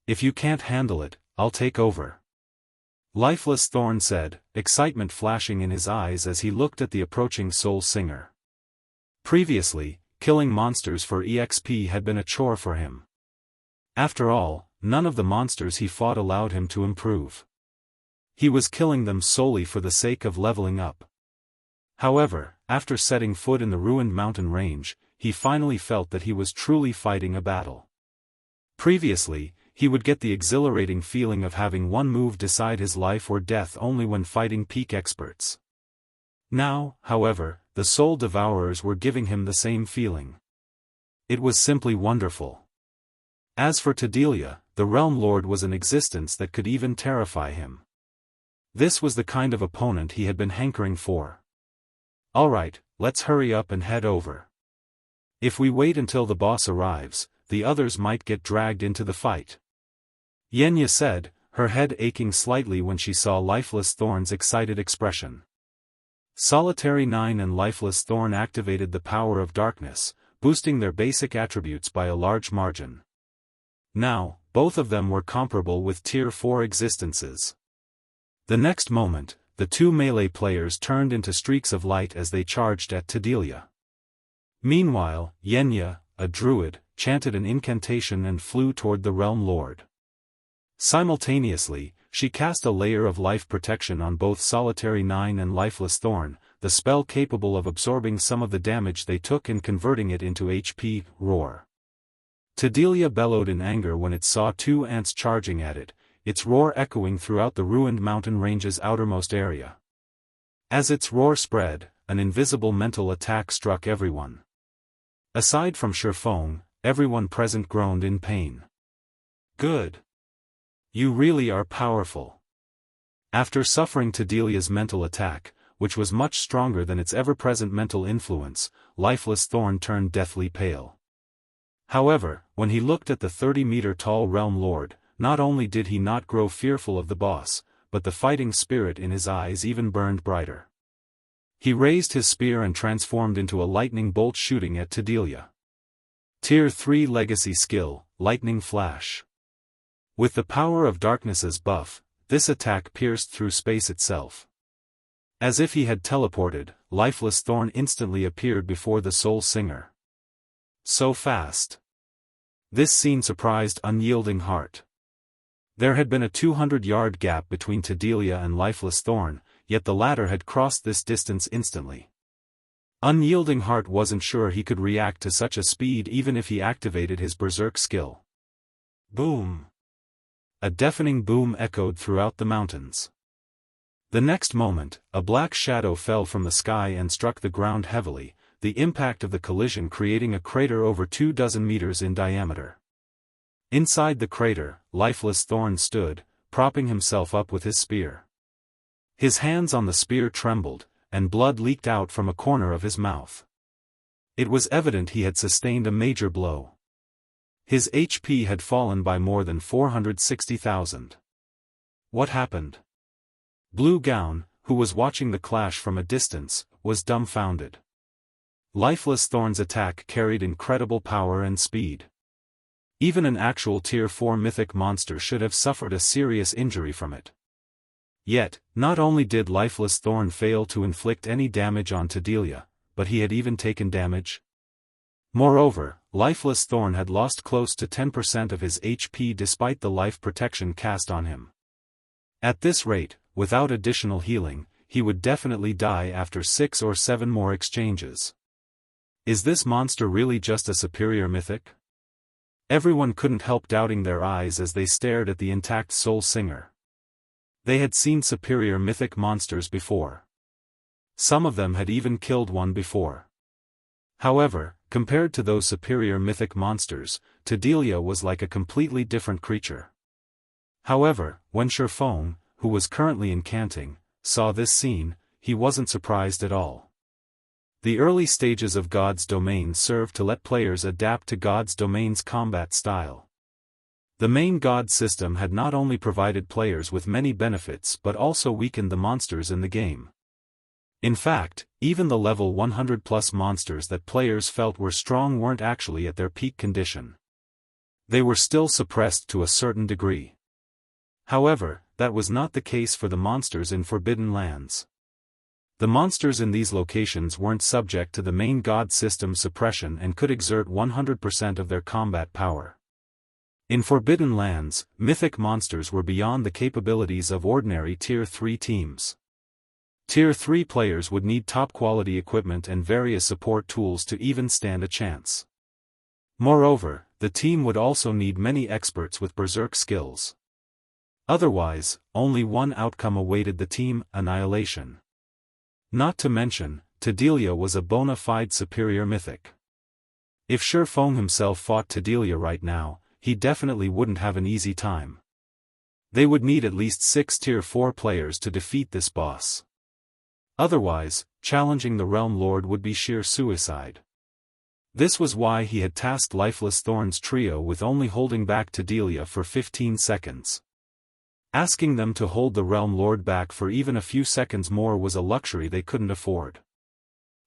If you can't handle it, I'll take over. Lifeless Thorn said, excitement flashing in his eyes as he looked at the approaching Soul Singer. Previously, killing monsters for EXP had been a chore for him. After all, none of the monsters he fought allowed him to improve. He was killing them solely for the sake of leveling up. However, after setting foot in the ruined mountain range, he finally felt that he was truly fighting a battle. Previously, he would get the exhilarating feeling of having one move decide his life or death only when fighting peak experts. Now, however, the Soul Devourers were giving him the same feeling. It was simply wonderful. As for Tedelia, the Realm Lord was an existence that could even terrify him. This was the kind of opponent he had been hankering for. Alright, let's hurry up and head over. If we wait until the boss arrives, the others might get dragged into the fight. Xianxia said, her head aching slightly when she saw Lifeless Thorn's excited expression. Solitary 9 and Lifeless Thorn activated the power of darkness, boosting their basic attributes by a large margin. Now, both of them were comparable with Tier 4 existences. The next moment, the 2 melee players turned into streaks of light as they charged at Tedelia. Meanwhile, Xianxia, a druid, chanted an incantation and flew toward the Realm Lord. Simultaneously, she cast a layer of life protection on both Solitary 9 and Lifeless Thorn, the spell capable of absorbing some of the damage they took and converting it into HP. Roar. Tedelia bellowed in anger when it saw 2 ants charging at it, its roar echoing throughout the ruined mountain range's outermost area. As its roar spread, an invisible mental attack struck everyone. Aside from Feng, everyone present groaned in pain. Good. You really are powerful. After suffering Tedelia's mental attack, which was much stronger than its ever-present mental influence, Lifeless Thorn turned deathly pale. However, when he looked at the 30-meter-tall Realm Lord, not only did he not grow fearful of the boss, but the fighting spirit in his eyes even burned brighter. He raised his spear and transformed into a lightning bolt shooting at Tedelia. Tier 3 Legacy Skill, Lightning Flash. With the power of darkness as buff, this attack pierced through space itself. As if he had teleported, Lifeless Thorn instantly appeared before the Soul Singer. So fast. This scene surprised Unyielding Heart. There had been a 200-yard gap between Tedelia and Lifeless Thorn, yet the latter had crossed this distance instantly. Unyielding Heart wasn't sure he could react to such a speed even if he activated his Berserk skill. Boom! A deafening boom echoed throughout the mountains. The next moment, a black shadow fell from the sky and struck the ground heavily, the impact of the collision creating a crater over 24 meters in diameter. Inside the crater, Lifeless Thorn stood, propping himself up with his spear. His hands on the spear trembled, and blood leaked out from a corner of his mouth. It was evident he had sustained a major blow. His HP had fallen by more than 460,000. What happened? Blue Gown, who was watching the clash from a distance, was dumbfounded. Lifeless Thorn's attack carried incredible power and speed. Even an actual Tier 4 mythic monster should have suffered a serious injury from it. Yet, not only did Lifeless Thorn fail to inflict any damage on Tedelia, but he had even taken damage. Moreover, Lifeless Thorn had lost close to 10% of his HP despite the life protection cast on him. At this rate, without additional healing, he would definitely die after 6 or 7 more exchanges. Is this monster really just a superior mythic? Everyone couldn't help doubting their eyes as they stared at the intact Soul Singer. They had seen superior mythic monsters before. Some of them had even killed one before. However, compared to those superior mythic monsters, Tedelia was like a completely different creature. However, when Feng, who was currently incanting, saw this scene, he wasn't surprised at all. The early stages of God's Domain served to let players adapt to God's Domain's combat style. The main God system had not only provided players with many benefits but also weakened the monsters in the game. In fact, even the level 100+ monsters that players felt were strong weren't actually at their peak condition. They were still suppressed to a certain degree. However, that was not the case for the monsters in Forbidden Lands. The monsters in these locations weren't subject to the main God system suppression and could exert 100% of their combat power. In Forbidden Lands, mythic monsters were beyond the capabilities of ordinary Tier 3 teams. Tier 3 players would need top-quality equipment and various support tools to even stand a chance. Moreover, the team would also need many experts with Berserk skills. Otherwise, only one outcome awaited the team: annihilation. Not to mention, Tedelia was a bona fide superior mythic. If Feng himself fought Tedelia right now, he definitely wouldn't have an easy time. They would need at least 6 Tier 4 players to defeat this boss. Otherwise, challenging the Realm Lord would be sheer suicide. This was why he had tasked Lifeless Thorn's trio with only holding back Tedelia for 15 seconds. Asking them to hold the Realm Lord back for even a few seconds more was a luxury they couldn't afford.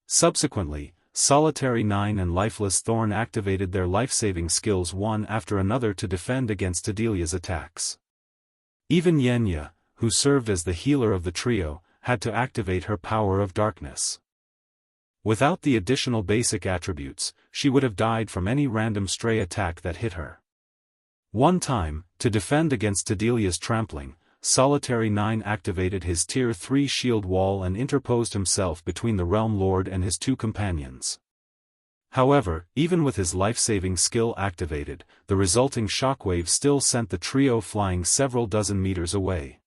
Subsequently, Solitary 9 and Lifeless Thorn activated their life-saving skills one after another to defend against Tedelia's attacks. Even Xianxia, who served as the healer of the trio, had to activate her power of darkness. Without the additional basic attributes, she would have died from any random stray attack that hit her. One time, to defend against Tedelia's trampling, Solitary 9 activated his Tier 3 shield wall and interposed himself between the Realm Lord and his 2 companions. However, even with his life-saving skill activated, the resulting shockwave still sent the trio flying several dozen meters away.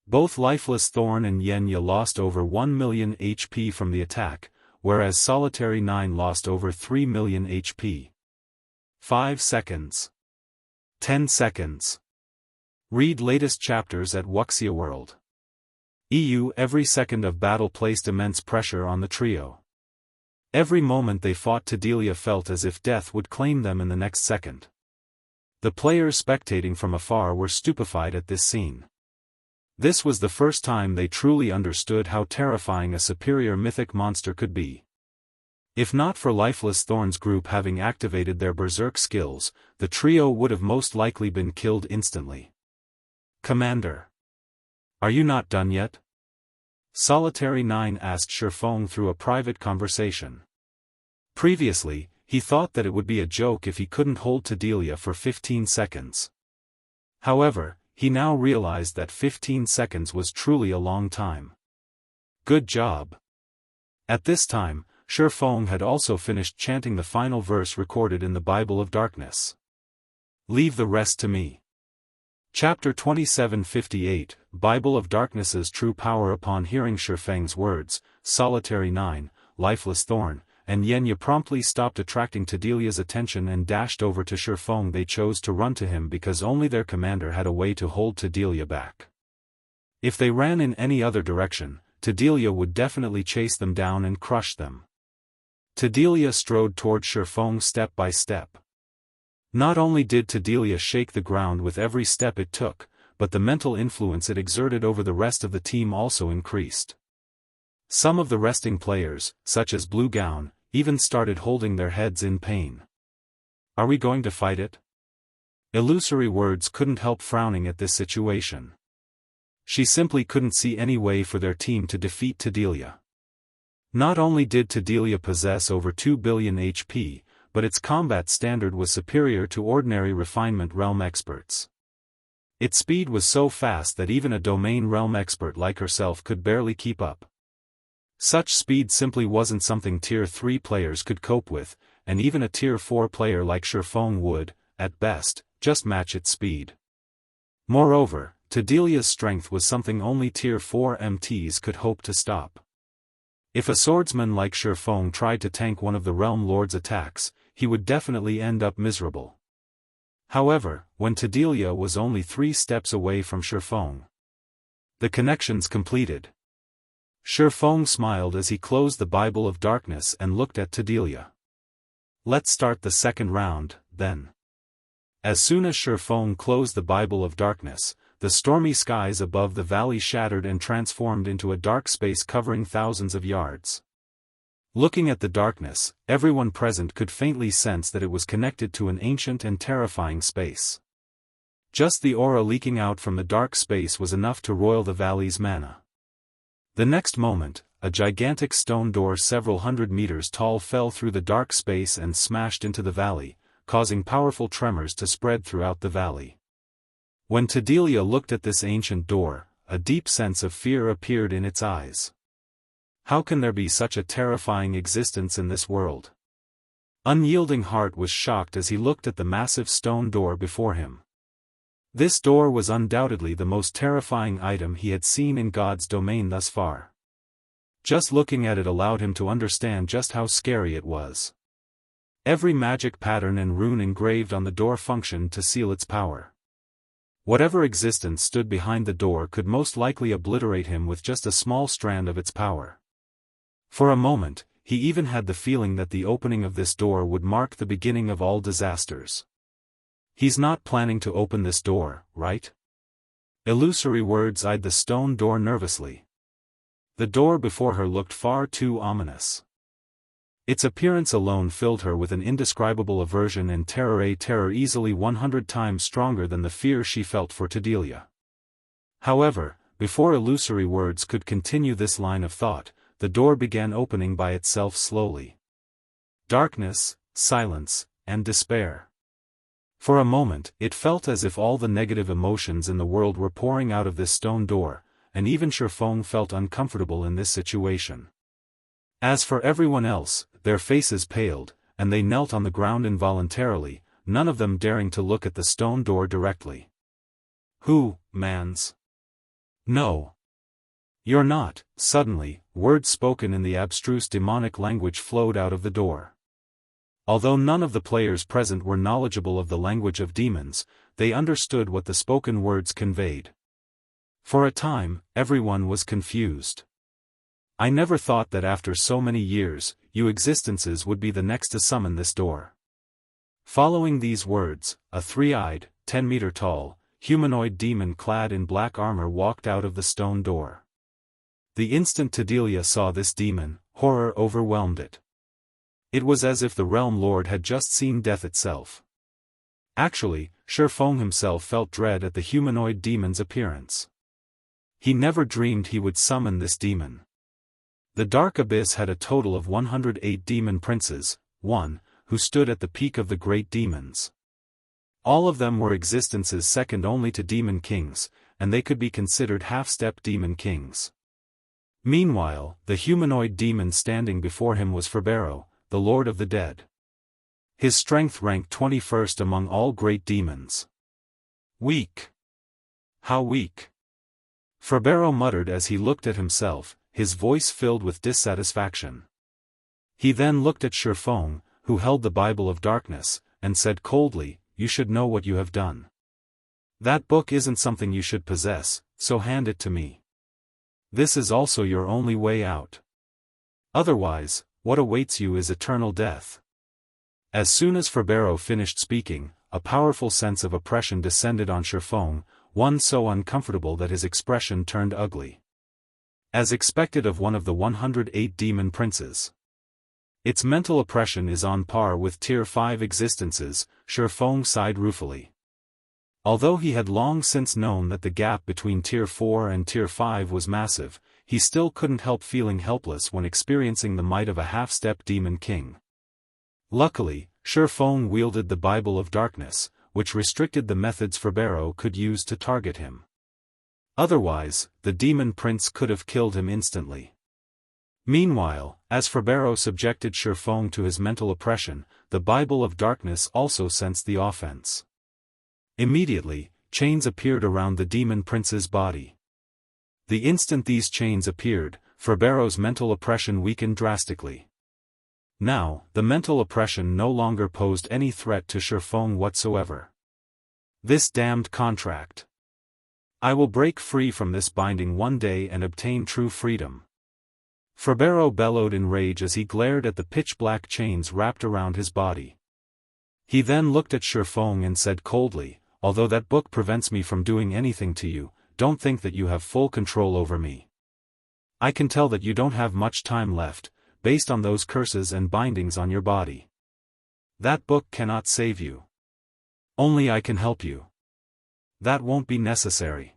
Both Lifeless Thorn and Xianxia lost over 1 million HP from the attack, whereas Solitary 9 lost over 3 million HP. 5 seconds. 10 seconds. Read latest chapters at Wuxia World. Every second of battle placed immense pressure on the trio. Every moment they fought, Delia felt as if death would claim them in the next second. The players spectating from afar were stupefied at this scene. This was the first time they truly understood how terrifying a superior mythic monster could be. If not for Lifeless Thorn's group having activated their berserk skills, the trio would have most likely been killed instantly. "Commander, are you not done yet?" Solitary 9 asked Feng through a private conversation. Previously, he thought that it would be a joke if he couldn't hold Delia for 15 seconds. However, he now realized that 15 seconds was truly a long time. Good job. At this time, Feng had also finished chanting the final verse recorded in the Bible of Darkness. "Leave the rest to me." Chapter 2758, Bible of Darkness's True Power. Upon hearing Feng's words, Solitary 9, Lifeless Thorn, and Xianxia promptly stopped attracting Delia's attention and dashed over to Feng. They chose to run to him because only their commander had a way to hold Delia back. If they ran in any other direction, Delia would definitely chase them down and crush them. Delia strode toward Feng step by step. Not only did Delia shake the ground with every step it took, but the mental influence it exerted over the rest of the team also increased. Some of the resting players, such as Blue Gown, even started holding their heads in pain. "Are we going to fight it?" Illusory Words couldn't help frowning at this situation. She simply couldn't see any way for their team to defeat Delia. Not only did Delia possess over 2 billion HP, but its combat standard was superior to ordinary refinement realm experts. Its speed was so fast that even a domain realm expert like herself could barely keep up. Such speed simply wasn't something Tier 3 players could cope with, and even a Tier 4 player like Feng would, at best, just match its speed. Moreover, Delia's strength was something only Tier 4 MTs could hope to stop. If a swordsman like Feng tried to tank one of the Realm Lord's attacks, he would definitely end up miserable. However, when Delia was only 3 steps away from Feng, the connections completed. Feng smiled as he closed the Bible of Darkness and looked at Delia. "Let's start the second round, then." As soon as Feng closed the Bible of Darkness, the stormy skies above the valley shattered and transformed into a dark space covering thousands of yards. Looking at the darkness, everyone present could faintly sense that it was connected to an ancient and terrifying space. Just the aura leaking out from the dark space was enough to roil the valley's mana. The next moment, a gigantic stone door several hundred meters tall fell through the dark space and smashed into the valley, causing powerful tremors to spread throughout the valley. When Delia looked at this ancient door, a deep sense of fear appeared in its eyes. How can there be such a terrifying existence in this world? Unyielding Heart was shocked as he looked at the massive stone door before him. This door was undoubtedly the most terrifying item he had seen in God's domain thus far. Just looking at it allowed him to understand just how scary it was. Every magic pattern and rune engraved on the door functioned to seal its power. Whatever existence stood behind the door could most likely obliterate him with just a small strand of its power. For a moment, he even had the feeling that the opening of this door would mark the beginning of all disasters. He's not planning to open this door, right? Illusory Words eyed the stone door nervously. The door before her looked far too ominous. Its appearance alone filled her with an indescribable aversion and terror, a terror easily 100 times stronger than the fear she felt for Delia. However, before Illusory Words could continue this line of thought, the door began opening by itself slowly. Darkness, silence, and despair. For a moment, it felt as if all the negative emotions in the world were pouring out of this stone door, and even Feng felt uncomfortable in this situation. As for everyone else, their faces paled, and they knelt on the ground involuntarily, none of them daring to look at the stone door directly. "Who, mans? No. You're not." Suddenly, words spoken in the abstruse demonic language flowed out of the door. Although none of the players present were knowledgeable of the language of demons, they understood what the spoken words conveyed. For a time, everyone was confused. I never thought that after so many years, you existences would be the next to summon this door. Following these words, a 3-eyed, 10-meter-tall, humanoid demon clad in black armor walked out of the stone door. The instant Tadelia saw this demon, horror overwhelmed it. It was as if the Realm Lord had just seen death itself. Actually, Feng himself felt dread at the humanoid demon's appearance. He never dreamed he would summon this demon. The Dark Abyss had a total of 108 demon princes, who stood at the peak of the great demons. All of them were existences second only to demon kings, and they could be considered half-step demon kings. Meanwhile, the humanoid demon standing before him was Ferbero, the Lord of the Dead. His strength ranked 21st among all great demons. Weak. How weak. Ferbero muttered as he looked at himself, his voice filled with dissatisfaction. He then looked at Feng, who held the Bible of Darkness, and said coldly, "You should know what you have done. That book isn't something you should possess, so hand it to me. This is also your only way out. Otherwise, what awaits you is eternal death." As soon as Ferbero finished speaking, a powerful sense of oppression descended on Feng, one so uncomfortable that his expression turned ugly. As expected of one of the 108 demon princes. Its mental oppression is on par with Tier 5 existences, Feng sighed ruefully. Although he had long since known that the gap between Tier 4 and Tier 5 was massive, he still couldn't help feeling helpless when experiencing the might of a half-step demon king. Luckily, Feng wielded the Bible of Darkness, which restricted the methods Ferbero could use to target him. Otherwise, the demon prince could have killed him instantly. Meanwhile, as Ferbero subjected Feng to his mental oppression, the Bible of Darkness also sensed the offense. Immediately, chains appeared around the demon prince's body. The instant these chains appeared, Ferbero's mental oppression weakened drastically. Now, the mental oppression no longer posed any threat to Feng whatsoever. This damned contract. I will break free from this binding one day and obtain true freedom. Ferbero bellowed in rage as he glared at the pitch-black chains wrapped around his body. He then looked at Feng and said coldly, "Although that book prevents me from doing anything to you, don't think that you have full control over me. I can tell that you don't have much time left, based on those curses and bindings on your body. That book cannot save you. Only I can help you. That won't be necessary.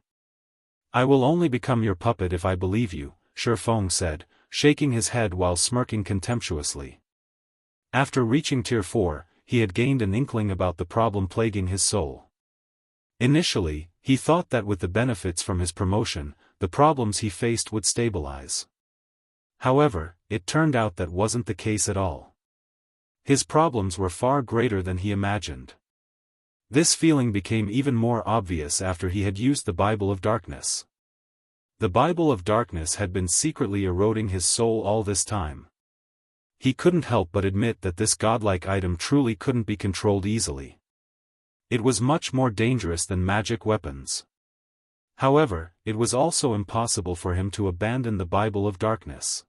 I will only become your puppet if I believe you," Feng said, shaking his head while smirking contemptuously. After reaching Tier 4, he had gained an inkling about the problem plaguing his soul. Initially, he thought that with the benefits from his promotion, the problems he faced would stabilize. However, it turned out that wasn't the case at all. His problems were far greater than he imagined. This feeling became even more obvious after he had used the Bible of Darkness. The Bible of Darkness had been secretly eroding his soul all this time. He couldn't help but admit that this godlike item truly couldn't be controlled easily. It was much more dangerous than magic weapons. However, it was also impossible for him to abandon the Bible of Darkness.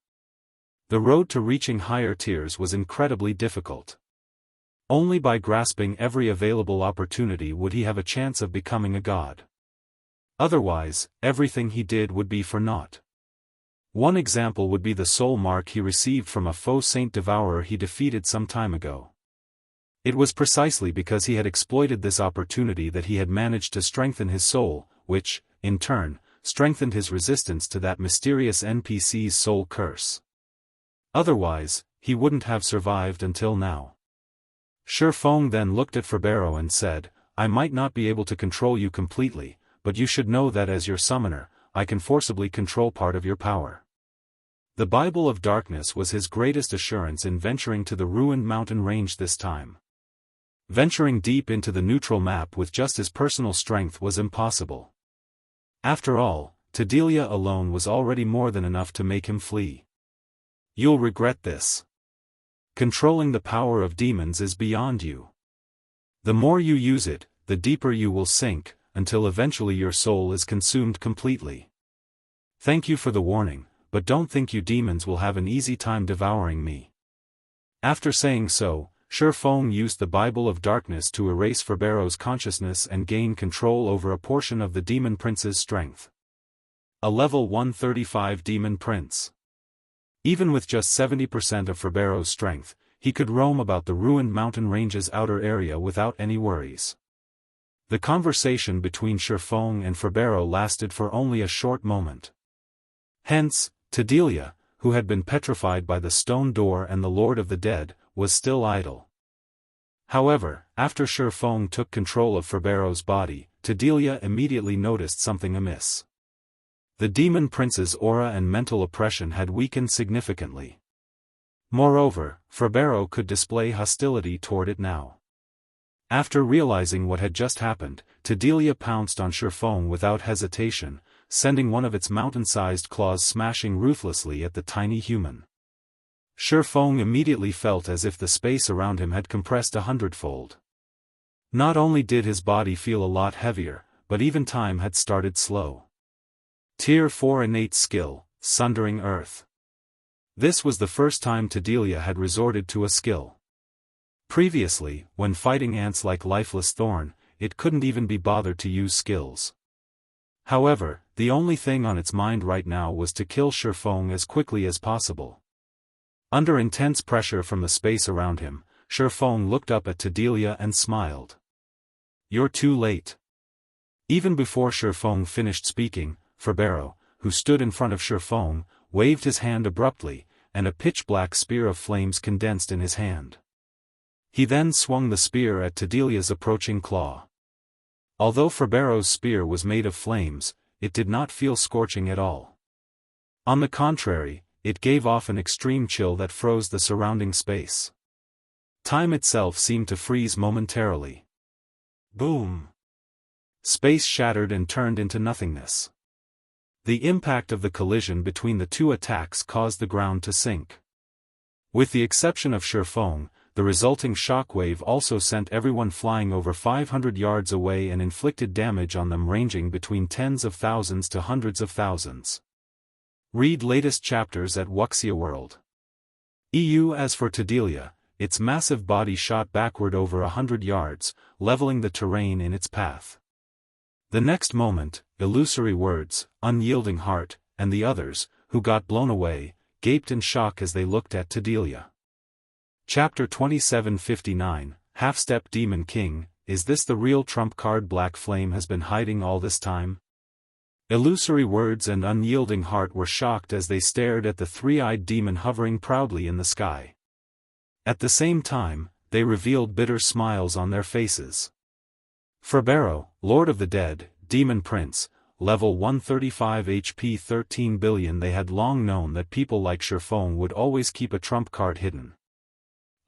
The road to reaching higher tiers was incredibly difficult. Only by grasping every available opportunity would he have a chance of becoming a god. Otherwise, everything he did would be for naught. One example would be the soul mark he received from a faux saint devourer he defeated some time ago. It was precisely because he had exploited this opportunity that he had managed to strengthen his soul, which, in turn, strengthened his resistance to that mysterious NPC's soul curse. Otherwise, he wouldn't have survived until now. Feng then looked at Ferbero and said, "I might not be able to control you completely, but you should know that as your summoner, I can forcibly control part of your power." The Bible of Darkness was his greatest assurance in venturing to the ruined mountain range this time. Venturing deep into the neutral map with just his personal strength was impossible. After all, Tadelia alone was already more than enough to make him flee. "You'll regret this. Controlling the power of demons is beyond you. The more you use it, the deeper you will sink, until eventually your soul is consumed completely. Thank you for the warning, but don't think you demons will have an easy time devouring me." After saying so, Feng used the Bible of Darkness to erase Ferbero's consciousness and gain control over a portion of the Demon Prince's strength. A level 135 Demon Prince. Even with just 70% of Ferbero's strength, he could roam about the ruined mountain range's outer area without any worries. The conversation between Feng and Ferbero lasted for only a short moment. Hence, Tedelia, who had been petrified by the stone door and the Lord of the Dead, was still idle. However, after Feng took control of Ferbero's body, Tedelia immediately noticed something amiss. The Demon Prince's aura and mental oppression had weakened significantly. Moreover, Ferbero could display hostility toward it now. After realizing what had just happened, Tedelia pounced on Feng without hesitation, sending one of its mountain-sized claws smashing ruthlessly at the tiny human. Feng immediately felt as if the space around him had compressed 100-fold. Not only did his body feel a lot heavier, but even time had started slow. Tier 4 Innate Skill, Sundering Earth. This was the first time Tedelia had resorted to a skill. Previously, when fighting ants like Lifeless Thorn, it couldn't even be bothered to use skills. However, the only thing on its mind right now was to kill Feng as quickly as possible. Under intense pressure from the space around him, Feng looked up at Tedelia and smiled. "You're too late." Even before Feng finished speaking, Ferbero, who stood in front of Feng, waved his hand abruptly, and a pitch-black spear of flames condensed in his hand. He then swung the spear at Tedelia's approaching claw. Although Ferbero's spear was made of flames, it did not feel scorching at all. On the contrary, it gave off an extreme chill that froze the surrounding space. Time itself seemed to freeze momentarily. Boom! Space shattered and turned into nothingness. The impact of the collision between the two attacks caused the ground to sink. With the exception of Feng, the resulting shockwave also sent everyone flying over 500 yards away and inflicted damage on them ranging between tens of thousands to hundreds of thousands. Read latest chapters at Wuxia World. As for Tedelia, its massive body shot backward over 100 yards, leveling the terrain in its path. The next moment, Illusory Words, Unyielding Heart, and the others, who got blown away, gaped in shock as they looked at Tedelia. Chapter 2759, Half-Step Demon King, is this the real trump card Black Flame has been hiding all this time? Illusory Words and Unyielding Heart were shocked as they stared at the three-eyed demon hovering proudly in the sky. At the same time, they revealed bitter smiles on their faces. Ferbero, Lord of the Dead, Demon Prince, level 135 HP 13 billion. They had long known that people like Feng would always keep a trump card hidden.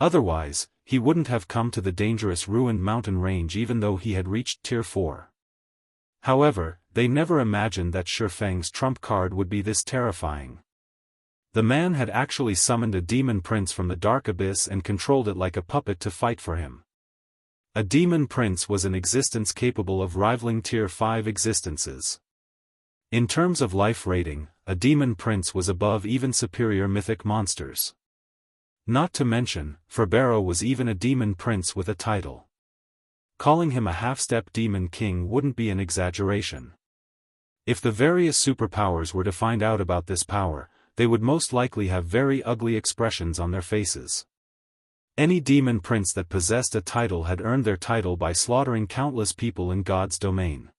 Otherwise, he wouldn't have come to the dangerous ruined mountain range even though he had reached Tier 4. However, they never imagined that Feng's trump card would be this terrifying. The man had actually summoned a demon prince from the dark abyss and controlled it like a puppet to fight for him. A demon prince was an existence capable of rivaling Tier 5 existences. In terms of life rating, a demon prince was above even superior mythic monsters. Not to mention, Ferbero was even a demon prince with a title. Calling him a half-step demon king wouldn't be an exaggeration. If the various superpowers were to find out about this power, they would most likely have very ugly expressions on their faces. Any demon prince that possessed a title had earned their title by slaughtering countless people in God's domain.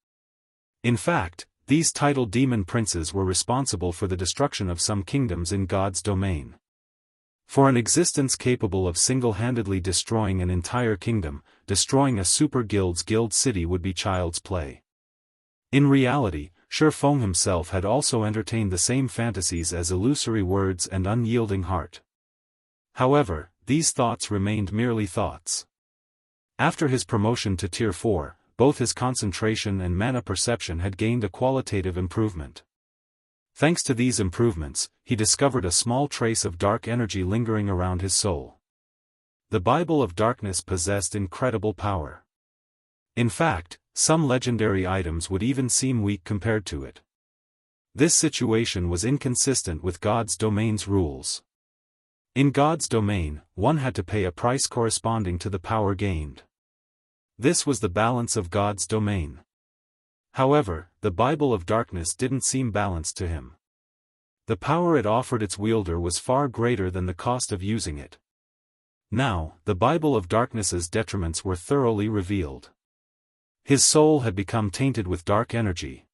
In fact, these titled demon princes were responsible for the destruction of some kingdoms in God's domain. For an existence capable of single-handedly destroying an entire kingdom, destroying a super guild's guild city would be child's play. In reality, Feng himself had also entertained the same fantasies as Illusory Words and Unyielding Heart. However, these thoughts remained merely thoughts. After his promotion to Tier 4, both his concentration and mana perception had gained a qualitative improvement. Thanks to these improvements, he discovered a small trace of dark energy lingering around his soul. The Bible of Darkness possessed incredible power. In fact, Some legendary items would even seem weak compared to it. This situation was inconsistent with God's domain's rules. In God's domain, one had to pay a price corresponding to the power gained. This was the balance of God's domain. However, the Bible of Darkness didn't seem balanced to him. The power it offered its wielder was far greater than the cost of using it. Now, the Bible of Darkness's detriments were thoroughly revealed. His soul had become tainted with dark energy.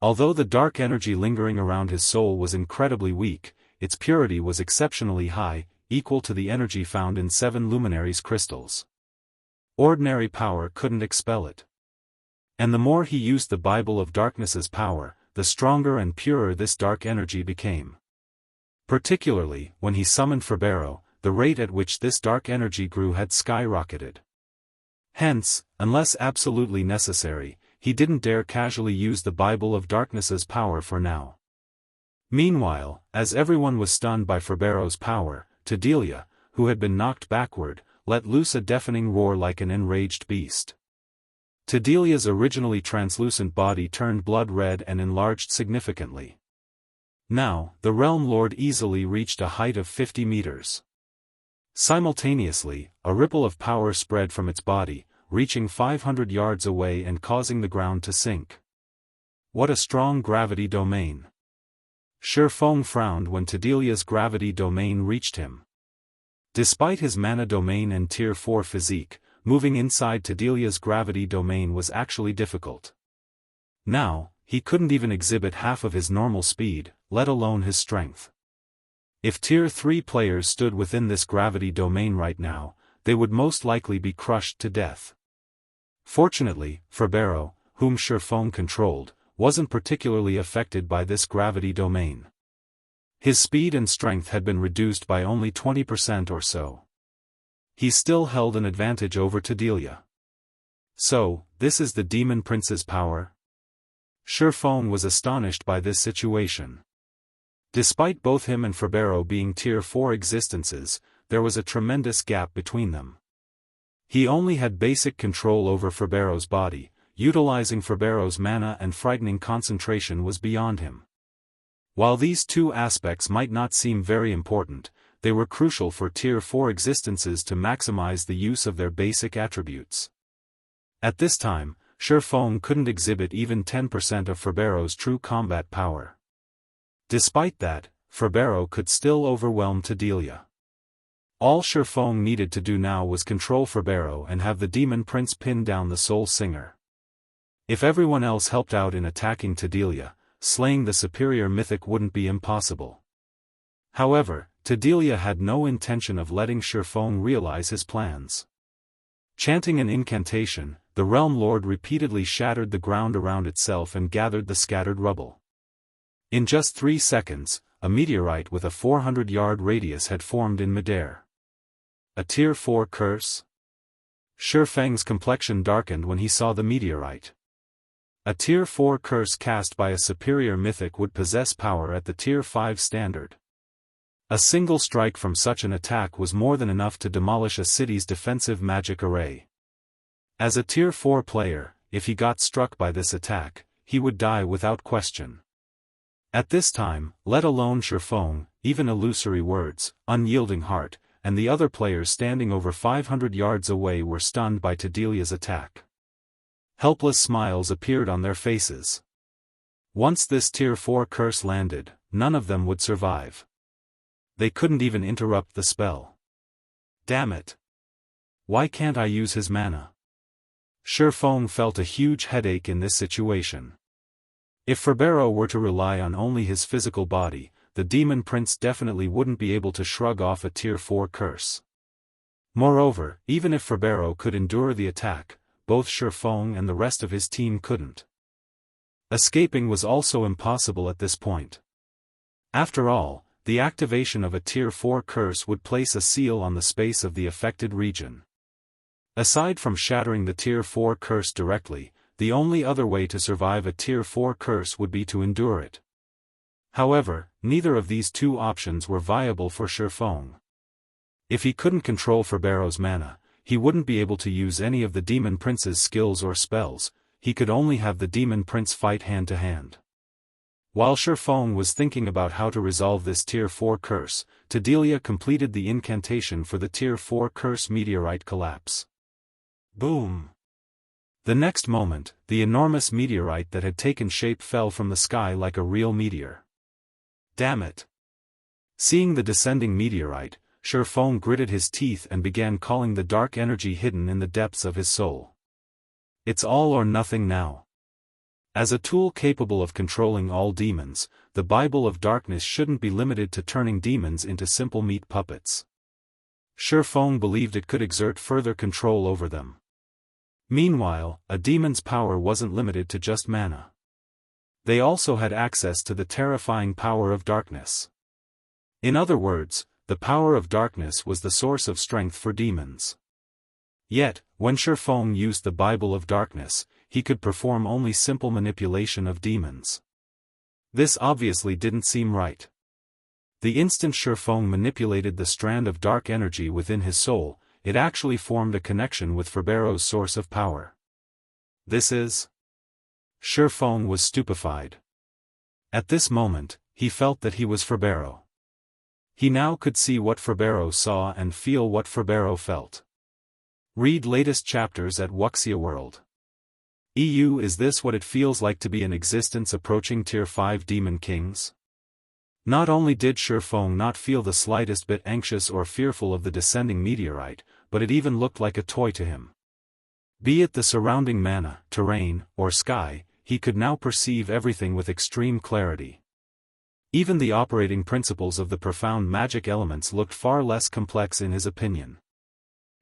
Although the dark energy lingering around his soul was incredibly weak, its purity was exceptionally high, equal to the energy found in 7 luminaries crystals. Ordinary power couldn't expel it. And the more he used the Bible of Darkness's power, the stronger and purer this dark energy became. Particularly, when he summoned Ferbero, the rate at which this dark energy grew had skyrocketed. Hence, unless absolutely necessary, he didn't dare casually use the Bible of Darkness's power for now. Meanwhile, as everyone was stunned by Ferbero's power, Tedelia, who had been knocked backward, let loose a deafening roar like an enraged beast. Tedelia's originally translucent body turned blood red and enlarged significantly. Now, the Realm Lord easily reached a height of 50 meters. Simultaneously, a ripple of power spread from its body, reaching 500 yards away and causing the ground to sink. What a strong gravity domain! Feng frowned when Tedelia's gravity domain reached him. Despite his mana domain and Tier 4 physique, moving inside Tedelia's gravity domain was actually difficult. Now, he couldn't even exhibit half of his normal speed, let alone his strength. If Tier 3 players stood within this gravity domain right now, they would most likely be crushed to death. Fortunately, Ferbero, whom Feng controlled, wasn't particularly affected by this gravity domain. His speed and strength had been reduced by only 20% or so. He still held an advantage over Tedelia. So, this is the Demon Prince's power? Feng was astonished by this situation. Despite both him and Ferbero being Tier 4 existences, there was a tremendous gap between them. He only had basic control over Ferbero's body, utilizing Ferbero's mana and frightening concentration was beyond him. While these two aspects might not seem very important, they were crucial for Tier 4 existences to maximize the use of their basic attributes. At this time, Feng couldn't exhibit even 10% of Ferbero's true combat power. Despite that, Ferbero could still overwhelm Tedelia. All Feng needed to do now was control Ferbero and have the Demon Prince pin down the Soul Singer. If everyone else helped out in attacking Tedelia, slaying the superior mythic wouldn't be impossible. However, Tedelia had no intention of letting Feng realize his plans. Chanting an incantation, the Realm Lord repeatedly shattered the ground around itself and gathered the scattered rubble. In just 3 seconds, a meteorite with a 400-yard radius had formed in midair. A Tier 4 curse? Feng's complexion darkened when he saw the meteorite. A Tier 4 curse cast by a superior mythic would possess power at the Tier 5 standard. A single strike from such an attack was more than enough to demolish a city's defensive magic array. As a Tier 4 player, if he got struck by this attack, he would die without question. At this time, let alone Feng, even Illusory Words, Unyielding Heart, and the other players standing over 500 yards away were stunned by Tedelia's attack. Helpless smiles appeared on their faces. Once this Tier 4 curse landed, none of them would survive. They couldn't even interrupt the spell. Damn it! Why can't I use his mana? Feng felt a huge headache in this situation. If Ferbero were to rely on only his physical body, the Demon Prince definitely wouldn't be able to shrug off a Tier 4 curse. Moreover, even if Ferbero could endure the attack, both Feng and the rest of his team couldn't. Escaping was also impossible at this point. After all, the activation of a Tier 4 curse would place a seal on the space of the affected region. Aside from shattering the Tier 4 curse directly, the only other way to survive a Tier 4 curse would be to endure it. However, neither of these two options were viable for Feng. If he couldn't control Ferbero's mana, he wouldn't be able to use any of the Demon Prince's skills or spells, he could only have the Demon Prince fight hand to hand. While Feng was thinking about how to resolve this Tier 4 curse, Delia completed the incantation for the Tier 4 curse meteorite collapse. Boom! The next moment, the enormous meteorite that had taken shape fell from the sky like a real meteor. Damn it! Seeing the descending meteorite, Feng gritted his teeth and began calling the dark energy hidden in the depths of his soul. It's all or nothing now. As a tool capable of controlling all demons, the Bible of Darkness shouldn't be limited to turning demons into simple meat puppets. Feng believed it could exert further control over them. Meanwhile, a demon's power wasn't limited to just mana. They also had access to the terrifying power of darkness. In other words, the power of darkness was the source of strength for demons. Yet, when Feng used the Bible of Darkness, he could perform only simple manipulation of demons. This obviously didn't seem right. The instant Feng manipulated the strand of dark energy within his soul, it actually formed a connection with Ferbero's source of power. This is... Feng was stupefied. At this moment, he felt that he was Ferbero. He now could see what Ferbero saw and feel what Ferbero felt. Read latest chapters at Wuxia World. EU. Is this what it feels like to be in existence approaching Tier 5 Demon Kings? Not only did Feng not feel the slightest bit anxious or fearful of the descending meteorite, but it even looked like a toy to him. Be it the surrounding mana, terrain, or sky, he could now perceive everything with extreme clarity. Even the operating principles of the profound magic elements looked far less complex in his opinion.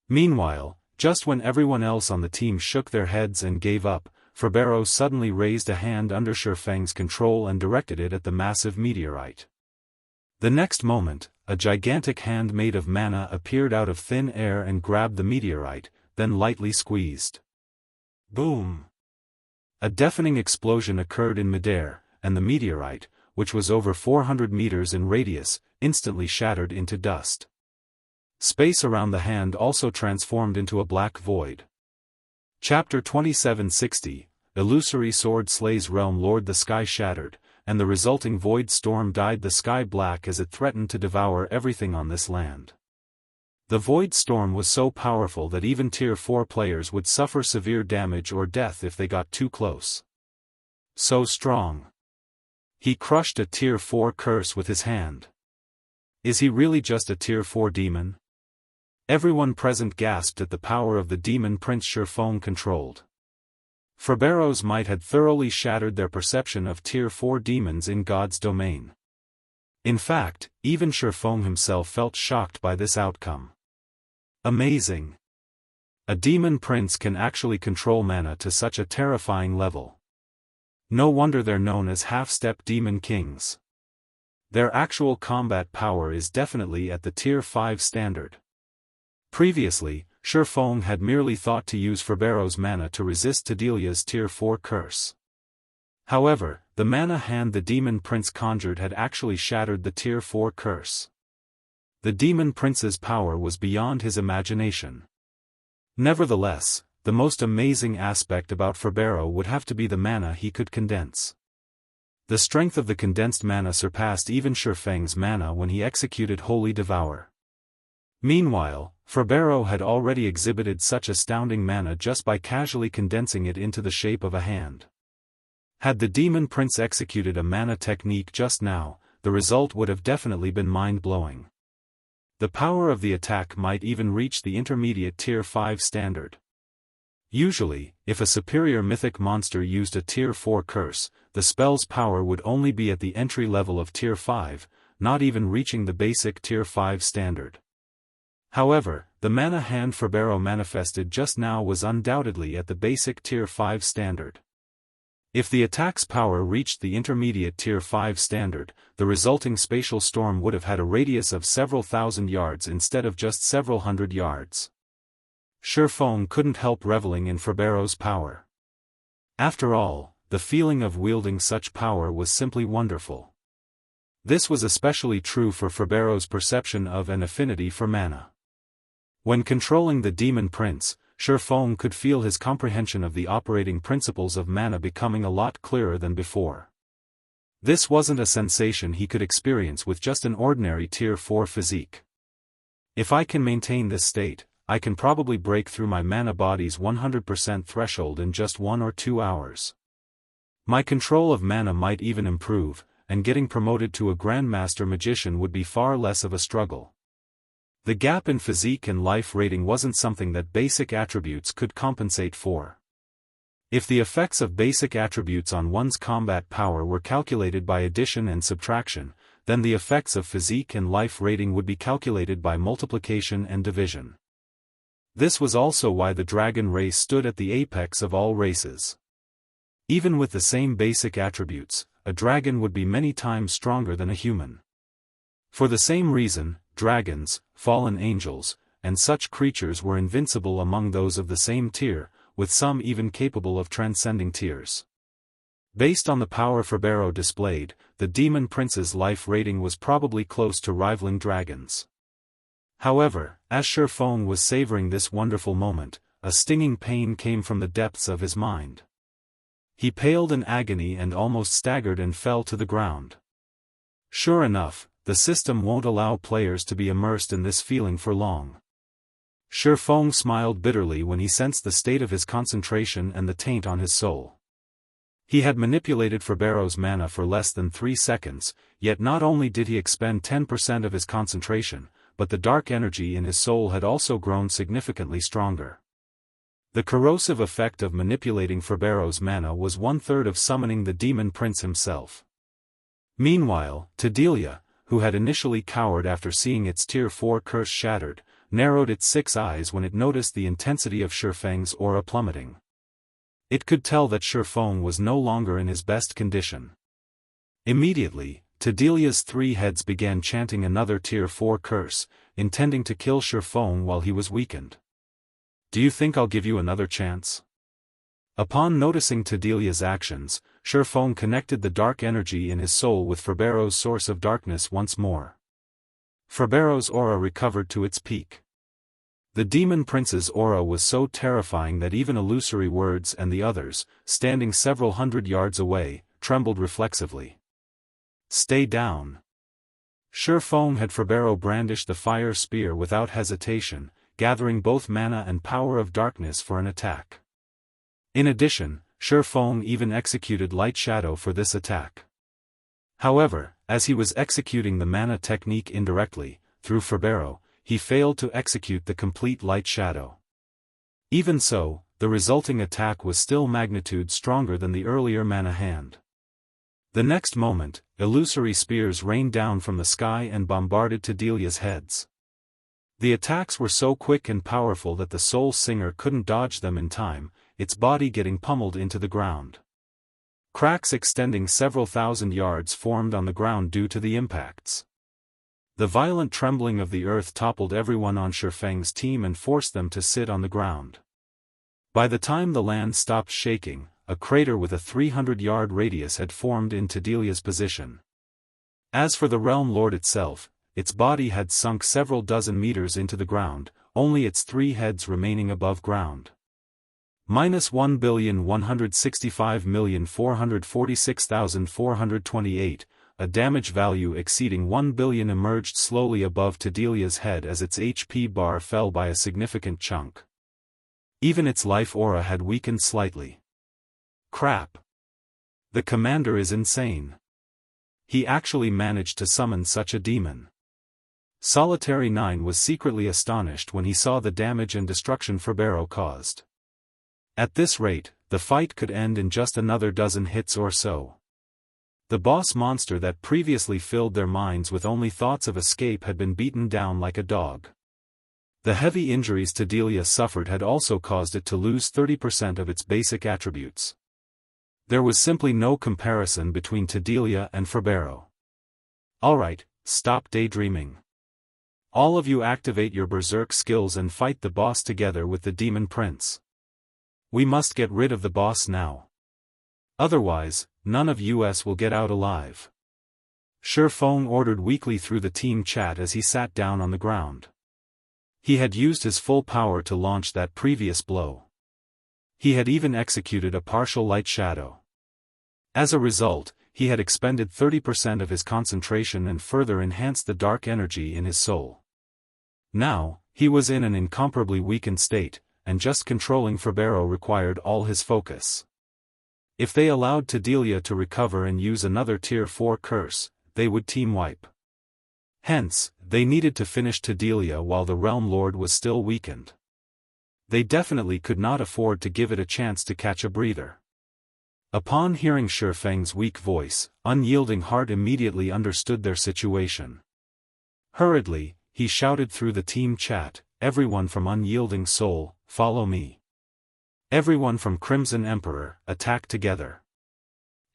Meanwhile, just when everyone else on the team shook their heads and gave up, Ferbero suddenly raised a hand under Feng's control and directed it at the massive meteorite. The next moment, a gigantic hand made of mana appeared out of thin air and grabbed the meteorite, then lightly squeezed. Boom! A deafening explosion occurred in midair, and the meteorite, which was over 400 meters in radius, instantly shattered into dust. Space around the hand also transformed into a black void. Chapter 2760, Illusory Sword Slays Realm Lord. The sky shattered, and the resulting void storm dyed the sky black as it threatened to devour everything on this land. The void storm was so powerful that even Tier 4 players would suffer severe damage or death if they got too close. So strong. He crushed a Tier 4 curse with his hand. Is he really just a Tier 4 demon? Everyone present gasped at the power of the demon prince Feng controlled. Ferbero's might had thoroughly shattered their perception of Tier 4 demons in God's domain. In fact, even Feng himself felt shocked by this outcome. Amazing! A demon prince can actually control mana to such a terrifying level. No wonder they're known as half-step demon kings. Their actual combat power is definitely at the Tier 5 standard. Previously, Feng had merely thought to use Ferbero's mana to resist Delia's Tier 4 curse. However, the mana hand the Demon Prince conjured had actually shattered the Tier 4 curse. The Demon Prince's power was beyond his imagination. Nevertheless, the most amazing aspect about Ferbero would have to be the mana he could condense. The strength of the condensed mana surpassed even Feng's mana when he executed Holy Devour. Meanwhile, Ferbero had already exhibited such astounding mana just by casually condensing it into the shape of a hand. Had the Demon Prince executed a mana technique just now, the result would have definitely been mind-blowing. The power of the attack might even reach the intermediate Tier 5 standard. Usually, if a superior mythic monster used a Tier 4 curse, the spell's power would only be at the entry level of Tier 5, not even reaching the basic Tier 5 standard. However, the mana hand Ferbero manifested just now was undoubtedly at the basic Tier 5 standard. If the attack's power reached the intermediate Tier 5 standard, the resulting spatial storm would have had a radius of several thousand yards instead of just several hundred yards. Feng couldn't help reveling in Ferbero's power. After all, the feeling of wielding such power was simply wonderful. This was especially true for Ferbero's perception of and affinity for mana. When controlling the Demon Prince, Feng could feel his comprehension of the operating principles of mana becoming a lot clearer than before. This wasn't a sensation he could experience with just an ordinary Tier 4 physique. If I can maintain this state, I can probably break through my mana body's 100% threshold in just 1 or 2 hours. My control of mana might even improve, and getting promoted to a Grandmaster Magician would be far less of a struggle. The gap in physique and life rating wasn't something that basic attributes could compensate for. If the effects of basic attributes on one's combat power were calculated by addition and subtraction, then the effects of physique and life rating would be calculated by multiplication and division. This was also why the dragon race stood at the apex of all races. Even with the same basic attributes, a dragon would be many times stronger than a human. For the same reason, dragons, fallen angels, and such creatures were invincible among those of the same tier, with some even capable of transcending tiers. Based on the power Ferbero displayed, the Demon Prince's life rating was probably close to rivaling dragons. However, as Feng was savoring this wonderful moment, a stinging pain came from the depths of his mind. He paled in agony and almost staggered and fell to the ground. Sure enough, the system won't allow players to be immersed in this feeling for long. Feng smiled bitterly when he sensed the state of his concentration and the taint on his soul. He had manipulated Ferbero's mana for less than 3 seconds, yet not only did he expend 10% of his concentration, but the dark energy in his soul had also grown significantly stronger. The corrosive effect of manipulating Ferbero's mana was 1/3 of summoning the Demon Prince himself. Meanwhile, Tedilia, who had initially cowered after seeing its Tier 4 curse shattered, narrowed its 6 eyes when it noticed the intensity of Feng's aura plummeting. It could tell that Feng was no longer in his best condition. Immediately, Tedilia's 3 heads began chanting another Tier 4 curse, intending to kill Feng while he was weakened. "Do you think I'll give you another chance?" Upon noticing Tedilia's actions, Feng connected the dark energy in his soul with Ferbero's source of darkness once more. Ferbero's aura recovered to its peak. The Demon Prince's aura was so terrifying that even Illusory words and the others, standing several hundred yards away, trembled reflexively. "Stay down." Feng had Ferbero brandish the fire spear without hesitation, gathering both mana and power of darkness for an attack. In addition, Feng even executed Light Shadow for this attack. However, as he was executing the mana technique indirectly, through Ferbero, he failed to execute the complete Light Shadow. Even so, the resulting attack was still magnitude stronger than the earlier mana hand. The next moment, illusory spears rained down from the sky and bombarded Tedilia's heads. The attacks were so quick and powerful that the Soul Singer couldn't dodge them in time, its body getting pummeled into the ground. Cracks extending several thousand yards formed on the ground due to the impacts. The violent trembling of the earth toppled everyone on Feng's team and forced them to sit on the ground. By the time the land stopped shaking, a crater with a 300-yard radius had formed in Tedilia's position. As for the Realm Lord itself, its body had sunk several dozen meters into the ground, only its 3 heads remaining above ground. -1,165,446,428, a damage value exceeding 1 billion emerged slowly above Tedilia's head as its HP bar fell by a significant chunk. Even its life aura had weakened slightly. Crap. The commander is insane. He actually managed to summon such a demon. Solitary 9 was secretly astonished when he saw the damage and destruction Ferbero caused. At this rate, the fight could end in just another dozen hits or so. The boss monster that previously filled their minds with only thoughts of escape had been beaten down like a dog. The heavy injuries Tedilia suffered had also caused it to lose 30% of its basic attributes. There was simply no comparison between Tedilia and Ferbero. Alright, stop daydreaming. All of you activate your berserk skills and fight the boss together with the Demon Prince. We must get rid of the boss now. Otherwise, none of us will get out alive. Feng ordered weakly through the team chat as he sat down on the ground. He had used his full power to launch that previous blow. He had even executed a partial light shadow. As a result, he had expended 30% of his concentration and further enhanced the dark energy in his soul. Now, he was in an incomparably weakened state, and just controlling Ferbero required all his focus. If they allowed Tadelia to recover and use another Tier 4 curse, they would team wipe. Hence, they needed to finish Tadelia while the Realm Lord was still weakened. They definitely could not afford to give it a chance to catch a breather. Upon hearing Feng's weak voice, Unyielding Heart immediately understood their situation. Hurriedly, he shouted through the team chat, "Everyone from Unyielding Soul, follow me. Everyone from Crimson Emperor, attack together.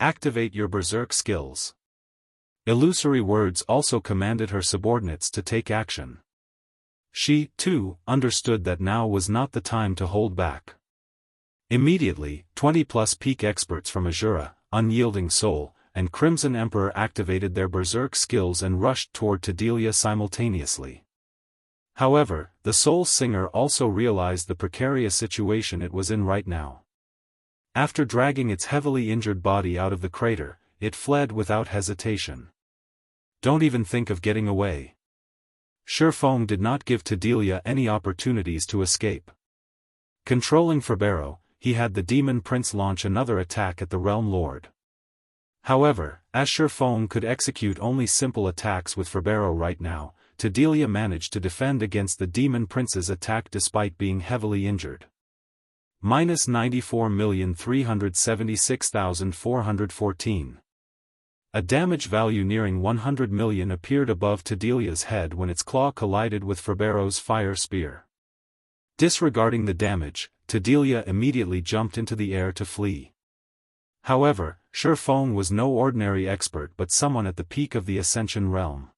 Activate your berserk skills." Illusory words also commanded her subordinates to take action. She, too, understood that now was not the time to hold back. Immediately, 20-plus peak experts from Azura, Unyielding Soul, and Crimson Emperor activated their berserk skills and rushed toward Tadelia simultaneously. However, the Soul Singer also realized the precarious situation it was in right now. After dragging its heavily injured body out of the crater, it fled without hesitation. "Don't even think of getting away." Feng did not give Tadelia any opportunities to escape. Controlling Ferbero, he had the Demon Prince launch another attack at the Realm Lord. However, as Feng could execute only simple attacks with Ferbero right now, Tadelia managed to defend against the Demon Prince's attack despite being heavily injured. Minus 94,376,414. A damage value nearing 100 million appeared above Tadelia's head when its claw collided with Ferbero's fire spear. Disregarding the damage, Tadelia immediately jumped into the air to flee. However, Feng was no ordinary expert but someone at the peak of the Ascension realm.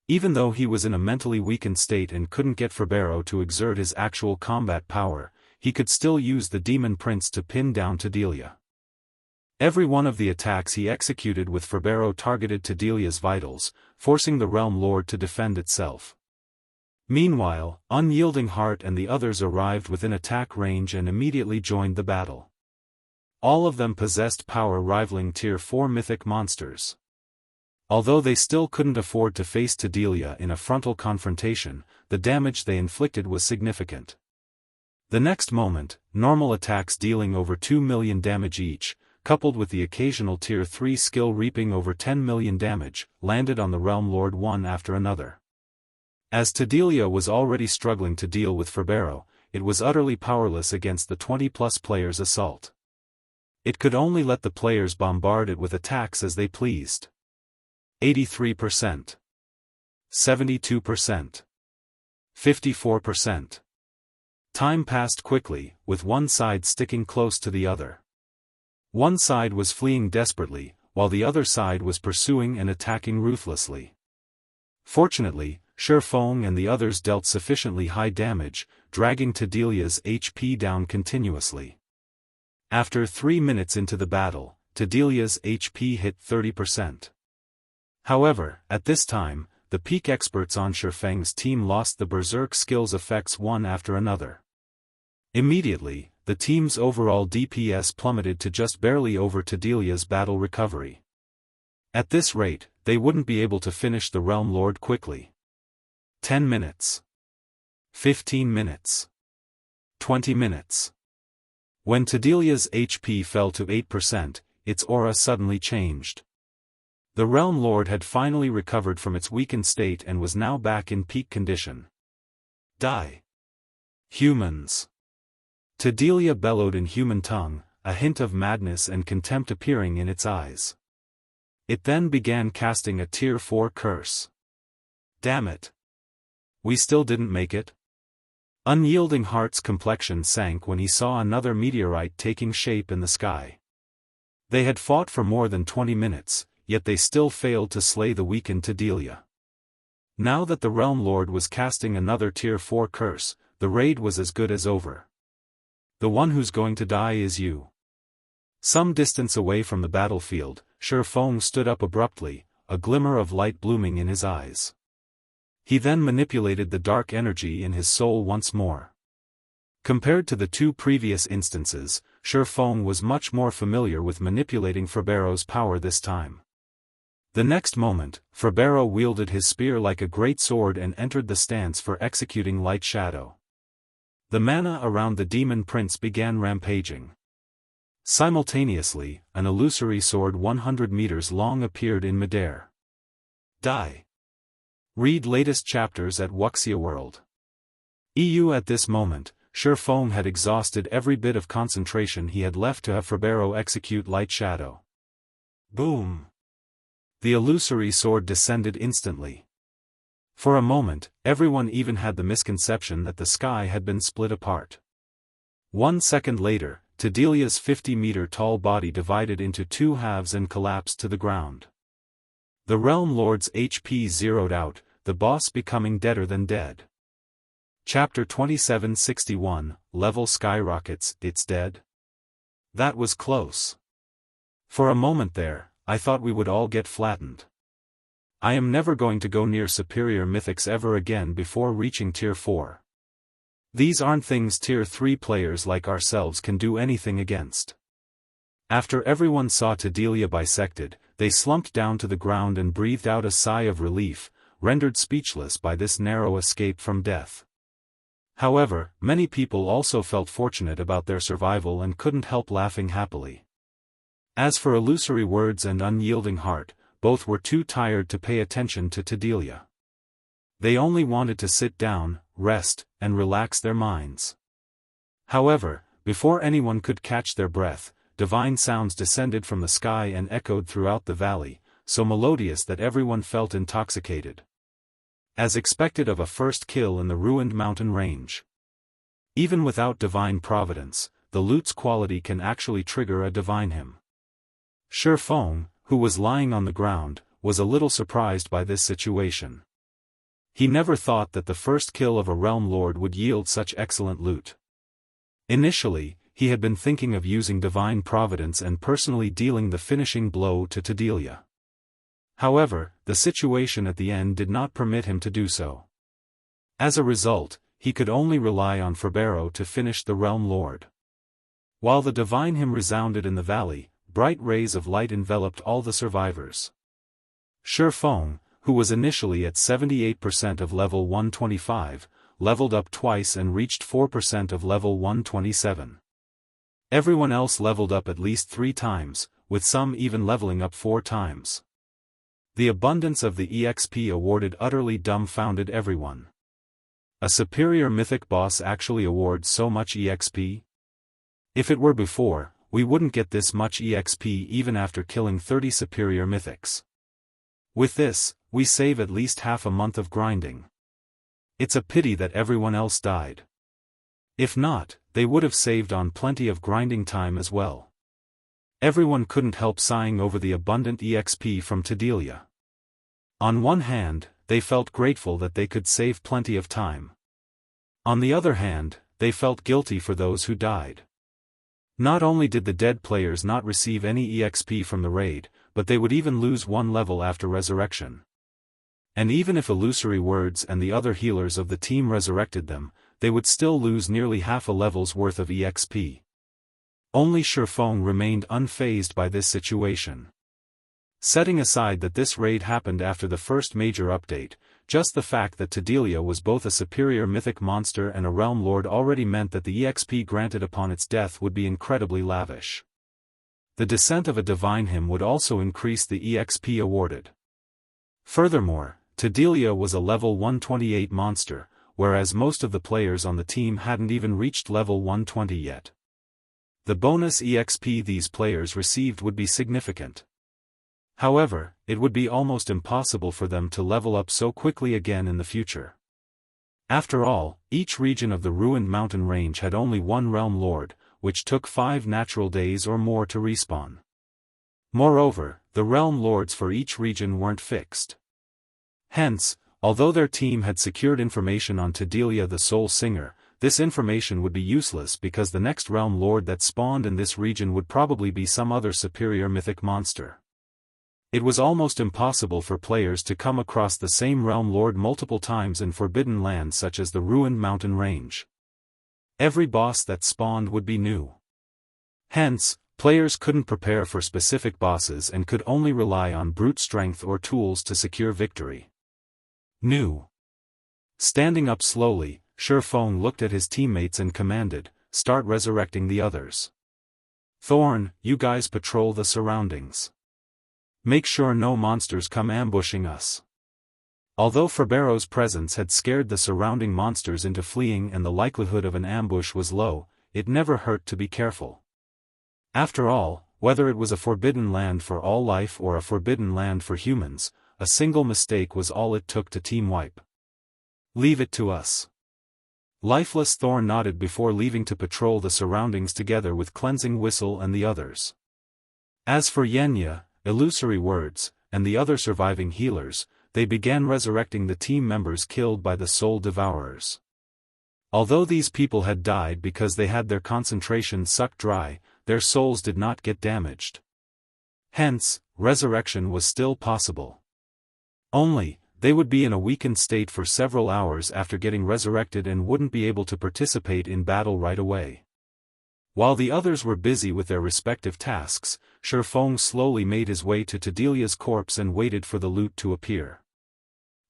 Even though he was in a mentally weakened state and couldn't get Ferbero to exert his actual combat power, he could still use the Demon Prince to pin down Tadelia. Every one of the attacks he executed with Ferbero targeted Tadelia's vitals, forcing the Realm Lord to defend itself. Meanwhile, Unyielding Heart and the others arrived within attack range and immediately joined the battle. All of them possessed power rivaling Tier 4 mythic monsters. Although they still couldn't afford to face Tadelia in a frontal confrontation, the damage they inflicted was significant. The next moment, normal attacks dealing over 2 million damage each, coupled with the occasional Tier 3 skill reaping over 10 million damage, landed on the Realm Lord one after another. As Tadelia was already struggling to deal with Ferbero, it was utterly powerless against the 20-plus players' assault. It could only let the players bombard it with attacks as they pleased. 83%. 72%. 54%. Time passed quickly, with one side sticking close to the other. One side was fleeing desperately, while the other side was pursuing and attacking ruthlessly. Fortunately, Feng and the others dealt sufficiently high damage, dragging Tadelia's HP down continuously. After 3 minutes into the battle, Tadelia's HP hit 30%. However, at this time, the peak experts on Feng's team lost the berserk skills effects one after another. Immediately, the team's overall DPS plummeted to just barely over Tadelia's battle recovery. At this rate, they wouldn't be able to finish the Realm Lord quickly. 10 minutes. 15 minutes. 20 minutes. When Tadelia's HP fell to 8%, its aura suddenly changed. The Realm Lord had finally recovered from its weakened state and was now back in peak condition. Die. Humans. Tadelia bellowed in human tongue, a hint of madness and contempt appearing in its eyes. It then began casting a Tier 4 curse. Damn it. We still didn't make it? Unyielding Heart's complexion sank when he saw another meteorite taking shape in the sky. They had fought for more than 20 minutes, yet they still failed to slay the weakened Tadelia. Now that the Realm Lord was casting another Tier 4 curse, the raid was as good as over. The one who's going to die is you. Some distance away from the battlefield, Feng stood up abruptly, a glimmer of light blooming in his eyes. He then manipulated the dark energy in his soul once more. Compared to the two previous instances, Feng was much more familiar with manipulating Ferbero's power this time. The next moment, Ferbero wielded his spear like a great sword and entered the stance for executing Light Shadow. The mana around the demon prince began rampaging. Simultaneously, an illusory sword 100 meters long appeared in midair. Die. Read latest chapters at Wuxia World. EU. At this moment, Feng had exhausted every bit of concentration he had left to have Ferbero execute Light Shadow. Boom! The illusory sword descended instantly. For a moment, everyone even had the misconception that the sky had been split apart. 1 second later, Tadelia's 50-meter-tall body divided into two halves and collapsed to the ground. The Realm Lord's HP zeroed out, the boss becoming deader than dead. Chapter 2761, Level Skyrockets, It's Dead? That was close. For a moment there, I thought we would all get flattened. I am never going to go near superior mythics ever again before reaching Tier 4. These aren't things Tier 3 players like ourselves can do anything against. After everyone saw Tadelia bisected, they slumped down to the ground and breathed out a sigh of relief, rendered speechless by this narrow escape from death. However, many people also felt fortunate about their survival and couldn't help laughing happily. As for Illusory Words and Unyielding Heart, both were too tired to pay attention to Tadelia. They only wanted to sit down, rest, and relax their minds. However, before anyone could catch their breath, divine sounds descended from the sky and echoed throughout the valley, so melodious that everyone felt intoxicated. As expected of a first kill in the ruined mountain range. Even without divine providence, the loot's quality can actually trigger a divine hymn. Feng, who was lying on the ground, was a little surprised by this situation. He never thought that the first kill of a Realm Lord would yield such excellent loot. Initially, he had been thinking of using divine providence and personally dealing the finishing blow to Tadelia. However, the situation at the end did not permit him to do so. As a result, he could only rely on Ferbero to finish the Realm Lord. While the divine hymn resounded in the valley, bright rays of light enveloped all the survivors. Feng, who was initially at 78% of level 125, leveled up twice and reached 4% of level 127. Everyone else leveled up at least 3 times, with some even leveling up 4 times. The abundance of the EXP awarded utterly dumbfounded everyone. A superior mythic boss actually awards so much EXP? If it were before, we wouldn't get this much EXP even after killing 30 superior mythics. With this, we save at least half a month of grinding. It's a pity that everyone else died. If not, they would have saved on plenty of grinding time as well. Everyone couldn't help sighing over the abundant EXP from Tadelia. On one hand, they felt grateful that they could save plenty of time. On the other hand, they felt guilty for those who died. Not only did the dead players not receive any EXP from the raid, but they would even lose 1 level after resurrection. And even if Illusory Words and the other healers of the team resurrected them, they would still lose nearly half a level's worth of EXP. Only Feng remained unfazed by this situation. Setting aside that this raid happened after the first major update, just the fact that Tadelia was both a superior mythic monster and a Realm Lord already meant that the EXP granted upon its death would be incredibly lavish. The descent of a divine hymn would also increase the EXP awarded. Furthermore, Tadelia was a level 128 monster, whereas most of the players on the team hadn't even reached level 120 yet. The bonus EXP these players received would be significant. However, it would be almost impossible for them to level up so quickly again in the future. After all, each region of the ruined mountain range had only 1 Realm Lord, which took 5 natural days or more to respawn. Moreover, the Realm Lords for each region weren't fixed. Hence, although their team had secured information on Tadelia the Soul Singer, this information would be useless because the next Realm Lord that spawned in this region would probably be some other superior mythic monster. It was almost impossible for players to come across the same realm lord multiple times in forbidden lands such as the ruined mountain range. Every boss that spawned would be new. Hence, players couldn't prepare for specific bosses and could only rely on brute strength or tools to secure victory. New. Standing up slowly, Feng looked at his teammates and commanded, "Start resurrecting the others. Thorn, you guys patrol the surroundings. Make sure no monsters come ambushing us." Although Ferbero's presence had scared the surrounding monsters into fleeing and the likelihood of an ambush was low, it never hurt to be careful. After all, whether it was a forbidden land for all life or a forbidden land for humans, a single mistake was all it took to team wipe. "Leave it to us." Lifeless Thorn nodded before leaving to patrol the surroundings together with Cleansing Whistle and the others. As for Xianxia, Illusory Words, and the other surviving healers, they began resurrecting the team members killed by the Soul Devourers. Although these people had died because they had their concentration sucked dry, their souls did not get damaged. Hence, resurrection was still possible. Only, they would be in a weakened state for several hours after getting resurrected and wouldn't be able to participate in battle right away. While the others were busy with their respective tasks, Feng slowly made his way to Tadelia's corpse and waited for the loot to appear.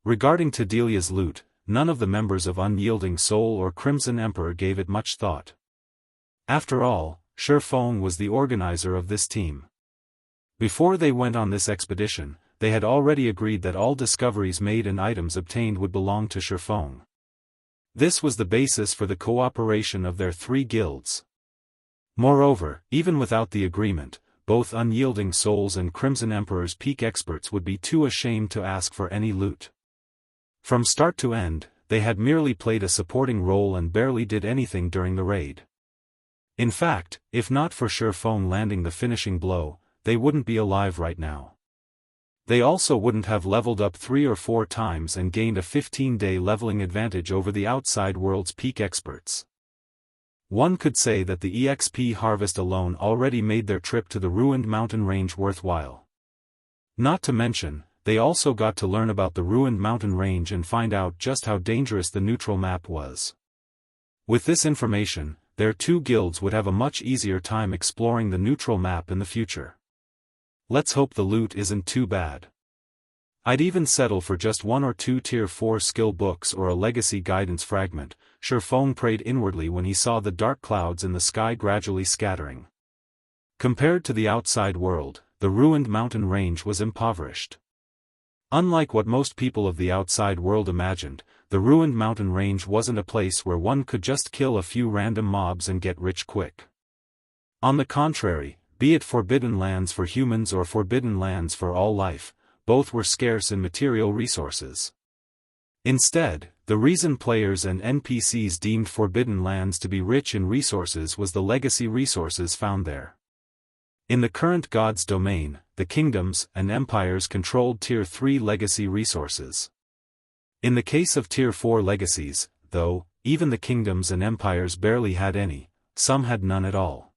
Regarding Tadelia's loot, none of the members of Unyielding Soul or Crimson Emperor gave it much thought. After all, Feng was the organizer of this team. Before they went on this expedition, they had already agreed that all discoveries made and items obtained would belong to Feng. This was the basis for the cooperation of their three guilds. Moreover, even without the agreement, both Unyielding Souls and Crimson Emperor's peak experts would be too ashamed to ask for any loot. From start to end, they had merely played a supporting role and barely did anything during the raid. In fact, if not for Feng landing the finishing blow, they wouldn't be alive right now. They also wouldn't have leveled up 3 or 4 times and gained a 15-day leveling advantage over the outside world's peak experts. One could say that the EXP harvest alone already made their trip to the ruined mountain range worthwhile. Not to mention, they also got to learn about the ruined mountain range and find out just how dangerous the neutral map was. With this information, their two guilds would have a much easier time exploring the neutral map in the future. Let's hope the loot isn't too bad. I'd even settle for just 1 or 2 tier 4 skill books or a legacy guidance fragment, Feng prayed inwardly when he saw the dark clouds in the sky gradually scattering. Compared to the outside world, the ruined mountain range was impoverished. Unlike what most people of the outside world imagined, the ruined mountain range wasn't a place where one could just kill a few random mobs and get rich quick. On the contrary, be it forbidden lands for humans or forbidden lands for all life, both were scarce in material resources. Instead, the reason players and NPCs deemed forbidden lands to be rich in resources was the legacy resources found there. In the current God's domain, the kingdoms and empires controlled Tier 3 legacy resources. In the case of Tier 4 legacies, though, even the kingdoms and empires barely had any, some had none at all.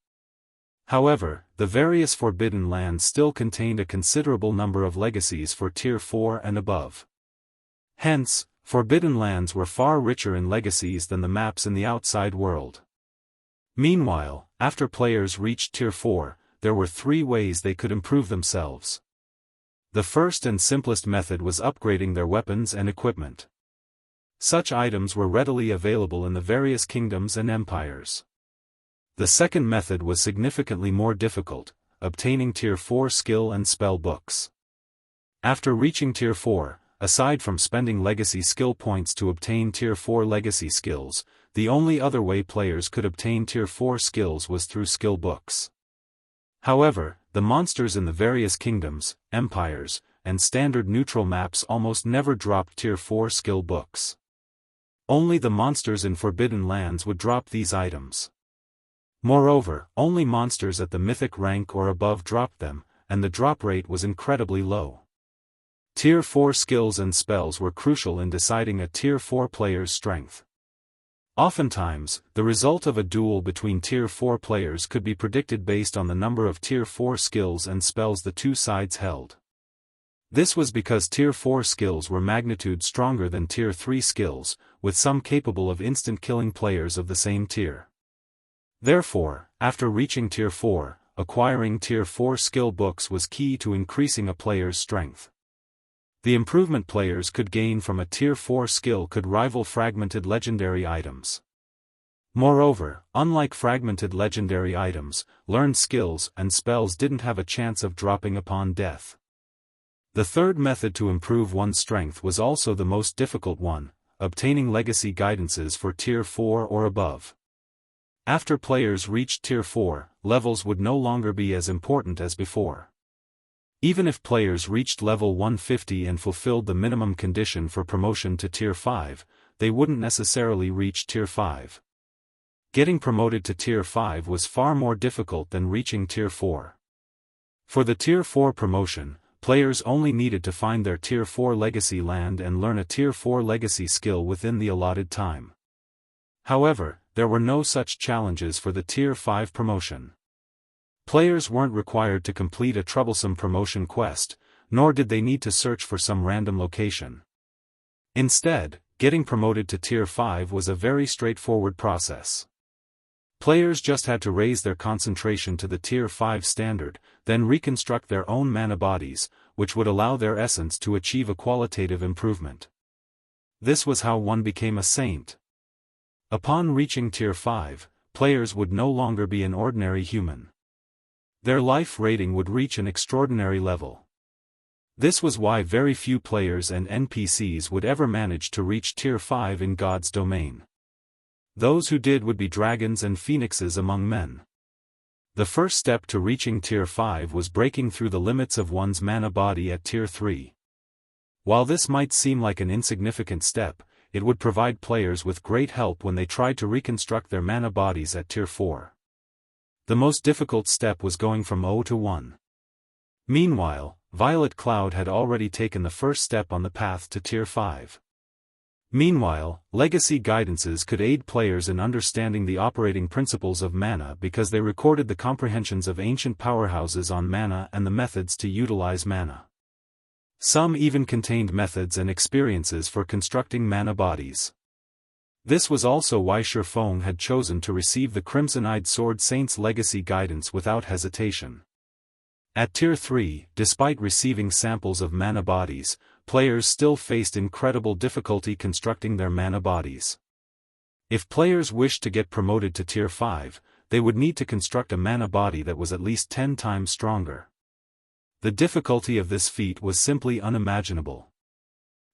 However, the various forbidden lands still contained a considerable number of legacies for Tier 4 and above. Hence, forbidden lands were far richer in legacies than the maps in the outside world. Meanwhile, after players reached Tier 4, there were 3 ways they could improve themselves. The first and simplest method was upgrading their weapons and equipment. Such items were readily available in the various kingdoms and empires. The second method was significantly more difficult, obtaining Tier 4 skill and spell books. After reaching Tier 4, aside from spending legacy skill points to obtain Tier 4 legacy skills, the only other way players could obtain Tier 4 skills was through skill books. However, the monsters in the various kingdoms, empires, and standard neutral maps almost never dropped Tier 4 skill books. Only the monsters in forbidden lands would drop these items. Moreover, only monsters at the mythic rank or above dropped them, and the drop rate was incredibly low. Tier 4 skills and spells were crucial in deciding a Tier 4 player's strength. Oftentimes, the result of a duel between Tier 4 players could be predicted based on the number of Tier 4 skills and spells the two sides held. This was because Tier 4 skills were magnitude stronger than Tier 3 skills, with some capable of instant killing players of the same tier. Therefore, after reaching Tier 4, acquiring Tier 4 skill books was key to increasing a player's strength. The improvement players could gain from a Tier 4 skill could rival fragmented legendary items. Moreover, unlike fragmented legendary items, learned skills and spells didn't have a chance of dropping upon death. The third method to improve one's strength was also the most difficult one, obtaining legacy guidances for Tier 4 or above. After players reached Tier 4, levels would no longer be as important as before. Even if players reached level 150 and fulfilled the minimum condition for promotion to Tier 5, they wouldn't necessarily reach Tier 5. Getting promoted to Tier 5 was far more difficult than reaching Tier 4. For the Tier 4 promotion, players only needed to find their Tier 4 legacy land and learn a Tier 4 legacy skill within the allotted time. However, there were no such challenges for the Tier 5 promotion. Players weren't required to complete a troublesome promotion quest, nor did they need to search for some random location. Instead, getting promoted to Tier 5 was a very straightforward process. Players just had to raise their concentration to the Tier 5 standard, then reconstruct their own mana bodies, which would allow their essence to achieve a qualitative improvement. This was how one became a saint. Upon reaching Tier 5, players would no longer be an ordinary human. Their life rating would reach an extraordinary level. This was why very few players and NPCs would ever manage to reach Tier 5 in God's domain. Those who did would be dragons and phoenixes among men. The first step to reaching Tier 5 was breaking through the limits of one's mana body at Tier 3. While this might seem like an insignificant step, it would provide players with great help when they tried to reconstruct their mana bodies at Tier 4. The most difficult step was going from 0 to 1. Meanwhile, Violet Cloud had already taken the first step on the path to Tier 5. Meanwhile, legacy guidances could aid players in understanding the operating principles of mana because they recorded the comprehensions of ancient powerhouses on mana and the methods to utilize mana. Some even contained methods and experiences for constructing mana bodies. This was also why Feng had chosen to receive the Crimson-Eyed Sword Saint's legacy guidance without hesitation. At Tier 3, despite receiving samples of mana bodies, players still faced incredible difficulty constructing their mana bodies. If players wished to get promoted to Tier 5, they would need to construct a mana body that was at least 10 times stronger. The difficulty of this feat was simply unimaginable.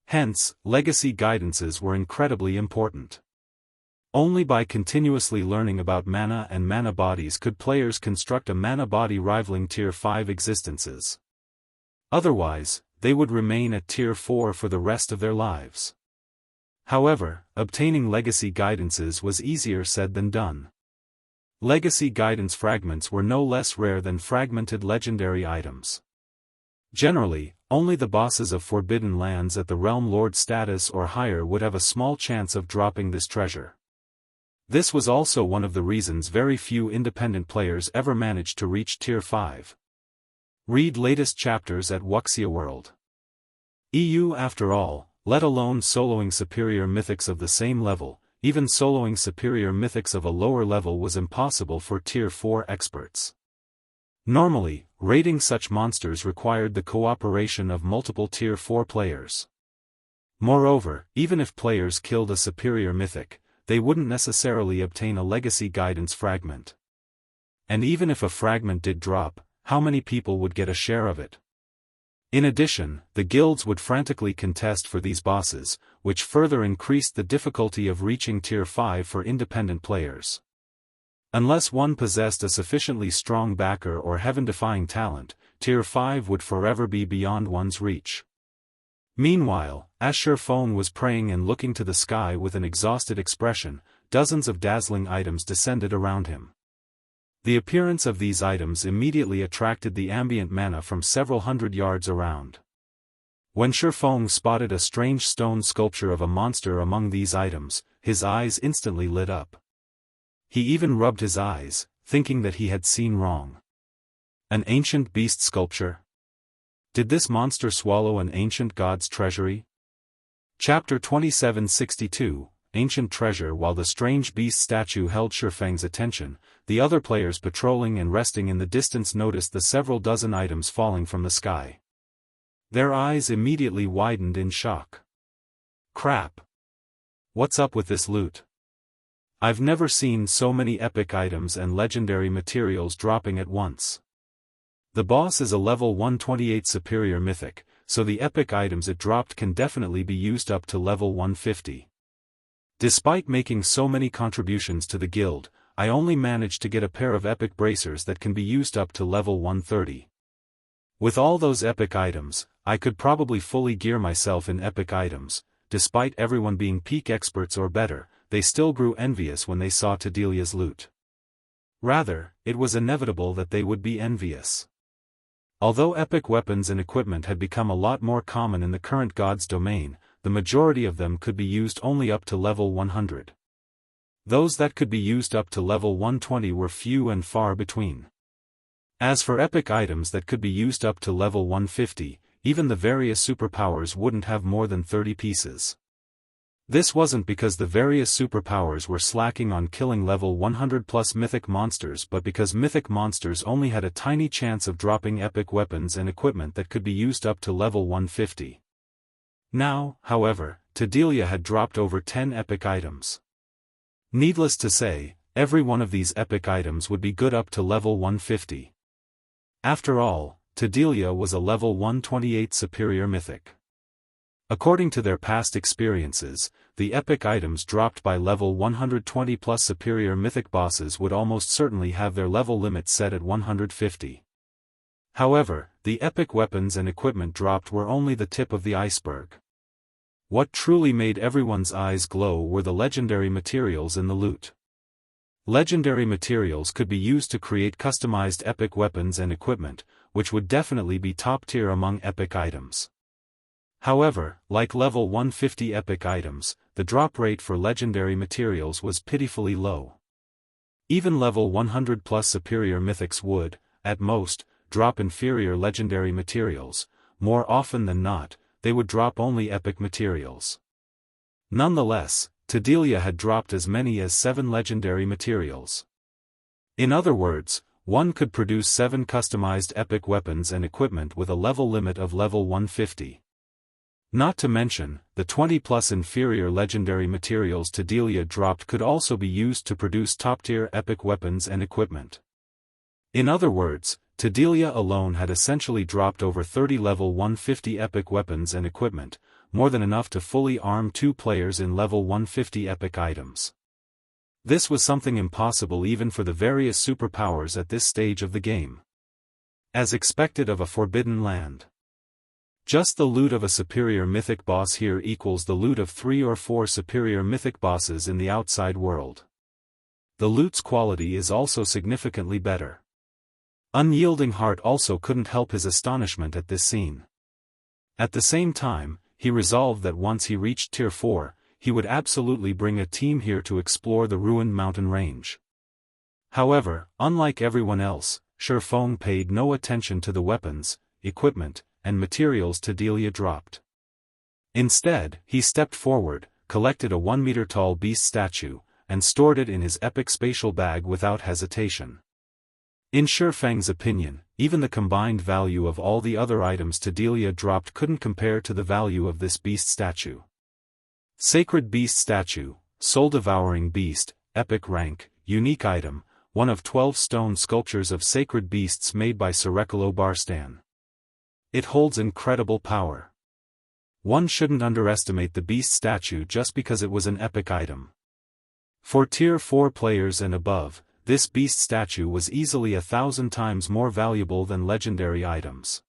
Hence, legacy guidances were incredibly important. Only by continuously learning about mana and mana bodies could players construct a mana body rivaling Tier 5 existences. Otherwise, they would remain at Tier 4 for the rest of their lives. However, obtaining legacy guidances was easier said than done. Legacy guidance fragments were no less rare than fragmented legendary items. Generally, only the bosses of Forbidden Lands at the Realm Lord status or higher would have a small chance of dropping this treasure. This was also one of the reasons very few independent players ever managed to reach Tier 5. Read latest chapters at Wuxia World. EU. After all, let alone soloing superior mythics of the same level, even soloing superior mythics of a lower level was impossible for Tier 4 experts. Normally, raiding such monsters required the cooperation of multiple Tier 4 players. Moreover, even if players killed a superior mythic, they wouldn't necessarily obtain a legacy guidance fragment. And even if a fragment did drop, how many people would get a share of it? In addition, the guilds would frantically contest for these bosses, which further increased the difficulty of reaching Tier 5 for independent players. Unless one possessed a sufficiently strong backer or heaven-defying talent, Tier 5 would forever be beyond one's reach. Meanwhile, as Feng was praying and looking to the sky with an exhausted expression, dozens of dazzling items descended around him. The appearance of these items immediately attracted the ambient mana from several hundred yards around. When Feng spotted a strange stone sculpture of a monster among these items, his eyes instantly lit up. He even rubbed his eyes, thinking that he had seen wrong. An ancient beast sculpture? Did this monster swallow an ancient god's treasury? Chapter 2762, Ancient Treasure. While the strange beast statue held Feng's attention, the other players patrolling and resting in the distance noticed the several dozen items falling from the sky. Their eyes immediately widened in shock. Crap! What's up with this loot? I've never seen so many epic items and legendary materials dropping at once. The boss is a level 128 superior mythic, so the epic items it dropped can definitely be used up to level 150. Despite making so many contributions to the guild, I only managed to get a pair of epic bracers that can be used up to level 130. With all those epic items, I could probably fully gear myself in epic items. Despite everyone being peak experts or better, they still grew envious when they saw Tedelia's loot. Rather, it was inevitable that they would be envious. Although epic weapons and equipment had become a lot more common in the current god's domain, the majority of them could be used only up to level 100. Those that could be used up to level 120 were few and far between. As for epic items that could be used up to level 150, even the various superpowers wouldn't have more than 30 pieces. This wasn't because the various superpowers were slacking on killing level 100 plus mythic monsters, but because mythic monsters only had a tiny chance of dropping epic weapons and equipment that could be used up to level 150. Now, however, Tedelia had dropped over 10 epic items. Needless to say, every one of these epic items would be good up to level 150. After all, Tedelia was a level 128 superior mythic. According to their past experiences, the epic items dropped by level 120 plus superior mythic bosses would almost certainly have their level limit set at 150. However, the epic weapons and equipment dropped were only the tip of the iceberg. What truly made everyone's eyes glow were the legendary materials in the loot. Legendary materials could be used to create customized epic weapons and equipment, which would definitely be top tier among epic items. However, like level 150 epic items, the drop rate for legendary materials was pitifully low. Even level 100 plus superior mythics would, at most, drop inferior legendary materials. More often than not, they would drop only epic materials. Nonetheless, Tedelia had dropped as many as 7 legendary materials. In other words, one could produce 7 customized epic weapons and equipment with a level limit of level 150. Not to mention, the 20 plus inferior legendary materials Tedelia dropped could also be used to produce top-tier epic weapons and equipment. In other words, Tedelia alone had essentially dropped over 30 level 150 epic weapons and equipment, more than enough to fully arm 2 players in level 150 epic items. This was something impossible even for the various superpowers at this stage of the game. As expected of a forbidden land. Just the loot of a superior mythic boss here equals the loot of 3 or 4 superior mythic bosses in the outside world. The loot's quality is also significantly better. Unyielding Heart also couldn't help his astonishment at this scene. At the same time, he resolved that once he reached tier 4, he would absolutely bring a team here to explore the ruined mountain range. However, unlike everyone else, Feng paid no attention to the weapons, equipment, and materials Tedelia dropped. Instead, he stepped forward, collected a 1-meter-tall beast statue, and stored it in his epic spatial bag without hesitation. In Feng's opinion, even the combined value of all the other items Tedelia dropped couldn't compare to the value of this beast statue. Sacred Beast Statue, Soul-Devouring Beast, Epic Rank, Unique Item, one of 12 stone sculptures of sacred beasts made by Barstan. It holds incredible power. One shouldn't underestimate the beast statue just because it was an epic item. For tier 4 players and above, this beast statue was easily 1,000 times more valuable than legendary items.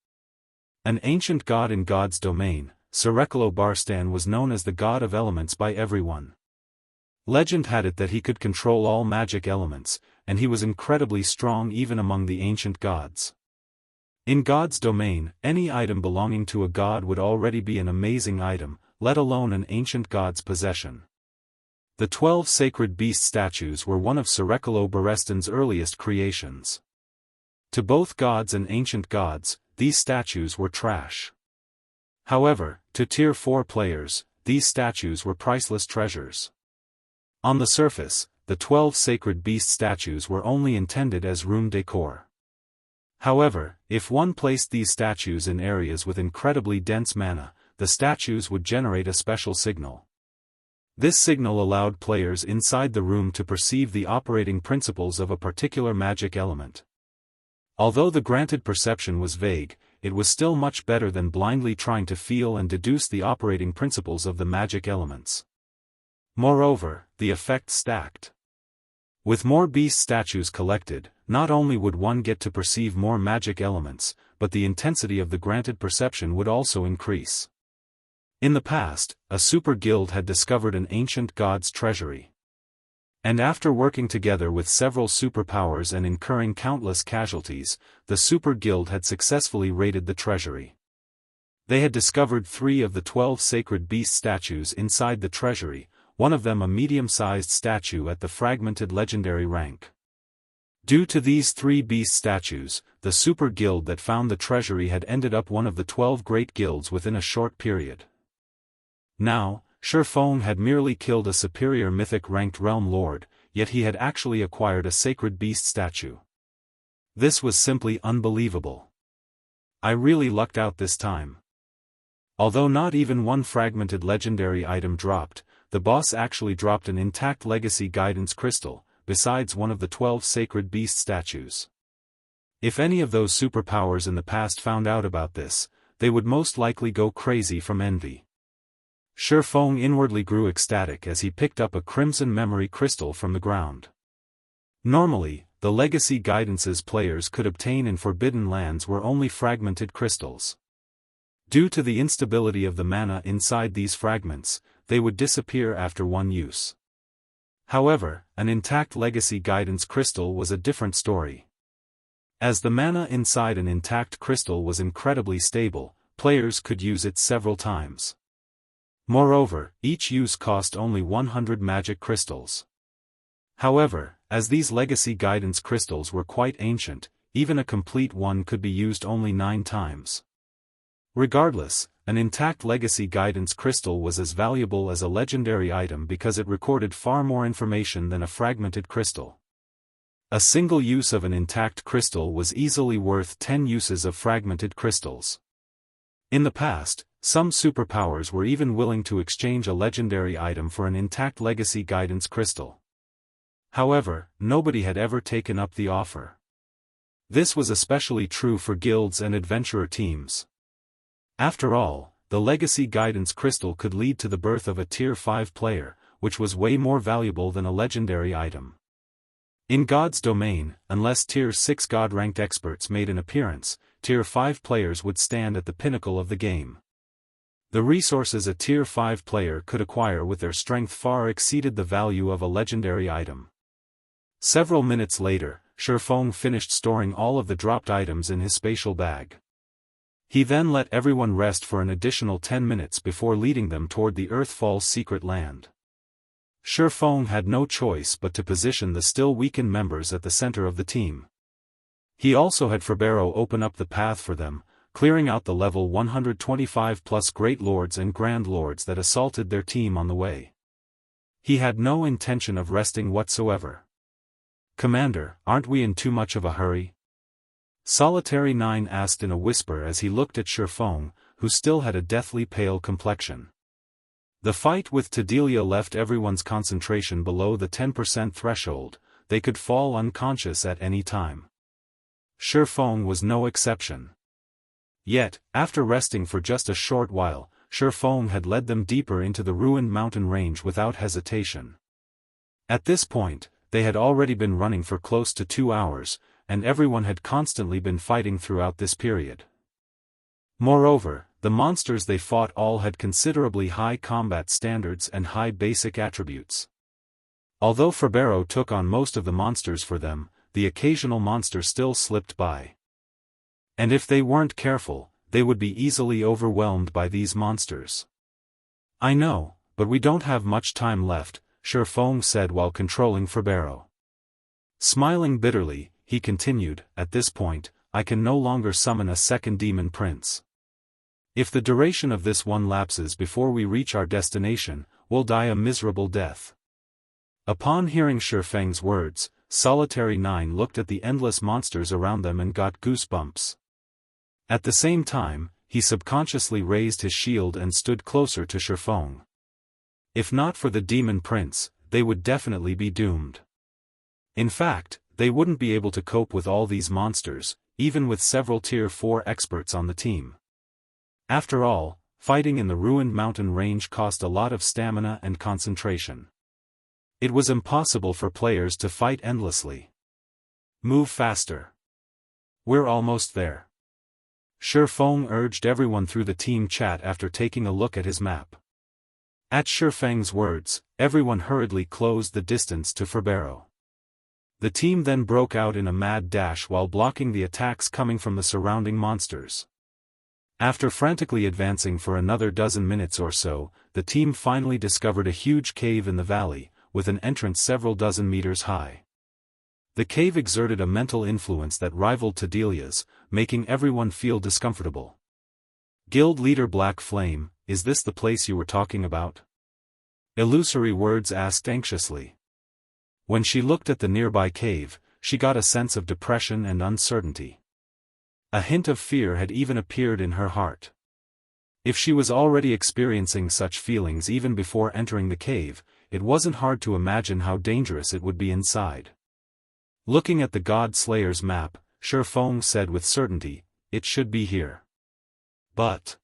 An ancient god in God's domain, Barstan was known as the god of elements by everyone. Legend had it that he could control all magic elements, and he was incredibly strong even among the ancient gods. In God's domain, any item belonging to a god would already be an amazing item, let alone an ancient god's possession. The 12 sacred beast statues were one of Barstan's earliest creations. To both gods and ancient gods, these statues were trash. However, to Tier 4 players, these statues were priceless treasures. On the surface, the 12 sacred beast statues were only intended as room decor. However, if one placed these statues in areas with incredibly dense mana, the statues would generate a special signal. This signal allowed players inside the room to perceive the operating principles of a particular magic element. Although the granted perception was vague, it was still much better than blindly trying to feel and deduce the operating principles of the magic elements. Moreover, the effect stacked. With more beast statues collected, not only would one get to perceive more magic elements, but the intensity of the granted perception would also increase. In the past, a super guild had discovered an ancient god's treasury. And after working together with several superpowers and incurring countless casualties, the super guild had successfully raided the treasury. They had discovered 3 of the 12 sacred beast statues inside the treasury, one of them a medium-sized statue at the fragmented legendary rank. Due to these 3 beast statues, the super guild that found the treasury had ended up one of the 12 great guilds within a short period. Now, Feng had merely killed a superior mythic-ranked realm lord, yet he had actually acquired a sacred beast statue. This was simply unbelievable. I really lucked out this time. Although not even one fragmented legendary item dropped, the boss actually dropped an intact legacy guidance crystal, besides one of the 12 sacred beast statues. If any of those superpowers in the past found out about this, they would most likely go crazy from envy. Feng inwardly grew ecstatic as he picked up a crimson memory crystal from the ground. Normally, the legacy guidances players could obtain in Forbidden Lands were only fragmented crystals. Due to the instability of the mana inside these fragments, they would disappear after one use. However, an intact legacy guidance crystal was a different story. As the mana inside an intact crystal was incredibly stable, players could use it several times. Moreover, each use cost only 100 magic crystals. However, as these legacy guidance crystals were quite ancient, even a complete one could be used only 9 times. Regardless, an intact legacy guidance crystal was as valuable as a legendary item because it recorded far more information than a fragmented crystal. A single use of an intact crystal was easily worth 10 uses of fragmented crystals. In the past, some superpowers were even willing to exchange a legendary item for an intact legacy guidance crystal. However, nobody had ever taken up the offer. This was especially true for guilds and adventurer teams. After all, the legacy guidance crystal could lead to the birth of a Tier 5 player, which was way more valuable than a legendary item. In God's domain, unless Tier 6 God-ranked experts made an appearance, Tier 5 players would stand at the pinnacle of the game. The resources a Tier 5 player could acquire with their strength far exceeded the value of a legendary item. Several minutes later, Feng finished storing all of the dropped items in his spatial bag. He then let everyone rest for an additional 10 minutes before leading them toward the Earthfall's secret land. Feng had no choice but to position the still weakened members at the center of the team. He also had Ferbero open up the path for them, clearing out the level 125 plus Great Lords and Grand Lords that assaulted their team on the way. He had no intention of resting whatsoever. "Commander, aren't we in too much of a hurry?" Solitary 9 asked in a whisper as he looked at Feng, who still had a deathly pale complexion. The fight with Tadelia left everyone's concentration below the 10% threshold, they could fall unconscious at any time. Feng was no exception. Yet, after resting for just a short while, Feng had led them deeper into the ruined mountain range without hesitation. At this point, they had already been running for close to 2 hours, and everyone had constantly been fighting throughout this period. Moreover, the monsters they fought all had considerably high combat standards and high basic attributes. Although Ferbero took on most of the monsters for them, the occasional monster still slipped by. And if they weren't careful, they would be easily overwhelmed by these monsters. "I know, but we don't have much time left," Feng said while controlling Ferbero. Smiling bitterly, he continued, "At this point, I can no longer summon a second demon prince. If the duration of this one lapses before we reach our destination, we'll die a miserable death." Upon hearing Feng's words, Solitary 9 looked at the endless monsters around them and got goosebumps. At the same time, he subconsciously raised his shield and stood closer to Feng. If not for the demon prince, they would definitely be doomed. In fact, they wouldn't be able to cope with all these monsters, even with several Tier 4 experts on the team. After all, fighting in the ruined mountain range cost a lot of stamina and concentration. It was impossible for players to fight endlessly. "Move faster. We're almost there." Feng urged everyone through the team chat after taking a look at his map. At Feng's words, everyone hurriedly closed the distance to Ferbero. The team then broke out in a mad dash while blocking the attacks coming from the surrounding monsters. After frantically advancing for another dozen minutes or so, the team finally discovered a huge cave in the valley, with an entrance several dozen meters high. The cave exerted a mental influence that rivaled Tadelia's, making everyone feel discomfortable. Guild leader Black Flame, "Is this the place you were talking about?" Illusory Words asked anxiously. When she looked at the nearby cave, she got a sense of depression and uncertainty. A hint of fear had even appeared in her heart. If she was already experiencing such feelings even before entering the cave, it wasn't hard to imagine how dangerous it would be inside. Looking at the God Slayer's map, Feng said with certainty, "It should be here." But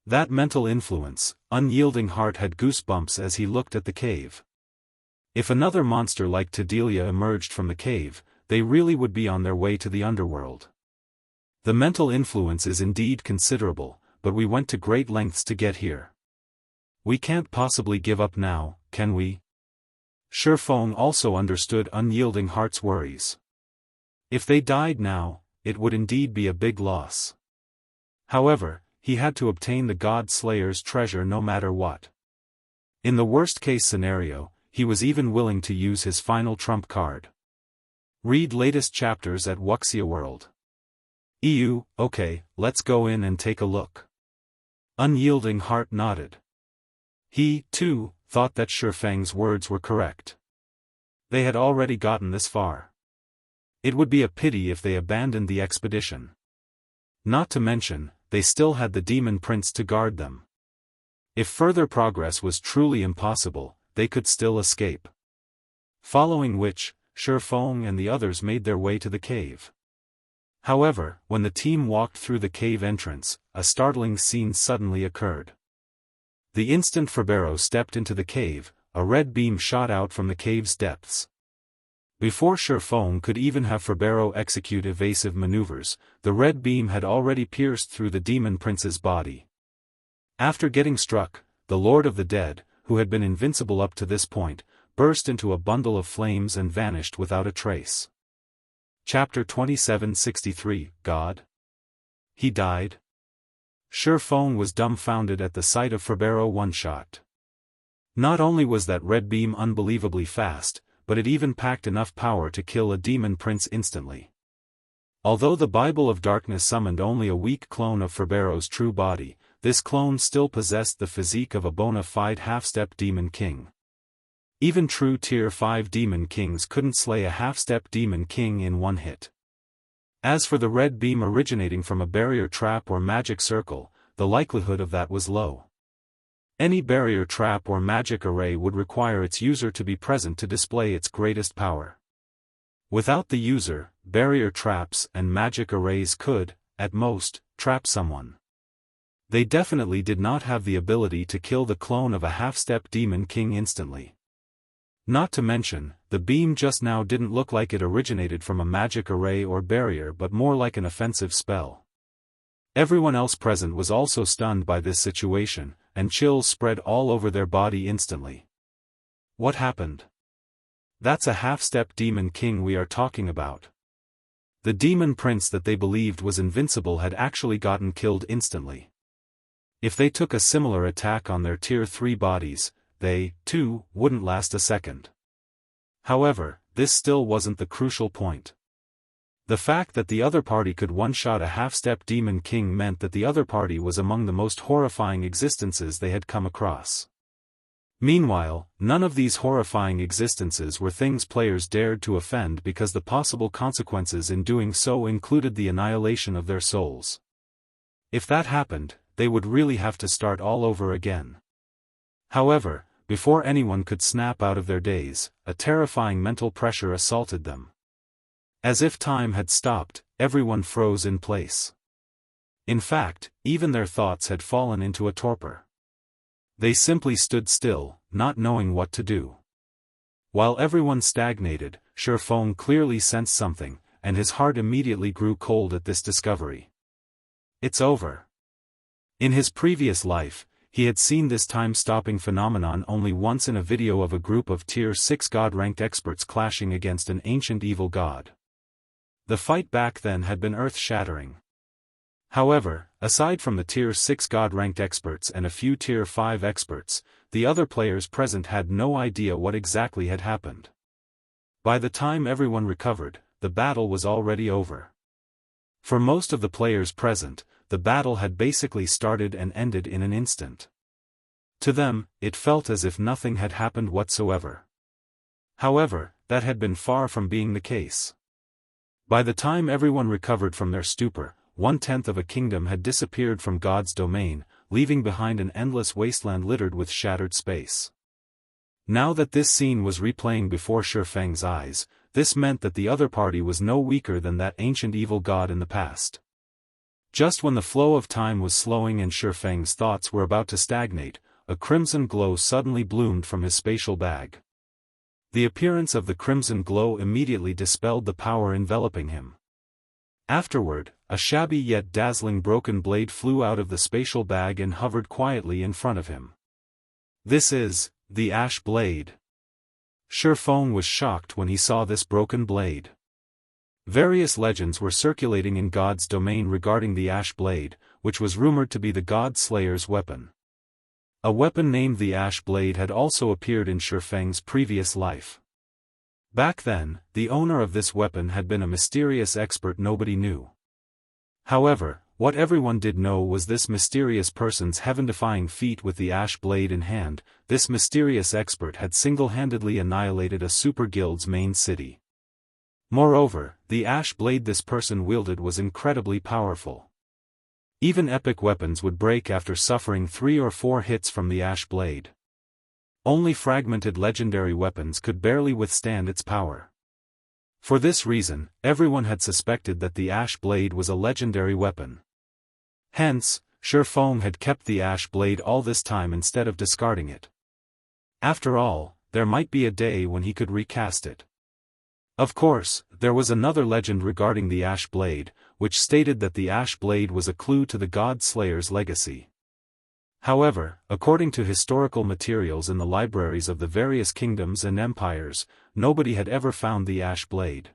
that mental influence, Unyielding Heart had goosebumps as he looked at the cave. If another monster like Tadelia emerged from the cave, they really would be on their way to the underworld. The mental influence is indeed considerable, but we went to great lengths to get here. We can't possibly give up now, can we? Feng also understood Unyielding Heart's worries. If they died now, it would indeed be a big loss. However, he had to obtain the God Slayer's treasure no matter what. In the worst-case scenario, he was even willing to use his final trump card. Read latest chapters at Wuxia World. EU, okay, let's go in and take a look. Unyielding Heart nodded. He, too, thought that Feng's words were correct. They had already gotten this far. It would be a pity if they abandoned the expedition. Not to mention, they still had the demon prince to guard them. If further progress was truly impossible, they could still escape. Following which, Feng and the others made their way to the cave. However, when the team walked through the cave entrance, a startling scene suddenly occurred. The instant Ferbero stepped into the cave, a red beam shot out from the cave's depths. Before Feng could even have Ferbero execute evasive maneuvers, the red beam had already pierced through the demon prince's body. After getting struck, the Lord of the Dead, who had been invincible up to this point, burst into a bundle of flames and vanished without a trace. Chapter 2763, God? He died? Feng was dumbfounded at the sight of Ferbero one-shot. Not only was that red beam unbelievably fast, but it even packed enough power to kill a demon prince instantly. Although the Bible of Darkness summoned only a weak clone of Ferbero's true body, this clone still possessed the physique of a bona fide half-step demon king. Even true Tier 5 demon kings couldn't slay a half-step demon king in one hit. As for the red beam originating from a barrier trap or magic circle, the likelihood of that was low. Any barrier trap or magic array would require its user to be present to display its greatest power. Without the user, barrier traps and magic arrays could, at most, trap someone. They definitely did not have the ability to kill the clone of a half-step demon king instantly. Not to mention, the beam just now didn't look like it originated from a magic array or barrier but more like an offensive spell. Everyone else present was also stunned by this situation, and chills spread all over their body instantly. What happened? That's a half-step demon king we are talking about. The demon prince that they believed was invincible had actually gotten killed instantly. If they took a similar attack on their Tier 3 bodies, they, too, wouldn't last a second. However, this still wasn't the crucial point. The fact that the other party could one-shot a half-step demon king meant that the other party was among the most horrifying existences they had come across. Meanwhile, none of these horrifying existences were things players dared to offend because the possible consequences in doing so included the annihilation of their souls. If that happened, they would really have to start all over again. However, before anyone could snap out of their daze, a terrifying mental pressure assaulted them. As if time had stopped, everyone froze in place. In fact, even their thoughts had fallen into a torpor. They simply stood still, not knowing what to do. While everyone stagnated, Feng clearly sensed something, and his heart immediately grew cold at this discovery. It's over. In his previous life, he had seen this time-stopping phenomenon only once in a video of a group of Tier 6 God-ranked experts clashing against an ancient evil god. The fight back then had been earth-shattering. However, aside from the Tier 6 God-ranked experts and a few Tier 5 experts, the other players present had no idea what exactly had happened. By the time everyone recovered, the battle was already over. For most of the players present, the battle had basically started and ended in an instant. To them, it felt as if nothing had happened whatsoever. However, that had been far from being the case. By the time everyone recovered from their stupor, 1/10 of a kingdom had disappeared from God's domain, leaving behind an endless wasteland littered with shattered space. Now that this scene was replaying before Feng's eyes, this meant that the other party was no weaker than that ancient evil god in the past. Just when the flow of time was slowing and Feng's thoughts were about to stagnate, a crimson glow suddenly bloomed from his spatial bag. The appearance of the crimson glow immediately dispelled the power enveloping him. Afterward, a shabby yet dazzling broken blade flew out of the spatial bag and hovered quietly in front of him. This is the Ash Blade. Feng was shocked when he saw this broken blade. Various legends were circulating in God's domain regarding the Ash Blade, which was rumored to be the God Slayer's weapon. A weapon named the Ash Blade had also appeared in Feng's previous life. Back then, the owner of this weapon had been a mysterious expert nobody knew. However, what everyone did know was this mysterious person's heaven-defying feat with the Ash Blade in hand. This mysterious expert had single-handedly annihilated a super guild's main city. Moreover, the Ash Blade this person wielded was incredibly powerful. Even epic weapons would break after suffering 3 or 4 hits from the Ash Blade. Only fragmented legendary weapons could barely withstand its power. For this reason, everyone had suspected that the Ash Blade was a legendary weapon. Hence, Feng had kept the Ash Blade all this time instead of discarding it. After all, there might be a day when he could recast it. Of course, there was another legend regarding the Ash Blade, which stated that the Ash Blade was a clue to the God Slayer's legacy. However, according to historical materials in the libraries of the various kingdoms and empires, nobody had ever found the Ash Blade.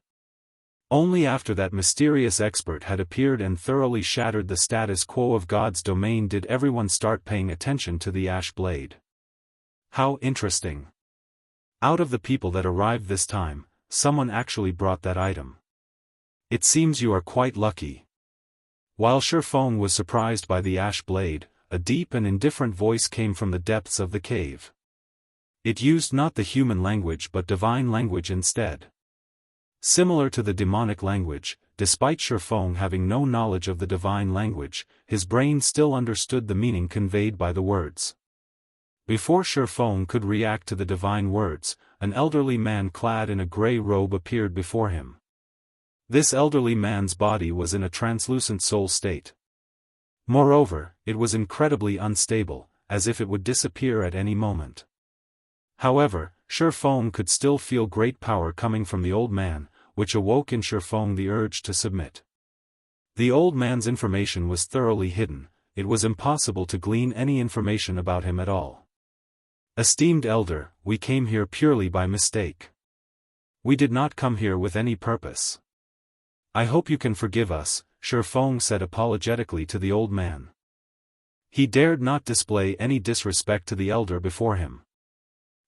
Only after that mysterious expert had appeared and thoroughly shattered the status quo of God's domain did everyone start paying attention to the Ash Blade. How interesting. Out of the people that arrived this time, someone actually brought that item. It seems you are quite lucky. While Feng was surprised by the Ash Blade, a deep and indifferent voice came from the depths of the cave. It used not the human language but divine language instead. Similar to the demonic language, despite Feng having no knowledge of the divine language, his brain still understood the meaning conveyed by the words. Before Feng could react to the divine words, an elderly man clad in a grey robe appeared before him. This elderly man's body was in a translucent soul state. Moreover, it was incredibly unstable, as if it would disappear at any moment. However, Feng could still feel great power coming from the old man, which awoke in Feng the urge to submit. The old man's information was thoroughly hidden, it was impossible to glean any information about him at all. Esteemed elder, we came here purely by mistake. We did not come here with any purpose. I hope you can forgive us, Feng said apologetically to the old man. He dared not display any disrespect to the elder before him.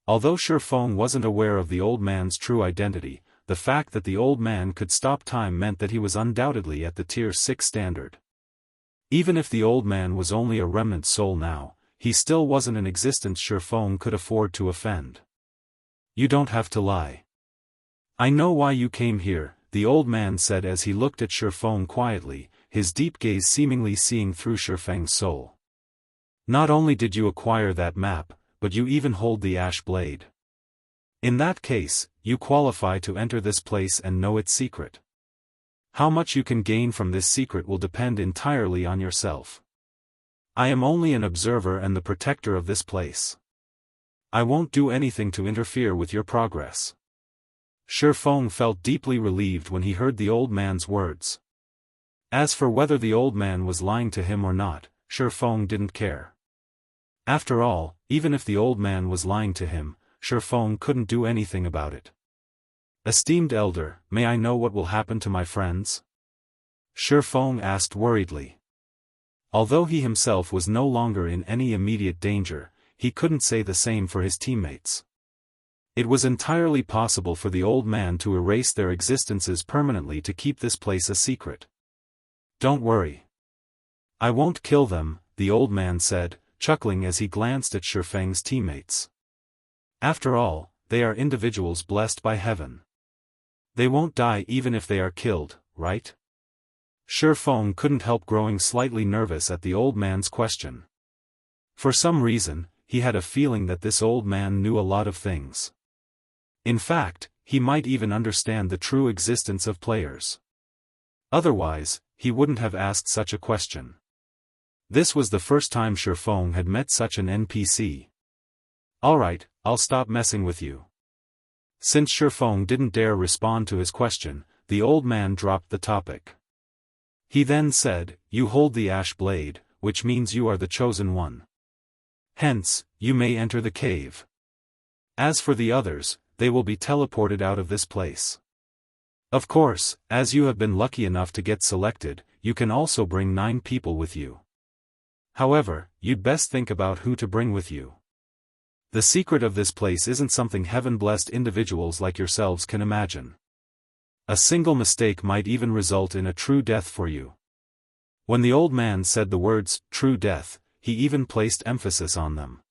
Although Feng wasn't aware of the old man's true identity, the fact that the old man could stop time meant that he was undoubtedly at the Tier 6 standard. Even if the old man was only a remnant soul now, he still wasn't an existence Feng could afford to offend. You don't have to lie. I know why you came here, the old man said as he looked at Feng quietly, his deep gaze seemingly seeing through Feng's soul. Not only did you acquire that map, but you even hold the ash blade. In that case, you qualify to enter this place and know its secret. How much you can gain from this secret will depend entirely on yourself. I am only an observer and the protector of this place. I won't do anything to interfere with your progress. Feng felt deeply relieved when he heard the old man's words. As for whether the old man was lying to him or not, Feng didn't care. After all, even if the old man was lying to him, Feng couldn't do anything about it. Esteemed elder, may I know what will happen to my friends? Feng asked worriedly. Although he himself was no longer in any immediate danger, he couldn't say the same for his teammates. It was entirely possible for the old man to erase their existences permanently to keep this place a secret. Don't worry. I won't kill them, the old man said, chuckling as he glanced at Feng's teammates. After all, they are individuals blessed by heaven. They won't die even if they are killed, right? Feng couldn't help growing slightly nervous at the old man's question. For some reason, he had a feeling that this old man knew a lot of things. In fact, he might even understand the true existence of players. Otherwise, he wouldn't have asked such a question. This was the first time Feng had met such an NPC. Alright, I'll stop messing with you. Since Feng didn't dare respond to his question, the old man dropped the topic. He then said, you hold the ash blade, which means you are the chosen one. Hence, you may enter the cave. As for the others, they will be teleported out of this place. Of course, as you have been lucky enough to get selected, you can also bring 9 people with you. However, you'd best think about who to bring with you. The secret of this place isn't something heaven-blessed individuals like yourselves can imagine. A single mistake might even result in a true death for you. When the old man said the words, true death, he even placed emphasis on them.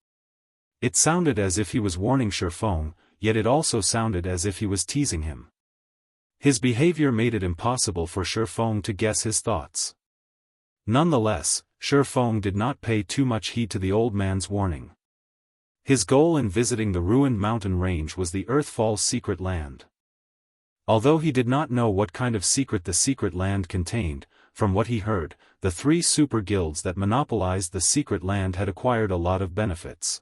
It sounded as if he was warning Feng, yet it also sounded as if he was teasing him. His behavior made it impossible for Feng to guess his thoughts. Nonetheless, Feng did not pay too much heed to the old man's warning. His goal in visiting the ruined mountain range was the Earthfall's secret land. Although he did not know what kind of secret the secret land contained, from what he heard, the 3 super guilds that monopolized the secret land had acquired a lot of benefits.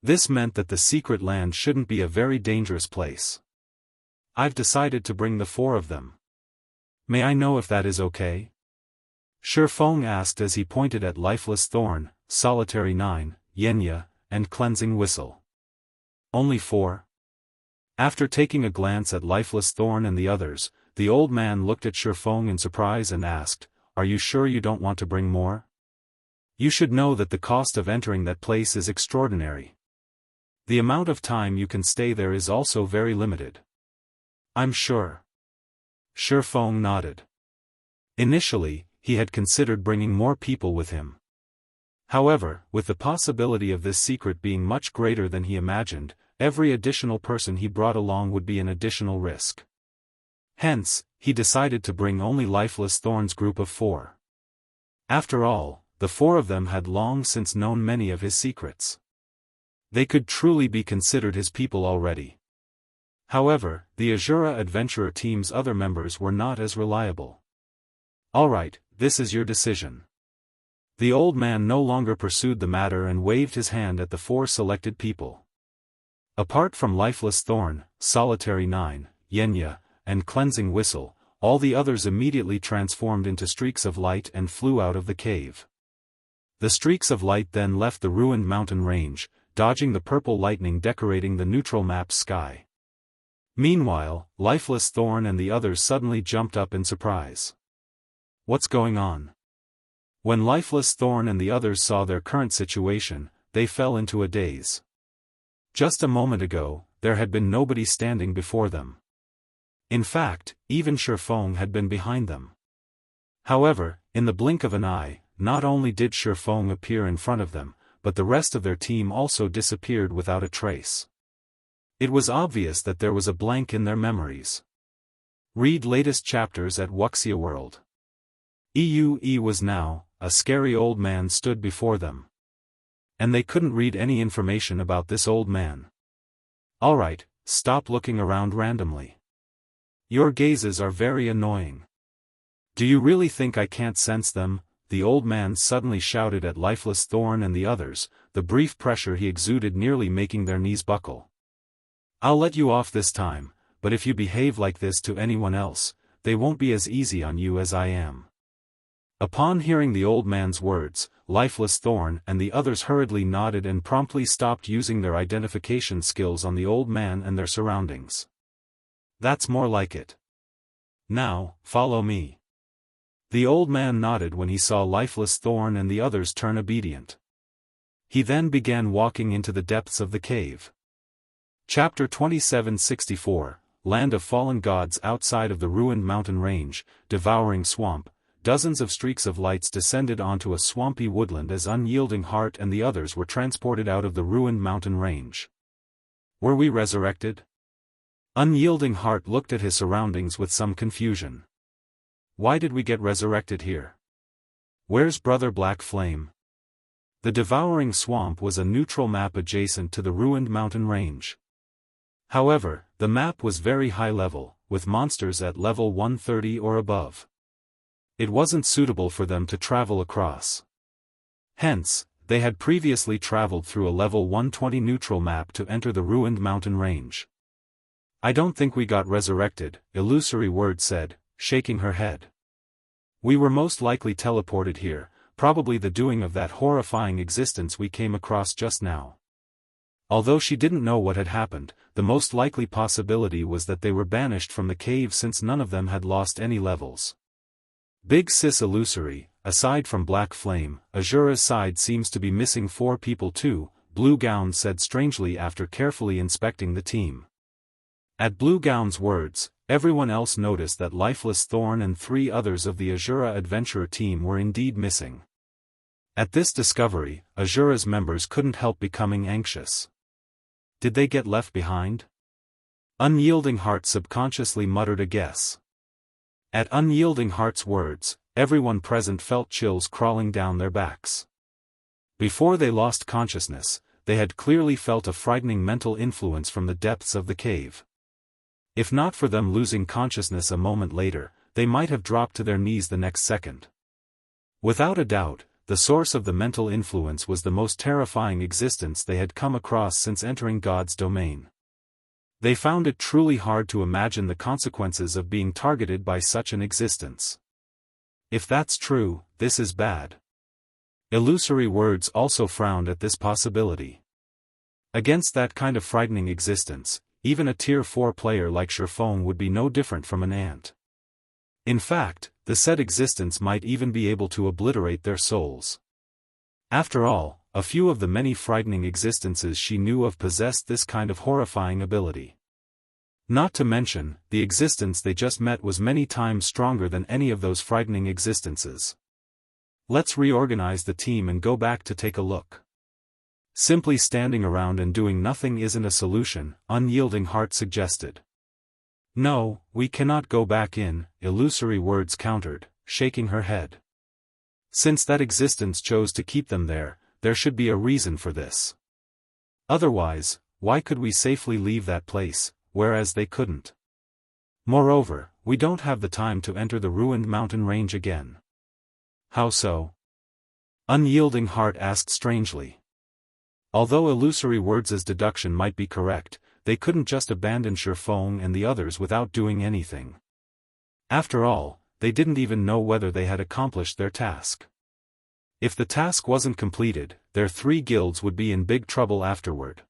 This meant that the secret land shouldn't be a very dangerous place. I've decided to bring the 4 of them. May I know if that is okay? Feng asked as he pointed at Lifeless Thorn, Solitary 9, Xianxia, and Cleansing Whistle. Only 4? After taking a glance at Lifeless Thorn and the others, the old man looked at Feng in surprise and asked, are you sure you don't want to bring more? You should know that the cost of entering that place is extraordinary. The amount of time you can stay there is also very limited. I'm sure. Feng nodded. Initially, he had considered bringing more people with him. However, with the possibility of this secret being much greater than he imagined, every additional person he brought along would be an additional risk. Hence, he decided to bring only Lifeless Thorn's group of 4. After all, the 4 of them had long since known many of his secrets. They could truly be considered his people already. However, the Azura Adventurer team's other members were not as reliable. Alright, this is your decision. The old man no longer pursued the matter and waved his hand at the 4 selected people. Apart from Lifeless Thorn, Solitary 9, Xianxia, and Cleansing Whistle, all the others immediately transformed into streaks of light and flew out of the cave. The streaks of light then left the ruined mountain range, dodging the purple lightning decorating the neutral map's sky. Meanwhile, Lifeless Thorn and the others suddenly jumped up in surprise. What's going on? When Lifeless Thorn and the others saw their current situation, they fell into a daze. Just a moment ago, there had been nobody standing before them. In fact, even Feng had been behind them. However, in the blink of an eye, not only did Feng appear in front of them, but the rest of their team also disappeared without a trace. It was obvious that there was a blank in their memories. Read latest chapters at Wuxia World. EUE was now, a scary old man stood before them. And they couldn't read any information about this old man. Alright, stop looking around randomly. Your gazes are very annoying. Do you really think I can't sense them? The old man suddenly shouted at Lifeless Thorn and the others, the brief pressure he exuded nearly making their knees buckle. I'll let you off this time, but if you behave like this to anyone else, they won't be as easy on you as I am. Upon hearing the old man's words, Lifeless Thorn and the others hurriedly nodded and promptly stopped using their identification skills on the old man and their surroundings. That's more like it. Now, follow me. The old man nodded when he saw Lifeless Thorn and the others turn obedient. He then began walking into the depths of the cave. Chapter 2764, Land of Fallen Gods. Outside of the ruined mountain range, devouring swamp, dozens of streaks of lights descended onto a swampy woodland as Unyielding Heart and the others were transported out of the ruined mountain range. Were we resurrected? Unyielding Heart looked at his surroundings with some confusion. Why did we get resurrected here? Where's Brother Black Flame? The devouring swamp was a neutral map adjacent to the ruined mountain range. However, the map was very high level, with monsters at level 130 or above. It wasn't suitable for them to travel across. Hence, they had previously traveled through a level 120 neutral map to enter the ruined mountain range. I don't think we got resurrected, Illusory Word said, shaking her head. We were most likely teleported here, probably the doing of that horrifying existence we came across just now. Although she didn't know what had happened, the most likely possibility was that they were banished from the cave since none of them had lost any levels. Big Sis Illusory, aside from Black Flame, Azura's side seems to be missing 4 people too, Blue Gown said strangely after carefully inspecting the team. At Blue Gown's words, everyone else noticed that Lifeless Thorn and 3 others of the Azura adventurer team were indeed missing. At this discovery, Azura's members couldn't help becoming anxious. Did they get left behind? Unyielding Heart subconsciously muttered a guess. At Unyielding Heart's words, everyone present felt chills crawling down their backs. Before they lost consciousness, they had clearly felt a frightening mental influence from the depths of the cave. If not for them losing consciousness a moment later, they might have dropped to their knees the next second. Without a doubt, the source of the mental influence was the most terrifying existence they had come across since entering God's domain. They found it truly hard to imagine the consequences of being targeted by such an existence. If that's true, this is bad. Illusory Words also frowned at this possibility. Against that kind of frightening existence, even a Tier 4 player like Feng would be no different from an ant. In fact, the said existence might even be able to obliterate their souls. After all, a few of the many frightening existences she knew of possessed this kind of horrifying ability. Not to mention, the existence they just met was many times stronger than any of those frightening existences. Let's reorganize the team and go back to take a look. Simply standing around and doing nothing isn't a solution, Unyielding Heart suggested. No, we cannot go back in, Illusory Words countered, shaking her head. Since that existence chose to keep them there should be a reason for this. Otherwise, why could we safely leave that place, whereas they couldn't? Moreover, we don't have the time to enter the ruined mountain range again. How so? Unyielding Heart asked strangely. Although Illusory Words' deduction might be correct, they couldn't just abandon Feng and the others without doing anything. After all, they didn't even know whether they had accomplished their task. If the task wasn't completed, their 3 guilds would be in big trouble afterward.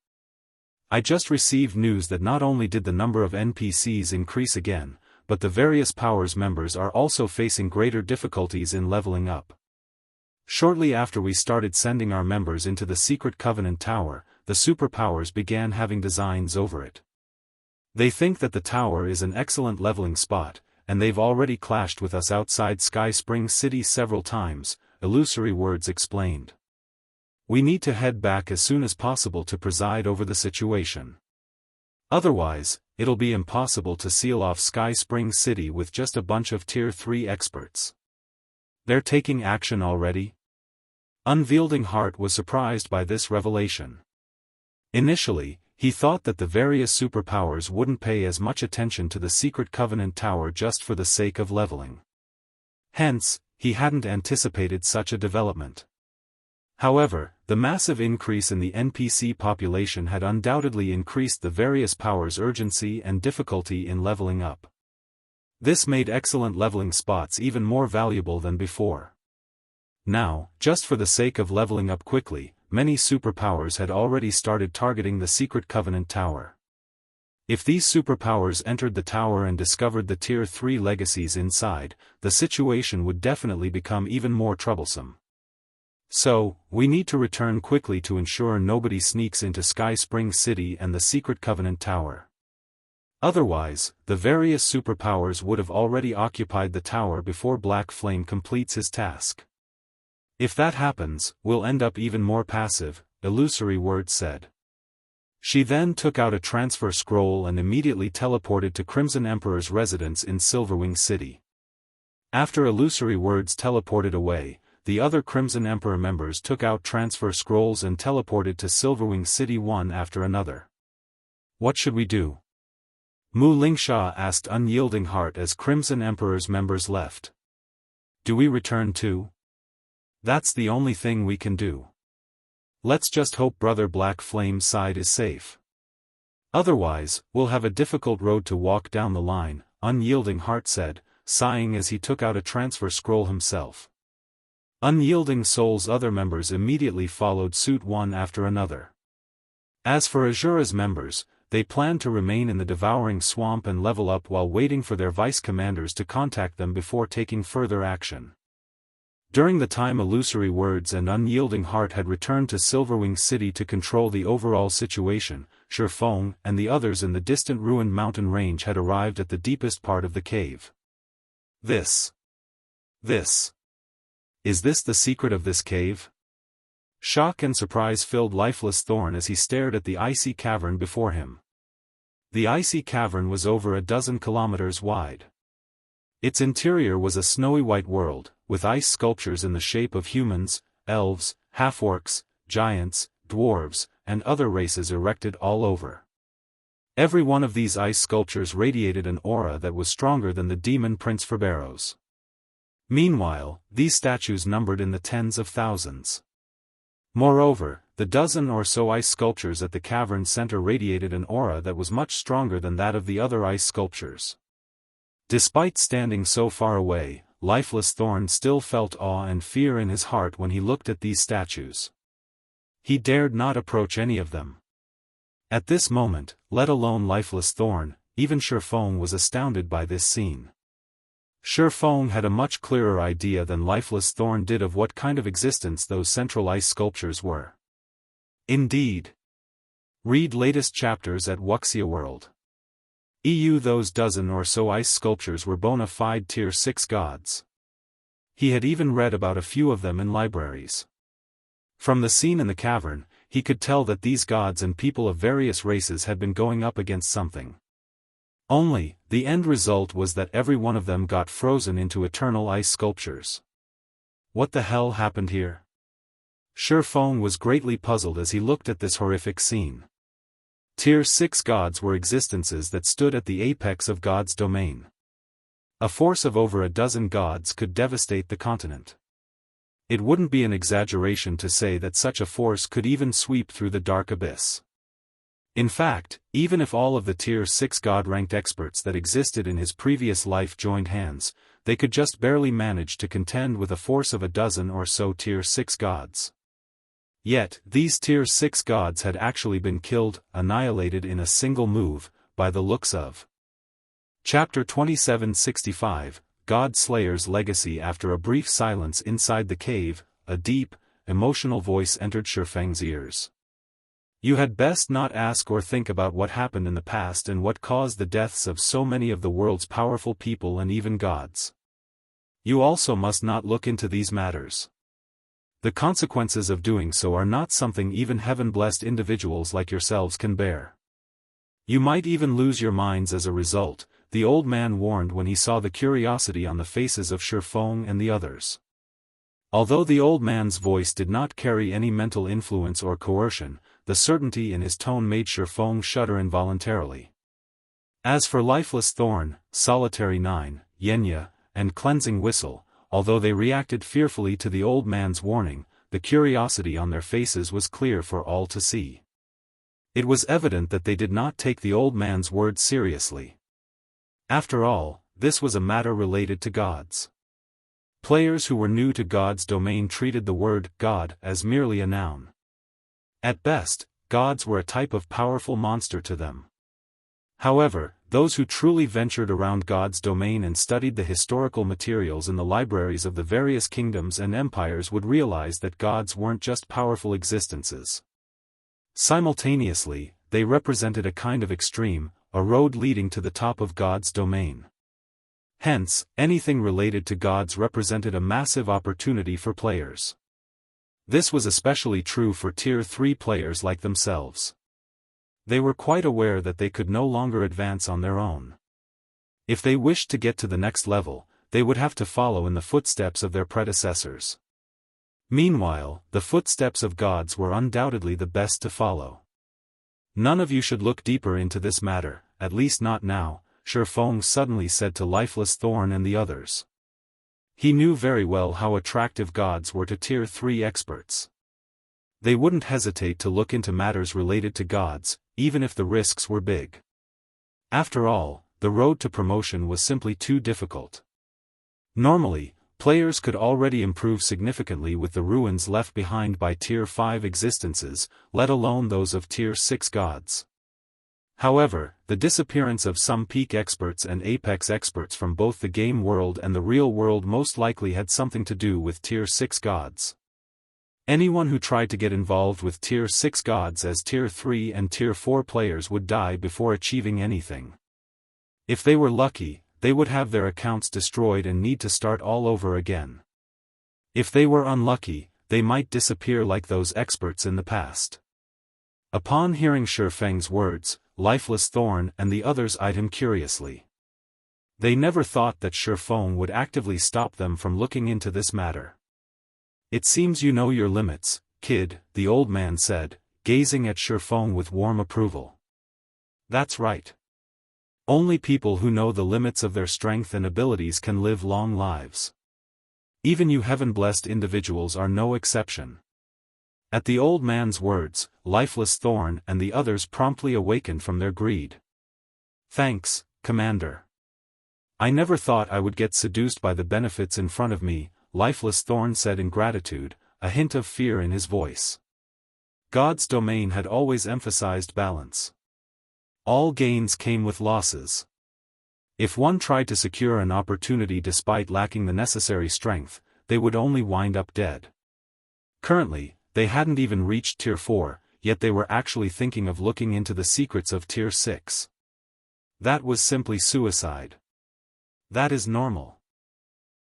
I just received news that not only did the number of NPCs increase again, but the various powers members are also facing greater difficulties in leveling up. Shortly after we started sending our members into the Secret Covenant Tower, the superpowers began having designs over it. They think that the tower is an excellent leveling spot, and they've already clashed with us outside Sky Spring City several times, Illusory Words explained. We need to head back as soon as possible to preside over the situation. Otherwise, it'll be impossible to seal off Sky Spring City with just a bunch of Tier 3 experts. They're taking action already? Unwielding Heart was surprised by this revelation. Initially, he thought that the various superpowers wouldn't pay as much attention to the Secret Covenant Tower just for the sake of leveling. Hence, he hadn't anticipated such a development. However, the massive increase in the NPC population had undoubtedly increased the various powers' urgency and difficulty in leveling up. This made excellent leveling spots even more valuable than before. Now, just for the sake of leveling up quickly, many superpowers had already started targeting the Secret Covenant Tower. If these superpowers entered the tower and discovered the Tier 3 legacies inside, the situation would definitely become even more troublesome. So, we need to return quickly to ensure nobody sneaks into Sky Spring City and the Secret Covenant Tower. Otherwise, the various superpowers would have already occupied the tower before Black Flame completes his task. If that happens, we'll end up even more passive, Illusory Words said. She then took out a transfer scroll and immediately teleported to Crimson Emperor's residence in Silverwing City. After Illusory Words teleported away, the other Crimson Emperor members took out transfer scrolls and teleported to Silverwing City one after another. What should we do? Mu Lingsha asked Unyielding Heart as Crimson Emperor's members left. Do we return too? That's the only thing we can do. Let's just hope Brother Black Flame's side is safe. Otherwise, we'll have a difficult road to walk down the line, Unyielding Heart said, sighing as he took out a transfer scroll himself. Unyielding Soul's other members immediately followed suit one after another. As for Azura's members, they planned to remain in the Devouring Swamp and level up while waiting for their vice-commanders to contact them before taking further action. During the time Illusory Words and Unyielding Heart had returned to Silverwing City to control the overall situation, Feng and the others in the distant ruined mountain range had arrived at the deepest part of the cave. Is this the secret of this cave? Shock and surprise filled Lifeless Thorn as he stared at the icy cavern before him. The icy cavern was over a dozen kilometers wide. Its interior was a snowy white world, with ice sculptures in the shape of humans, elves, half-orcs, giants, dwarves, and other races erected all over. Every one of these ice sculptures radiated an aura that was stronger than the demon Prince Ferbero's. Meanwhile, these statues numbered in the tens of thousands. Moreover, the dozen or so ice sculptures at the cavern's center radiated an aura that was much stronger than that of the other ice sculptures. Despite standing so far away, Lifeless Thorn still felt awe and fear in his heart when he looked at these statues. He dared not approach any of them. At this moment, let alone Lifeless Thorn, even Feng was astounded by this scene. Feng had a much clearer idea than Lifeless Thorn did of what kind of existence those central ice sculptures were. Indeed. Read latest chapters at Wuxia World. Those dozen or so ice sculptures were bona fide Tier 6 gods. He had even read about a few of them in libraries. From the scene in the cavern, he could tell that these gods and people of various races had been going up against something. Only, the end result was that every one of them got frozen into eternal ice sculptures. What the hell happened here? Feng was greatly puzzled as he looked at this horrific scene. Tier 6 gods were existences that stood at the apex of God's domain. A force of over a dozen gods could devastate the continent. It wouldn't be an exaggeration to say that such a force could even sweep through the dark abyss. In fact, even if all of the Tier 6 god-ranked experts that existed in his previous life joined hands, they could just barely manage to contend with a force of a dozen or so Tier 6 gods. Yet, these Tier 6 gods had actually been killed, annihilated in a single move, by the looks of. Chapter 2765, God Slayer's Legacy. After a brief silence inside the cave, a deep, emotional voice entered Feng's ears. You had best not ask or think about what happened in the past and what caused the deaths of so many of the world's powerful people and even gods. You also must not look into these matters. The consequences of doing so are not something even heaven-blessed individuals like yourselves can bear. You might even lose your minds as a result, the old man warned when he saw the curiosity on the faces of Feng and the others. Although the old man's voice did not carry any mental influence or coercion, the certainty in his tone made Feng shudder involuntarily. As for Lifeless Thorn, Solitary 9, Xianxia, and Cleansing Whistle, although they reacted fearfully to the old man's warning, the curiosity on their faces was clear for all to see. It was evident that they did not take the old man's words seriously. After all, this was a matter related to gods. Players who were new to God's domain treated the word God as merely a noun. At best, gods were a type of powerful monster to them. However, those who truly ventured around God's domain and studied the historical materials in the libraries of the various kingdoms and empires would realize that gods weren't just powerful existences. Simultaneously, they represented a kind of extreme, a road leading to the top of God's domain. Hence, anything related to gods represented a massive opportunity for players. This was especially true for Tier 3 players like themselves. They were quite aware that they could no longer advance on their own. If they wished to get to the next level, they would have to follow in the footsteps of their predecessors. Meanwhile, the footsteps of gods were undoubtedly the best to follow. None of you should look deeper into this matter, at least not now, Feng suddenly said to Lifeless Thorn and the others. He knew very well how attractive gods were to Tier 3 experts. They wouldn't hesitate to look into matters related to gods, even if the risks were big. After all, the road to promotion was simply too difficult. Normally, players could already improve significantly with the ruins left behind by Tier 5 existences, let alone those of Tier 6 gods. However, the disappearance of some peak experts and apex experts from both the game world and the real world most likely had something to do with Tier 6 gods. Anyone who tried to get involved with Tier 6 gods as Tier 3 and Tier 4 players would die before achieving anything. If they were lucky, they would have their accounts destroyed and need to start all over again. If they were unlucky, they might disappear like those experts in the past. Upon hearing Feng's words, Lifeless Thorn and the others eyed him curiously. They never thought that Feng would actively stop them from looking into this matter. It seems you know your limits, kid, the old man said, gazing at Feng with warm approval. That's right. Only people who know the limits of their strength and abilities can live long lives. Even you heaven-blessed individuals are no exception. At the old man's words, Lifeless Thorn and the others promptly awakened from their greed. Thanks, Commander. I never thought I would get seduced by the benefits in front of me, Lifeless Thorn said in gratitude, a hint of fear in his voice. God's domain had always emphasized balance. All gains came with losses. If one tried to secure an opportunity despite lacking the necessary strength, they would only wind up dead. Currently, they hadn't even reached Tier 4, yet they were actually thinking of looking into the secrets of Tier 6. That was simply suicide. That is normal.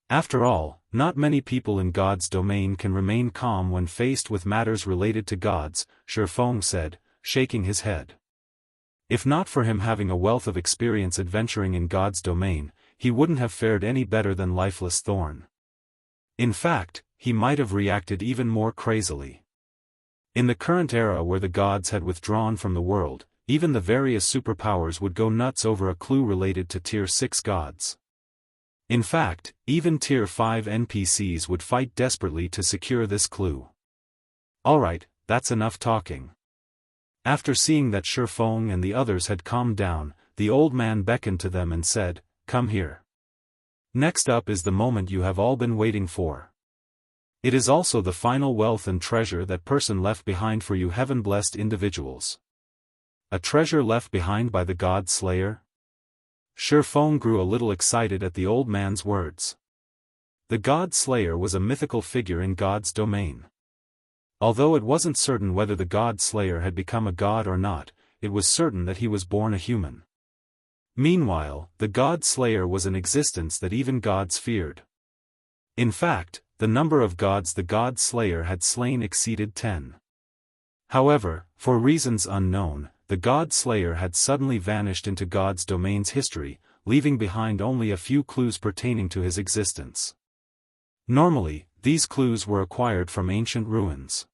After all, not many people in God's domain can remain calm when faced with matters related to gods, Feng said, shaking his head. If not for him having a wealth of experience adventuring in God's domain, he wouldn't have fared any better than Lifeless Thorn. In fact, he might have reacted even more crazily. In the current era where the gods had withdrawn from the world, even the various superpowers would go nuts over a clue related to Tier 6 gods. In fact, even Tier 5 NPCs would fight desperately to secure this clue. Alright, that's enough talking. After seeing that Feng and the others had calmed down, the old man beckoned to them and said, "Come here. Next up is the moment you have all been waiting for. It is also the final wealth and treasure that person left behind for you heaven-blessed individuals." A treasure left behind by the God Slayer? Feng grew a little excited at the old man's words. The God Slayer was a mythical figure in God's domain. Although it wasn't certain whether the God Slayer had become a god or not, it was certain that he was born a human. Meanwhile, the God Slayer was an existence that even gods feared. In fact, the number of gods the God Slayer had slain exceeded 10. However, for reasons unknown, the God Slayer had suddenly vanished into God's domain's history, leaving behind only a few clues pertaining to his existence. Normally, these clues were acquired from ancient ruins.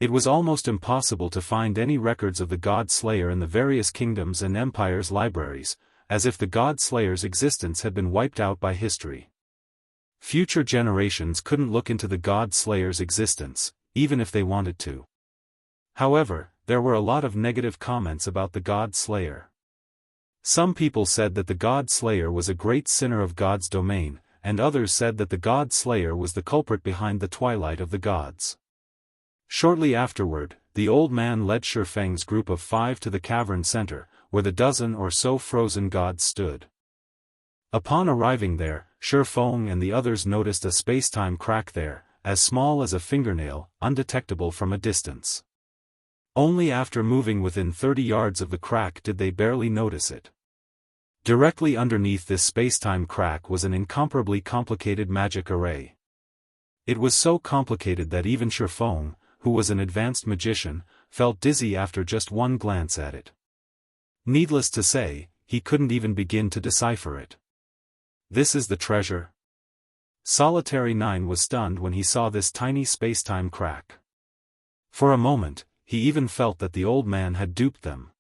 It was almost impossible to find any records of the God Slayer in the various kingdoms and empires' libraries, as if the God Slayer's existence had been wiped out by history. Future generations couldn't look into the God Slayer's existence, even if they wanted to. However, there were a lot of negative comments about the God Slayer. Some people said that the God Slayer was a great sinner of God's domain, and others said that the God Slayer was the culprit behind the twilight of the gods. Shortly afterward, the old man led Feng's group of 5 to the cavern center, where the dozen or so frozen gods stood. Upon arriving there, Feng and the others noticed a space-time crack there, as small as a fingernail, undetectable from a distance. Only after moving within 30 yards of the crack did they barely notice it. Directly underneath this space-time crack was an incomparably complicated magic array. It was so complicated that even Feng, who was an advanced magician, felt dizzy after just one glance at it. Needless to say, he couldn't even begin to decipher it. This is the treasure? Solitary 9 was stunned when he saw this tiny space-time crack. For a moment, he even felt that the old man had duped them.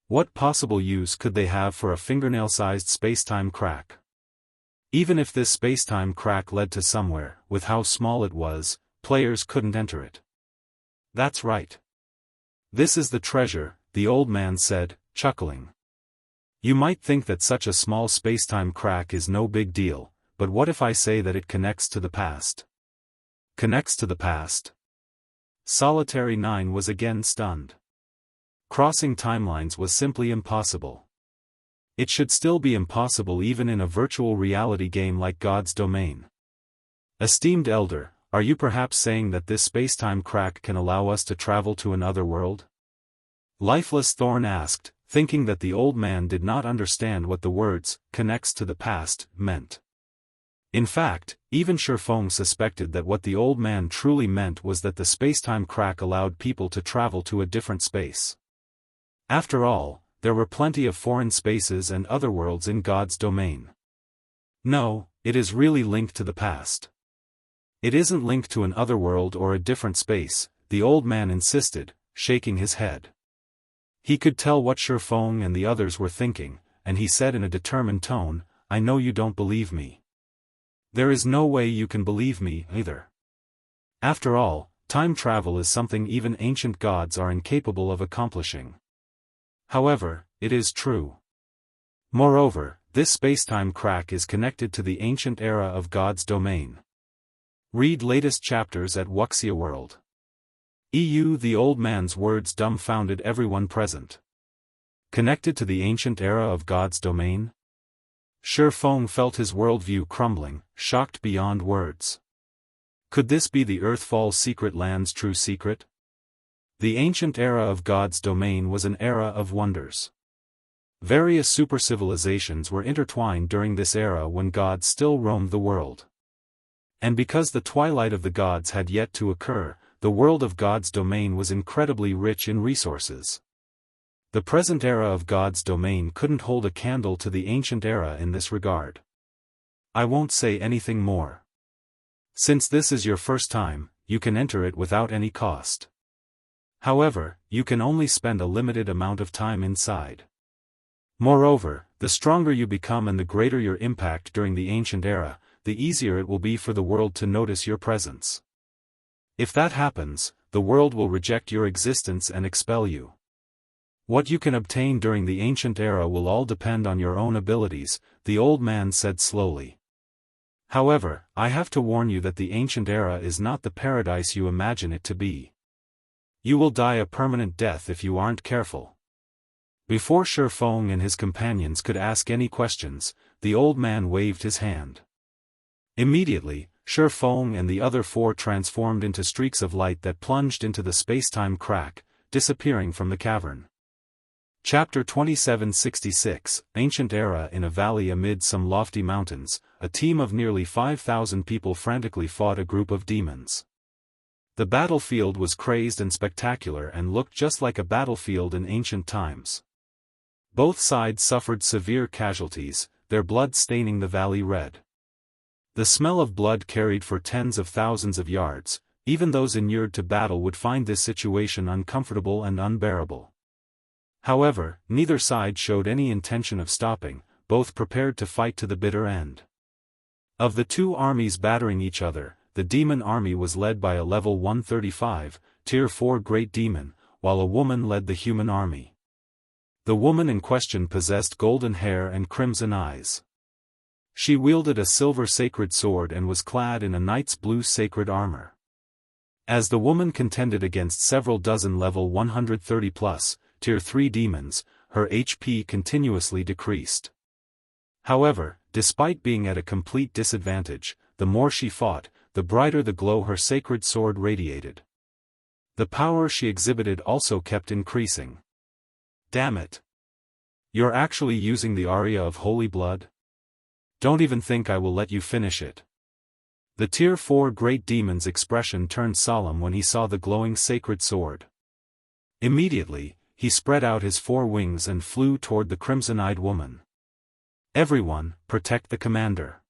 What possible use could they have for a fingernail-sized space-time crack? Even if this space-time crack led to somewhere, with how small it was, players couldn't enter it. That's right. This is the treasure, the old man said, chuckling. You might think that such a small space-time crack is no big deal, but what if I say that it connects to the past? Connects to the past? Solitary 9 was again stunned. Crossing timelines was simply impossible. It should still be impossible even in a virtual reality game like God's Domain. Esteemed Elder, are you perhaps saying that this space-time crack can allow us to travel to another world? Lifeless Thorn asked, thinking that the old man did not understand what the words, connects to the past, meant. In fact, even Feng suspected that what the old man truly meant was that the space-time crack allowed people to travel to a different space. After all, there were plenty of foreign spaces and other worlds in God's domain. No, it is really linked to the past. It isn't linked to an otherworld or a different space, the old man insisted, shaking his head. He could tell what Feng and the others were thinking, and he said in a determined tone, I know you don't believe me. There is no way you can believe me, either. After all, time travel is something even ancient gods are incapable of accomplishing. However, it is true. Moreover, this space-time crack is connected to the ancient era of God's domain. Read latest chapters at Wuxia World. The old man's words dumbfounded everyone present. Connected to the ancient era of God's domain? Feng felt his worldview crumbling, shocked beyond words. Could this be the Earthfall secret land's true secret? The ancient era of God's domain was an era of wonders. Various super-civilizations were intertwined during this era when gods still roamed the world. And because the twilight of the gods had yet to occur, the world of God's domain was incredibly rich in resources. The present era of God's domain couldn't hold a candle to the ancient era in this regard. I won't say anything more. Since this is your first time, you can enter it without any cost. However, you can only spend a limited amount of time inside. Moreover, the stronger you become and the greater your impact during the ancient era, the easier it will be for the world to notice your presence. If that happens, the world will reject your existence and expel you. What you can obtain during the ancient era will all depend on your own abilities, the old man said slowly. However, I have to warn you that the ancient era is not the paradise you imagine it to be. You will die a permanent death if you aren't careful. Before Feng and his companions could ask any questions, the old man waved his hand. Immediately, Feng and the other 4 transformed into streaks of light that plunged into the space-time crack, disappearing from the cavern. Chapter 2766, Ancient Era. In a valley amid some lofty mountains, a team of nearly 5,000 people frantically fought a group of demons. The battlefield was crazed and spectacular and looked just like a battlefield in ancient times. Both sides suffered severe casualties, their blood staining the valley red. The smell of blood carried for tens of thousands of yards. Even those inured to battle would find this situation uncomfortable and unbearable. However, neither side showed any intention of stopping, both prepared to fight to the bitter end. Of the 2 armies battering each other, the demon army was led by a level 135, tier 4 great demon, while a woman led the human army. The woman in question possessed golden hair and crimson eyes. She wielded a silver sacred sword and was clad in a knight's blue sacred armor. As the woman contended against several dozen level 130+, tier 3 demons, her HP continuously decreased. However, despite being at a complete disadvantage, the more she fought, the brighter the glow her sacred sword radiated. The power she exhibited also kept increasing. Damn it! You're actually using the aria of holy blood? Don't even think I will let you finish it. The tier 4 great demon's expression turned solemn when he saw the glowing sacred sword. Immediately, he spread out his 4 wings and flew toward the crimson-eyed woman. Everyone, protect the commander.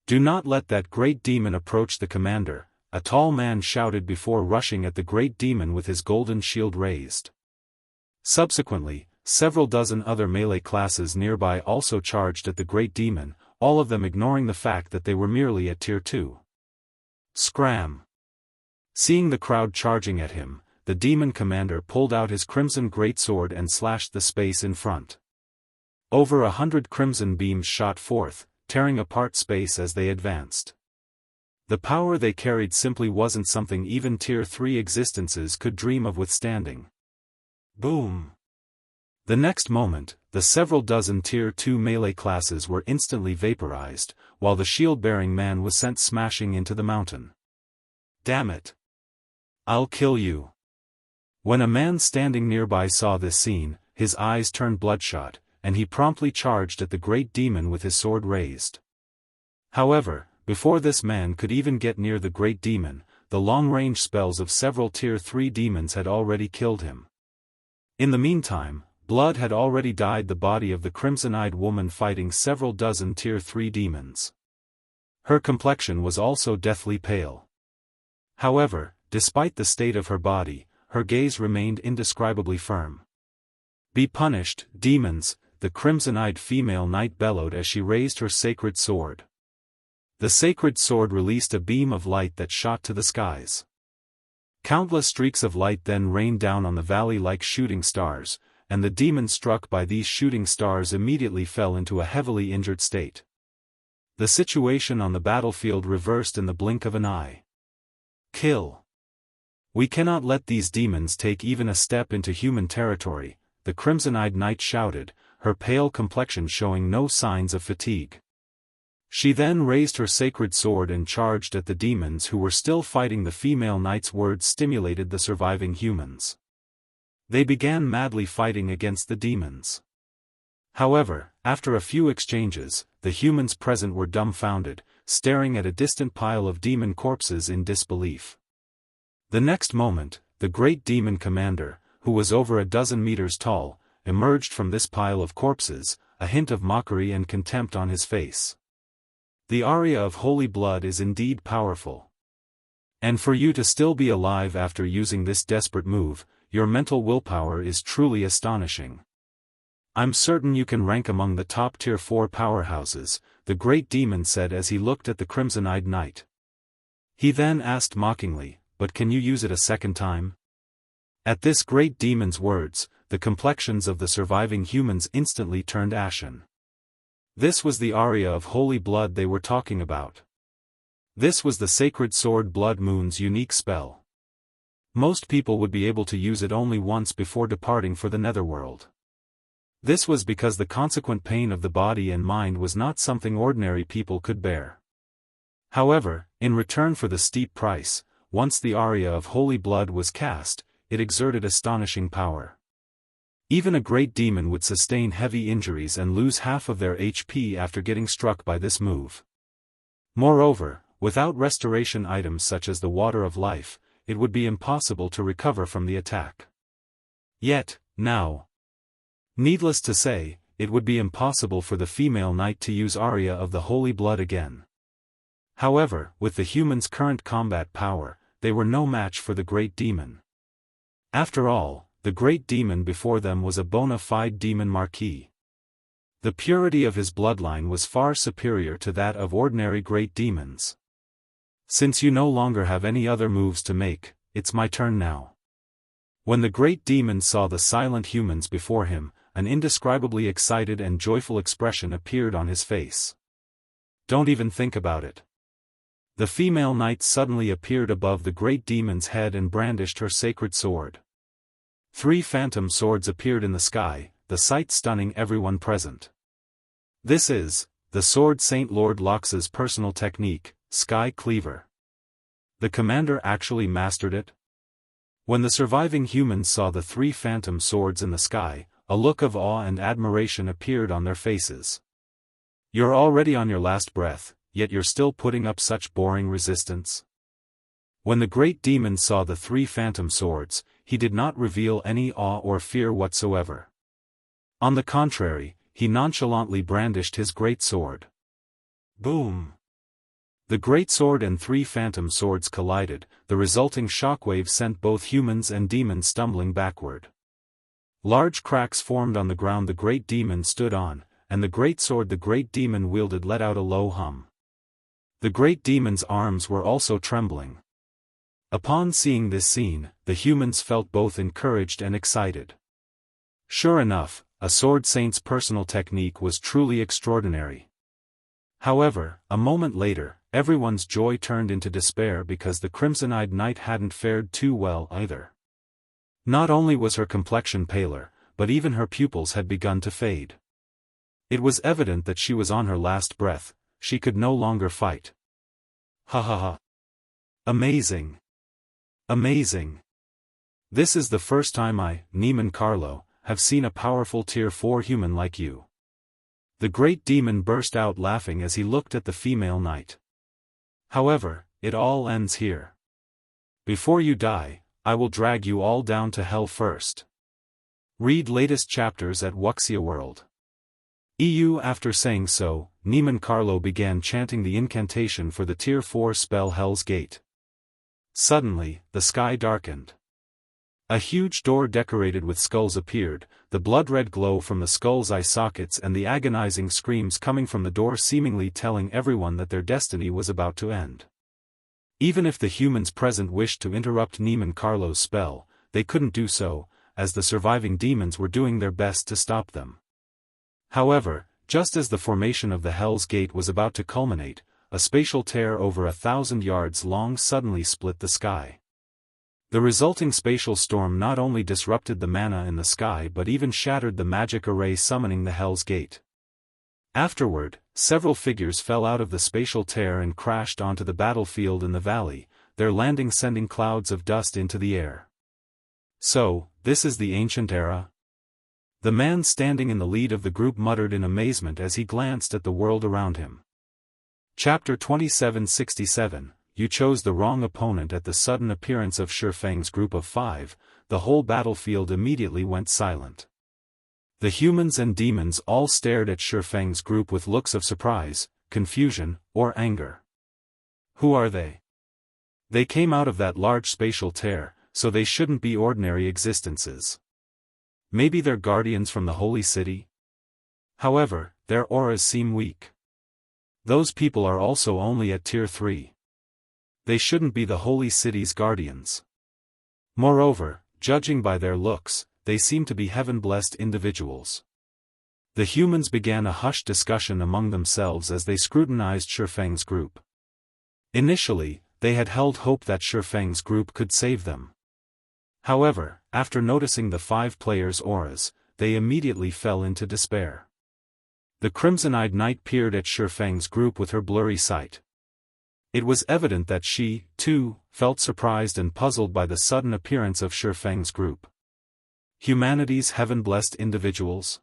Do not let that great demon approach the commander, a tall man shouted before rushing at the great demon with his golden shield raised. Subsequently, several dozen other melee classes nearby also charged at the great demon, all of them ignoring the fact that they were merely at tier 2. Scram! Seeing the crowd charging at him, the demon commander pulled out his crimson greatsword and slashed the space in front. Over 100 crimson beams shot forth, tearing apart space as they advanced. The power they carried simply wasn't something even tier 3 existences could dream of withstanding. Boom! The next moment, the several dozen tier 2 melee classes were instantly vaporized, while the shield-bearing man was sent smashing into the mountain. Damn it! I'll kill you! When a man standing nearby saw this scene, his eyes turned bloodshot, and he promptly charged at the great demon with his sword raised. However, before this man could even get near the great demon, the long-range spells of several tier 3 demons had already killed him. In the meantime, blood had already dyed the body of the crimson-eyed woman fighting several dozen tier 3 demons. Her complexion was also deathly pale. However, despite the state of her body, her gaze remained indescribably firm. Be punished, demons, the crimson-eyed female knight bellowed as she raised her sacred sword. The sacred sword released a beam of light that shot to the skies. Countless streaks of light then rained down on the valley like shooting stars, and the demon struck by these shooting stars immediately fell into a heavily injured state. The situation on the battlefield reversed in the blink of an eye. Kill! We cannot let these demons take even a step into human territory, the crimson-eyed knight shouted, her pale complexion showing no signs of fatigue. She then raised her sacred sword and charged at the demons who were still fighting. The female knight's words stimulated the surviving humans. They began madly fighting against the demons. However, after a few exchanges, the humans present were dumbfounded, staring at a distant pile of demon corpses in disbelief. The next moment, the great demon commander, who was over a dozen meters tall, emerged from this pile of corpses, a hint of mockery and contempt on his face. The aria of holy blood is indeed powerful. And for you to still be alive after using this desperate move, your mental willpower is truly astonishing. I'm certain you can rank among the top tier 4 powerhouses, the great demon said as he looked at the crimson-eyed knight. He then asked mockingly, but can you use it a second time? At this great demon's words, the complexions of the surviving humans instantly turned ashen. This was the aria of holy blood they were talking about. This was the sacred sword Blood Moon's unique spell. Most people would be able to use it only once before departing for the netherworld. This was because the consequent pain of the body and mind was not something ordinary people could bear. However, in return for the steep price, once the aria of holy blood was cast, it exerted astonishing power. Even a great demon would sustain heavy injuries and lose half of their HP after getting struck by this move. Moreover, without restoration items such as the Water of Life, it would be impossible to recover from the attack. Yet, now, needless to say, it would be impossible for the female knight to use aria of the holy blood again. However, with the humans' current combat power, they were no match for the great demon. After all, the great demon before them was a bona fide demon marquis. The purity of his bloodline was far superior to that of ordinary great demons. Since you no longer have any other moves to make, it's my turn now. When the great demon saw the silent humans before him, an indescribably excited and joyful expression appeared on his face. Don't even think about it. The female knight suddenly appeared above the great demon's head and brandished her sacred sword. 3 phantom swords appeared in the sky, the sight stunning everyone present. This is the sword Saint Lord Lox's personal technique, Sky Cleaver. The commander actually mastered it? When the surviving humans saw the 3 phantom swords in the sky, a look of awe and admiration appeared on their faces. You're already on your last breath, yet you're still putting up such boring resistance? When the great demon saw the 3 phantom swords, he did not reveal any awe or fear whatsoever. On the contrary, he nonchalantly brandished his great sword. Boom! The great sword and 3 phantom swords collided, the resulting shockwave sent both humans and demons stumbling backward. Large cracks formed on the ground the great demon stood on, and the great sword the great demon wielded let out a low hum. The great demon's arms were also trembling. Upon seeing this scene, the humans felt both encouraged and excited. Sure enough, a sword saint's personal technique was truly extraordinary. However, a moment later, everyone's joy turned into despair because the crimson-eyed knight hadn't fared too well either. Not only was her complexion paler, but even her pupils had begun to fade. It was evident that she was on her last breath, she could no longer fight. Ha ha ha. Amazing. Amazing. This is the first time I, Neiman Carlo, have seen a powerful tier 4 human like you. The great demon burst out laughing as he looked at the female knight. However, it all ends here. Before you die, I will drag you all down to hell first. Read latest chapters at Wuxia World. After saying so, Neiman Carlo began chanting the incantation for the tier 4 spell Hell's Gate. Suddenly, the sky darkened. A huge door decorated with skulls appeared, the blood-red glow from the skulls' eye sockets and the agonizing screams coming from the door seemingly telling everyone that their destiny was about to end. Even if the humans present wished to interrupt Neiman Carlo's spell, they couldn't do so, as the surviving demons were doing their best to stop them. However, just as the formation of the Hell's Gate was about to culminate, a spatial tear over 1,000 yards long suddenly split the sky. The resulting spatial storm not only disrupted the mana in the sky but even shattered the magic array summoning the Hell's Gate. Afterward, several figures fell out of the spatial tear and crashed onto the battlefield in the valley, their landing sending clouds of dust into the air. So, this is the ancient era? The man standing in the lead of the group muttered in amazement as he glanced at the world around him. Chapter 2767, You chose the wrong opponent. At the sudden appearance of Feng's group of 5, the whole battlefield immediately went silent. The humans and demons all stared at Feng's group with looks of surprise, confusion, or anger. Who are they? They came out of that large spatial tear, so they shouldn't be ordinary existences. Maybe they're guardians from the holy city? However, their auras seem weak. Those people are also only at tier 3. They shouldn't be the holy city's guardians. Moreover, judging by their looks, they seem to be heaven-blessed individuals. The humans began a hushed discussion among themselves as they scrutinized Feng's group. Initially, they had held hope that Feng's group could save them. However, after noticing the 5 players' auras, they immediately fell into despair. The crimson-eyed knight peered at Feng's group with her blurry sight. It was evident that she, too, felt surprised and puzzled by the sudden appearance of Feng's group. Humanity's heaven-blessed individuals?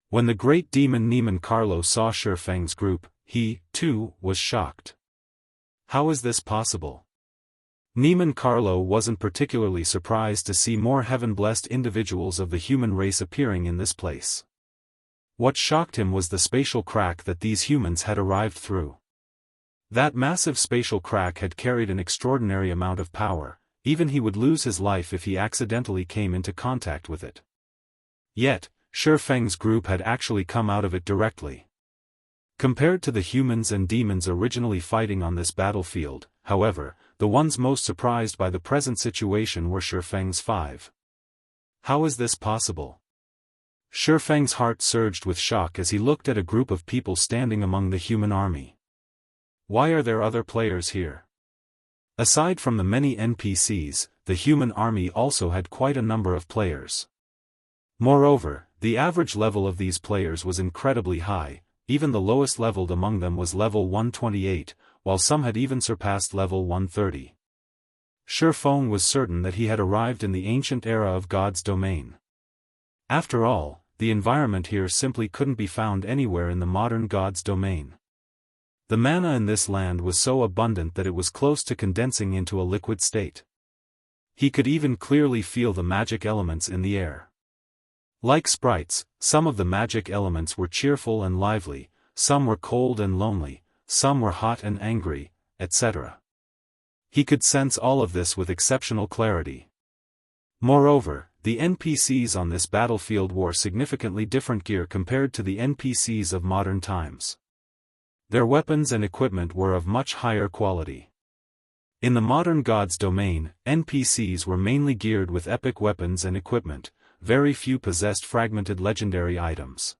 When the great demon Niemann Carlo saw Feng's group, he, too, was shocked. How is this possible? Niemann Carlo wasn't particularly surprised to see more heaven-blessed individuals of the human race appearing in this place. What shocked him was the spatial crack that these humans had arrived through. That massive spatial crack had carried an extraordinary amount of power, even he would lose his life if he accidentally came into contact with it. Yet, Feng's group had actually come out of it directly. Compared to the humans and demons originally fighting on this battlefield, however, the ones most surprised by the present situation were Feng's 5. How is this possible? Feng's heart surged with shock as he looked at a group of people standing among the human army. Why are there other players here? Aside from the many NPCs, the human army also had quite a number of players. Moreover, the average level of these players was incredibly high, even the lowest leveled among them was level 128, while some had even surpassed level 130. Feng was certain that he had arrived in the ancient era of God's domain. After all, the environment here simply couldn't be found anywhere in the modern God's domain. The mana in this land was so abundant that it was close to condensing into a liquid state. He could even clearly feel the magic elements in the air. Like sprites, some of the magic elements were cheerful and lively, some were cold and lonely, some were hot and angry, etc. He could sense all of this with exceptional clarity. Moreover, the NPCs on this battlefield wore significantly different gear compared to the NPCs of modern times. Their weapons and equipment were of much higher quality. In the modern God's domain, NPCs were mainly geared with epic weapons and equipment. Very few possessed fragmented legendary items.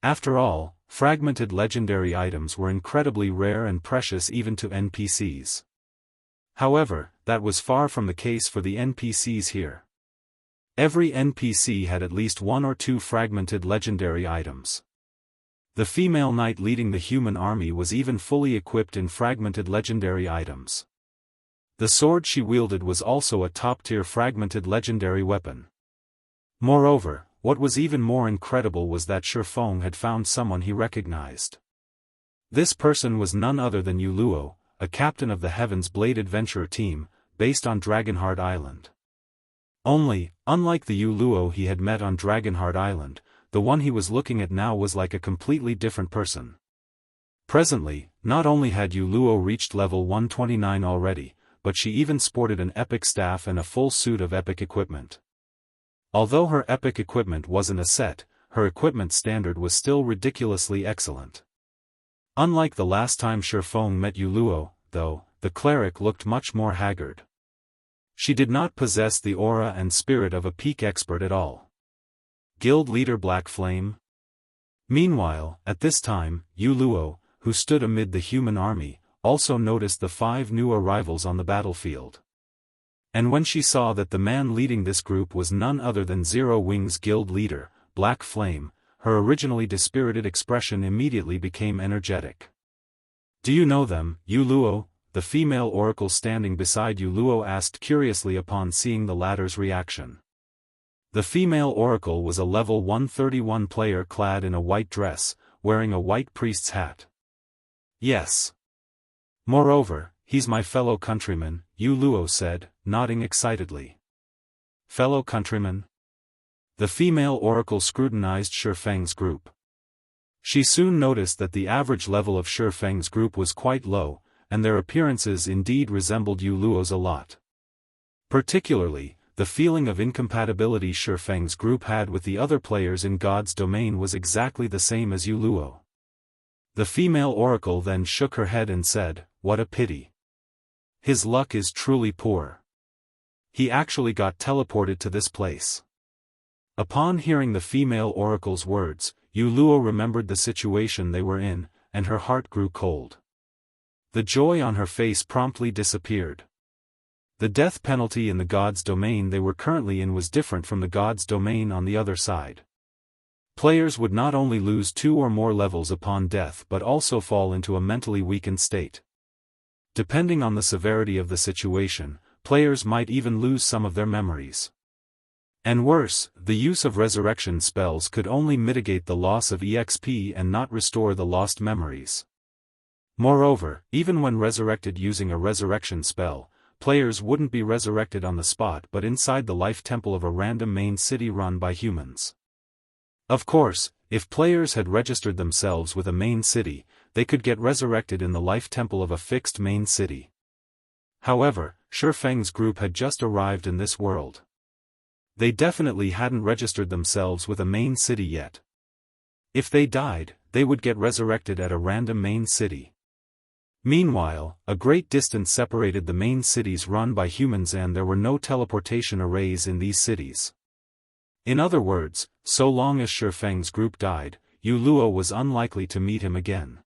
After all, fragmented legendary items were incredibly rare and precious even to NPCs. However, that was far from the case for the NPCs here. Every NPC had at least one or two fragmented legendary items. The female knight leading the human army was even fully equipped in fragmented legendary items. The sword she wielded was also a top-tier fragmented legendary weapon. Moreover, what was even more incredible was that Feng had found someone he recognized. This person was none other than Luo, a captain of the Heaven's Blade adventurer team, based on Dragonheart Island. Only, unlike the Luo he had met on Dragonheart Island, the one he was looking at now was like a completely different person. Presently, not only had Luo reached level 129 already, but she even sported an epic staff and a full suit of epic equipment. Although her epic equipment wasn't a set, her equipment standard was still ridiculously excellent. Unlike the last time Feng met Luo, though, the cleric looked much more haggard. She did not possess the aura and spirit of a peak expert at all. Guild leader Black Flame? Meanwhile, at this time, Luo, who stood amid the human army, also noticed the 5 new arrivals on the battlefield. And when she saw that the man leading this group was none other than Zero Wing's guild leader, Black Flame, her originally dispirited expression immediately became energetic. Do you know them, Luo? The female oracle standing beside Luo asked curiously upon seeing the latter's reaction. The female oracle was a level 131 player clad in a white dress, wearing a white priest's hat. Yes. Moreover, he's my fellow countryman, Luo said, nodding excitedly. Fellow countryman? The female oracle scrutinized Feng's group. She soon noticed that the average level of Feng's group was quite low, and their appearances indeed resembled Luo's a lot. Particularly, the feeling of incompatibility Feng's group had with the other players in God's domain was exactly the same as Luo. The female oracle then shook her head and said, "What a pity. His luck is truly poor. He actually got teleported to this place." Upon hearing the female oracle's words, Luo remembered the situation they were in, and her heart grew cold. The joy on her face promptly disappeared. The death penalty in the God's domain they were currently in was different from the God's domain on the other side. Players would not only lose 2 or more levels upon death but also fall into a mentally weakened state. Depending on the severity of the situation, players might even lose some of their memories. And worse, the use of resurrection spells could only mitigate the loss of EXP and not restore the lost memories. Moreover, even when resurrected using a resurrection spell, players wouldn't be resurrected on the spot but inside the life temple of a random main city run by humans. Of course, if players had registered themselves with a main city, they could get resurrected in the life temple of a fixed main city. However, Feng's group had just arrived in this world. They definitely hadn't registered themselves with a main city yet. If they died, they would get resurrected at a random main city. Meanwhile, a great distance separated the main cities run by humans and there were no teleportation arrays in these cities. In other words, so long as Feng's group died, Yu Luo was unlikely to meet him again.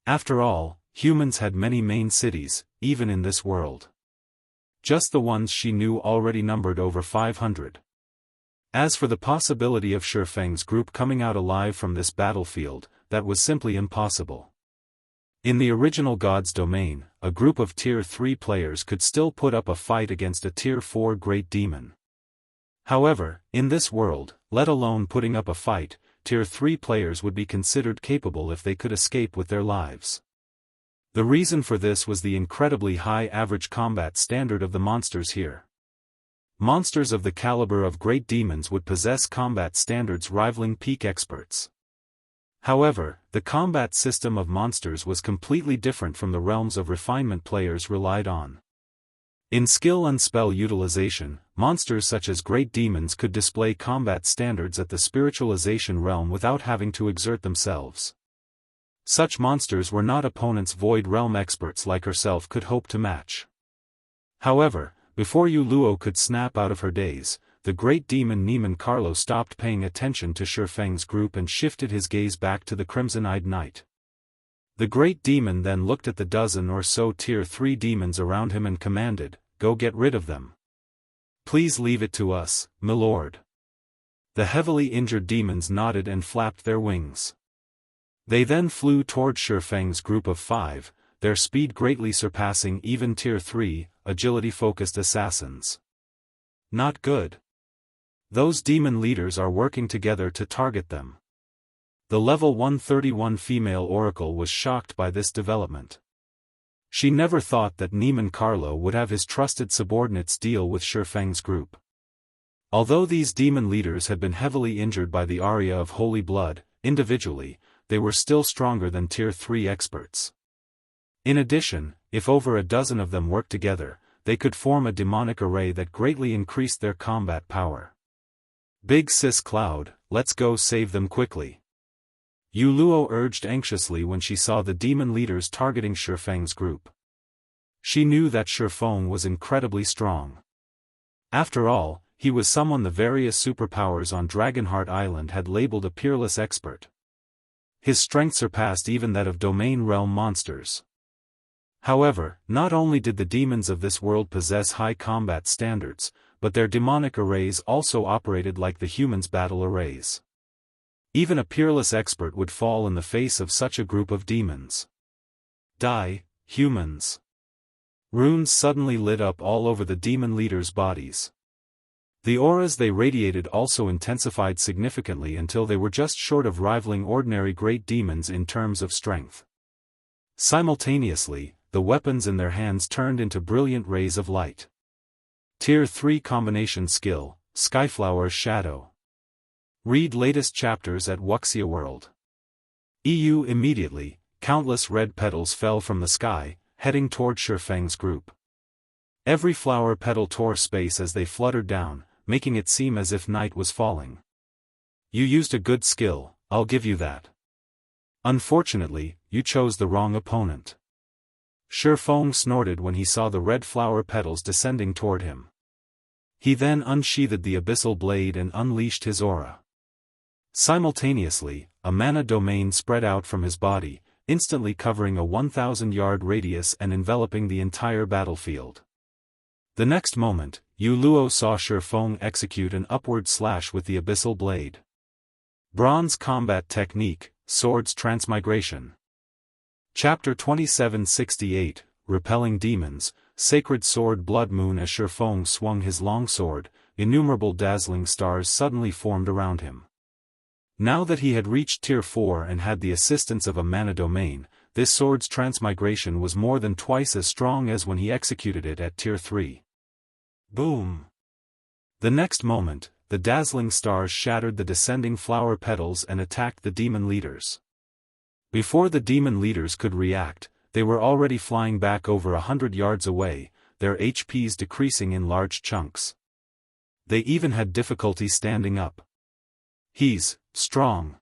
After all, humans had many main cities, even in this world. Just the ones she knew already numbered over 500. As for the possibility of Feng's group coming out alive from this battlefield, that was simply impossible. In the original God's Domain, a group of Tier 3 players could still put up a fight against a Tier 4 Great Demon. However, in this world, let alone putting up a fight, Tier 3 players would be considered capable if they could escape with their lives. The reason for this was the incredibly high average combat standard of the monsters here. Monsters of the caliber of great demons would possess combat standards rivaling peak experts. However, the combat system of monsters was completely different from the realms of refinement players relied on. In skill and spell utilization, monsters such as great demons could display combat standards at the spiritualization realm without having to exert themselves. Such monsters were not opponents Void Realm experts like herself could hope to match. However, before Yu Luo could snap out of her daze, the great demon Niemann Carlo stopped paying attention to Feng's group and shifted his gaze back to the crimson-eyed knight. The great demon then looked at the dozen or so Tier 3 demons around him and commanded, "Go get rid of them. Please leave it to us, milord." The heavily injured demons nodded and flapped their wings. They then flew toward Feng's group of 5, their speed greatly surpassing even Tier 3, agility-focused assassins. Not good. Those demon leaders are working together to target them. The level 131 female oracle was shocked by this development. She never thought that Niemann Carlo would have his trusted subordinates deal with Feng's group. Although these demon leaders had been heavily injured by the aria of holy blood, individually, they were still stronger than Tier 3 experts. In addition, if over a dozen of them worked together, they could form a demonic array that greatly increased their combat power. "Big Sis Cloud, let's go save them quickly." Yu Luo urged anxiously when she saw the demon leaders targeting Feng's group. She knew that Feng was incredibly strong. After all, he was someone the various superpowers on Dragonheart Island had labeled a peerless expert. His strength surpassed even that of Domain Realm monsters. However, not only did the demons of this world possess high combat standards, but their demonic arrays also operated like the humans' battle arrays. Even a peerless expert would fall in the face of such a group of demons. Die, humans. Runes suddenly lit up all over the demon leaders' bodies. The auras they radiated also intensified significantly until they were just short of rivaling ordinary great demons in terms of strength. Simultaneously, the weapons in their hands turned into brilliant rays of light. Tier 3 combination skill, Skyflower's Shadow. Read latest chapters at Wuxia World. EU immediately, countless red petals fell from the sky, heading toward Feng's group. Every flower petal tore space as they fluttered down, making it seem as if night was falling. "You used a good skill, I'll give you that. Unfortunately, you chose the wrong opponent." Feng snorted when he saw the red flower petals descending toward him. He then unsheathed the abyssal blade and unleashed his aura. Simultaneously, a mana domain spread out from his body, instantly covering a 1,000-yard radius and enveloping the entire battlefield. The next moment, Yu Luo saw Feng execute an upward slash with the abyssal blade. Bronze Combat Technique, Swords Transmigration. Chapter 2768, repelling demons, sacred sword Blood Moon. As Feng swung his long sword, innumerable dazzling stars suddenly formed around him. Now that he had reached Tier 4 and had the assistance of a mana domain, this sword's transmigration was more than twice as strong as when he executed it at Tier 3. Boom! The next moment, the dazzling stars shattered the descending flower petals and attacked the demon leaders. Before the demon leaders could react, they were already flying back over 100 yards away, their HPs decreasing in large chunks. They even had difficulty standing up. He's strong.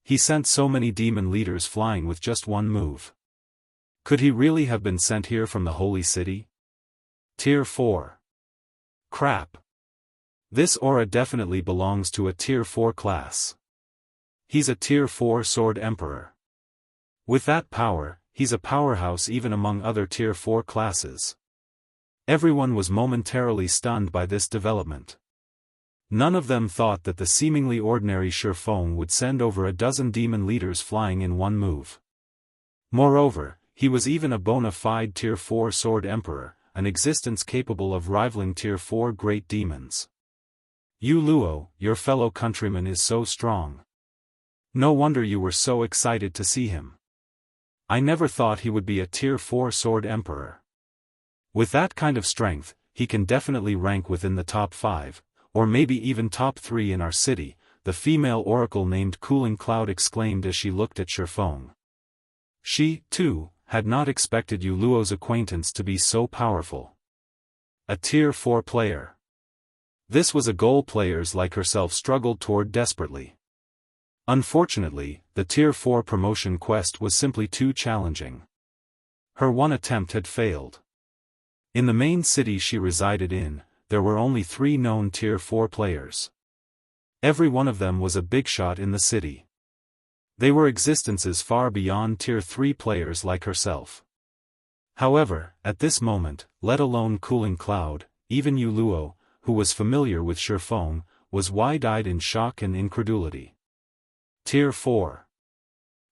He sent so many demon leaders flying with just one move. Could he really have been sent here from the Holy City? Tier 4. Crap. This aura definitely belongs to a Tier 4 class. He's a Tier 4 Sword Emperor. With that power, he's a powerhouse even among other Tier 4 classes. Everyone was momentarily stunned by this development. None of them thought that the seemingly ordinary Feng would send over a dozen demon leaders flying in one move. Moreover, he was even a bona fide Tier 4 Sword Emperor, an existence capable of rivaling Tier 4 great demons. Yu Luo, your fellow countryman is so strong. No wonder you were so excited to see him. I never thought he would be a Tier 4 Sword Emperor. With that kind of strength, he can definitely rank within the top 5, or maybe even top 3 in our city, the female oracle named Cooling Cloud exclaimed as she looked at Feng. She, too, had not expected Yu Luo's acquaintance to be so powerful. A Tier 4 player. This was a goal players like herself struggled toward desperately. Unfortunately, the Tier 4 promotion quest was simply too challenging. Her one attempt had failed. In the main city she resided in, there were only 3 known Tier 4 players. Every one of them was a big shot in the city. They were existences far beyond Tier 3 players like herself. However, at this moment, let alone Cooling Cloud, even Yu Luo, who was familiar with Feng, was wide-eyed in shock and incredulity. Tier 4.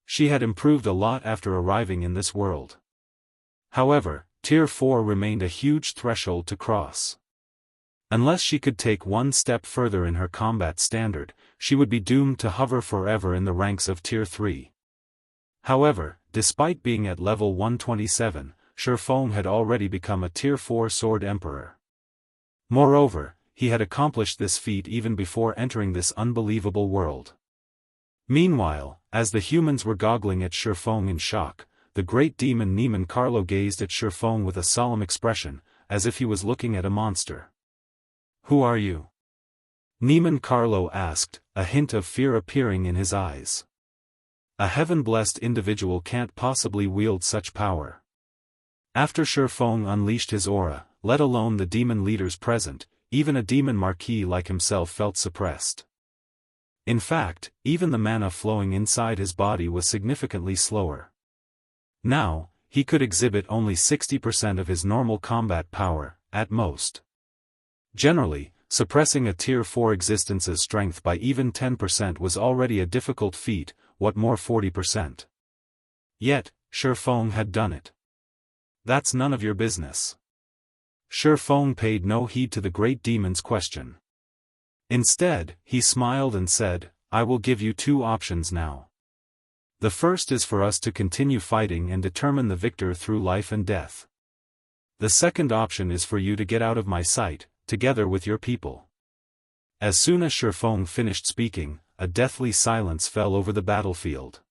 She had improved a lot after arriving in this world. However, Tier 4 remained a huge threshold to cross. Unless she could take one step further in her combat standard, she would be doomed to hover forever in the ranks of Tier 3. However, despite being at level 127, Feng had already become a Tier 4 Sword Emperor. Moreover, he had accomplished this feat even before entering this unbelievable world. Meanwhile, as the humans were goggling at Feng in shock, the great demon Niemann Carlo gazed at Feng with a solemn expression, as if he was looking at a monster. Who are you? Niemann Carlo asked, a hint of fear appearing in his eyes. A heaven-blessed individual can't possibly wield such power. After Feng unleashed his aura, let alone the demon leaders present, even a demon marquis like himself felt suppressed. In fact, even the mana flowing inside his body was significantly slower. Now, he could exhibit only 60% of his normal combat power, at most. Generally, suppressing a Tier 4 existence's strength by even 10% was already a difficult feat, what more 40%. Yet, Feng had done it. That's none of your business. Feng paid no heed to the great demon's question. Instead, he smiled and said, I will give you 2 options now. The first is for us to continue fighting and determine the victor through life and death. The second option is for you to get out of my sight, together with your people. As soon as Feng finished speaking, a deathly silence fell over the battlefield.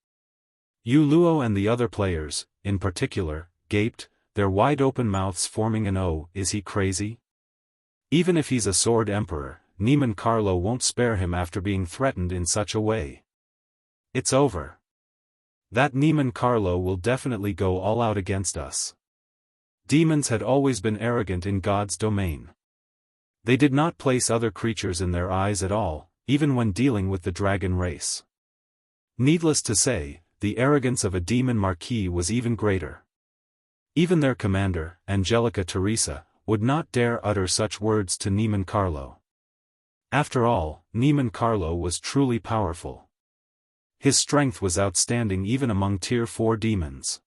Yu Luo and the other players, in particular, gaped, their wide-open mouths forming an O. Is he crazy? Even if he's a Sword Emperor, Niemann Carlo won't spare him after being threatened in such a way. It's over. That Niemann Carlo will definitely go all out against us. Demons had always been arrogant in God's domain. They did not place other creatures in their eyes at all, even when dealing with the dragon race. Needless to say, the arrogance of a demon marquis was even greater. Even their commander, Angelica Teresa, would not dare utter such words to Niemann Carlo. After all, Niemann Carlo was truly powerful. His strength was outstanding even among Tier 4 demons.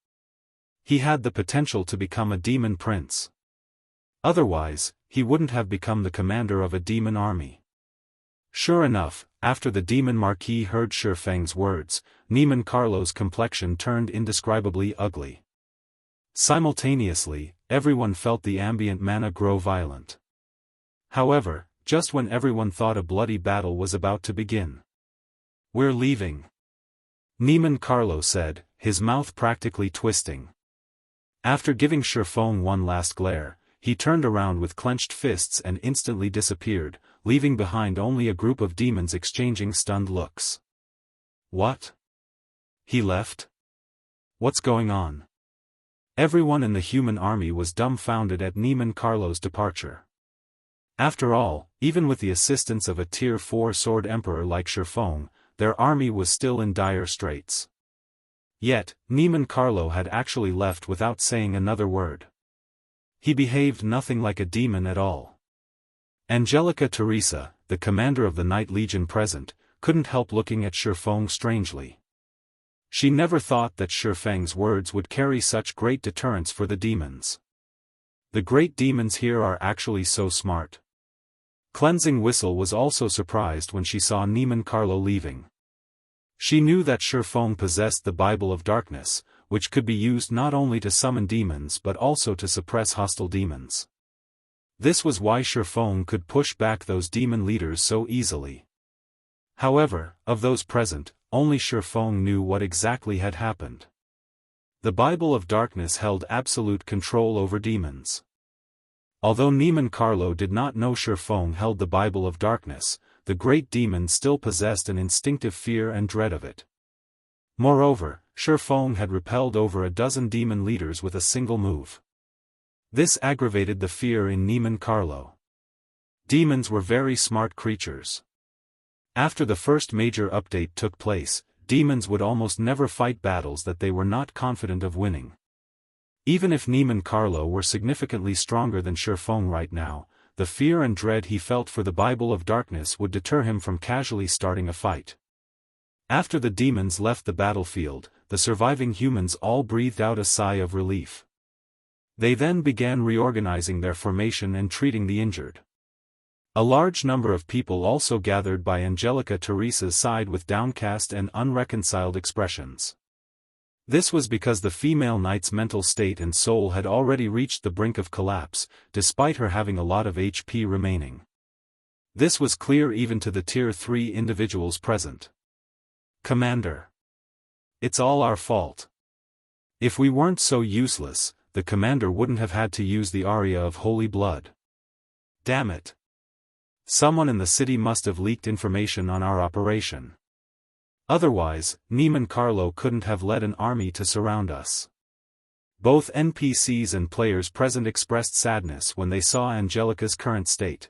He had the potential to become a demon prince. Otherwise, he wouldn't have become the commander of a demon army. Sure enough, after the demon marquis heard Feng's words, Neiman Carlo's complexion turned indescribably ugly. Simultaneously, everyone felt the ambient mana grow violent. However, just when everyone thought a bloody battle was about to begin. "We're leaving," Neiman Carlo said, his mouth practically twisting. After giving Feng one last glare, he turned around with clenched fists and instantly disappeared, leaving behind only a group of demons exchanging stunned looks. What? He left? What's going on? Everyone in the human army was dumbfounded at Neiman Carlo's departure. After all, even with the assistance of a Tier 4 Sword Emperor like Feng, their army was still in dire straits. Yet, Neiman Carlo had actually left without saying another word. He behaved nothing like a demon at all. Angelica Teresa, the commander of the Night Legion present, couldn't help looking at Feng strangely. She never thought that Feng's words would carry such great deterrence for the demons. The great demons here are actually so smart. Cleansing Whistle was also surprised when she saw Neiman Carlo leaving. She knew that Feng possessed the Bible of Darkness, which could be used not only to summon demons but also to suppress hostile demons. This was why Feng could push back those demon leaders so easily. However, of those present, only Feng knew what exactly had happened. The Bible of Darkness held absolute control over demons. Although Neiman Carlo did not know Feng held the Bible of Darkness, the great demon still possessed an instinctive fear and dread of it. Moreover, Feng had repelled over a dozen demon leaders with a single move. This aggravated the fear in Neiman Carlo. Demons were very smart creatures. After the first major update took place, demons would almost never fight battles that they were not confident of winning. Even if Neiman Carlo were significantly stronger than Feng right now, the fear and dread he felt for the Bible of Darkness would deter him from casually starting a fight. After the demons left the battlefield, the surviving humans all breathed out a sigh of relief. They then began reorganizing their formation and treating the injured. A large number of people also gathered by Angelica Teresa's side with downcast and unreconciled expressions. This was because the female knight's mental state and soul had already reached the brink of collapse, despite her having a lot of HP remaining. This was clear even to the Tier 3 individuals present. "Commander. It's all our fault. If we weren't so useless, the commander wouldn't have had to use the aria of holy blood. Damn it. Someone in the city must have leaked information on our operation. Otherwise, Neiman Carlo couldn't have led an army to surround us." Both NPCs and players present expressed sadness when they saw Angelica's current state.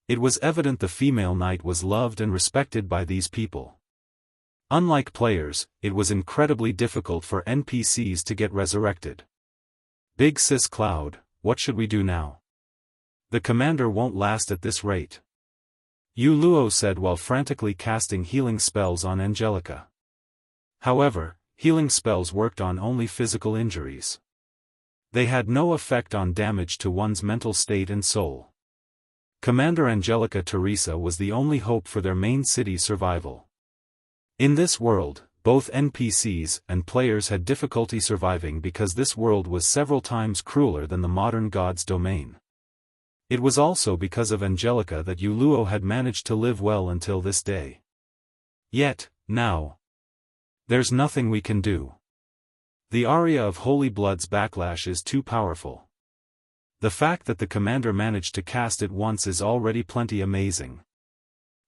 It was evident the female knight was loved and respected by these people. Unlike players, it was incredibly difficult for NPCs to get resurrected. "Big Sis Cloud, what should we do now? The commander won't last at this rate," Yu Luo said while frantically casting healing spells on Angelica. However, healing spells worked on only physical injuries. They had no effect on damage to one's mental state and soul. Commander Angelica Teresa was the only hope for their main city's survival. In this world, both NPCs and players had difficulty surviving because this world was several times crueler than the modern god's domain. It was also because of Angelica that Yu Luo had managed to live well until this day. Yet, now, there's nothing we can do. The aria of Holy Blood's backlash is too powerful. The fact that the commander managed to cast it once is already plenty amazing.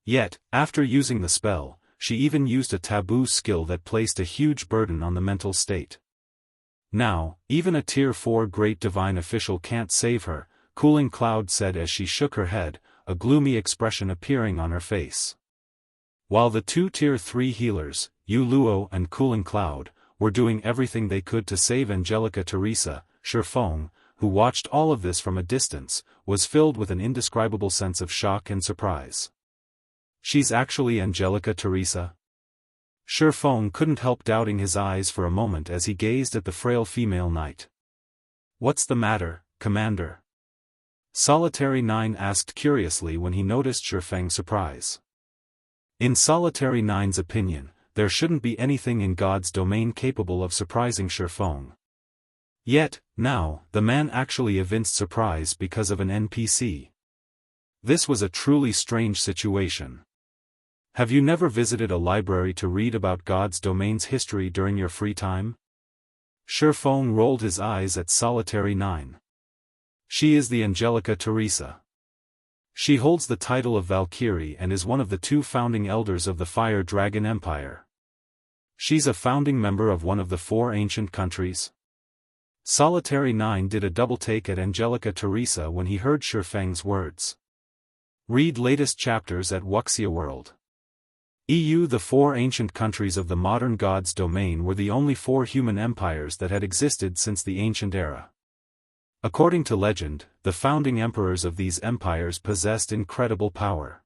Yet, after using the spell, she even used a taboo skill that placed a huge burden on the mental state. Now, even a Tier 4 Great Divine Official can't save her, Cooling Cloud said as she shook her head, a gloomy expression appearing on her face. While the two Tier 3 healers, Yu Luo and Cooling Cloud, were doing everything they could to save Angelica Teresa, Feng, who watched all of this from a distance, was filled with an indescribable sense of shock and surprise. "She's actually Angelica Teresa?" Feng couldn't help doubting his eyes for a moment as he gazed at the frail female knight. "What's the matter, Commander?" Solitary 9 asked curiously when he noticed Feng's surprise. In Solitary 9's opinion, there shouldn't be anything in God's domain capable of surprising Feng. Yet, now, the man actually evinced surprise because of an NPC. This was a truly strange situation. Have you never visited a library to read about God's domain's history during your free time? Feng rolled his eyes at Solitary 9. She is the Angelica Teresa. She holds the title of Valkyrie and is one of the 2 founding elders of the Fire Dragon Empire. She's a founding member of one of the 4 ancient countries. Solitary 9 did a double take at Angelica Teresa when he heard Feng's words. Read latest chapters at Wuxia World. The 4 ancient countries of the modern God's domain were the only 4 human empires that had existed since the ancient era. According to legend, the founding emperors of these empires possessed incredible power.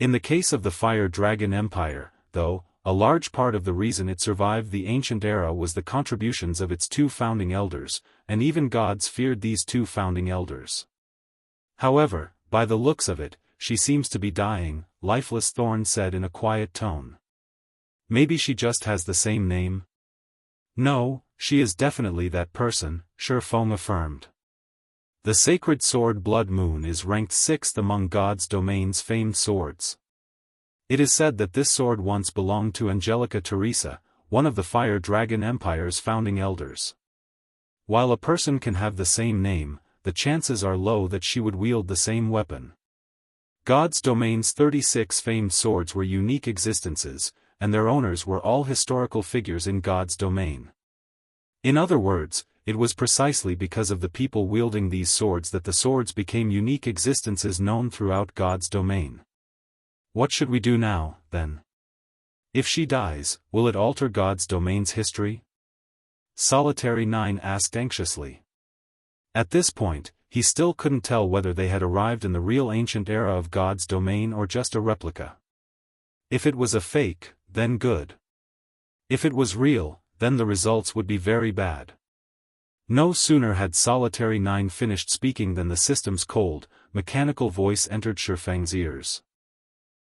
In the case of the Fire Dragon Empire, though, a large part of the reason it survived the ancient era was the contributions of its 2 founding elders, and even gods feared these 2 founding elders. However, by the looks of it, she seems to be dying, Lifeless Thorn said in a quiet tone. Maybe she just has the same name? No, she is definitely that person, Feng affirmed. The sacred sword Blood Moon is ranked 6th among God's domain's famed swords. It is said that this sword once belonged to Angelica Teresa, one of the Fire Dragon Empire's founding elders. While a person can have the same name, the chances are low that she would wield the same weapon. God's domain's 36 famed swords were unique existences, and their owners were all historical figures in God's domain. In other words, it was precisely because of the people wielding these swords that the swords became unique existences known throughout God's domain. What should we do now, then? If she dies, will it alter God's domain's history? Solitary 9 asked anxiously. At this point, he still couldn't tell whether they had arrived in the real ancient era of God's domain or just a replica. If it was a fake, then good. If it was real, then the results would be very bad. No sooner had Solitary 9 finished speaking than the system's cold, mechanical voice entered Feng's ears.